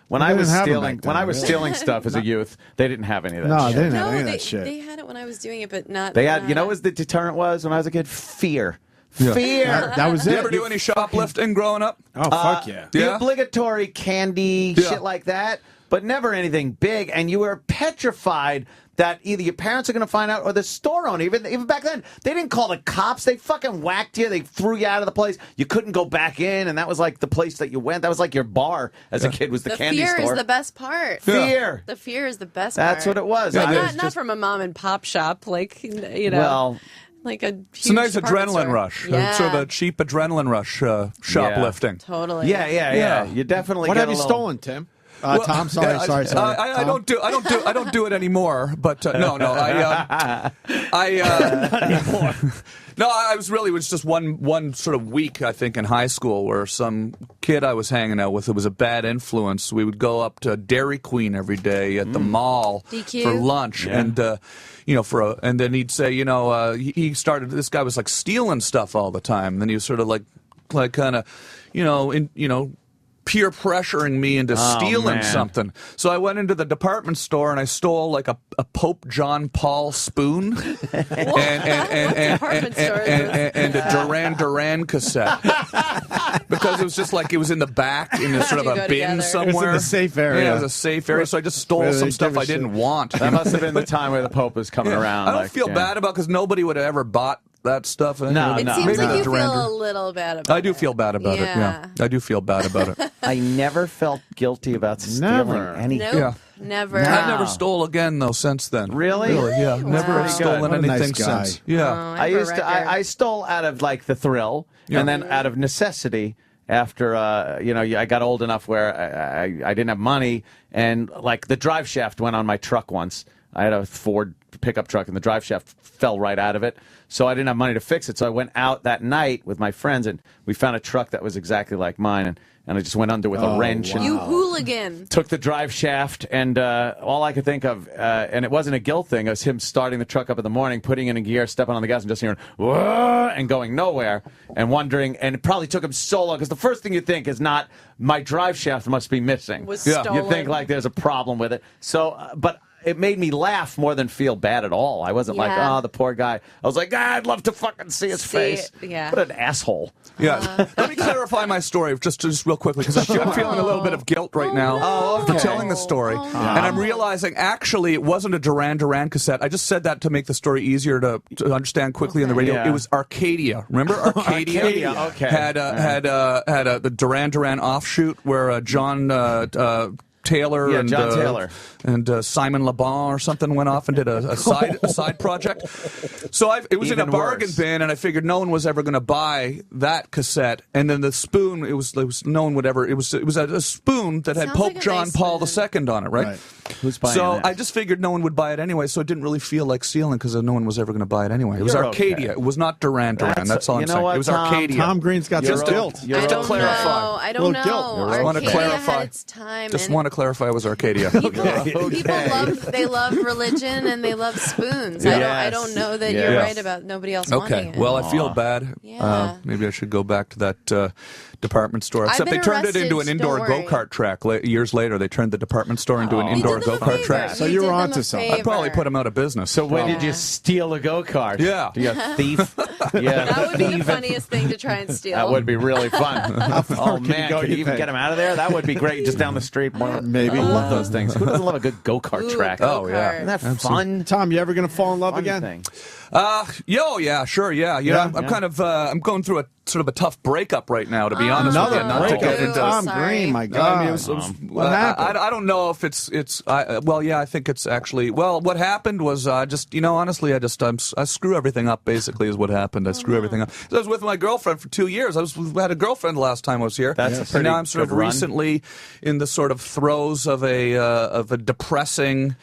When They I was didn't have them stealing, back when then, I was really. stealing stuff as a youth, they didn't have any of that. No, shit. they didn't have No, any of they, that shit. they had it when I was doing it, but not. They had. You know what the deterrent was when I was a kid? Fear. Yeah. Fear. That was You it. ever do any shoplifting growing up? Oh, fuck yeah. The Yeah? obligatory candy Yeah. shit like that, but never anything big. And you were petrified that either your parents are going to find out or the store owner. Even back then, they didn't call the cops. They fucking whacked you. They threw you out of the place. You couldn't go back in, and that was like the place that you went. That was like your bar as a kid. Was the candy fear store. is the best part. Fear. The fear is the best That's part. what it was. Not, I not, was not just- from a mom and pop shop, like, you know. Well, like a huge It's a nice department adrenaline store. rush. Yeah. Sort of a cheap adrenaline rush shoplifting. Totally. Yeah. You definitely. What get have a you little- stolen, Tim? Well, Tom, sorry. I Tom? don't do it anymore. But no. No, I was really, it was just one sort of week, I think, in high school where some kid I was hanging out with who was a bad influence. We would go up to Dairy Queen every day at the mall DQ. for lunch, and and then he'd say, he started. This guy was like stealing stuff all the time. And then he was sort of like kind of, peer pressuring me into stealing man. something. So I went into the department store and I stole like a Pope John Paul spoon and a Duran Duran cassette. Because it was just like it was in the back in a sort of You a go bin together. somewhere. It was in the safe area. Yeah, it was a safe area. So I just stole Where they some stuff give a I didn't shit. want. That must have been the time where the Pope was coming around. I don't like, feel yeah. bad about because nobody would have ever bought that stuff. It No. seems Maybe like the you Duran feel a little bad about I do feel bad about it. Yeah, I do feel bad about it. I never felt guilty about stealing Never. anything. Nope. Never. I've never stole again though since then. Really? Yeah. Never Wow. have stolen What a nice anything guy. since. Yeah. Oh, I have a used to. record. I stole out of like the thrill, and then out of necessity. After I got old enough where I didn't have money, and like the drive shaft went on my truck once. I had a Ford pickup truck, and the drive shaft fell right out of it. So I didn't have money to fix it. So I went out that night with my friends, and we found a truck that was exactly like mine, and I just went under with a wrench. And You hooligan. took the drive shaft, and all I could think of, and it wasn't a guilt thing, it was him starting the truck up in the morning, putting it in gear, stepping on the gas, and just hearing, whoa, and going nowhere, and wondering, and it probably took him so long, because the first thing you think is not, my drive shaft must be missing. Was You stolen. think, like, there's a problem with it. So, but it made me laugh more than feel bad at all. I wasn't like, Yeah. oh, the poor guy. I was like, I'd love to fucking see his face. it, yeah. What an asshole. Yeah. Let me clarify my story just real quickly because I'm feeling a little bit of guilt right now for telling the story. And I'm realizing actually it wasn't a Duran Duran cassette. I just said that to make the story easier to understand quickly on the radio. Yeah. It was Arcadia. Remember Arcadia? Arcadia, okay. Had the Duran Duran offshoot where John Taylor Yeah, and John Taylor. and Simon Le Bon or something went off and did a side project. So it was in a Even bargain worse. bin, and I figured no one was ever going to buy that cassette. And then the spoon, it was no one would ever. It was a spoon that had Sounds Pope like a John nice Paul spoon. II on it, right? Right. Who's buying So that? I just figured no one would buy it anyway, so it didn't really feel like stealing because no one was ever going to buy it anyway. It was You're Arcadia. okay. It was not Duran Duran. That's all you I'm know saying. what, It was Tom? Arcadia. Tom Green's got You're some okay. guilt. You're I don't okay. know. I don't Little guilt. know. I want to Arcadia clarify. had its time. Just and want to clarify it was Arcadia. People love religion and they love spoons. I Yes. don't know that Yes. you're right about nobody else wanting Okay. it. Well, I feel bad. Yeah. Maybe I should go back to that department store. I've Except they been turned it arrested, into an indoor don't worry. go-kart track. Years later, they turned the department store into an You indoor did them a go-kart favor. track. So You you were did them onto a something. I'd probably favor. put them out of business. So when did Yeah. you steal a go-kart? Yeah. You thief. Yeah, That would be the thieving. funniest thing to try and steal. That would be really fun. Oh can you man, go, could you you even think? get him out of there? That would be great. Just down the street, Maybe. I love those things. Who doesn't love a good go-kart Ooh, track? go-kart. Oh, yeah. Isn't that fun? Tom, you ever going to fall in love Fun again? thing. Yeah, sure, yeah. You know, I'm kind of, I'm going through a sort of a tough breakup right now, to be honest with Another you. Not to breakup get with into Tom Sorry. Green, my I God. mean, it was, What happened? I don't know if well, yeah, I think it's actually, well, what happened was just, you know, honestly, I screw everything up, basically, is what happened. I screw everything up. So I was with my girlfriend for 2 years. I had a girlfriend the last time I was here. That's a And pretty now I'm sort of good run. recently in the sort of throes of a depressing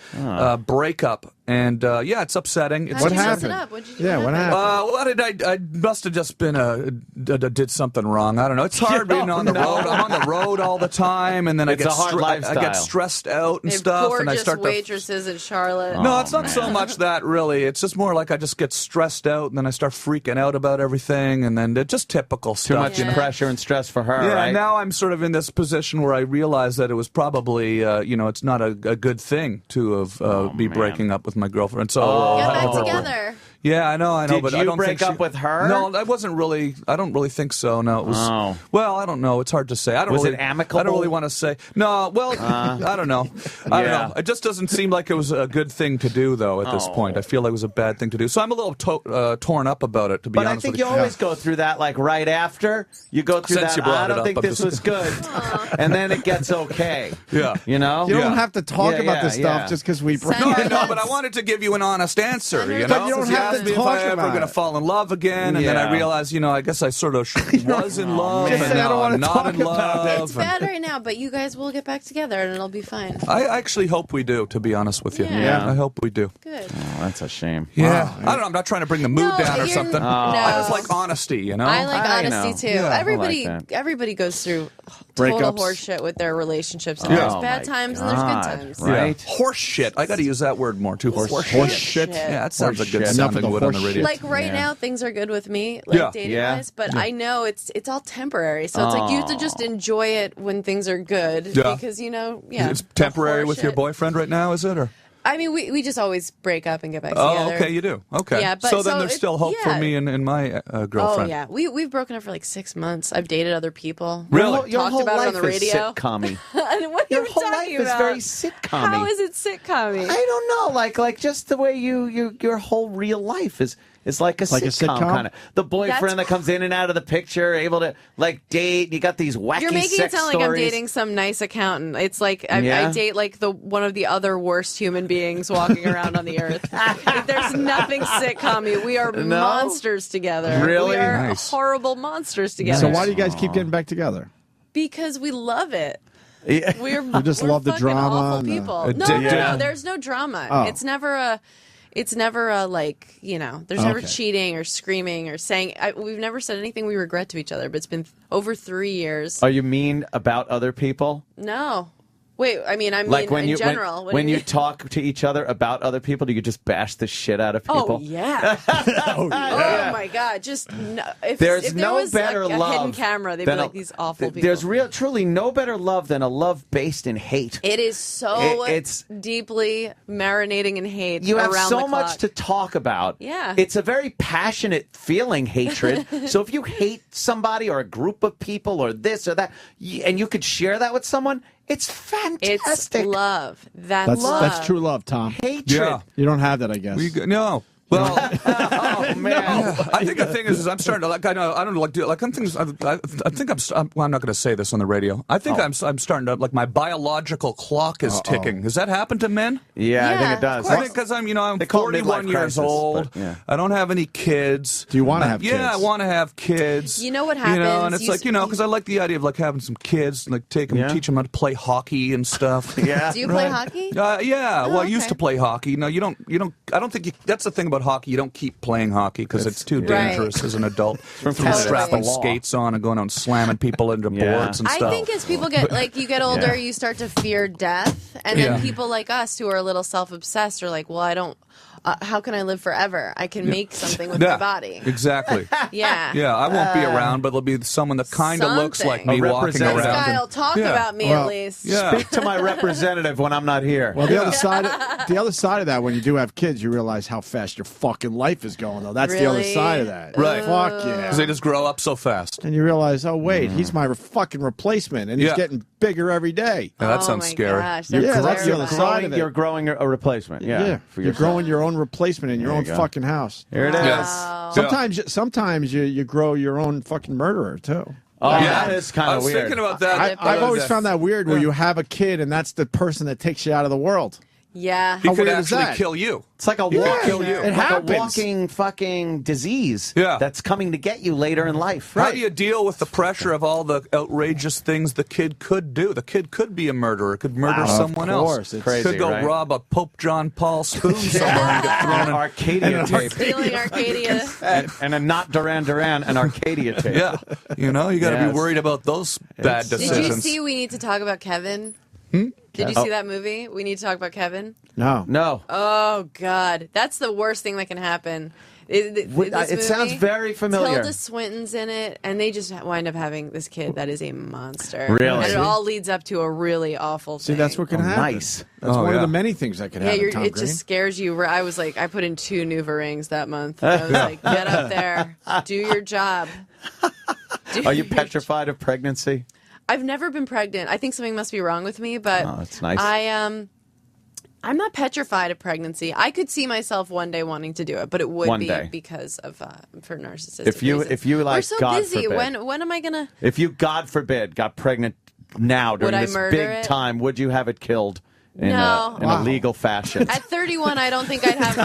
breakup. And yeah, it's upsetting. It's How'd you happened? mess it up? What'd you do? Yeah, what happened? Well, I must have just been did something wrong. I don't know. It's hard being on the road. I'm on the road all the time, and then It's I a hard get lifestyle. stressed out and They have stuff, and I gorgeous start to. waitresses in Charlotte. No, it's not so much that really. It's just more like I just get stressed out, and then I start freaking out about everything, and then just typical Too stuff. much you know? pressure and stress for her, Yeah, right? now I'm sort of in this position where I realize that it was probably, it's not a good thing to have be breaking up with my girlfriend. So Get back Oh. together. Yeah, I know, Did but you I don't break think up with her? No, I wasn't really. I don't really think so. No, it was. Oh. Well, I don't know. It's hard to say. I don't. Was really, it amicable? I don't really want to say. No. Well, I don't know. I don't know. It just doesn't seem like it was a good thing to do, though. At this point, I feel like it was a bad thing to do. So I'm a little torn up about it. To be But I honest think with you you. always go through that, like right after you go through Since that. you brought I it don't up, think I'm this just- was good, and then it gets okay. Yeah. You know. You don't Yeah. have to talk Yeah, about this yeah, stuff yeah. just because we break No, I up. know, but I wanted to give you an honest answer. You know, But you don't Since have asked to me if talk I ever about going to it. fall in love again, and then Yeah. I realized, I guess I sort of was in love, man. and I now don't wanna I'm not talk in about love. It's bad right now, but you guys will get back together and it'll be fine. I actually hope we do, to be honest with you. Yeah. I hope we do. Good. Oh, that's a shame. Yeah. I don't know. I'm not trying to bring the mood No, down or you're- something. no. I just like honesty, you know? I like I honesty know. too. Yeah, I everybody, like that. everybody goes through total Breakups. horseshit with their relationships. And Yeah. There's Oh, bad my times and there's God. good times. Right. Horse shit. I got to use that word more, too. Horse shit. Yeah, that sounds like good Horse shit. sounding Enough of wood the on the horse radio. Like right Yeah. now, things are good with me, like Yeah. dating Yeah. wise. But I know it's all temporary. So it's like you have to just enjoy it when things are good. Yeah. Because yeah, It's temporary with your horseshit. boyfriend right now, is it? Or? I mean, we just always break up and get back Oh, together. okay, you do. Okay. Yeah, but so then so there's it- still hope yeah. for me and my Oh girlfriend. yeah, we've broken up for like 6 months. I've dated other people. Really? Your Talked whole about life it on the is radio. sitcom-y. What Your are you whole life talking is about? very sitcom-y. How is it sitcom-y? I don't know, like just the way your whole real life is like a Like a sitcom, sitcom? kind of. The boyfriend that comes in and out of the picture, able to like date. You got these wacky You're making sex it sound like I'm stories. dating some nice accountant. It's like I Yeah? date like one of the other worst human beings walking around on the earth. There's nothing sitcom-y. We are No? monsters together. Really? We are Nice. horrible monsters together. So why do you guys keep getting back together? Because we love it. Yeah. We're You just we're love the fucking drama awful and the- people. Addicted. No, there's no drama. Oh. It's never a like there's never Okay. cheating or screaming or saying. We've never said anything we regret to each other. But it's been over 3 years. Are you mean about other people? No, wait. I mean Like when in you general. What do when you mean? talk to each other about other people, do you just bash the shit out of people? Oh yeah. Oh my god. Just if There's there no was better a love hidden camera, they'd be than like these awful people. There's truly no better love than a love based in hate. It is so It's deeply marinating in hate. You have around so the much clock. to talk about. Yeah. It's a very passionate feeling, hatred. So if you hate somebody or a group of people or this or that, and you could share that with someone, it's fantastic. It's love. That's love. That's true love, Tom. Hatred. Yeah. You don't have that, I guess. No. Well, Oh man. I think the thing is I'm starting to like. I don't like do like. I'm things. I think I'm. Well, I'm not going to say this on the radio. I think I'm starting to like my biological clock is ticking. Does that happen to men? Yeah, I think Yeah, it does. of I think because I'm They call it 41 midlife years crisis, old. but, yeah. I don't have any kids. Do you want to have Yeah, kids? I want to have kids. You know what You know, and happens? it's like because I like the idea of like having some kids, and like teach them how to play hockey and stuff. Yeah. Do you play hockey? Yeah. Oh, Well, I used okay. to play hockey. No, you don't. I don't think that's the thing about hockey. You don't keep playing hockey because it's too Right. dangerous as an adult. Canada. Strapping It's the law. skates on and going out and slamming people into Yeah. boards and I stuff. think as people get you get older, you start to fear death, and then Yeah. people like us who are a little self-obsessed are like, well, how can I live forever? I can make something with my body. Exactly. Yeah. Yeah, I won't be around, but there'll be someone that kind of looks like me walking around. This guy will talk about me at least. Speak to my representative when I'm not here. Well, the other side of that, when you do have kids, you realize how fast your fucking life is going. Though that's the other side of that. Right. Fuck yeah. Because they just grow up so fast. And you realize, oh wait, he's my fucking replacement, and he's getting bigger every day. Yeah, that sounds scary. Gosh, that's the other side of it. You're growing a replacement. Yeah. For You're yourself. growing your own replacement in your own fucking house. Here it is. Wow. Sometimes you grow your own fucking murderer too. Oh, that is kind of weird. I was thinking about that. I've always found that weird where you have a kid and that's the person that takes you out of the world. Yeah. He How could weird is actually that? kill you. It's like a Yeah, walking, kill you. It like happens. a walking fucking disease that's coming to get you later in life. How do you deal with the pressure of all the outrageous things the kid could do? The kid could be a murderer, could murder someone else. It's crazy, could go right? rob a Pope John Paul spoon somewhere and get thrown in Arcadia tape. Stealing Arcadia. and a not Duran Duran, an Arcadia tape. Yeah. You know, you got to Yes. be worried about those bad Did decisions. you see We Need to Talk About Kevin? Did you see that movie? We Need to Talk About Kevin? No. Oh, God. That's the worst thing that can happen. It sounds very familiar. Tilda Swinton's in it, and they just wind up having this kid that is a monster. Really? And it all leads up to a really awful See, thing. that's what can happen. Nice. That's one of the many things that can Yeah, happen, Tom it Green. just scares you. I was like, I put in 2 Nuva rings that month. I was like, get up there, do your job. Are you petrified of pregnancy? I've never been pregnant. I think something must be wrong with me, but that's nice. I'm not petrified of pregnancy. I could see myself one day wanting to do it, but it would One be day. because of for narcissistic If you reasons. like, we're so God busy. forbid. When am I gonna? If you, God forbid, got pregnant now during I this murder big it? time, would you have it killed in No. a legal fashion? At 31, I don't think I'd have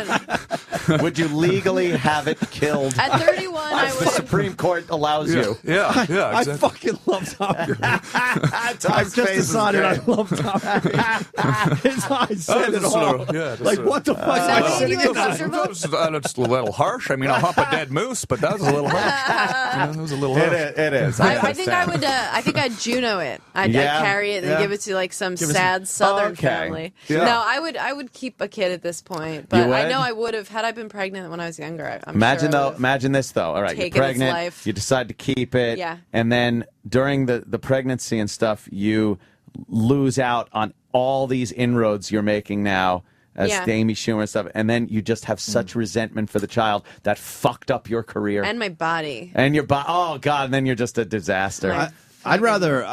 it. Would you legally have it killed? At 31, I The would. Supreme Court allows you. Yeah, I exactly. fucking love Tom Green. I've just decided I love Tom Green. His eyes said it all. Like, what the fuck am I that sitting made you in on? uncomfortable? That's a little harsh. I mean, I'll hump a dead moose, but that was a little harsh. That was a little harsh. It is. I think I would. I think I'd Juno it. I'd carry it and give it to like some sad Southern family. Yeah. No, I would keep a kid at this point, but You I would? know I would have had I been pregnant when I was younger. I'm Imagine sure I though. would've Imagine this though. All right, you're taken its pregnant. life. You decide to keep it. Yeah. And then during the pregnancy and stuff, you lose out on all these inroads you're making now as Yeah. Amy Schumer and stuff, and then you just have such resentment for the child that fucked up your career and my body. and your body. Oh God! And then you're just a disaster. My- I'd rather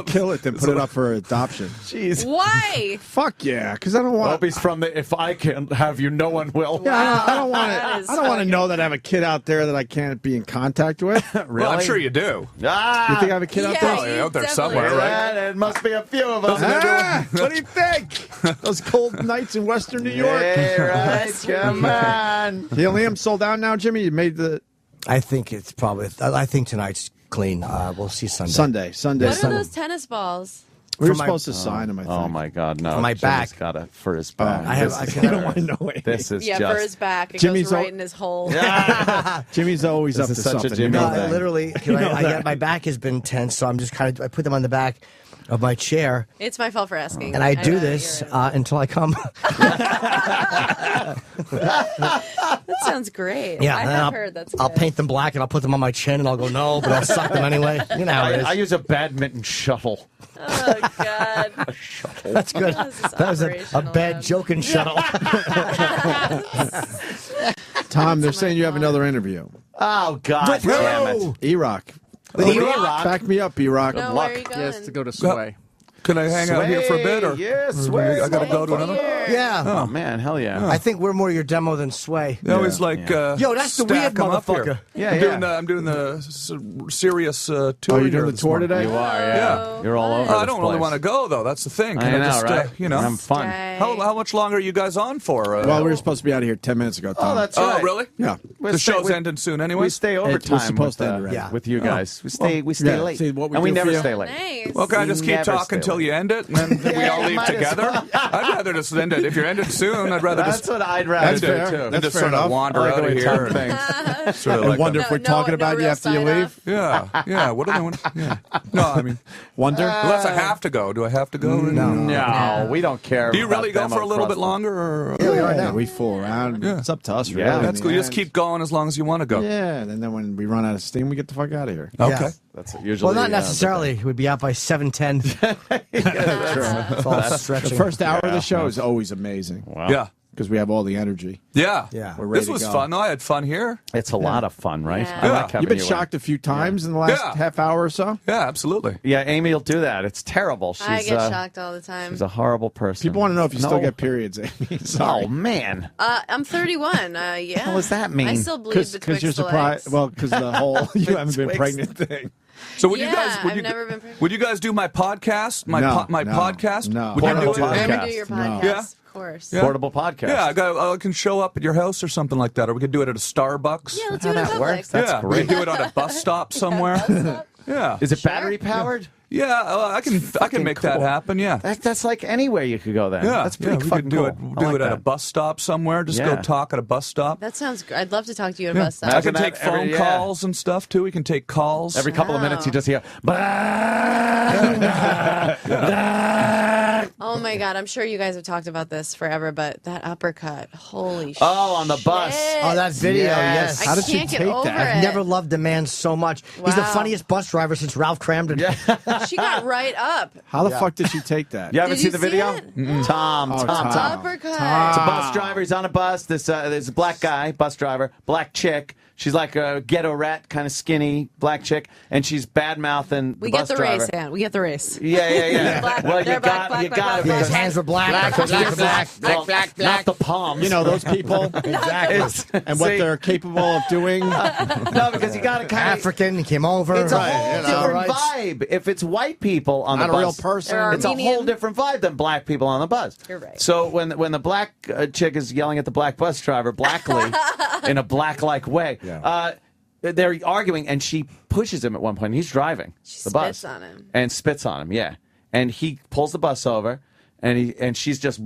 kill it than put it up for adoption. Jeez. Why? Fuck yeah, because I don't want. Opie's from the "if I can't have you, no one will." Yeah, I don't want That to. is I don't want to fucking- know that I have a kid out there that I can't be in contact with. Well, I'm sure you do. Ah, You think I have a kid out Yeah, there? Oh, yeah, out there definitely somewhere, do. right? Yeah, it must be a few of us. Ah, what do you think? Those cold nights in Western New York. Hey, right, come on. The Liam sold out now, Jimmy. You made the I think it's probably. I think tonight's clean. We'll see Sunday. Sunday. What are those tennis balls? We were For my- supposed to sign him. I think. Oh my God, no! For my Jimmy's back. got it for his back. I have. This I is- can, I don't want to know it. This is Yeah, just. for his back. It Jimmy's goes right al- in his hole. Jimmy's always This up is to such a something. Jimmy you know thing. that. literally, my back has been tense, so I'm just kind of. I put them on the back of my chair, It's my fault for asking. and I do know, this you're- until I come. that sounds great. Yeah, I and then have heard that's. I'll good. paint them black, and I'll put them on my chin, and I'll go no, but I'll suck them anyway. You know how it is. I use a badminton shuttle. Oh God. That's good. This is That was a operational, bad man. joking shuttle. Tom, they're saying you have another interview. Oh God, damn it! E-Rock. E-Rock? Back me up, E-Rock. No, where are you going? Yes, to go to Sway. Can I hang out here for a bit, or Yeah, or Sway. I got to go to another? Yeah. Oh man, hell yeah! I think we're more your demo than Sway. They always like. Yo, that's the weird stack 'em up here. motherfucker. Yeah, I'm doing the serious tour. Oh, you here doing the this tour morning. today? You are, yeah. Yeah. You're all over. I this don't really place. want to go though. That's the thing. I Can know, just, right? you know, I'm fun. Stay. how much longer are you guys on for? Well, we were supposed to be out of here 10 minutes ago, Tom. Oh, that's Oh, right. really? Yeah. The show's ending soon, anyway. We stay overtime. supposed to with, end already. Yeah. with you guys. We stay yeah, late, see what we and we do never for you. stay late. Nice. Well, can I just We keep never talking stay until late. you end it, and then we all leave might as together? well. I'd rather just end it. If you're ended soon, I'd rather That's just what I'd rather end do it too. than That's just fair sort of enough. wander I like out the of way here. Tom thinks. Sort of I like wonder that. if we're talking about you real after you sign leave. off. Yeah. What do they want? Yeah. No, I mean, Wonder? unless I have to go. Do I have to go? No. No, we don't care. Do you about you go for a little bit longer? Or, Yeah, we are now. We fool around. Yeah. It's up to us, really. Yeah, in that's the cool. You just end. keep going as long as you want to go. Yeah, and then when we run out of steam, we get the fuck out of here. Okay. Yeah. That's usually. Well, not necessarily. We'd be out by 7:10. That's all That's stretching. The first hour of the show is always amazing. Wow. Yeah. Because we have all the energy. Yeah. Yeah. We're ready This was to go. fun, though. I had fun here. It's a lot of fun, right? Yeah. I like having You've been you in. shocked a few times in the last Yeah. half hour or so? Yeah, absolutely. Yeah, Amy will do that. It's terrible. She's, I get shocked all the time. She's a horrible person. People want to know if you still No. get periods, Amy. Sorry. Oh, man. I'm 31. Yeah. What does that mean? I still bleed Because betwixt you're the surprised. legs. Well, because the whole you haven't been Betwixt. pregnant thing. So would Yeah, you guys? Would I've you, never been pregnant. Would you guys do my podcast? My No, my no, podcast? no. Would you Portable do it? podcast. Never do your No. podcast. Yeah. Of course. Yeah. Portable podcast. Yeah, I can show up at your house or something like that, or we could do it at a Starbucks. Yeah, let's do it in that public. works? That's yeah, we great. could do it on a bus stop somewhere. Yeah. Is it battery powered? Yeah, I can make that cool. happen. Yeah. That's like anywhere you could go then. Yeah, That's pretty we fucking could do cool. it. I Do like it at a that. bus stop somewhere. Just Yeah. go talk at a bus stop. That sounds great. I'd love to talk to you at a Yeah. bus stop. I can Imagine take that every- phone yeah. calls and stuff too. We can take calls. Every couple of minutes you just hear. Oh my God, I'm sure you guys have talked about this forever, but that uppercut, holy shit. Oh, on the bus. Oh, that video, yes. I can't get over I've it. never loved the man so much. He's the Wow. funniest bus driver since Ralph Cramden. She got right up. How the fuck did she take that? You haven't Did seen you the see video? it? Tom. Uppercut. It's a bus driver. He's on a bus. There's a black guy, bus driver, black chick. She's like a ghetto rat, kind of skinny black chick, and she's bad mouthing the We bus get the driver. race, Dan. We get the race. Yeah. Black- Well, they're you black, got black, it. black, His black. hands were black. Not the palms. You know those people Exactly. and what See? they're capable of doing. No, because you got to kind of. African, he came over. It's a Right, whole you know, different right. vibe. If it's white people on Not the a real bus, person. They're it's a whole Armenian. different vibe than black people on the bus. You're right. So when the black chick is yelling at the black bus driver blackly in a black-like way, they're arguing, and she pushes him at one point. He's driving the bus. spits on him. And spits on him, yeah. And he pulls the bus over, and she's just...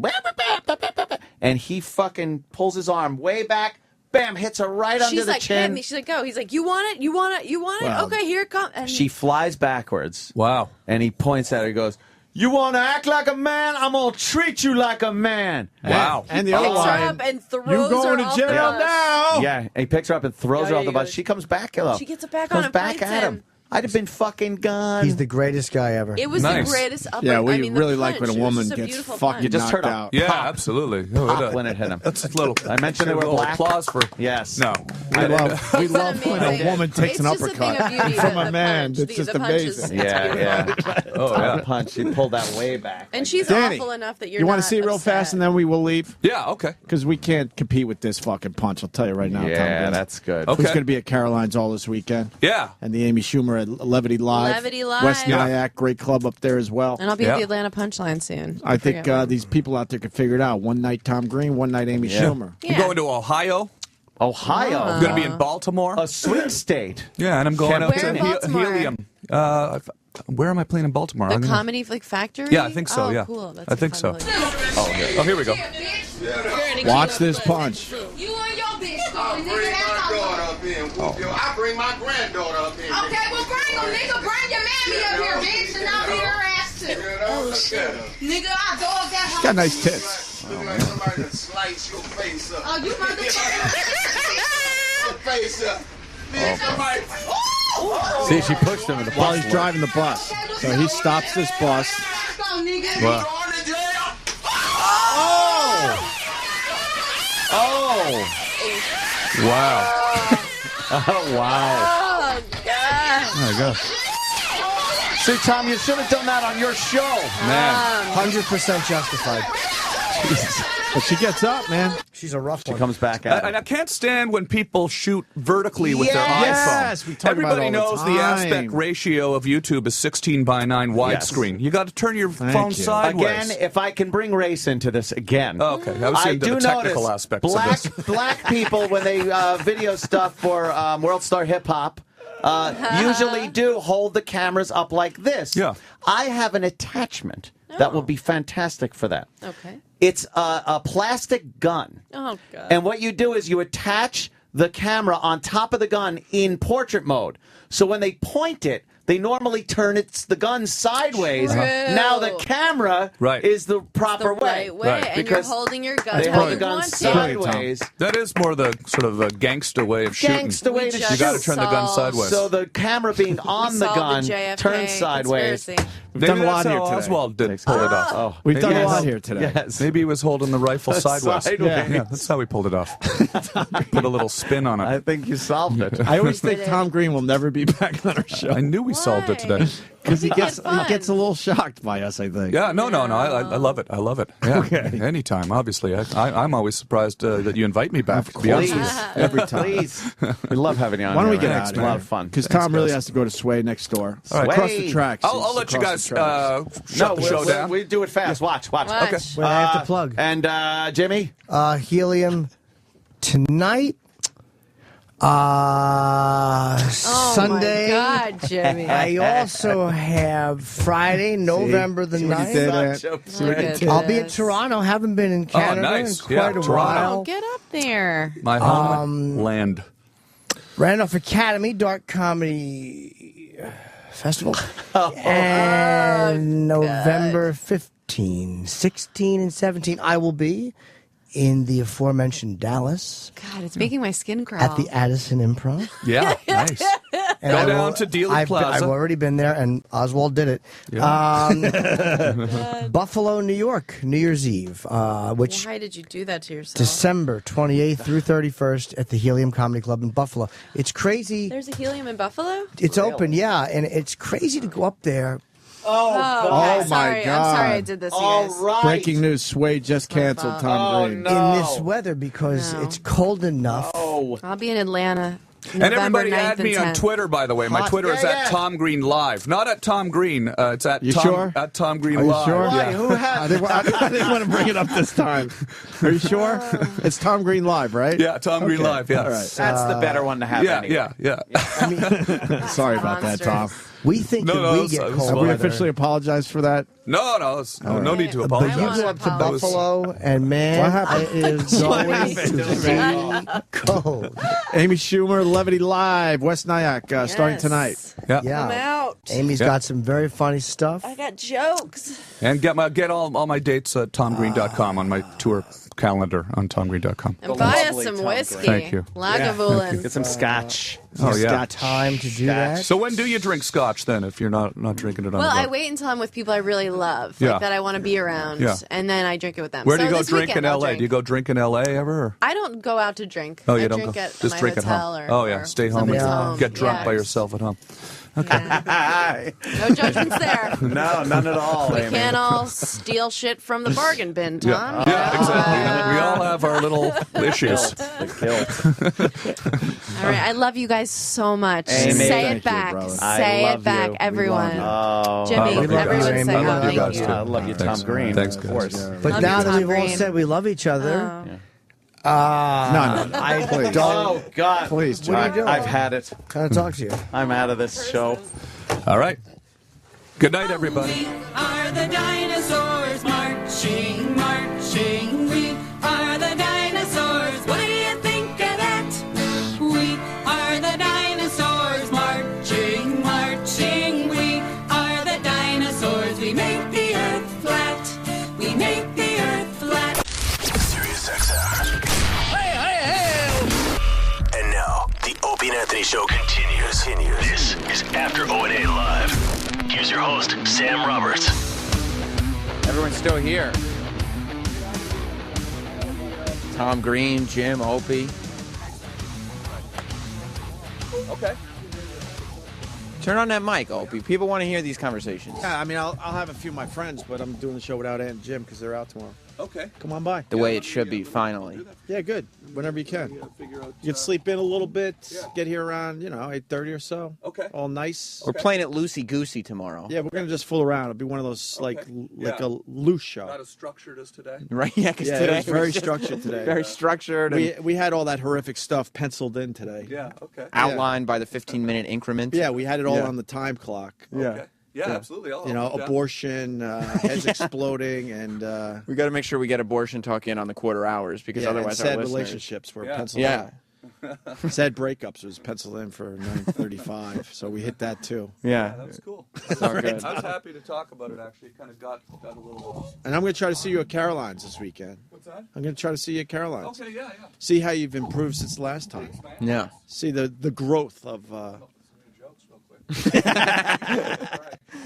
And he fucking pulls his arm way back, bam, hits her right under She's the like, chin. hit me. She's like, go. He's like, you want it? You want it? You want it? Wow. Okay, here it comes. And She flies backwards. Wow. And he points at her and goes, "You want to act like a man? I'm going to treat you like a man." Wow. And the picks other her line, up and throws you going her to off jail the bus. now? Yeah, and he picks her up and throws her Yeah, off the yeah, bus. yeah. She comes back, though. She gets it back comes on and back fights at him. him. I'd have been fucking gone. He's the greatest guy ever. It was Nice. the greatest uppercut. Yeah, we I mean, the really like punch. when a It was woman just a gets beautiful fucking punch. You just heard knocked a out. Yeah, pop. absolutely. Pop when it hit him. That's a little. I mentioned they were a little black. applause for. Yes. No. We love It's when amazing. a woman takes an It's just a thing uppercut of beauty, from the a man. punch. It's just The punch is- amazing. Yeah. Oh The yeah. punch. He pulled that way back. And she's Danny, awful enough that you're you want not to see it real upset. fast, and then we will leave? Yeah. Okay. Because we can't compete with this fucking punch. I'll tell you right now. Tom Yeah, Green. that's good. Okay. Who's going to be at Caroline's all this weekend? Yeah. And the Amy Schumer at Levity Live. Levity Live. West Yeah. Nyack, great club up there as well. And I'll be Yeah. at the Atlanta Punchline soon. I think forget when. these people out there can figure it out. One night Tom Green, one night Amy Schumer. Yeah. I'm going to Ohio. Ohio. Oh. I'm going to be in Baltimore. A swing state. Yeah, and I'm going up Where to in Baltimore? Helium. Where am I playing in Baltimore? The I'm gonna- comedy factory? Yeah, I think so. Oh, yeah, cool. That's I think so. fun. Oh, here we go. Watch this punch. You and your bitch going, nigga. That's all. I bring my granddaughter up in. Okay, well bring them, nigga. Bring your mammy up here, bitch, and I'll beat her ass too. Oh shit, nigga, I dog that. She's got nice tits. Look like somebody that slice your face up. Oh, you motherfucker. Your face up. Bitch, somebody. See, she pushed him in the While bus. he's driving the bus. So he stops this bus. Go, nigga. What? Oh! Wow. Oh, wow. Oh, God. There you go. See, Tom, you should have done that on your show. Man. 100% justified. But she gets up, man. She's a rough She one. comes back at And him. I can't stand when people shoot vertically with their iPhone. Yes, we talk about Everybody it all knows the the time. aspect ratio of YouTube is 16:9 widescreen. You got to turn your phone you. sideways. Again, if I can bring race into this again. Okay, I was into do the technical notice aspects of black, this. black people, when they video stuff for World Star Hip Hop, usually do hold the cameras up like this. Yeah. I have an attachment that will be fantastic for that. Okay. It's a plastic gun. Oh, God. And what you do is you attach the camera on top of the gun in portrait mode. So when they point it, they normally turn the gun sideways. True. Now the camera is the proper way. Right way, and you're holding your gun They how hold you the gun want to. sideways. That is more the sort of a gangsta way of shooting. Gangsta way to You got to shoot. turn the gun sideways. So the camera being on the gun turns sideways. We've done a lot that's here how today. Oswald did pull it off. We've done a Maybe lot he- here today. Yes. Maybe he was holding the rifle sideways. Sideways. Yeah, that's how we pulled it off. Put a little spin on it. I think you solved it. I always think Tom Green will never be back on our show. I knew we solved it today. Because he gets a little shocked by us, I think. Yeah, no. I love it. I love it. Yeah. Okay. Anytime, obviously. I'm always surprised that you invite me back. To be honest with you. Every time. Please. We love having you on. Why don't we here. get It's out been of a here? lot of fun. Because Thanks, Tom really guys. has to go to Sway next door. All right. Across the tracks. I'll let you Across guys the tracks. shut the show down. We do it fast. Watch. Okay. Wait, I have to plug. And Jimmy? Helium tonight. Sunday. Oh my God, Jimmy. I also have Friday, November the See what you did, 9th. Ant? See what you did? I'll be in Toronto. Haven't been in Canada nice. in quite Yeah, a Toronto. while. Get up there. My homeland. Randolph Academy Dark Comedy Festival. And November 15, 16, and 17, I will be in the aforementioned Dallas God, it's making my skin crawl. at the Addison Improv. Yeah, nice. And Go I down will- to Dealey I've Plaza. already been there, and Oswald did it. Buffalo, New York, New Year's Eve, which Why did you do that to yourself? December 28th through 31st at the Helium Comedy Club in Buffalo. It's crazy. There's a Helium in Buffalo? It's open, yeah, and it's crazy to go up there. Oh, Oh, my God. I'm sorry I did this, you guys. right. Breaking news: Sway just canceled Tom Green. In this weather because it's cold enough. I'll be in Atlanta. And November everybody 9th add me and on 10th. Twitter, by the way. My Hot. Twitter is Yeah, at Tom Green Live. Not at Tom Green. It's at You Tom, sure? at Tom Green Are you Live. sure? Yeah. I didn't want to bring it up this time. Are you sure? It's Tom Green Live, right? Yeah, Tom Green Okay. Live. Yeah. All right. That's the better one to have. Yeah, anyway. yeah. Sorry about that, Tom. We think No, that no, we it's- get it's cold Have we weather. officially apologized for that? No, no need to But apologize. you wanna go up to apologize. Buffalo, and man, What happened? it is going to be cold. Amy Schumer, Levity Live, West Nyack, starting Yes. tonight. Yeah. Yeah, I'm out. Amy's got some very funny stuff. I got jokes. And get all my dates at TomGreen.com on my tour calendar on TomGreen.com. And buy us lovely some Tom whiskey. Green. Thank you. Lagavulin. Get some scotch. Oh, yeah. Got time to do that. So when do you drink scotch then if you're not drinking it on Well, the I road? wait until I'm with people I really love, Yeah. like that I want to be around, Yeah. and then I drink it with them. Where do So you go this drink weekend in I'll LA? drink. Do you go drink in LA ever? Or? I don't go out to drink. Oh, you I don't drink go. at Just my drink hotel at home. Or, Yeah, stay home. somebody's And home. get drunk Yeah. by yourself at home. No judgments there. No, none at all. We Amy. can't all steal shit from the bargain bin, Tom. Yeah, exactly. We all have our little issues. All right, I love you guys so much. Amy, say thank you, it back. brother. Say I it love back, you. everyone. Oh, Jimmy, I love you guys. everyone Amy. say I oh, love you thank guys, you. too. I love you, Tom Thanks. Green. Thanks, of guys. course. But Love now you, that Tom we've all Green. said we love each other, Oh. No, I please. don't Oh God! Please, What are you John. doing? I've had it. kind of talk to you. I'm out of this show. All right. Good night, everybody. Are the dinosaurs marching, marching? We are the dinosaurs. What do you think of that? We are the dinosaurs marching, marching. We are the dinosaurs. We make the earth flat. We make the earth flat. Sirius XM. Hey, hey, hey! And now, the Opie and Anthony Show continues. This is After O&A Live. Here's your host, Sam Roberts. Everyone's still here. Tom Green, Jim, Opie. Okay. Turn on that mic, Opie. People want to hear these conversations. Yeah, I mean, I'll have a few of my friends, but I'm doing the show without Ant and Jim because they're out tomorrow. Okay. Come on by. The way it should be, finally. Yeah, good. Whenever you can. You can sleep in a little bit. Get here around, 8:30 or so. Okay. All nice. We're playing it loosey-goosey tomorrow. Yeah, we're gonna just fool around. It'll be one of those like a loose show. Not as structured as today. Right? Yeah, because Yeah, today it was very just structured today. Very structured and We had all that horrific stuff penciled in today. Yeah, okay. outlined by the 15-minute increment. Yeah, we had it all Yeah. on the time clock. Okay. Yeah, absolutely. I'll help you. Abortion, heads exploding, and We got to make sure we get abortion talk in on the quarter hours because and otherwise sad our listeners... relationships were penciled Yeah. in. Said breakups was penciled in for 9:35, so we hit that too. Yeah. That was cool. All right. I was happy to talk about it, actually. It kind of got a little... And I'm going to try to see you at Caroline's this weekend. What's that? I'm going to try to see you at Caroline's. Okay, yeah. See how you've improved since last time. Yeah. See the growth of.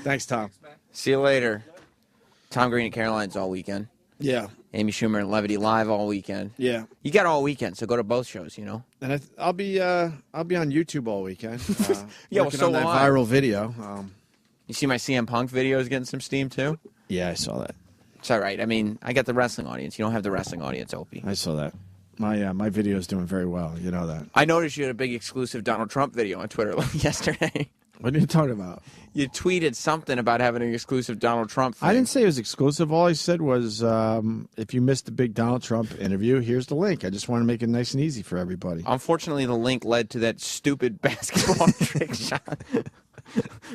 Thanks, Tom. See you later. Tom Green at Caroline's all weekend. Yeah. Amy Schumer and Levity Live all weekend. Yeah. You got all weekend, so go to both shows, you know. And I'll be on YouTube all weekend. Yeah, well, working so on that will I. viral video. You see my CM Punk video is getting some steam too? Yeah, I saw that. It's all right. I mean, I got the wrestling audience. You don't have the wrestling audience, Opie. I saw that. My video is doing very well. You know that. I noticed you had a big exclusive Donald Trump video on Twitter yesterday. What are you talking about? You tweeted something about having an exclusive Donald Trump thing. I didn't say it was exclusive. All I said was, if you missed the big Donald Trump interview, here's the link. I just want to make it nice and easy for everybody. Unfortunately, the link led to that stupid basketball trick shot,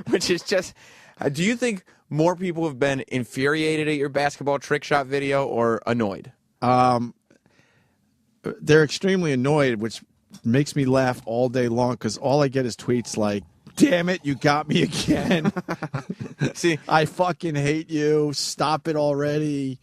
which is just... do you think more people have been infuriated at your basketball trick shot video or annoyed? They're extremely annoyed, which makes me laugh all day long because all I get is tweets like, damn it, you got me again. See, I fucking hate you. Stop it already.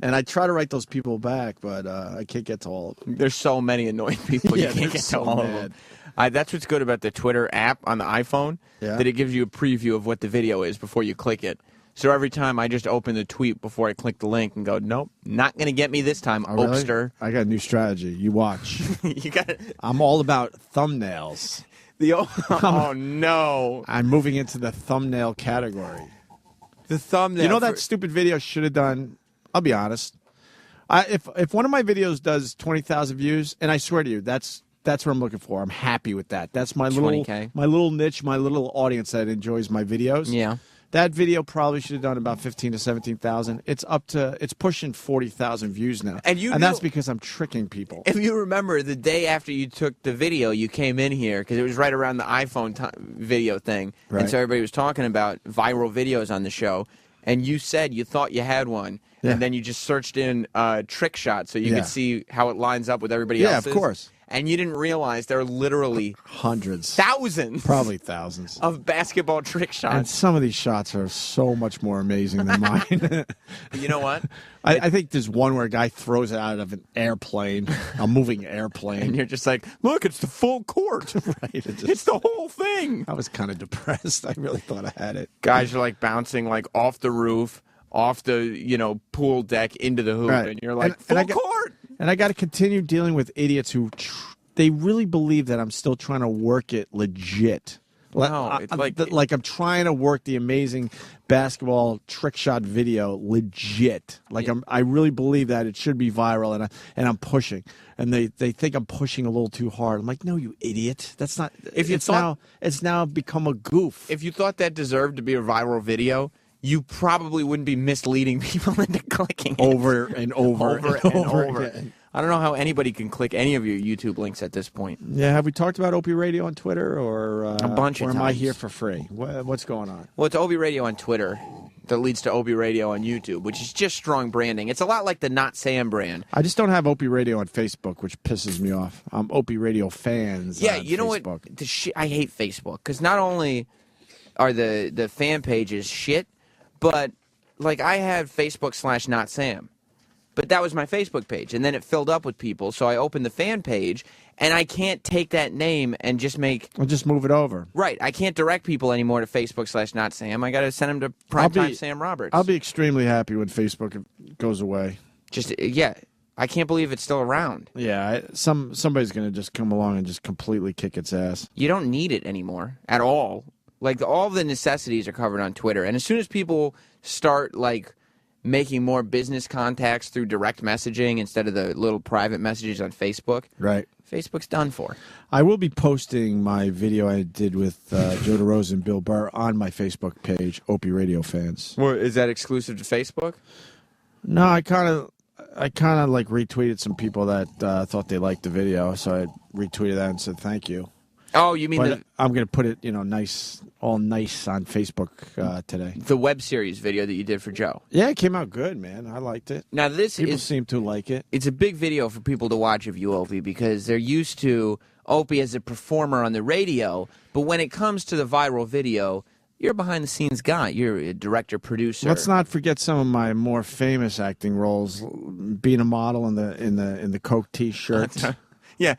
And I try to write those people back, but I can't get to all of them. There's so many annoying people. Yeah, You can't they're get to so all of mad. them. That's what's good about the Twitter app on the iPhone, Yeah. that it gives you a preview of what the video is before you click it. So every time I just open the tweet before I click the link and go, nope, not going to get me this time, Oh, really? Opster. I got a new strategy. You watch. You got I'm all about thumbnails. Oh, no. I'm moving into the thumbnail category. The thumbnail. You know that stupid video should have done? I'll be honest. If one of my videos does 20,000 views, and I swear to you, that's what I'm looking for. I'm happy with that. That's my little 20K. my little niche, my little audience that enjoys my videos. Yeah. That video probably should have done about 15 to 17,000. It's pushing 40,000 views now. And that's because I'm tricking people. If you remember, the day after you took the video, you came in here because it was right around the iPhone video thing. Right. And so everybody was talking about viral videos on the show. And you said you thought you had one. Yeah. And then you just searched in trick shot so you Yeah. could see how it lines up with everybody Yeah, else's. of course. And you didn't realize there are literally hundreds, thousands, probably thousands of basketball trick And shots. some of these shots are so much more amazing than mine. You know what? I think there's one where a guy throws it out of an airplane, a moving airplane. And you're just like, look, it's the full court. Right. It's the whole thing. I was kind of depressed. I really thought I had it. Guys are like bouncing like off the roof, off the pool deck into the hoop, Right. and you're like, And I full court. And I got to continue dealing with idiots who they really believe that I'm still trying to work it legit. No, it's like I'm trying to work the amazing basketball trick shot video legit. Like I really believe that it should be viral, and I'm pushing. And they think I'm pushing a little too hard. I'm like, no, you idiot. That's not. If you it's now become a goof. If you thought that deserved to be a viral video, you probably wouldn't be misleading people into clicking it. Over and over and over again. I don't know how anybody can click any of your YouTube links at this point. Yeah, have we talked about Opie Radio on Twitter, or A bunch of or am I times. here for free? What's going on? Well, it's Obi Radio on Twitter that leads to Obi Radio on YouTube, which is just strong branding. It's a lot like the Not Sam brand. I just don't have Opie Radio on Facebook, which pisses me off. I'm Opie Radio fans. Yeah, on you know Facebook. what? I hate Facebook because not only are the fan pages shit, but like I had Facebook/Not Sam. But that was my Facebook page, and then it filled up with people, so I opened the fan page, and I can't take that name and just make... I'll just move it over. Right, I can't direct people anymore to Facebook/Not Sam. I got to send them to Primetime Sam Roberts. I'll be extremely happy when Facebook goes away. Yeah, I can't believe it's still around. Yeah, somebody's going to just come along and just completely kick its ass. You don't need it anymore at all. Like, all the necessities are covered on Twitter, and as soon as people start, like... making more business contacts through direct messaging instead of the little private messages on Facebook. Right. Facebook's done for. I will be posting my video I did with Joe DeRosa and Bill Burr on my Facebook page, Opie Radio fans. Well, is that exclusive to Facebook? No, I kind of like retweeted some people that thought they liked the video, so I retweeted that and said thank you. Oh, you mean But I'm going to put it, all nice on Facebook today. the web series video that you did for Joe? Yeah, it came out good, man. I liked it. Now People seem to like it. It's a big video for people to watch of you, Opie, because they're used to Opie as a performer on the radio, but when it comes to the viral video, you're a behind-the-scenes guy. You're a director, producer. Let's not forget some of my more famous acting roles. Being a model in the Coke T-shirt. Yeah.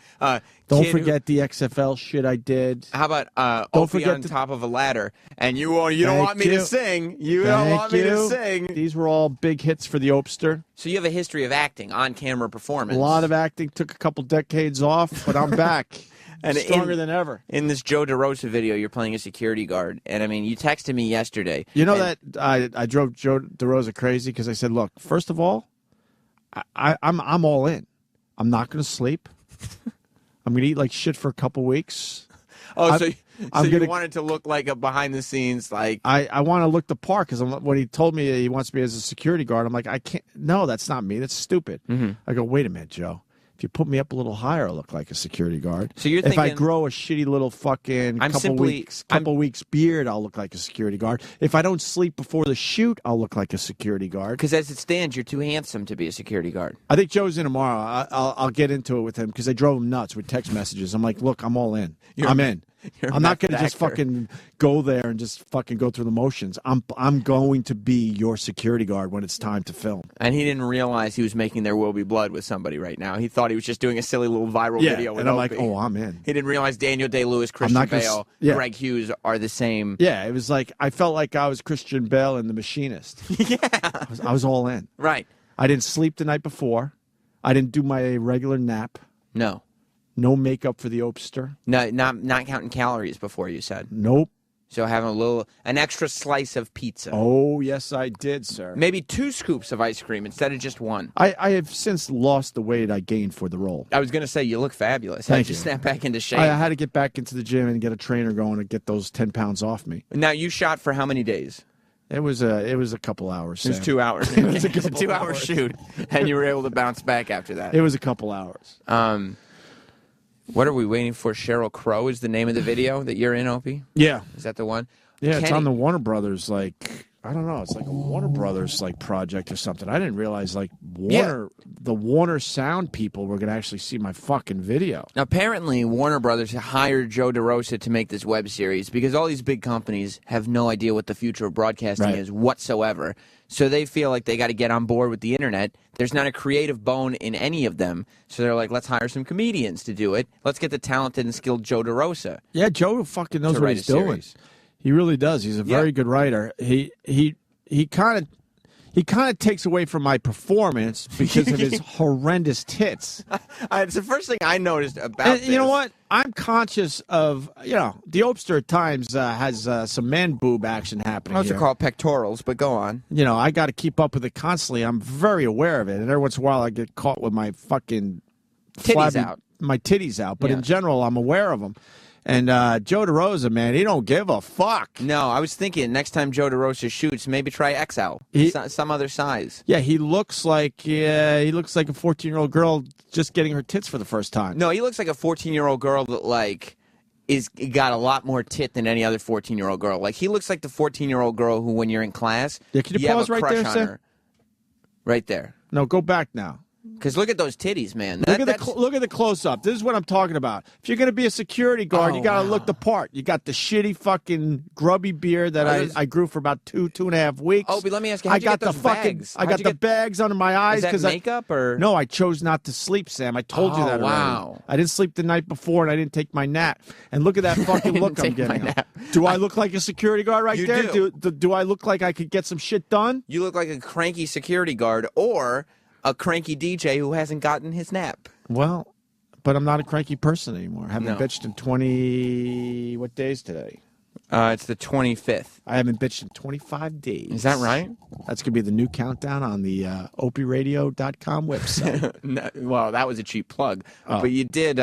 Don't kid forget the XFL shit I did. How about Don't Opie forget on top of a ladder, and you don't want me to sing. You don't want me to sing. These were all big hits for the Opster. So you have a history of acting, on-camera performance. A lot of acting. Took a couple decades off, but I'm back. And stronger than ever. In this Joe DeRosa video, you're playing a security guard. And, I mean, you texted me yesterday. You know that I drove Joe DeRosa crazy because I said, look, first of all, I'm all in. I'm not going to sleep. I'm going to eat like shit for a couple weeks. Oh, so you wanted to look like a behind-the-scenes, like... I want to look the part because when he told me he wants me as a security guard, I'm like, I can't. No, that's not me. That's stupid. Mm-hmm. I go, wait a minute, Joe. If you put me up a little higher, I'll look like a security guard. So you're if I thinking- grow a shitty little fucking couple weeks beard, I'll look like a security guard. If I don't sleep before the shoot, I'll look like a security guard. Because as it stands, you're too handsome to be a security guard. I think Joe's in tomorrow. I'll get into it with him because I drove him nuts with text messages. I'm like, look, I'm all in. I'm in. I'm not going to just fucking go there and just fucking go through the motions. I'm going to be your security guard when it's time to film. And he didn't realize he was making There Will Be Blood with somebody right now. He thought he was just doing a silly little viral video with and I'm Opie. like, oh, I'm in. He didn't realize Daniel Day-Lewis, Christian Bale, Greg Hughes are the same. Yeah, it was like I felt like I was Christian Bale in The Machinist. Yeah. I was all in. Right. I didn't sleep the night before. I didn't do my regular nap. No. No makeup for the Opster. No, not counting calories before, you said. Nope. So having an extra slice of pizza. Oh, yes, I did, sir. Maybe 2 scoops of ice cream instead of just 1. I have since lost the weight I gained for the role. I was going to say, you look fabulous. How did you snap back into shape? I had to get back into the gym and get a trainer going to get those 10 pounds off me. Now, you shot for how many days? It was a couple hours. It was Sam. 2 hours. It was a It was a couple 2-hour hours. shoot, and you were able to bounce back after that. It was a couple hours. What are we waiting for? Sheryl Crow is the name of the video that you're in, Opie? Yeah. Is that the one? Yeah, it's on the Warner Brothers, I don't know, it's like a Warner Brothers project or something. I didn't realize the Warner Sound people were going to actually see my fucking video. Now, apparently, Warner Brothers hired Joe DeRosa to make this web series because all these big companies have no idea what the future of broadcasting is whatsoever. So they feel like they got to get on board with the internet. There's not a creative bone in any of them. So they're like, let's hire some comedians to do it. Let's get the talented and skilled Joe DeRosa. Yeah, Joe fucking knows to what write he's a doing. series. He really does. He's a very good writer. He kind of takes away from my performance because of his horrendous tits. It's the first thing I noticed about And this. you know what? I'm conscious of, the Opster at times has some man boob action happening Those here. are called pectorals, but go on. I got to keep up with it constantly. I'm very aware of it. And every once in a while I get caught with my fucking my titties out. But in general, I'm aware of them. And Joe DeRosa, man, he don't give a fuck. No, I was thinking next time Joe DeRosa shoots, maybe try XL, some other size. Yeah, he looks like a 14-year-old girl just getting her tits for the first time. No, he looks like a 14-year-old girl that is got a lot more tit than any other 14-year-old girl. Like he looks like the 14-year-old girl who, when you're in class, can you pause have a right crush there, on Sam? her. Right there. No, go back now. Because look at those titties, man. Look at the close-up. This is what I'm talking about. If you're going to be a security guard, you got to look the part. You got the shitty fucking grubby beard that I grew for about two and a half weeks. Oh, but let me ask you, I how'd you got get those the fucking bags? I got the bags under my eyes Is that makeup or no, I chose not to sleep, Sam. I told you that already. Wow. I didn't sleep the night before and I didn't take my nap. And look at that fucking look I'm getting. Do I look like a security guard right there? Do I look like I could get some shit done? You look like a cranky security guard or a cranky DJ who hasn't gotten his nap. Well, but I'm not a cranky person anymore. I haven't No. bitched in 20... What day is today? It's the 25th. I haven't bitched in 25 days. Is that right? That's going to be the new countdown on the opiradio.com website. No, well, that was a cheap plug. Oh. But you did...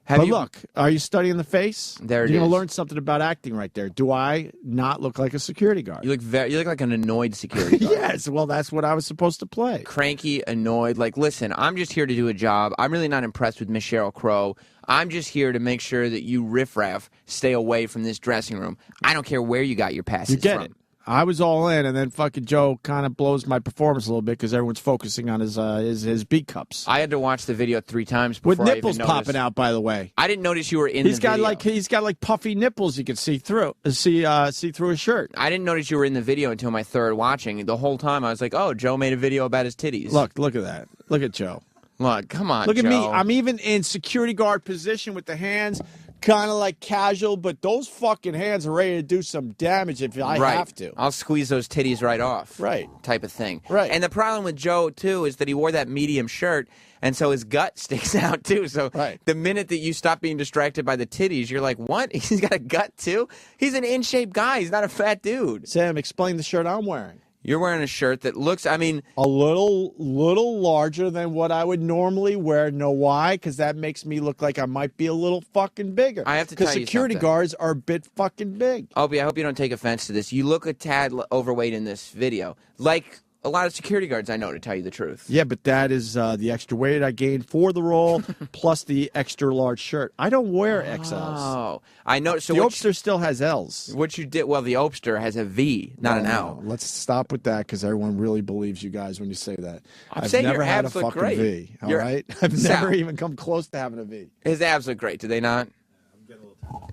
But look, are you studying the face? There it You're going is. to learn something about acting right there. Do I not look like a security guard? You look like an annoyed security guard. Yes, well, that's what I was supposed to play. Cranky, annoyed. Like, listen, I'm just here to do a job. I'm really not impressed with Miss Sheryl Crow. I'm just here to make sure that you riffraff stay away from this dressing room. I don't care where you got your passes You get from. it. I was all in, and then fucking Joe kind of blows my performance a little bit because everyone's focusing on his B cups. I had to watch the video 3 times before With I nipples even popping noticed. out, by the way. I didn't notice you were in He's the got video. he's got like puffy nipples you can see through see through his shirt. I didn't notice you were in the video until my third watching. The whole time I was like, oh, Joe made a video about his titties. Look at that. Look at Joe. Look, come on, Look at Joe. me. I'm even in security guard position with the hands kind of like casual, but those fucking hands are ready to do some damage if I right. have to. I'll squeeze those titties right off. Right. Type of thing. Right. And the problem with Joe, too, is that he wore that medium shirt, and so his gut sticks out, too. So the minute that you stop being distracted by the titties, you're like, what? He's got a gut, too? He's an in-shape guy. He's not a fat dude. Sam, explain the shirt I'm wearing. You're wearing a shirt that looks, I mean... A little larger than what I would normally wear. Know why? Because that makes me look like I might be a little fucking bigger. I have to tell you Because security something. guards are a bit fucking big. Opie, I hope you don't take offense to this. You look a tad overweight in this video. Like a lot of security guards I know, to tell you the truth. Yeah, but that is the extra weight I gained for the role, plus the extra large shirt. I don't wear XLs. Oh, I know. So the what Opster still has L's. What you did? Well, the Opster has a V, not an L. No, let's stop with that because everyone really believes you guys when you say that. I've saying never your had a abs look fucking great. V. All Your- right, I've Sal. never even come close to having a V. His abs look great, do they not?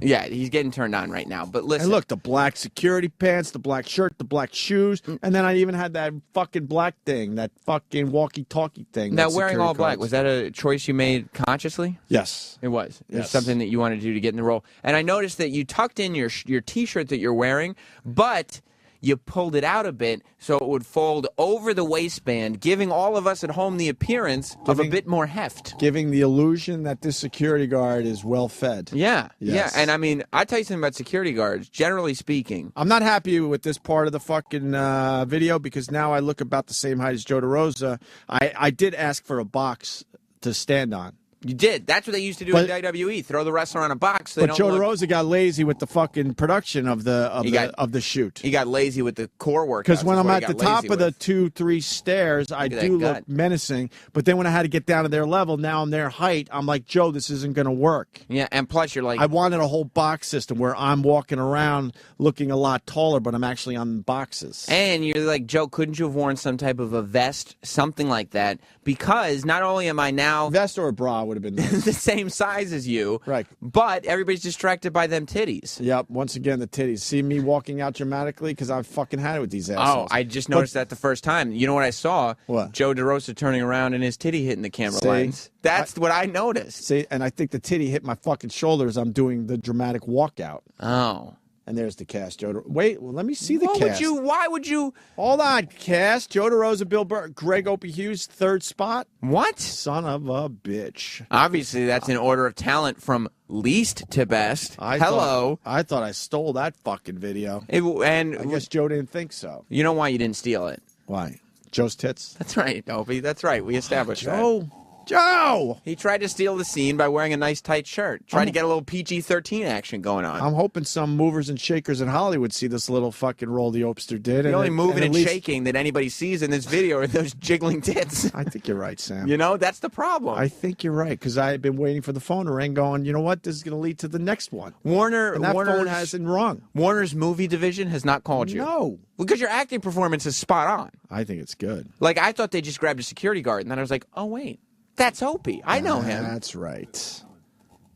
Yeah, he's getting turned on right now. But listen, And look, the black security pants, the black shirt, the black shoes, and then I even had that fucking black thing, that fucking walkie-talkie thing. now that wearing security all black, guards- was that a choice you made consciously? Yes. It was. It was Yes. something that you wanted to do to get in the role. And I noticed that you tucked in your T-shirt that you're wearing, but you pulled it out a bit so it would fold over the waistband, giving all of us at home the appearance of a bit more heft. Giving the illusion that this security guard is well fed. Yeah, Yes. yeah. And I mean, I tell you something about security guards, generally speaking. I'm not happy with this part of the fucking video because now I look about the same height as Joe DeRosa. I did ask for a box to stand on. You did. That's what they used to do But- in WWE. Throw the wrestler on a box. So they But don't Joe look- DeRosa got lazy with the fucking production of the shoot. He got lazy with the core workouts. Because when is I'm what he at the got top lazy of the with. 2-3 stairs, I Look at do that look gut. menacing. But then when I had to get down to their level, now I'm their height, I'm like, Joe, this isn't going to work. Yeah, and plus you're like... I wanted a whole box system where I'm walking around looking a lot taller, but I'm actually on boxes. And you're like, Joe, couldn't you have worn some type of a vest, something like that? Because not only am I now... Vest or a bra would have been nice. the same size as you, right? But everybody's distracted by them titties. Yep, once again, the titties. See me walking out dramatically because I've fucking had it with these assholes. Oh, I just noticed that the first time. You know what I saw? What? Joe DeRosa turning around and his titty hitting the camera See? lens. That's what I noticed. See, and I think the titty hit my fucking shoulder as I'm doing the dramatic walkout. Oh. And there's the cast, Joe. Wait, well, let me see the What cast. why would you? Hold on, cast. Joe DeRosa, Bill Burr, Greg Opie Hughes, third spot. What? Son of a bitch. Obviously, that's in order of talent from least to best. I Hello. I thought I stole that fucking video. And I guess Joe didn't think so. You know why you didn't steal it? Why? Joe's tits? That's right, Opie. That's right. We established Joe. Joe! He tried to steal the scene by wearing a nice tight shirt. Tried to get a little PG-13 action going on. I'm hoping some movers and shakers in Hollywood see this little fucking role the Opster did. The only moving at and least- shaking that anybody sees in this video are those jiggling tits. I think you're right, Sam. You know, that's the problem. I think you're right because I've been waiting for the phone to ring, going, you know what? This is going to lead to the next one. Warner, And that phone Warner's- hasn't rung. Warner's movie division has not called you. No. Because your acting performance is spot on. I think it's good. Like, I thought they just grabbed a security guard, and then I was like, oh, wait. That's Opie. I know him. That's right.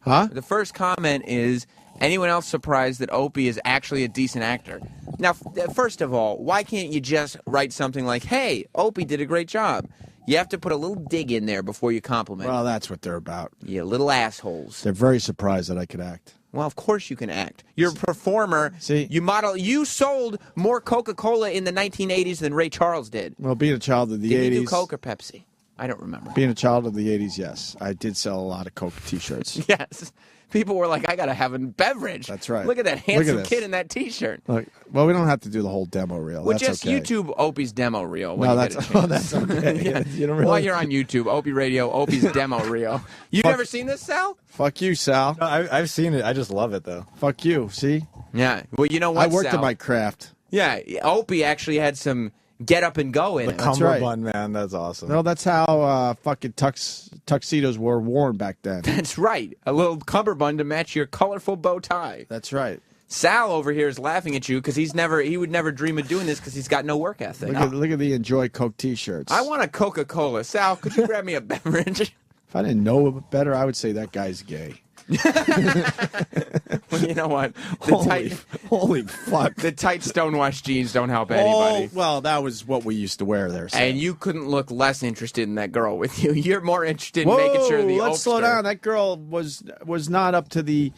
Huh? The first comment is, anyone else surprised that Opie is actually a decent actor? Now, first of all, why can't you just write something like, hey, Opie did a great job? You have to put a little dig in there before you compliment. Well, that's what they're about. You little assholes. They're very surprised that I could act. Well, of course you can act. You're a performer. See, you sold more Coca-Cola in the 1980s than Ray Charles did. Well, being a child of the Did 80s. you do Coke or Pepsi? I don't remember. Being a child of the 80s, yes. I did sell a lot of Coke T-shirts. Yes. People were like, I got to have a beverage. That's right. Look at that Look at handsome this. kid in that T-shirt. Look, well, we don't have to do the whole demo reel. Well, That's just okay. YouTube Opie's demo reel. When No, you that's get a chance. that's okay. Yeah. You don't really. While you're on YouTube, Opie Radio, Opie's demo reel. You've Fuck. never seen this, Sal? Fuck you, Sal. No, I've seen it. I just love it though. Fuck you. See, Yeah. Well, you know what, I worked Sal? at my craft. Yeah, Opie actually had some get up and go in The it. cummerbund, man, that's awesome. No, that's how fucking tuxedos were worn back then. That's right. A little cummerbund to match your colorful bow tie. That's right. Sal over here is laughing at you because he would never dream of doing this because he's got no work ethic. Look at the Enjoy Coke T-shirts. I want a Coca-Cola. Sal, could you grab me a beverage? If I didn't know better, I would say that guy's gay. Well, you know what? Holy fuck. The tight stonewashed jeans don't help anybody. Oh, well, that was what we used to wear there. So. And you couldn't look less interested in that girl with you. You're more interested in Whoa, making sure the let's slow down. That girl was not up to the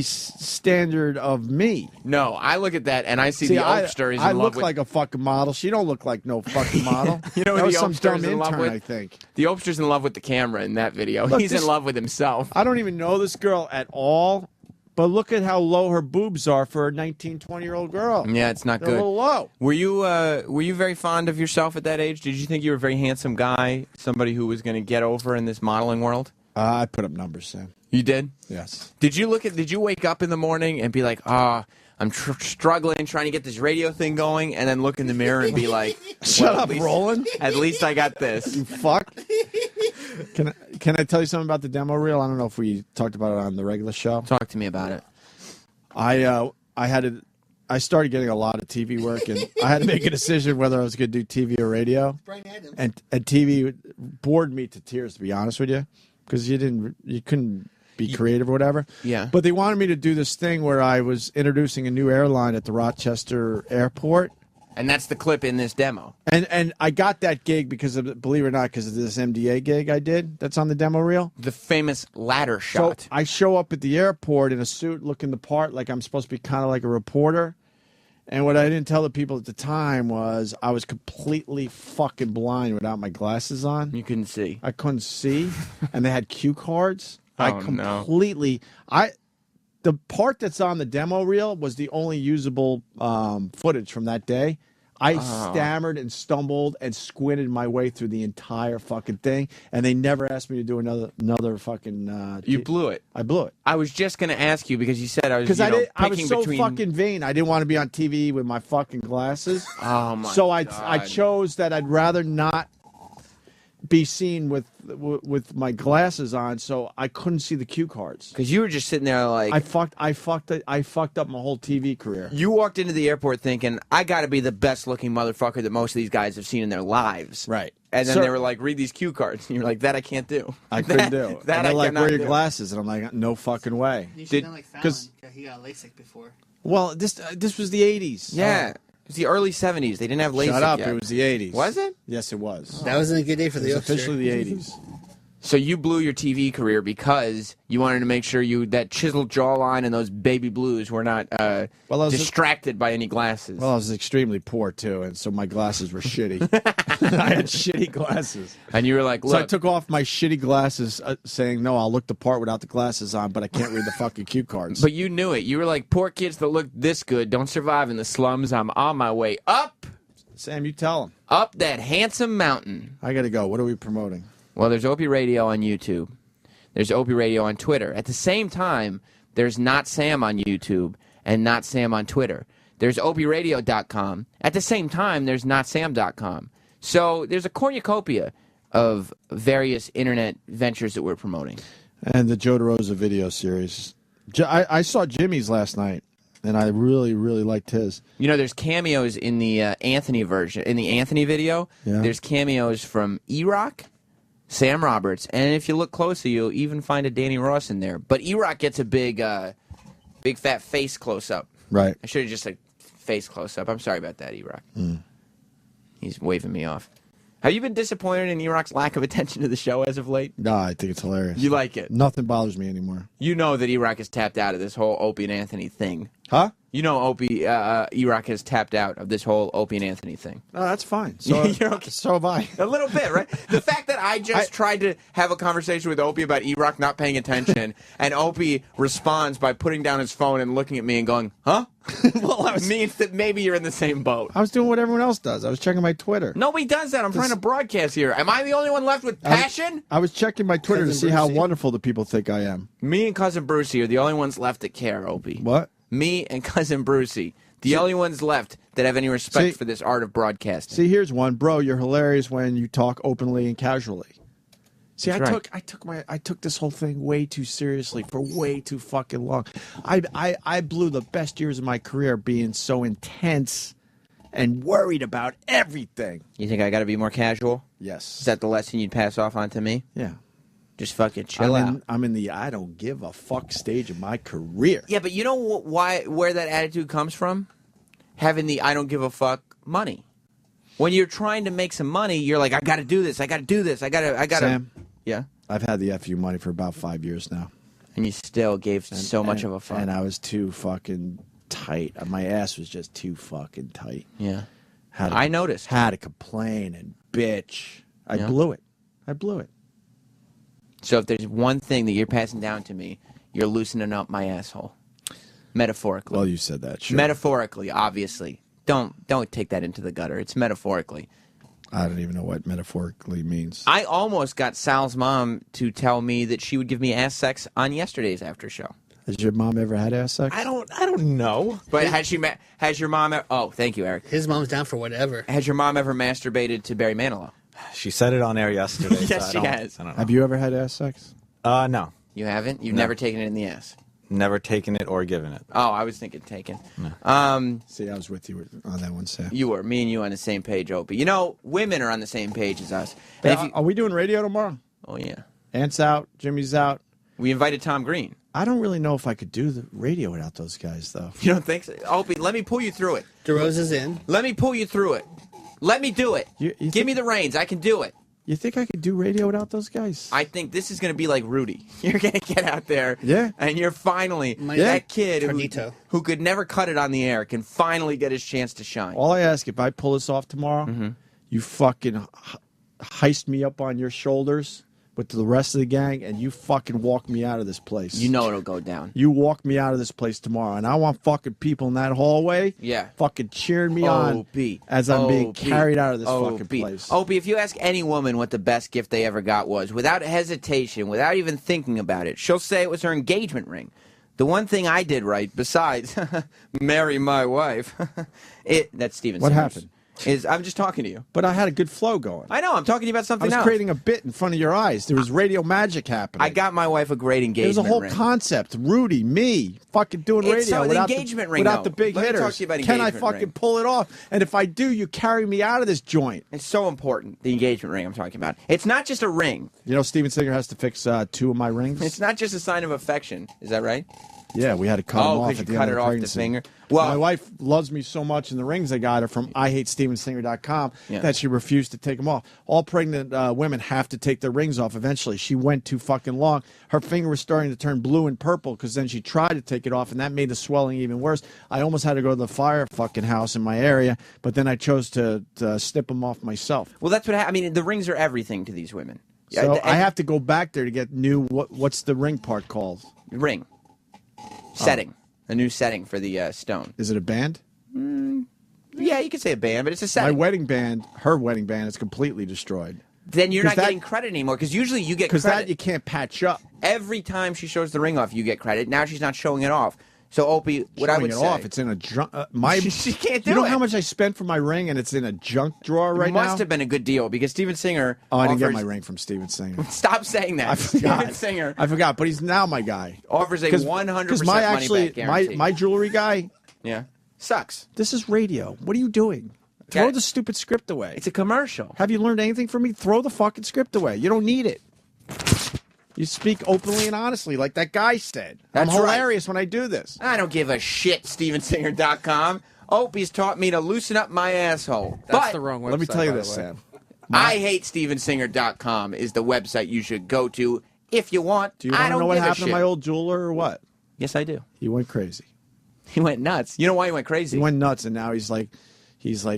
standard of me. No, I look at that and I see the Oakster is in I love look with. like a fucking model. She don't look like no fucking model. You know that who was the some Oakster dumb is in love intern, with? I think. The Oakster's in love with the camera in that video. Look, He's in love with himself. I don't even know this girl at all, but look at how low her boobs are for a 19, 20-year-old girl. Yeah, it's not They're good. a little low. Were you very fond of yourself at that age? Did you think you were a very handsome guy, somebody who was going to get over in this modeling world? I put up numbers, Sam. You did? Yes. Did you wake up in the morning and be like, I'm struggling, trying to get this radio thing going, and then look in the mirror and be like, Shut well, up, Roland. At least I got this. You fuck. Can I tell you something about the demo reel? I don't know if we talked about it on the regular show. Talk to me about it. I started getting a lot of TV work, and I had to make a decision whether I was going to do TV or radio. And TV bored me to tears, to be honest with you, because you couldn't be creative or whatever. Yeah. But they wanted me to do this thing where I was introducing a new airline at the Rochester airport. And that's the clip in this demo. And I got that gig because of, believe it or not, because of this MDA gig I did that's on the demo reel. The famous ladder shot. So I show up at the airport in a suit looking the part, like I'm supposed to be kind of like a reporter. And what I didn't tell the people at the time was I was completely fucking blind without my glasses on. You couldn't see. I couldn't see. And they had cue cards. Oh, no. The part that's on the demo reel was the only usable footage from that day. I stammered and stumbled and squinted my way through the entire fucking thing, and they never asked me to do another fucking. You blew it. I blew it. I was just going to ask you because you said I was. Because I was so between... fucking vain. I didn't want to be on TV with my fucking glasses. Oh my! So God. I chose that I'd rather not be seen with my glasses on, so I couldn't see the cue cards. Because you were just sitting there like I fucked up my whole TV career. You walked into the airport thinking, I got to be the best looking motherfucker that most of these guys have seen in their lives. Right. And then they were like, read these cue cards. And you're like, that I can't do. I couldn't do. That and they're I like, cannot wear your do. glasses. And I'm like, no fucking way. You should know like Fallon. He got LASIK before. Well, this was the 80s. Yeah. It was the early 70s. They didn't have LASIK Shut up. yet. It was the 80s. Was it? Yes, it was. That wasn't a good day for the It was officially the 80s. So you blew your TV career because you wanted to make sure that chiseled jawline and those baby blues were not distracted by any glasses. Well, I was extremely poor, too, and so my glasses were shitty. I had shitty glasses. And you were like, look. So I took off my shitty glasses saying, no, I'll look the part without the glasses on, but I can't read the fucking cue cards. But you knew it. You were like, poor kids that look this good don't survive in the slums. I'm on my way up. Sam, you tell them. Up that handsome mountain. I got to go. What are we promoting? Well, there's Opie Radio on YouTube. There's Opie Radio on Twitter. At the same time, there's Not Sam on YouTube and Not Sam on Twitter. There's OpieRadio.com. At the same time, there's NotSam.com. So there's a cornucopia of various internet ventures that we're promoting. And the Joe DeRosa video series. I saw Jimmy's last night, and I really, really liked his. You know, there's cameos in the Anthony version. In the Anthony video, there's cameos from E-Rock, Sam Roberts, and if you look closely, you'll even find a Danny Ross in there. But E-Rock gets a big fat face close-up. Right. I should have just said face close-up. I'm sorry about that, E-Rock. He's waving me off. Have you been disappointed in E-Rock's lack of attention to the show as of late? No, I think it's hilarious. You like it? Nothing bothers me anymore. You know that E-Rock is tapped out of this whole Opie and Anthony thing. Huh? You know, Opie, E-Rock has tapped out of this whole Opie and Anthony thing. No, that's fine. So, so have I. A little bit, right? The fact that I just tried to have a conversation with Opie about E-Rock not paying attention, and Opie responds by putting down his phone and looking at me and going, huh? Well, means that maybe you're in the same boat. I was doing what everyone else does. I was checking my Twitter. Nobody does that. I'm trying to broadcast here. Am I the only one left with passion? I was checking my Twitter to see how wonderful the people think I am. Me and Cousin Brucey are the only ones left that care, Opie. What? Me and Cousin Brucey, the only ones left that have any respect for this art of broadcasting. See, here's one, bro. You're hilarious when you talk openly and casually. See, I took this whole thing way too seriously for way too fucking long. I blew the best years of my career being so intense and worried about everything. You think I got to be more casual? Yes. Is that the lesson you'd pass off on to me? Yeah. Just fucking chill out. I'm in the I don't give a fuck stage of my career. Yeah, but you know where that attitude comes from? Having the I don't give a fuck money. When you're trying to make some money, you're like, I got to do this. I got to do this. I got to. Sam. Yeah. I've had the FU money for about 5 years now. And you still gave so much of a fuck. And I was too fucking tight. My ass was just too fucking tight. Yeah. I noticed. Had to complain and bitch. I blew it. So if there's one thing that you're passing down to me, you're loosening up my asshole. Metaphorically. Well, you said that, sure. Metaphorically, obviously. Don't take that into the gutter. It's metaphorically. I don't even know what metaphorically means. I almost got Sal's mom to tell me that she would give me ass sex on yesterday's after show. Has your mom ever had ass sex? I don't know. But has your mom ever... Oh, thank you, Eric. His mom's down for whatever. Has your mom ever masturbated to Barry Manilow? She said it on air yesterday. Yes, so she has. I don't know. Have you ever had ass sex? No. You haven't? You've never taken it in the ass? Never taken it or given it. Oh, I was thinking taken. No. See, I was with you on that one, Sam. You were. Me and you on the same page, Opie. You know, women are on the same page as us. Are we doing radio tomorrow? Oh, yeah. Ant's out. Jimmy's out. We invited Tom Green. I don't really know if I could do the radio without those guys, though. You don't think so? Opie, let me pull you through it. DeRose is in. Let me pull you through it. Let me do it. Give me the reins. I can do it. You think I could do radio without those guys? I think this is going to be like Rudy. You're going to get out there, and you're finally that kid who could never cut it on the air can finally get his chance to shine. All I ask, if I pull this off tomorrow, you fucking heist me up on your shoulders with the rest of the gang, and you fucking walk me out of this place. You know it'll go down. You walk me out of this place tomorrow, and I want fucking people in that hallway fucking cheering me on as I'm being carried out of this fucking place. Opie, if you ask any woman what the best gift they ever got was, without hesitation, without even thinking about it, she'll say it was her engagement ring. The one thing I did right, besides marry my wife, that's Steven What Simmons, happened? I'm just talking to you. But I had a good flow going. I know. I'm talking to you about something else. I was creating a bit in front of your eyes. There was radio magic happening. I got my wife a great engagement ring. There's a whole ring. concept. Rudy, me, fucking doing radio without the big Let me hitters. talk to you about Can I engagement fucking ring. pull it off? And if I do, you carry me out of this joint. It's so important, the engagement ring I'm talking about. It's not just a ring. You know, Steven Singer has to fix 2 of my rings. It's not just a sign of affection. Is that right? Yeah, we had to cut them off because at you the cut end it of the off the pregnancy. finger. Well, my wife loves me so much in the rings I got her from IHateStevenSinger.com that she refused to take them off. All pregnant women have to take their rings off eventually. She went too fucking long. Her finger was starting to turn blue and purple because then she tried to take it off, and that made the swelling even worse. I almost had to go to the fire fucking house in my area, but then I chose to snip them off myself. Well, that's what I mean. The rings are everything to these women. So I have to go back there to get new. What's the ring part called? Ring. Setting. A new setting for the stone. Is it a band? Yeah, you could say a band, but it's a setting. My wedding band, her wedding band, is completely destroyed. Then you're not getting credit anymore, because usually you get credit. Because that you can't patch up. Every time she shows the ring off, you get credit. Now she's not showing it off. So, Opie, what I would say... off. It's in a junk... she can't do You know it. how much I spent for my ring, and it's in a junk drawer right It now? must have been a good deal, because Steven Singer I didn't get offers- my ring from Steven Singer. Stop saying that. I forgot. Steven Singer I forgot, but he's now my guy. offers a 100% my money back guarantee. my jewelry guy sucks. This is radio. What are you doing? Throw the stupid script away. It's a commercial. Have you learned anything from me? Throw the fucking script away. You don't need it. You speak openly and honestly, like that guy said. That's I'm right. hilarious when I do this. I don't give a shit, StevenSinger.com. Opie's taught me to loosen up my asshole. That's the wrong website. Let me tell you by this, the way. Sam. IHateStevenSinger.com is the website you should go to if you want. Do you I want to don't know what give a happened to shit. my old jeweler or what? Yes, I do. He went crazy. He went nuts. You know why he went crazy? He went nuts, and now he's like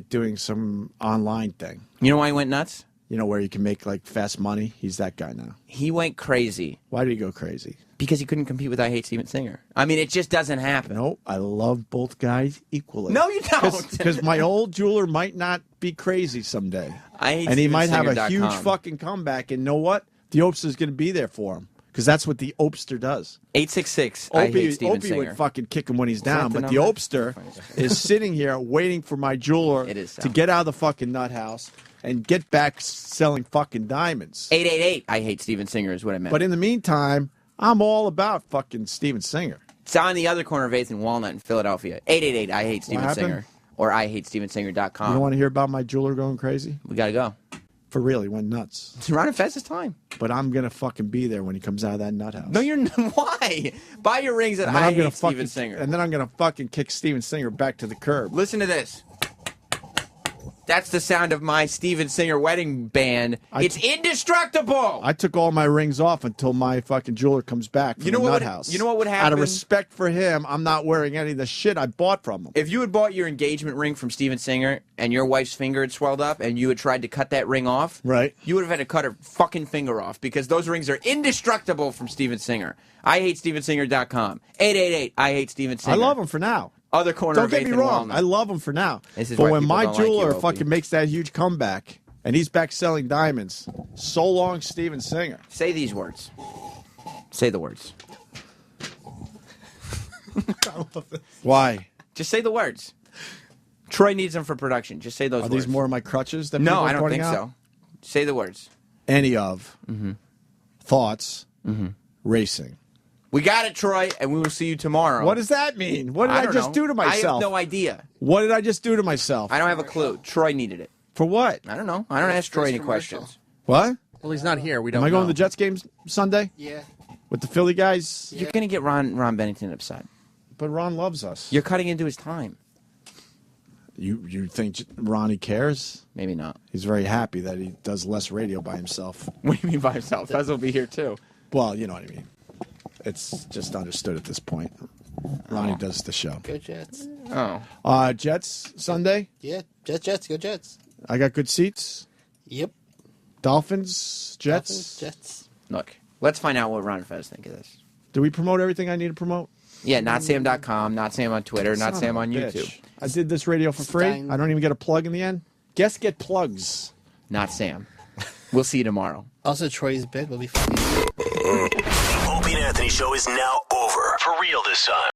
doing some online thing. You know why he went nuts? You know, where you can make like fast money. He's that guy now. He went crazy. Why did he go crazy? Because he couldn't compete with I Hate Steven Singer. I mean, it just doesn't happen. No, I love both guys equally. No, you don't. Because my old jeweler might not be crazy someday. And he might have a huge fucking comeback. And know what? The Opster's going to be there for him. Because that's what the Opster does. 866. I Hate Steven Opie Singer. would fucking kick him when he's down. that the But the number? Opster is sitting here waiting for my jeweler to get out of the fucking nut house and get back selling fucking diamonds. 888. I Hate Steven Singer is what I meant. But in the meantime, I'm all about fucking Steven Singer. It's on the other corner of 8th and Walnut in Philadelphia. 888. I Hate Steven happened? Singer. Or IHateStevenSinger.com. You don't want to hear about my jeweler going crazy? We got to go. For real, he went nuts. It's Ron and Fez's time. But I'm going to fucking be there when he comes out of that nut house. No, you're not. Why? Buy your rings at I Hate Steven Singer. And then I'm going to fucking kick Steven Singer back to the curb. Listen to this. That's the sound of my Steven Singer wedding band. It's indestructible. I took all my rings off until my fucking jeweler comes back from the nut house. You know what would happen? Out of respect for him, I'm not wearing any of the shit I bought from him. If you had bought your engagement ring from Steven Singer and your wife's finger had swelled up and you had tried to cut that ring off, right? You would have had to cut her fucking finger off because those rings are indestructible from Steven Singer. IHateStevenSinger.com. 888. I Hate Steven Singer. I love him for now. Other corner Don't of get 8th me and wrong. Walnut. I love him for now. This is but why when people my don't like jeweler you, Opie. fucking makes that huge comeback and he's back selling diamonds, so long, Steven Singer. Say these words. Say the words. Why? Just say the words. Troy needs them for production. Just say those Are words. these more of my crutches? That No, people are I don't pointing think out? so. Say the words. Any of thoughts racing. We got it, Troy, and we will see you tomorrow. What does that mean? What did I don't just know. do to myself? I have no idea. What did I just do to myself? I don't have a clue. Troy needed it. For what? I don't know. I don't ask Troy any questions. What? Well, he's not here. We Am don't I going know. to the Jets games Sunday? Yeah. With the Philly guys? You're going to get Ron Bennington upset. But Ron loves us. You're cutting into his time. You think Ronnie cares? Maybe not. He's very happy that he does less radio by himself. What do you mean by himself? Fez will be here too. Well, you know what I mean. It's just understood at this point. Ronnie does the show. Go Jets. Oh. Jets Sunday? Yeah, Jets, go Jets. I got good seats. Yep. Dolphins, Jets. Dolphins, Jets. Look, let's find out what Ron and Fez think of this. Do we promote everything I need to promote? Yeah, NotSam.com, Not Sam on Twitter, Not Son Sam of a on bitch. YouTube. I did this radio for free. I don't even get a plug in the end. Guests get plugs. Not Sam. We'll see you tomorrow. Also, Troy's bid will be fun. The Opie and Anthony show is now over. For real this time.